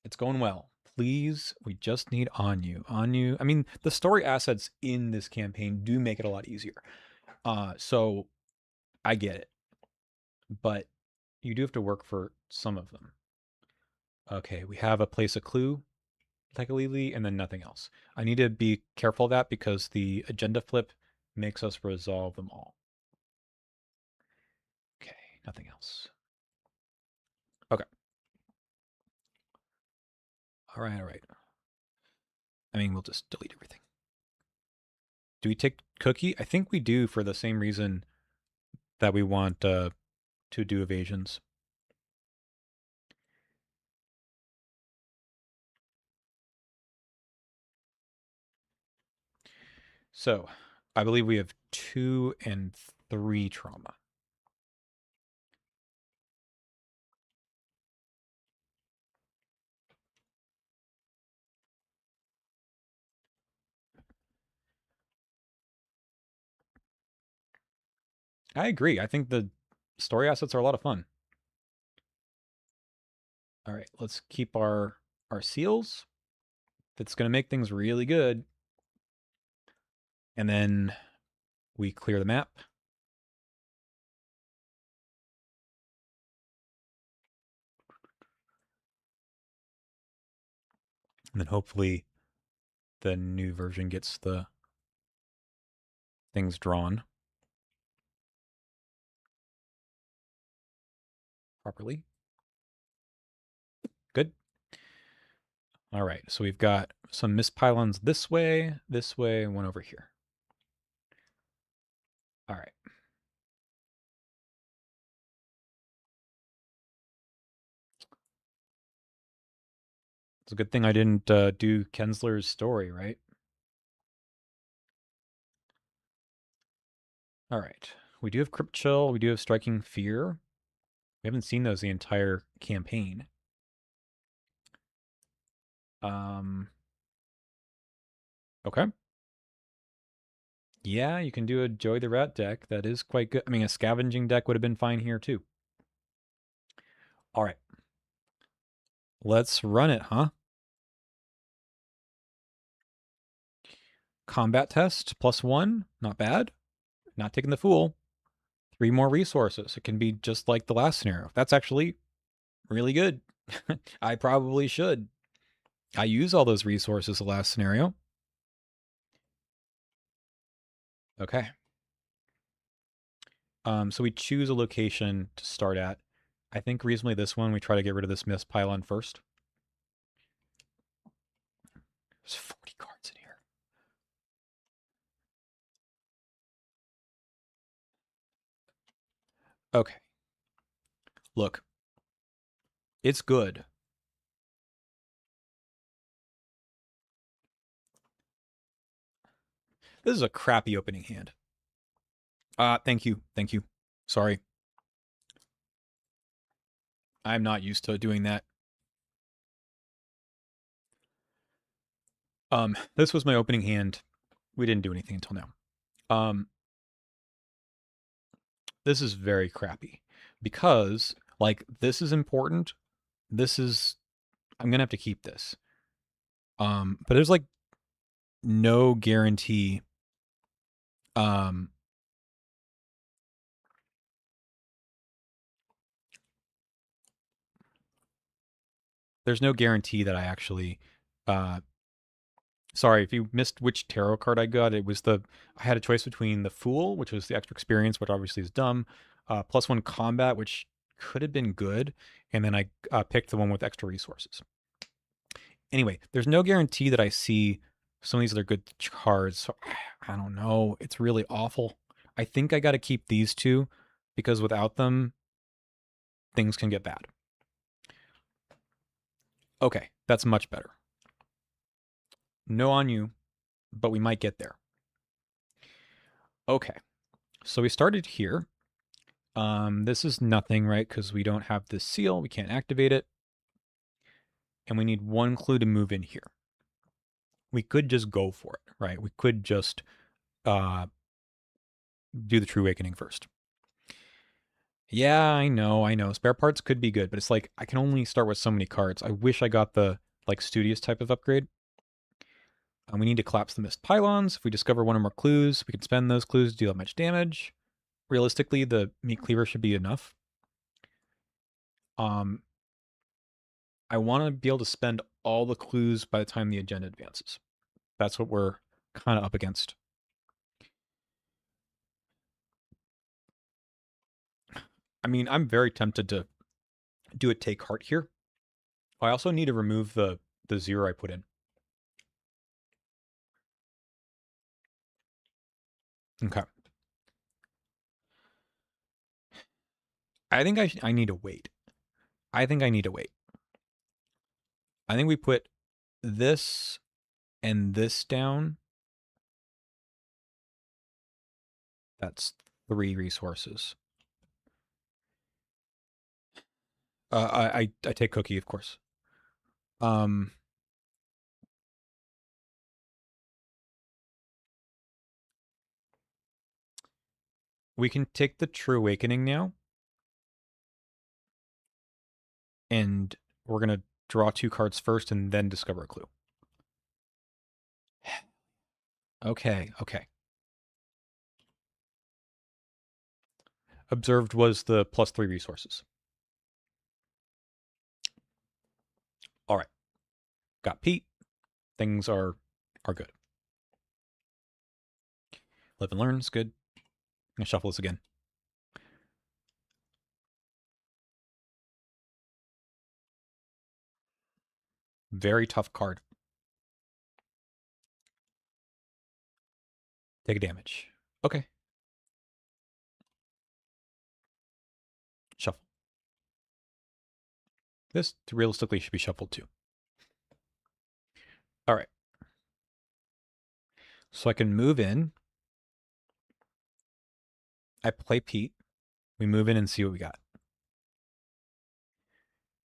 it's going well. Please, we just need Anu. Anu. I mean, the story assets in this campaign do make it a lot easier. So I get it, but you do have to work for some of them. Okay, we have a place a clue, Tekalili, and then nothing else. I need to be careful of that because the agenda flip makes us resolve them all. Okay, nothing else. Okay. All right, all right. I mean, we'll just delete everything. Do we take Cookie? I think we do for the same reason that we want to do evasions. So, I believe we have 2 and 3 trauma. I agree. I think the story assets are a lot of fun. All right, let's keep our seals. That's going to make things really good. And then we clear the map. And then hopefully the new version gets the things drawn properly. Good. All right, so we've got some mist pylons this way, and one over here. All right. It's a good thing I didn't do Kensler's story, right? All right. We do have Crypt Chill. We do have Striking Fear. We haven't seen those the entire campaign. Okay. Yeah, you can do a Joey the Rat deck. That is quite good. I mean, a Scavenging deck would have been fine here too. All right. Let's run it, huh? Combat test +1. Not bad. Not taking the fool. 3 more resources. It can be just like the last scenario. That's actually really good. I probably should. I use all those resources the last scenario. Okay. So we choose a location to start at. I think reasonably this one, we try to get rid of this mist pylon first. There's 40 cards in here. Okay. Look. It's good. This is a crappy opening hand. Thank you. Thank you. Sorry. I'm not used to doing that. This was my opening hand. We didn't do anything until now. This is very crappy because like this is important. This is I'm gonna have to keep this. But there's like no guarantee. Um, there's no guarantee that I actually. Uh, sorry if you missed which tarot card I got. It was the I had a choice between the Fool, which was the extra experience, which obviously is dumb, +1 combat, which could have been good, and then I picked the one with extra resources. Anyway, there's no guarantee that I see some of these other good cards. So I don't know. It's really awful. I think I got to keep these two because without them, things can get bad. Okay, that's much better. No on you, but we might get there. Okay, so we started here. This is nothing, right? Because we don't have this seal. We can't activate it. And we need 1 clue to move in here. We could just go for it, right? We could just do the True Awakening first. Yeah, I know. Spare parts could be good, but it's like I can only start with so many cards. I wish I got the like studious type of upgrade. We need to collapse the mist pylons. If we discover 1 or more clues, we can spend those clues to deal that much damage. Realistically, the meat cleaver should be enough. Um, I want to be able to spend all the clues by the time the agenda advances. That's what we're kind of up against. I mean, I'm very tempted to do a take heart here. I also need to remove the 0 I put in. Okay. I think I need to wait. I think I need to wait. I think we put this and this down. That's 3 resources. I take Cookie, of course. We can take the True Awakening now. And we're going to draw 2 cards first and then discover a clue. Okay. Observed was the +3 resources. All right. Got Pete. Things are good. Live and learn is good. I'm going to shuffle this again. Very tough card. Take a damage. Okay. Shuffle. This realistically should be shuffled too. All right. So I can move in. I play Pete. We move in and see what we got.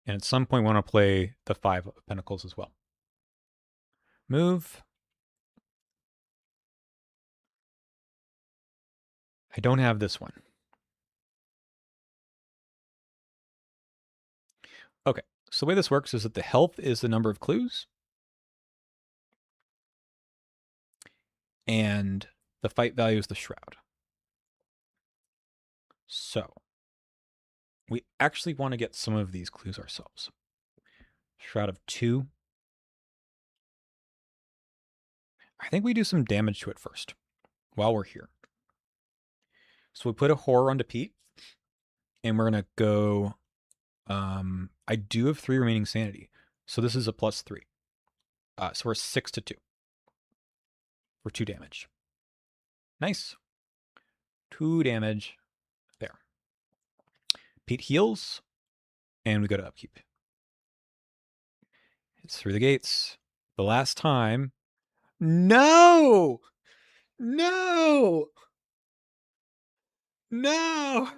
And at some point, we want to play the 5 of Pentacles as well. Move. I don't have this one. Okay, so the way this works is that the health is the number of clues, and the fight value is the shroud. So we actually want to get some of these clues ourselves. Shroud of 2. I think we do some damage to it first while we're here. So we put a horror onto Pete, and we're going to go. I do have 3 remaining sanity, so this is a +3. So we're 6-2 for 2 damage. Nice. 2 damage there. Pete heals, and we go to upkeep. It's through the gates. The last time. No! No! No!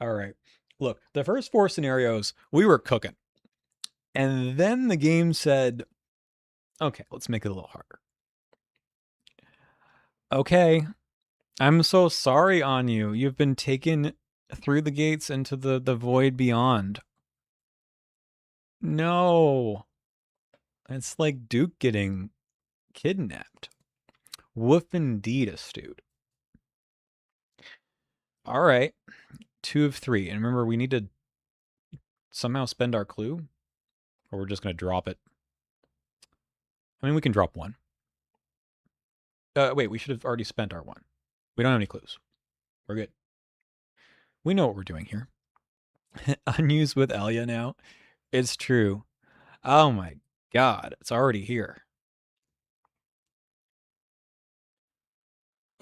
All right. Look, the first 4 scenarios, we were cooking. And then the game said, okay, let's make it a little harder. Okay. I'm so sorry on you. You've been taken through the gates into the void beyond. No. It's like Duke getting kidnapped. Woof indeed, astute. All right. 2 of 3. And remember, we need to somehow spend our clue, or we're just going to drop it. I mean, we can drop 1. Wait, we should have already spent our 1. We don't have any clues. We're good. We know what we're doing here. Unused with Elia now. It's true. Oh my god, it's already here.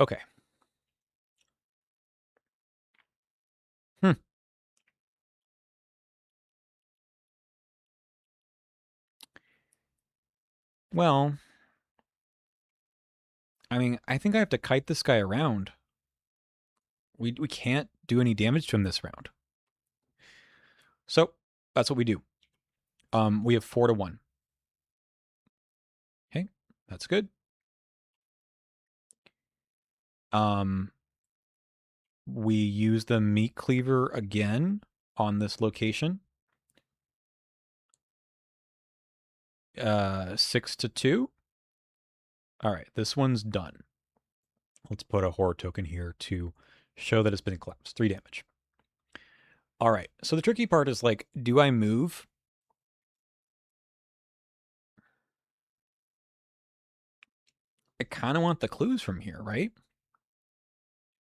Okay. Hmm. Well, I mean, I think I have to kite this guy around. We can't do any damage to him this round. So, that's what we do. We have 4-1. Okay, that's good. We use the meat cleaver again on this location. 6-2. All right, this one's done. Let's put a horror token here to show that it's been collapsed. 3 damage. All right, so the tricky part is like, do I move? I kind of want the clues from here, right?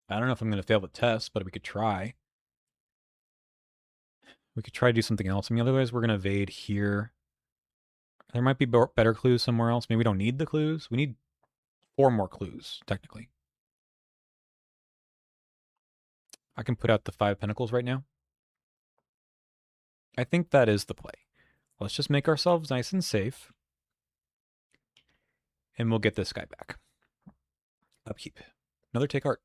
I don't know if I'm going to fail the test, but we could try. We could try to do something else. I mean, otherwise we're going to evade here. There might be better clues somewhere else. Maybe we don't need the clues. We need 4 more clues, technically. I can put out the 5 pentacles right now. I think that is the play. Let's just make ourselves nice and safe. And we'll get this guy back. Upkeep. Another take art.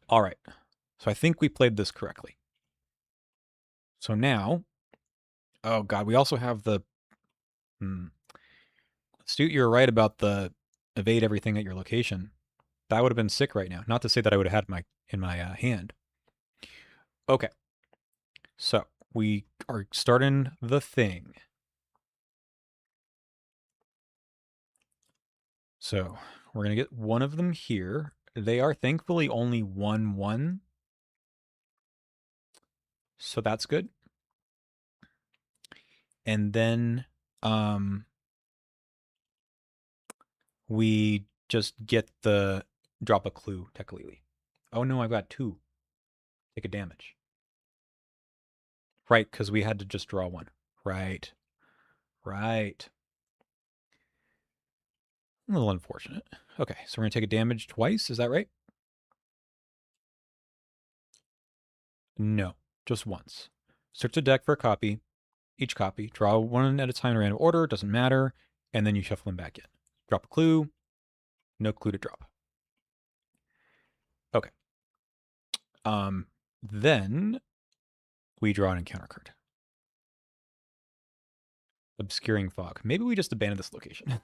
All right. So I think we played this correctly. So now, oh god, we also have the... Astute, you're right about the evade everything at your location. That would have been sick right now. Not to say that I would have had in my hand. Okay. So we are starting the thing. So we're going to get one of them here. They are thankfully only 1-1. So that's good. And then we just get the drop a clue, technically. Oh no, I've got 2. Take a damage. Right, because we had to just draw 1. Right. Right. A little unfortunate. Okay, so we're going to take a damage twice. Is that right? No, just once. Search the deck for a copy. Each copy. Draw 1 at a time in random order. Doesn't matter. And then you shuffle them back in. Drop a clue. No clue to drop. Okay. Then we draw an encounter card. Obscuring fog. Maybe we just abandon this location.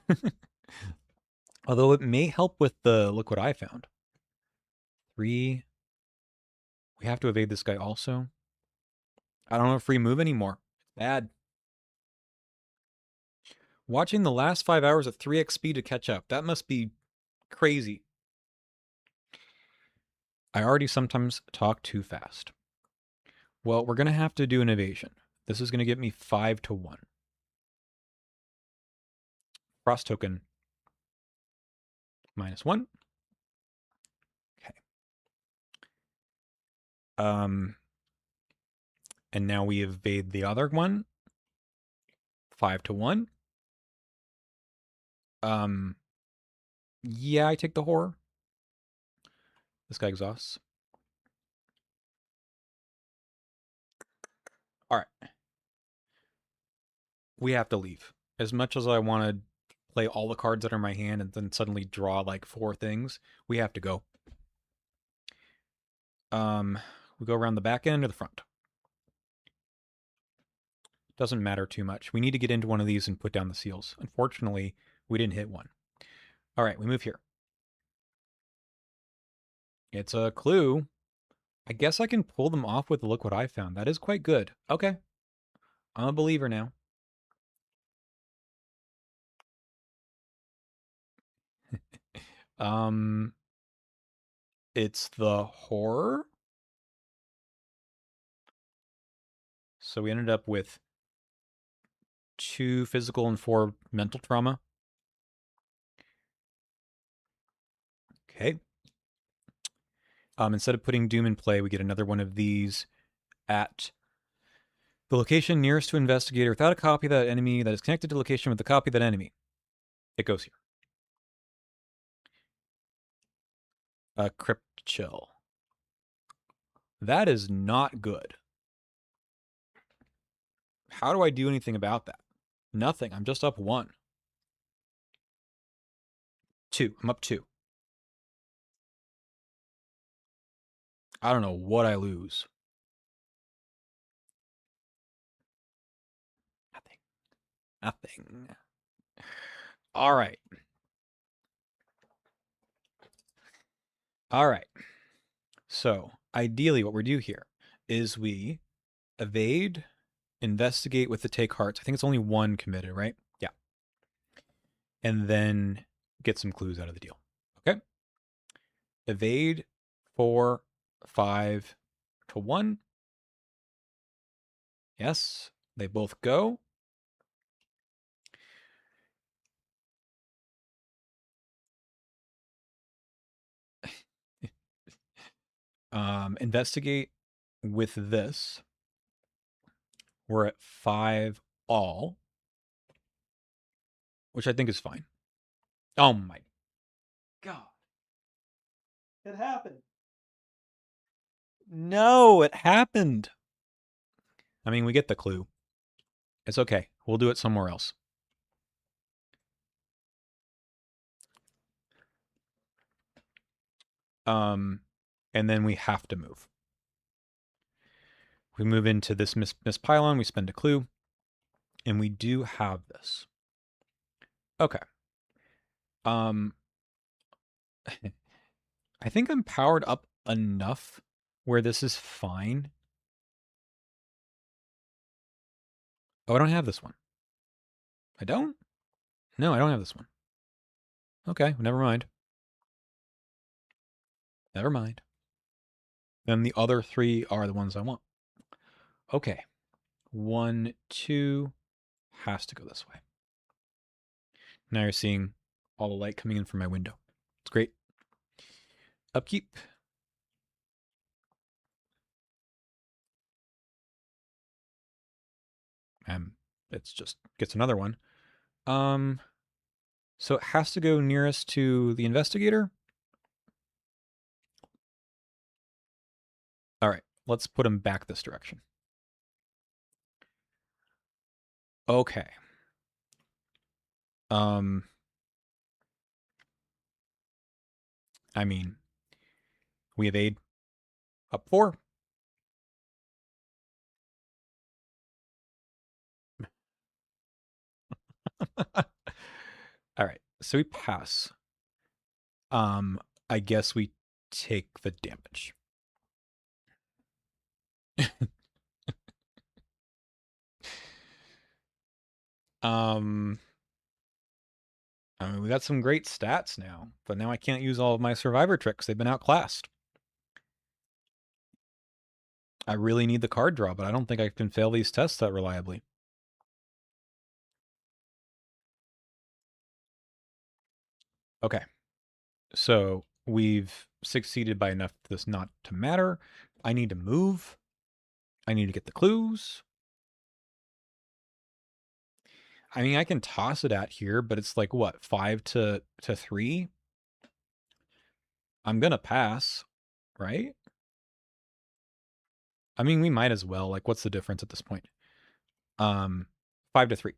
Although it may help with the look what I found. 3. We have to evade this guy also. I don't have a free move anymore. Bad. Watching the last 5 hours at 3x speed to catch up. That must be crazy. I already sometimes talk too fast. Well, we're going to have to do an evasion. This is going to get me 5 to 1. Frost token -1. Okay. And now we evade the other one. 5 to 1. Yeah, I take the horror. This guy exhausts. All right. We have to leave. As much as I want to play all the cards that are in my hand and then suddenly draw like 4 things, we have to go. We go around the back end or the front. Doesn't matter too much. We need to get into one of these and put down the seals. Unfortunately, we didn't hit one. All right, we move here. It's a clue. I guess I can pull them off with the look what I found. That is quite good. Okay. I'm a believer now. It's the horror. So we ended up with 2 physical and 4 mental trauma. Okay. Instead of putting Doom in play, we get another one of these at the location nearest to investigator without a copy of that enemy that is connected to the location with the copy of that enemy. It goes here. Crypt Chill. That is not good. How do I do anything about that? Nothing. I'm just up 1. 2. I'm up 2. I don't know what I lose. Nothing. All right. All right. So, ideally, what we do here is we evade, investigate with the take hearts. I think it's only 1 committed, right? Yeah. And then get some clues out of the deal. Okay. Evade 4, 5 to 1. Yes, they both go. Investigate with this. We're at 5 all, which I think is fine. Oh my God. It happened. No, it happened. I mean, we get the clue. It's okay. We'll do it somewhere else. And then we have to move. We move into this miss pylon. We spend a clue. And we do have this. Okay. I think I'm powered up enough where this is fine. Oh, I don't have this one. I don't? No, I don't have this one. Okay, never mind. Never mind. Then the other 3 are the ones I want. Okay. 1, 2 has to go this way. Now you're seeing all the light coming in from my window. It's great. Upkeep. It's just gets another one. So it has to go nearest to the investigator. All right, let's put him back this direction. Okay. I mean, We evade. Up 4. All right. So we pass. I guess we take the damage. um, I mean, we got some great stats now, but now I can't use all of my survivor tricks. They've been outclassed. I really need the card draw, but I don't think I can fail these tests that reliably. Okay. So we've succeeded by enough for this not to matter. I need to move. I need to get the clues. I mean, I can toss it at here, but it's like what, 5 to 3? I'm gonna pass, right? I mean, we might as well. Like, what's the difference at this point? 5 to 3.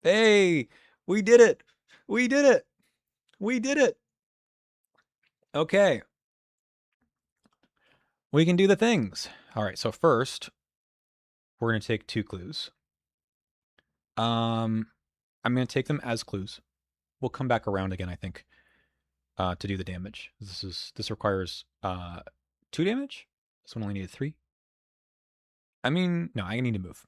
Hey, we did it. We did it. We did it. Okay. We can do the things. All right, so first, we're going to take 2 clues. I'm going to take them as clues. We'll come back around again, I think, to do the damage. This requires 2 damage. This one only needed 3. I mean, no, I need to move.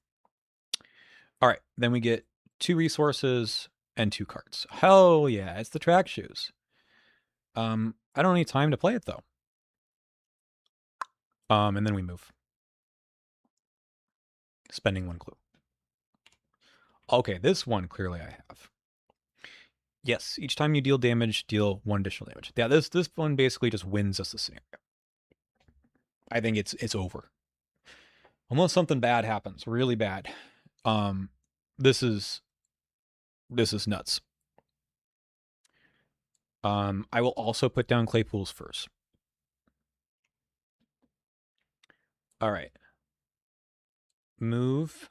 All right, then we get 2 resources and 2 cards. Hell yeah, it's the track shoes. I don't need time to play it though. And then we move. Spending 1 clue. Okay, this one clearly I have. Yes, each time you deal damage, deal 1 additional damage. Yeah, this one basically just wins us the scenario. I think it's over. Unless something bad happens, really bad. This is nuts. I will also put down Claypools first. All right. Move.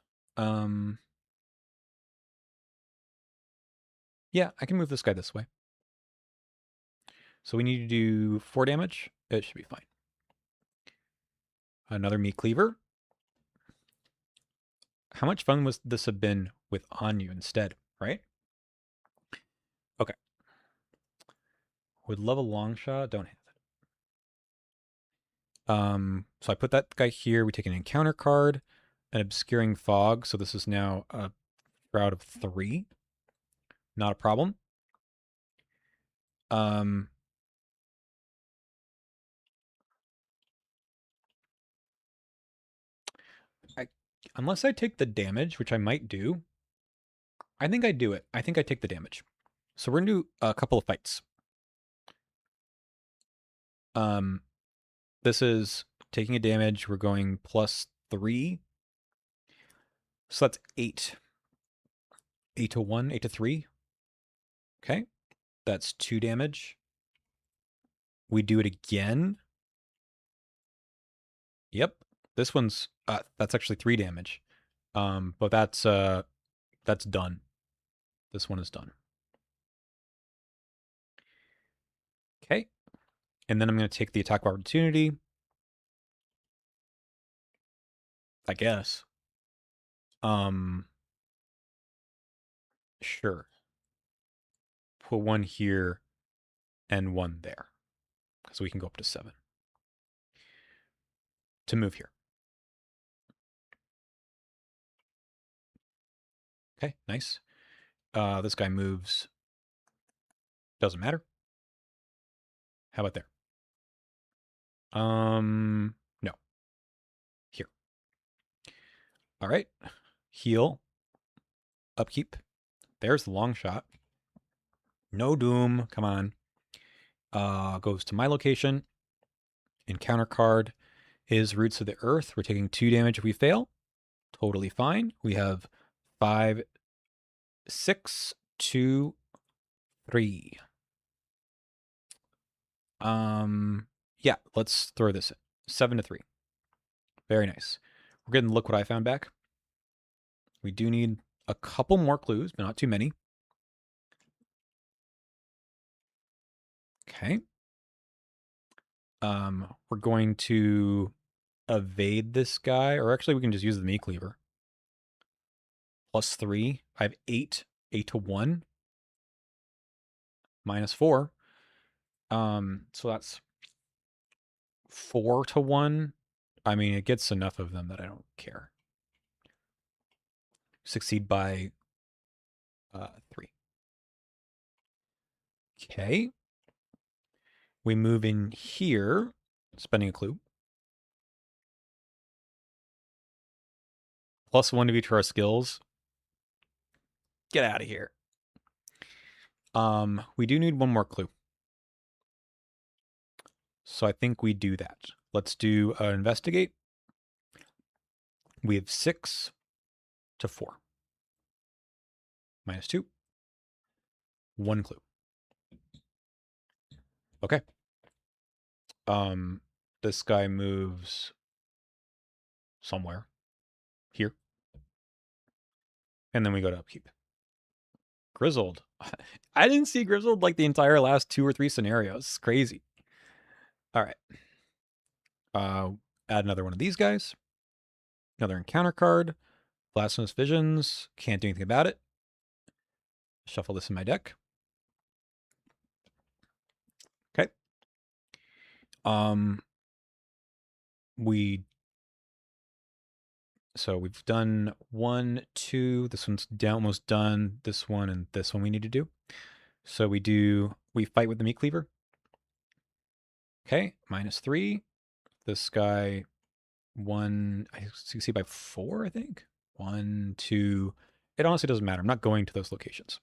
Yeah, I can move this guy this way. So we need to do 4 damage. It should be fine. Another meat cleaver. How much fun would this have been with Anu instead, right? Okay. Would love a long shot. Don't have it. So I put that guy here. We take an encounter card, an obscuring fog. So this is now a shroud of 3. Not a problem. Unless I take the damage, which I might do. I think I do it. I think I take the damage. So we're gonna do a couple of fights. This is taking a damage. We're going +3. So that's 8. 8 to 1, 8 to 3. Okay. That's 2 damage. We do it again. Yep. This one's that's actually 3 damage. But that's done. This one is done. Okay. And then I'm going to take the attack of opportunity. I guess. Sure. Put 1 here and 1 there. So we can go up to 7. To move here. Okay, nice. This guy moves. Doesn't matter. How about there? No. Here. All right. Heal. Upkeep. There's the long shot. No doom. Come on. Goes to my location. Encounter card is Roots of the Earth. We're taking 2 damage if we fail. Totally fine. We have 5, 6, 2, 3. Yeah, let's throw this in. 7 to 3. Very nice. We're going to look what I found back. We do need a couple more clues, but not too many. Okay. We're going to evade this guy, or actually we can just use the meat cleaver. +3. I have 8. 8 to 1. -4. So that's 4 to 1. I mean, it gets enough of them that I don't care. Succeed by 3. Okay. We move in here, spending a clue. +1 to each of our skills. Get out of here. We do need one more clue. So I think we do that. Let's do investigate. We have 6 to 4. -2. 1 clue. Okay. This guy moves somewhere. Here. And then we go to upkeep. Grizzled. I didn't see Grizzled like the entire last 2 or 3 scenarios. It's crazy. All right. Add another one of these guys. Another encounter card. Blasphemous Visions. Can't do anything about it. Shuffle this in my deck. Okay. So we've done 1, 2. This one's almost done. This one and this one we need to do. So we fight with the meat cleaver. Okay, -3. This guy, 1, I see by 4, I think. 1, 2. It honestly doesn't matter. I'm not going to those locations.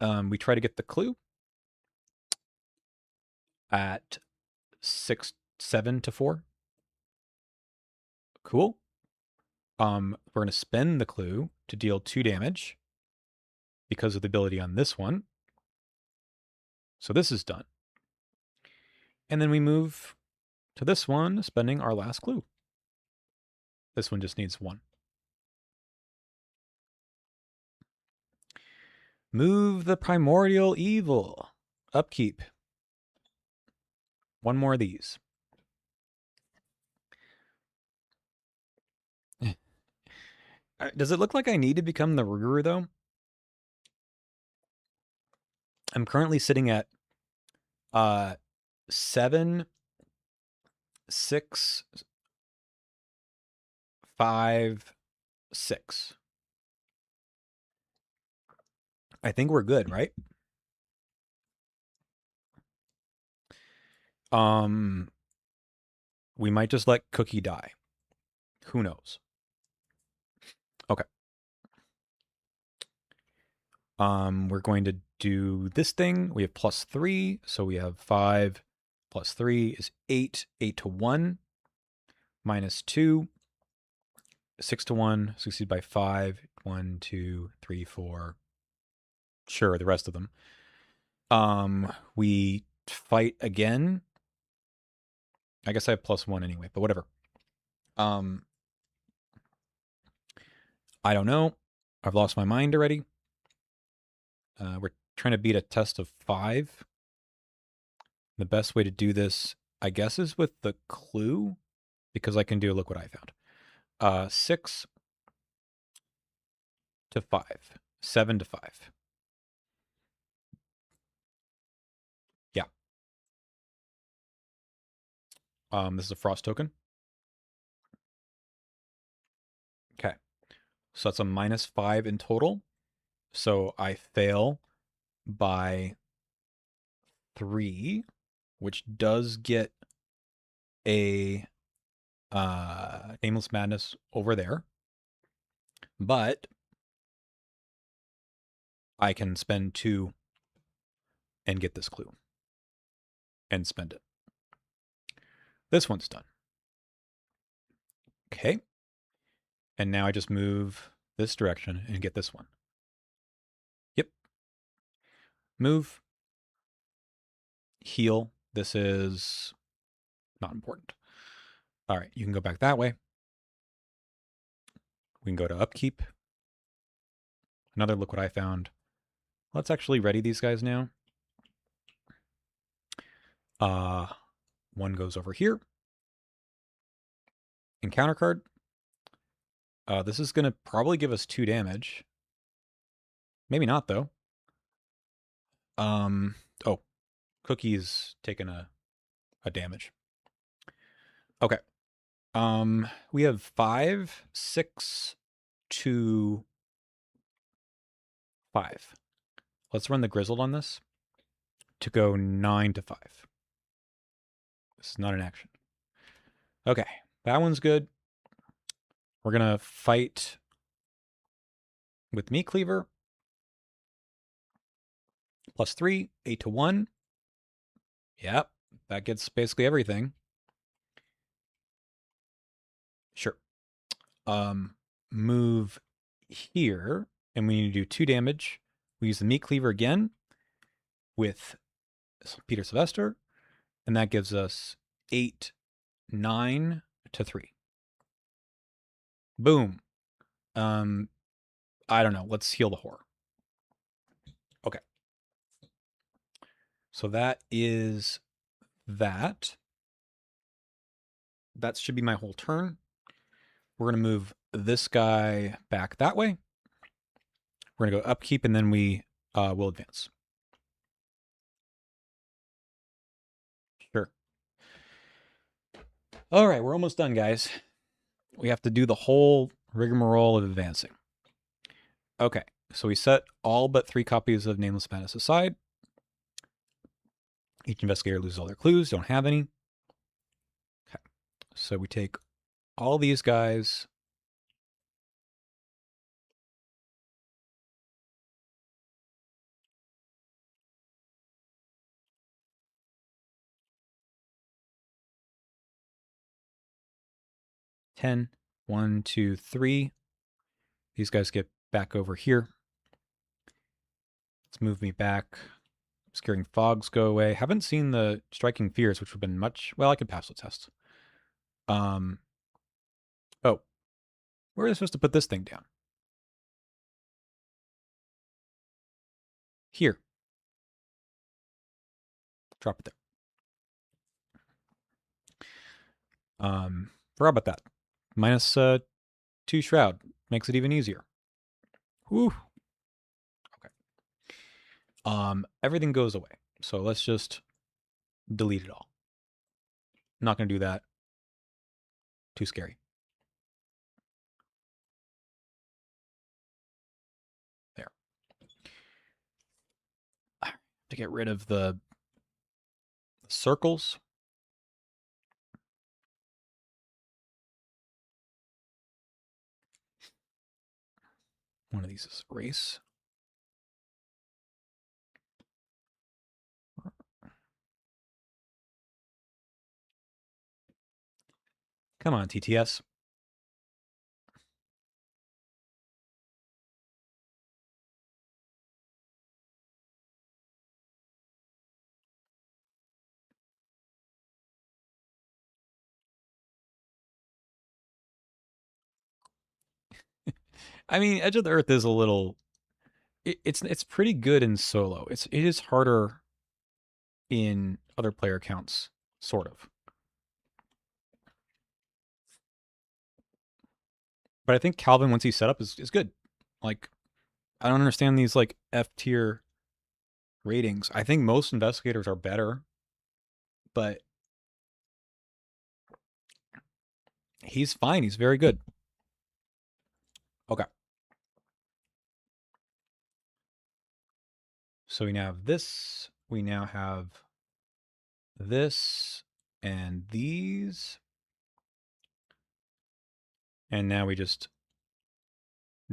We try to get the clue at 6, 7 to 4. Cool. We're going to spend the clue to deal 2 damage because of the ability on this one. So this is done. And then we move to this one, spending our last clue. This one just needs 1. Move the primordial evil. Upkeep. 1 more of these. Does it look like I need to become the Ruru, though? I'm currently sitting at 7, 6, 5, 6. I think we're good, right? We might just let Cookie die. Who knows? Okay. We're going to do this thing. We have +3, so we have 5 plus 3 is 8. 8 to 1. -2. 6 to 1. Succeed by 5. 1, 2, 3, 4. Sure, the rest of them. We fight again. I guess I have +1 anyway, but whatever. I don't know. I've lost my mind already. We're trying to beat a test of 5. The best way to do this, I guess, is with the clue, because I can do, look what I found. 6 to 5. 7 to 5. Yeah. This is a frost token. Okay. So that's a -5 in total. So I fail by 3, which does get a Nameless Madness over there. But I can spend 2 and get this clue and spend it. This one's done. Okay. And now I just move this direction and get this one. Yep. Move. Heal. This is not important. All right, you can go back that way. We can go to upkeep. Another look what I found. Let's actually ready these guys now. One goes over here. Encounter card. This is going to probably give us 2 damage. Maybe not, though. Oh, Cookie's taken a damage. Okay. We have 5, 6, 2, 5. Let's run the Grizzled on this to go 9 to 5. This is not an action. Okay, that one's good. We're going to fight with Meat Cleaver. +3, 8 to 1. Yep, that gets basically everything. Sure. Move here, and we need to do 2 damage. We use the Meat Cleaver again with Peter Sylvester, and that gives us 8, 9 to 3. Boom. I don't know. Let's heal the horror. Okay. So that is that. That should be my whole turn. We're going to move this guy back that way. We're going to go upkeep, and then we will advance. Sure. All right, we're almost done, guys. We have to do the whole rigmarole of advancing. Okay, so we set all but 3 copies of Nameless Madness aside. Each investigator loses all their clues, don't have any. Okay, so we take all these guys. Ten. 1, 2, 3. These guys get back over here. Let's move me back. Scaring fogs go away. Haven't seen the striking fears, which would have been much. Well, I could pass the test. Oh, where are they supposed to put this thing down? Here. Drop it there. Forgot about that. Minus 2 shroud makes it even easier. Whew. Okay. Everything goes away. So let's just delete it all. Not gonna do that. Too scary. There. To get rid of the circles. One of these is race. Come on, TTS. I mean, Edge of the Earth is a little. It's pretty good in solo. It is harder in other player counts, sort of. But I think Calvin, once he's set up, is good. Like, I don't understand these like F tier ratings. I think most investigators are better, but he's fine. He's very good. Okay. So we now have this. We now have this and these. And now we just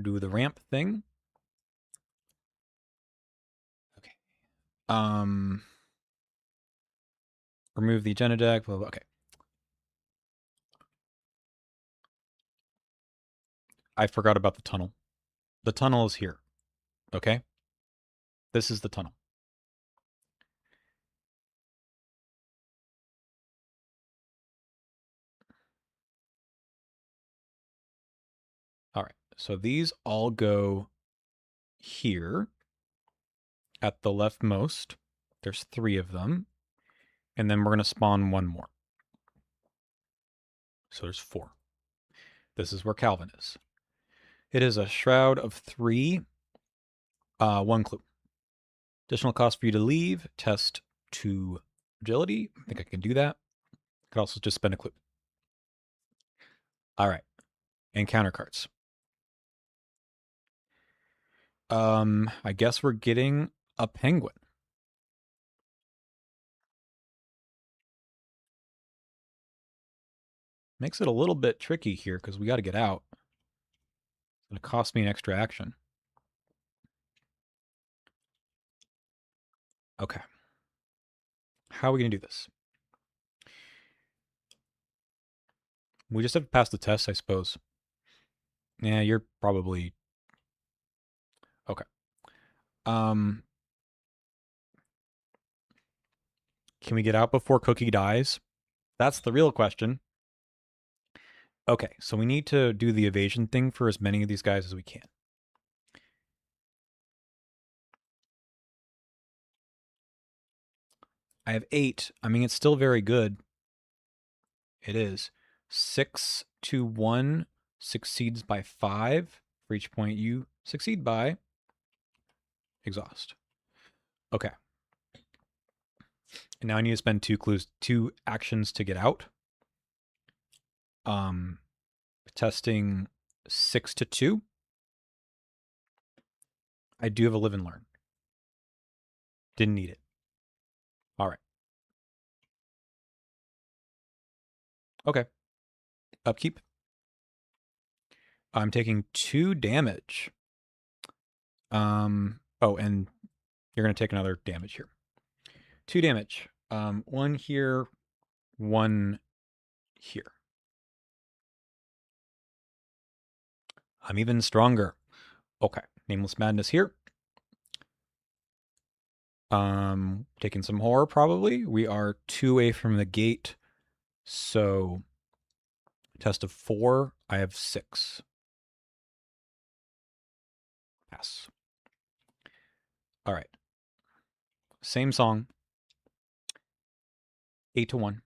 do the ramp thing. Okay. Remove the agenda deck. Blah, blah, okay. I forgot about the tunnel. The tunnel is here. Okay. This is the tunnel. All right. So these all go here at the leftmost. There's 3 of them. And then we're going to spawn one more. So there's 4. This is where Calvin is. It is a shroud of 3, 1 clue. Additional cost for you to leave. Test to agility. I think I can do that. Could also just spend a clue. All right. Encounter cards. I guess we're getting a penguin. Makes it a little bit tricky here because we got to get out. It's going to cost me an extra action. Okay. How are we going to do this? We just have to pass the test, I suppose. Yeah, you're probably... Okay. Can we get out before Cookie dies? That's the real question. Okay, so we need to do the evasion thing for as many of these guys as we can. I have 8. I mean, it's still very good. It is. 6 to 1 succeeds by 5 for each point you succeed by. Exhaust. Okay. And now I need to spend 2 clues, 2 actions to get out. Testing 6 to 2. I do have a live and learn. Didn't need it. All right. Okay. Upkeep. I'm taking 2 damage. Oh, and you're going to take another damage here. 2 damage. 1 here, 1 here. I'm even stronger. Okay. Nameless Madness here. Taking some horror probably. We are 2 away from the gate. So test of 4. I have 6. Pass. All right. Same song. 8 to 1.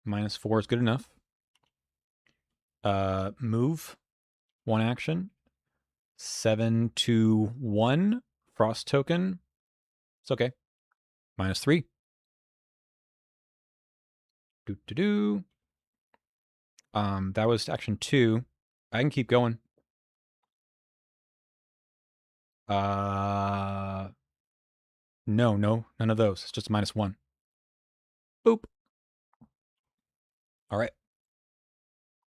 -4 is good enough. Move. 1 action. 7 to 1. Frost token. It's okay. -3. Do. That was action 2. I can keep going. No, none of those. It's just -1. Boop. All right.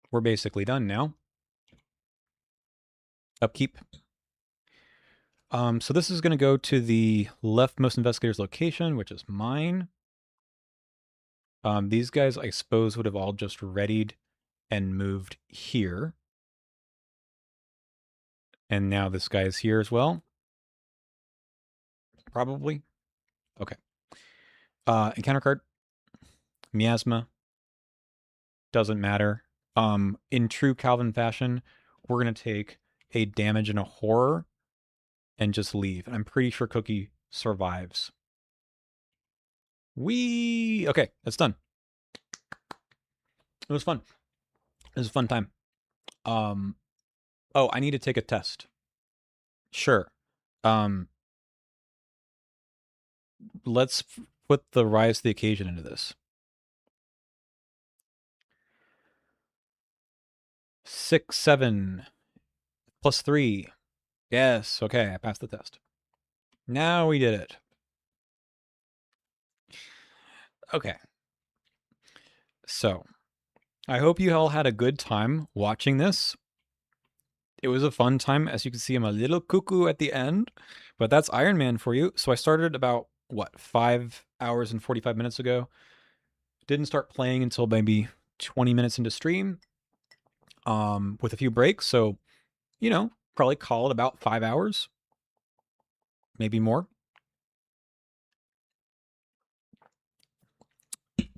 We're basically done now. Upkeep. So this is going to go to the leftmost investigator's location, which is mine. These guys, I suppose, would have all just readied and moved here. And now this guy is here as well. Probably. Okay. Encounter card. Miasma. Doesn't matter. In true Calvin fashion, we're going to take a damage and a horror and just leave. And I'm pretty sure Cookie survives. Okay, that's done. It was fun. It was a fun time. Oh, I need to take a test. Sure. Let's put the rise to the occasion into this. 6, 7, +3. Yes, okay, I passed the test. Now we did it. Okay. So, I hope you all had a good time watching this. It was a fun time. As you can see, I'm a little cuckoo at the end, but that's Ironman for you. So I started about, 5 hours and 45 minutes ago. Didn't start playing until maybe 20 minutes into stream, with a few breaks. So, probably call it about 5 hours, maybe more.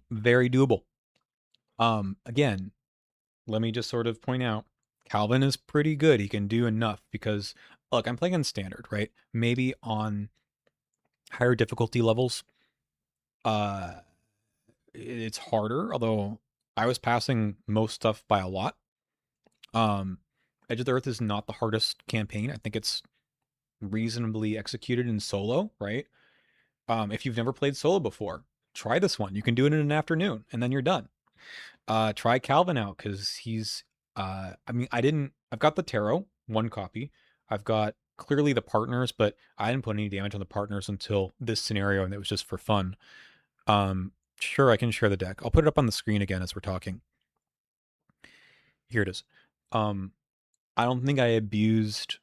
Very doable. Again, let me just sort of point out, Calvin is pretty good. He can do enough because, look, I'm playing on standard, right? Maybe on higher difficulty levels, it's harder, although I was passing most stuff by a lot. Um, Edge of the Earth is not the hardest campaign. I think it's reasonably executed in solo, right? If you've never played solo before, try this one. You can do it in an afternoon, and then you're done. Try Calvin out because he's. I mean, I didn't. I've got the tarot, one copy. I've got clearly the partners, but I didn't put any damage on the partners until this scenario, and it was just for fun. Um, sure, I can share the deck. I'll put it up on the screen again as we're talking. Here it is. Um, I don't think I abused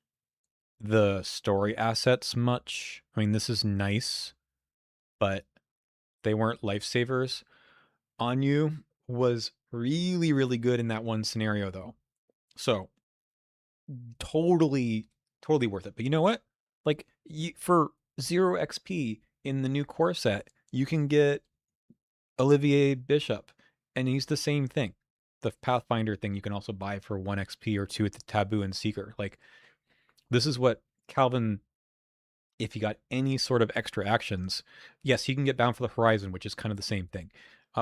the story assets much. I mean, this is nice, but they weren't lifesavers. Anu was really, really good in that one scenario, though. So totally, totally worth it. But you know what? Like for 0 XP in the new core set, you can get Olivier Bishop, and he's the same thing. The Pathfinder thing you can also buy for 1 XP or 2 at the Taboo and Seeker. Like this is what Calvin. If he got any sort of extra actions, yes, he can get Bound for the Horizon, which is kind of the same thing,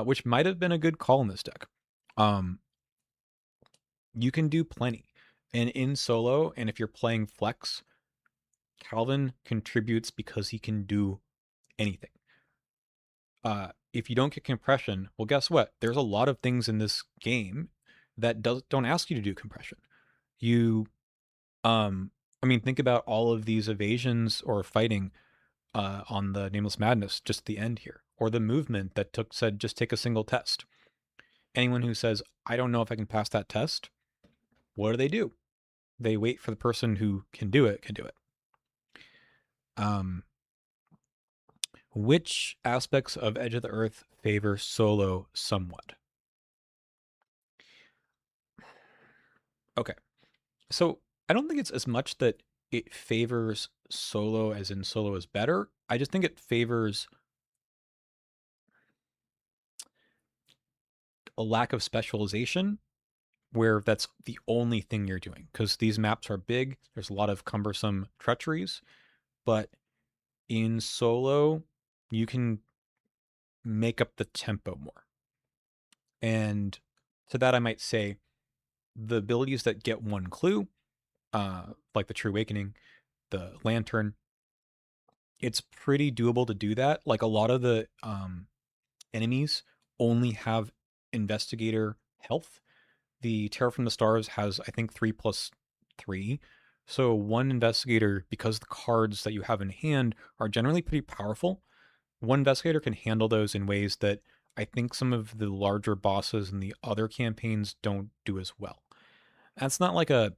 which might have been a good call in this deck. Um, you can do plenty. And in solo, and if you're playing flex, Calvin contributes because he can do anything. If you don't get compression, well, guess what? There's a lot of things in this game that don't ask you to do compression. You, I mean, think about all of these evasions or fighting on the Nameless Madness, just the end here, or the movement that said just take a single test. Anyone who says I don't know if I can pass that test, what do? They wait for the person who can do it. Um, which aspects of Edge of the Earth favor solo somewhat? Okay, so I don't think it's as much that it favors solo as in solo is better. I just think it favors a lack of specialization where that's the only thing you're doing because these maps are big. There's a lot of cumbersome treacheries, but in solo, you can make up the tempo more. And to that, I might say the abilities that get one clue, like the True Awakening, the Lantern, it's pretty doable to do that. Like a lot of the enemies only have Investigator health. The Terror from the Stars has, I think, 3+3. So one Investigator, because the cards that you have in hand are generally pretty powerful, one Investigator can handle those in ways that I think some of the larger bosses in the other campaigns don't do as well. That's not like a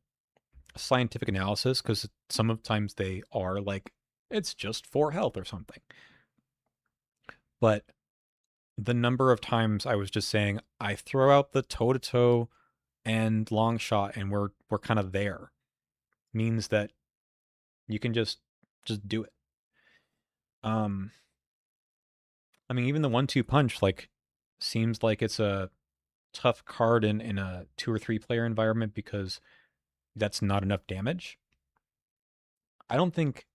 scientific analysis because sometimes they are like, it's just 4 health or something. But the number of times I was just saying, I throw out the toe to toe and long shot and we're kind of there means that you can just do it. I mean, even the 1-2 punch like seems like it's a tough card in a 2 or 3 player environment because that's not enough damage. I don't think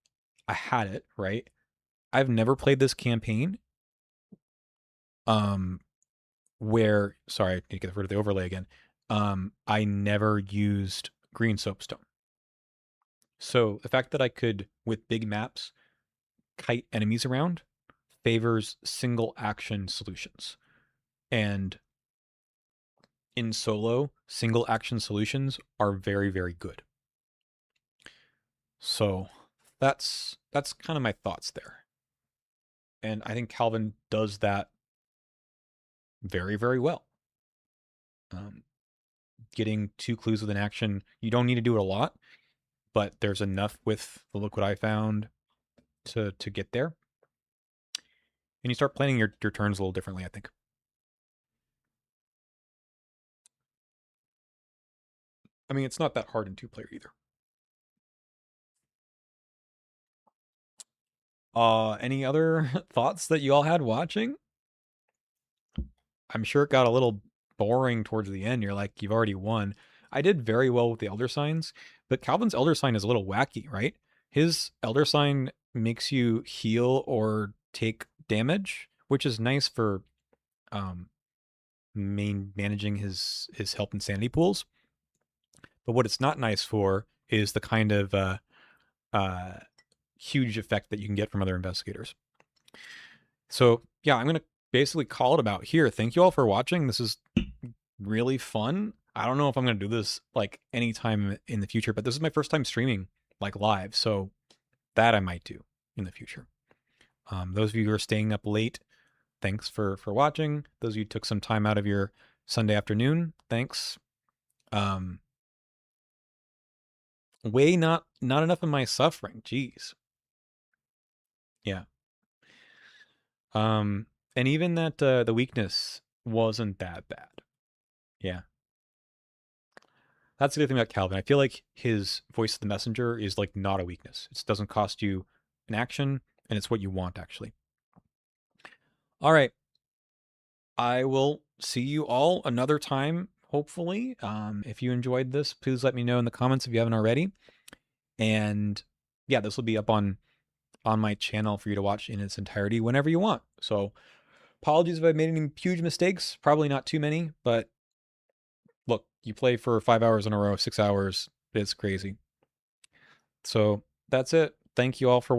I had it, right? I've never played this campaign um where sorry, I need to get rid of the overlay again. I never used green soapstone. So the fact that I could with big maps kite enemies around favors single action solutions. And in solo, single action solutions are very, very good. So that's kind of my thoughts there. And I think Calvin does that very, very well. Um, getting 2 clues with an action, you don't need to do it a lot, but there's enough with the Look What I Found to get there. And you start planning your turns a little differently, I think. I mean, it's not that hard in 2-player either. Any other thoughts that you all had watching? I'm sure it got a little boring towards the end. You're like, you've already won. I did very well with the Elder Signs, but Calvin's Elder Sign is a little wacky, right? His Elder Sign makes you heal or take damage, which is nice for um, managing his health and sanity pools. But what it's not nice for is the kind of uh, huge effect that you can get from other investigators. So yeah, I'm gonna basically call it about here. Thank you all for watching. This is really fun. I don't know if I'm gonna do this like anytime in the future, but this is my first time streaming like live, so that I might do in the future. Those of you who are staying up late, thanks for watching. Those of you who took some time out of your Sunday afternoon, thanks. Way not enough of my suffering. Jeez. Yeah. And even that the weakness wasn't that bad. Yeah. That's the good thing about Calvin. I feel like his voice of the messenger is like not a weakness. It doesn't cost you an action, and it's what you want actually. All right. I will see you all another time, hopefully. If you enjoyed this, please let me know in the comments if you haven't already. And yeah, this will be up on my channel for you to watch in its entirety whenever you want. So apologies if I made any huge mistakes. Probably not too many, but look, you play for 5 hours in a row, 6 hours. It's crazy. So that's it. Thank you all for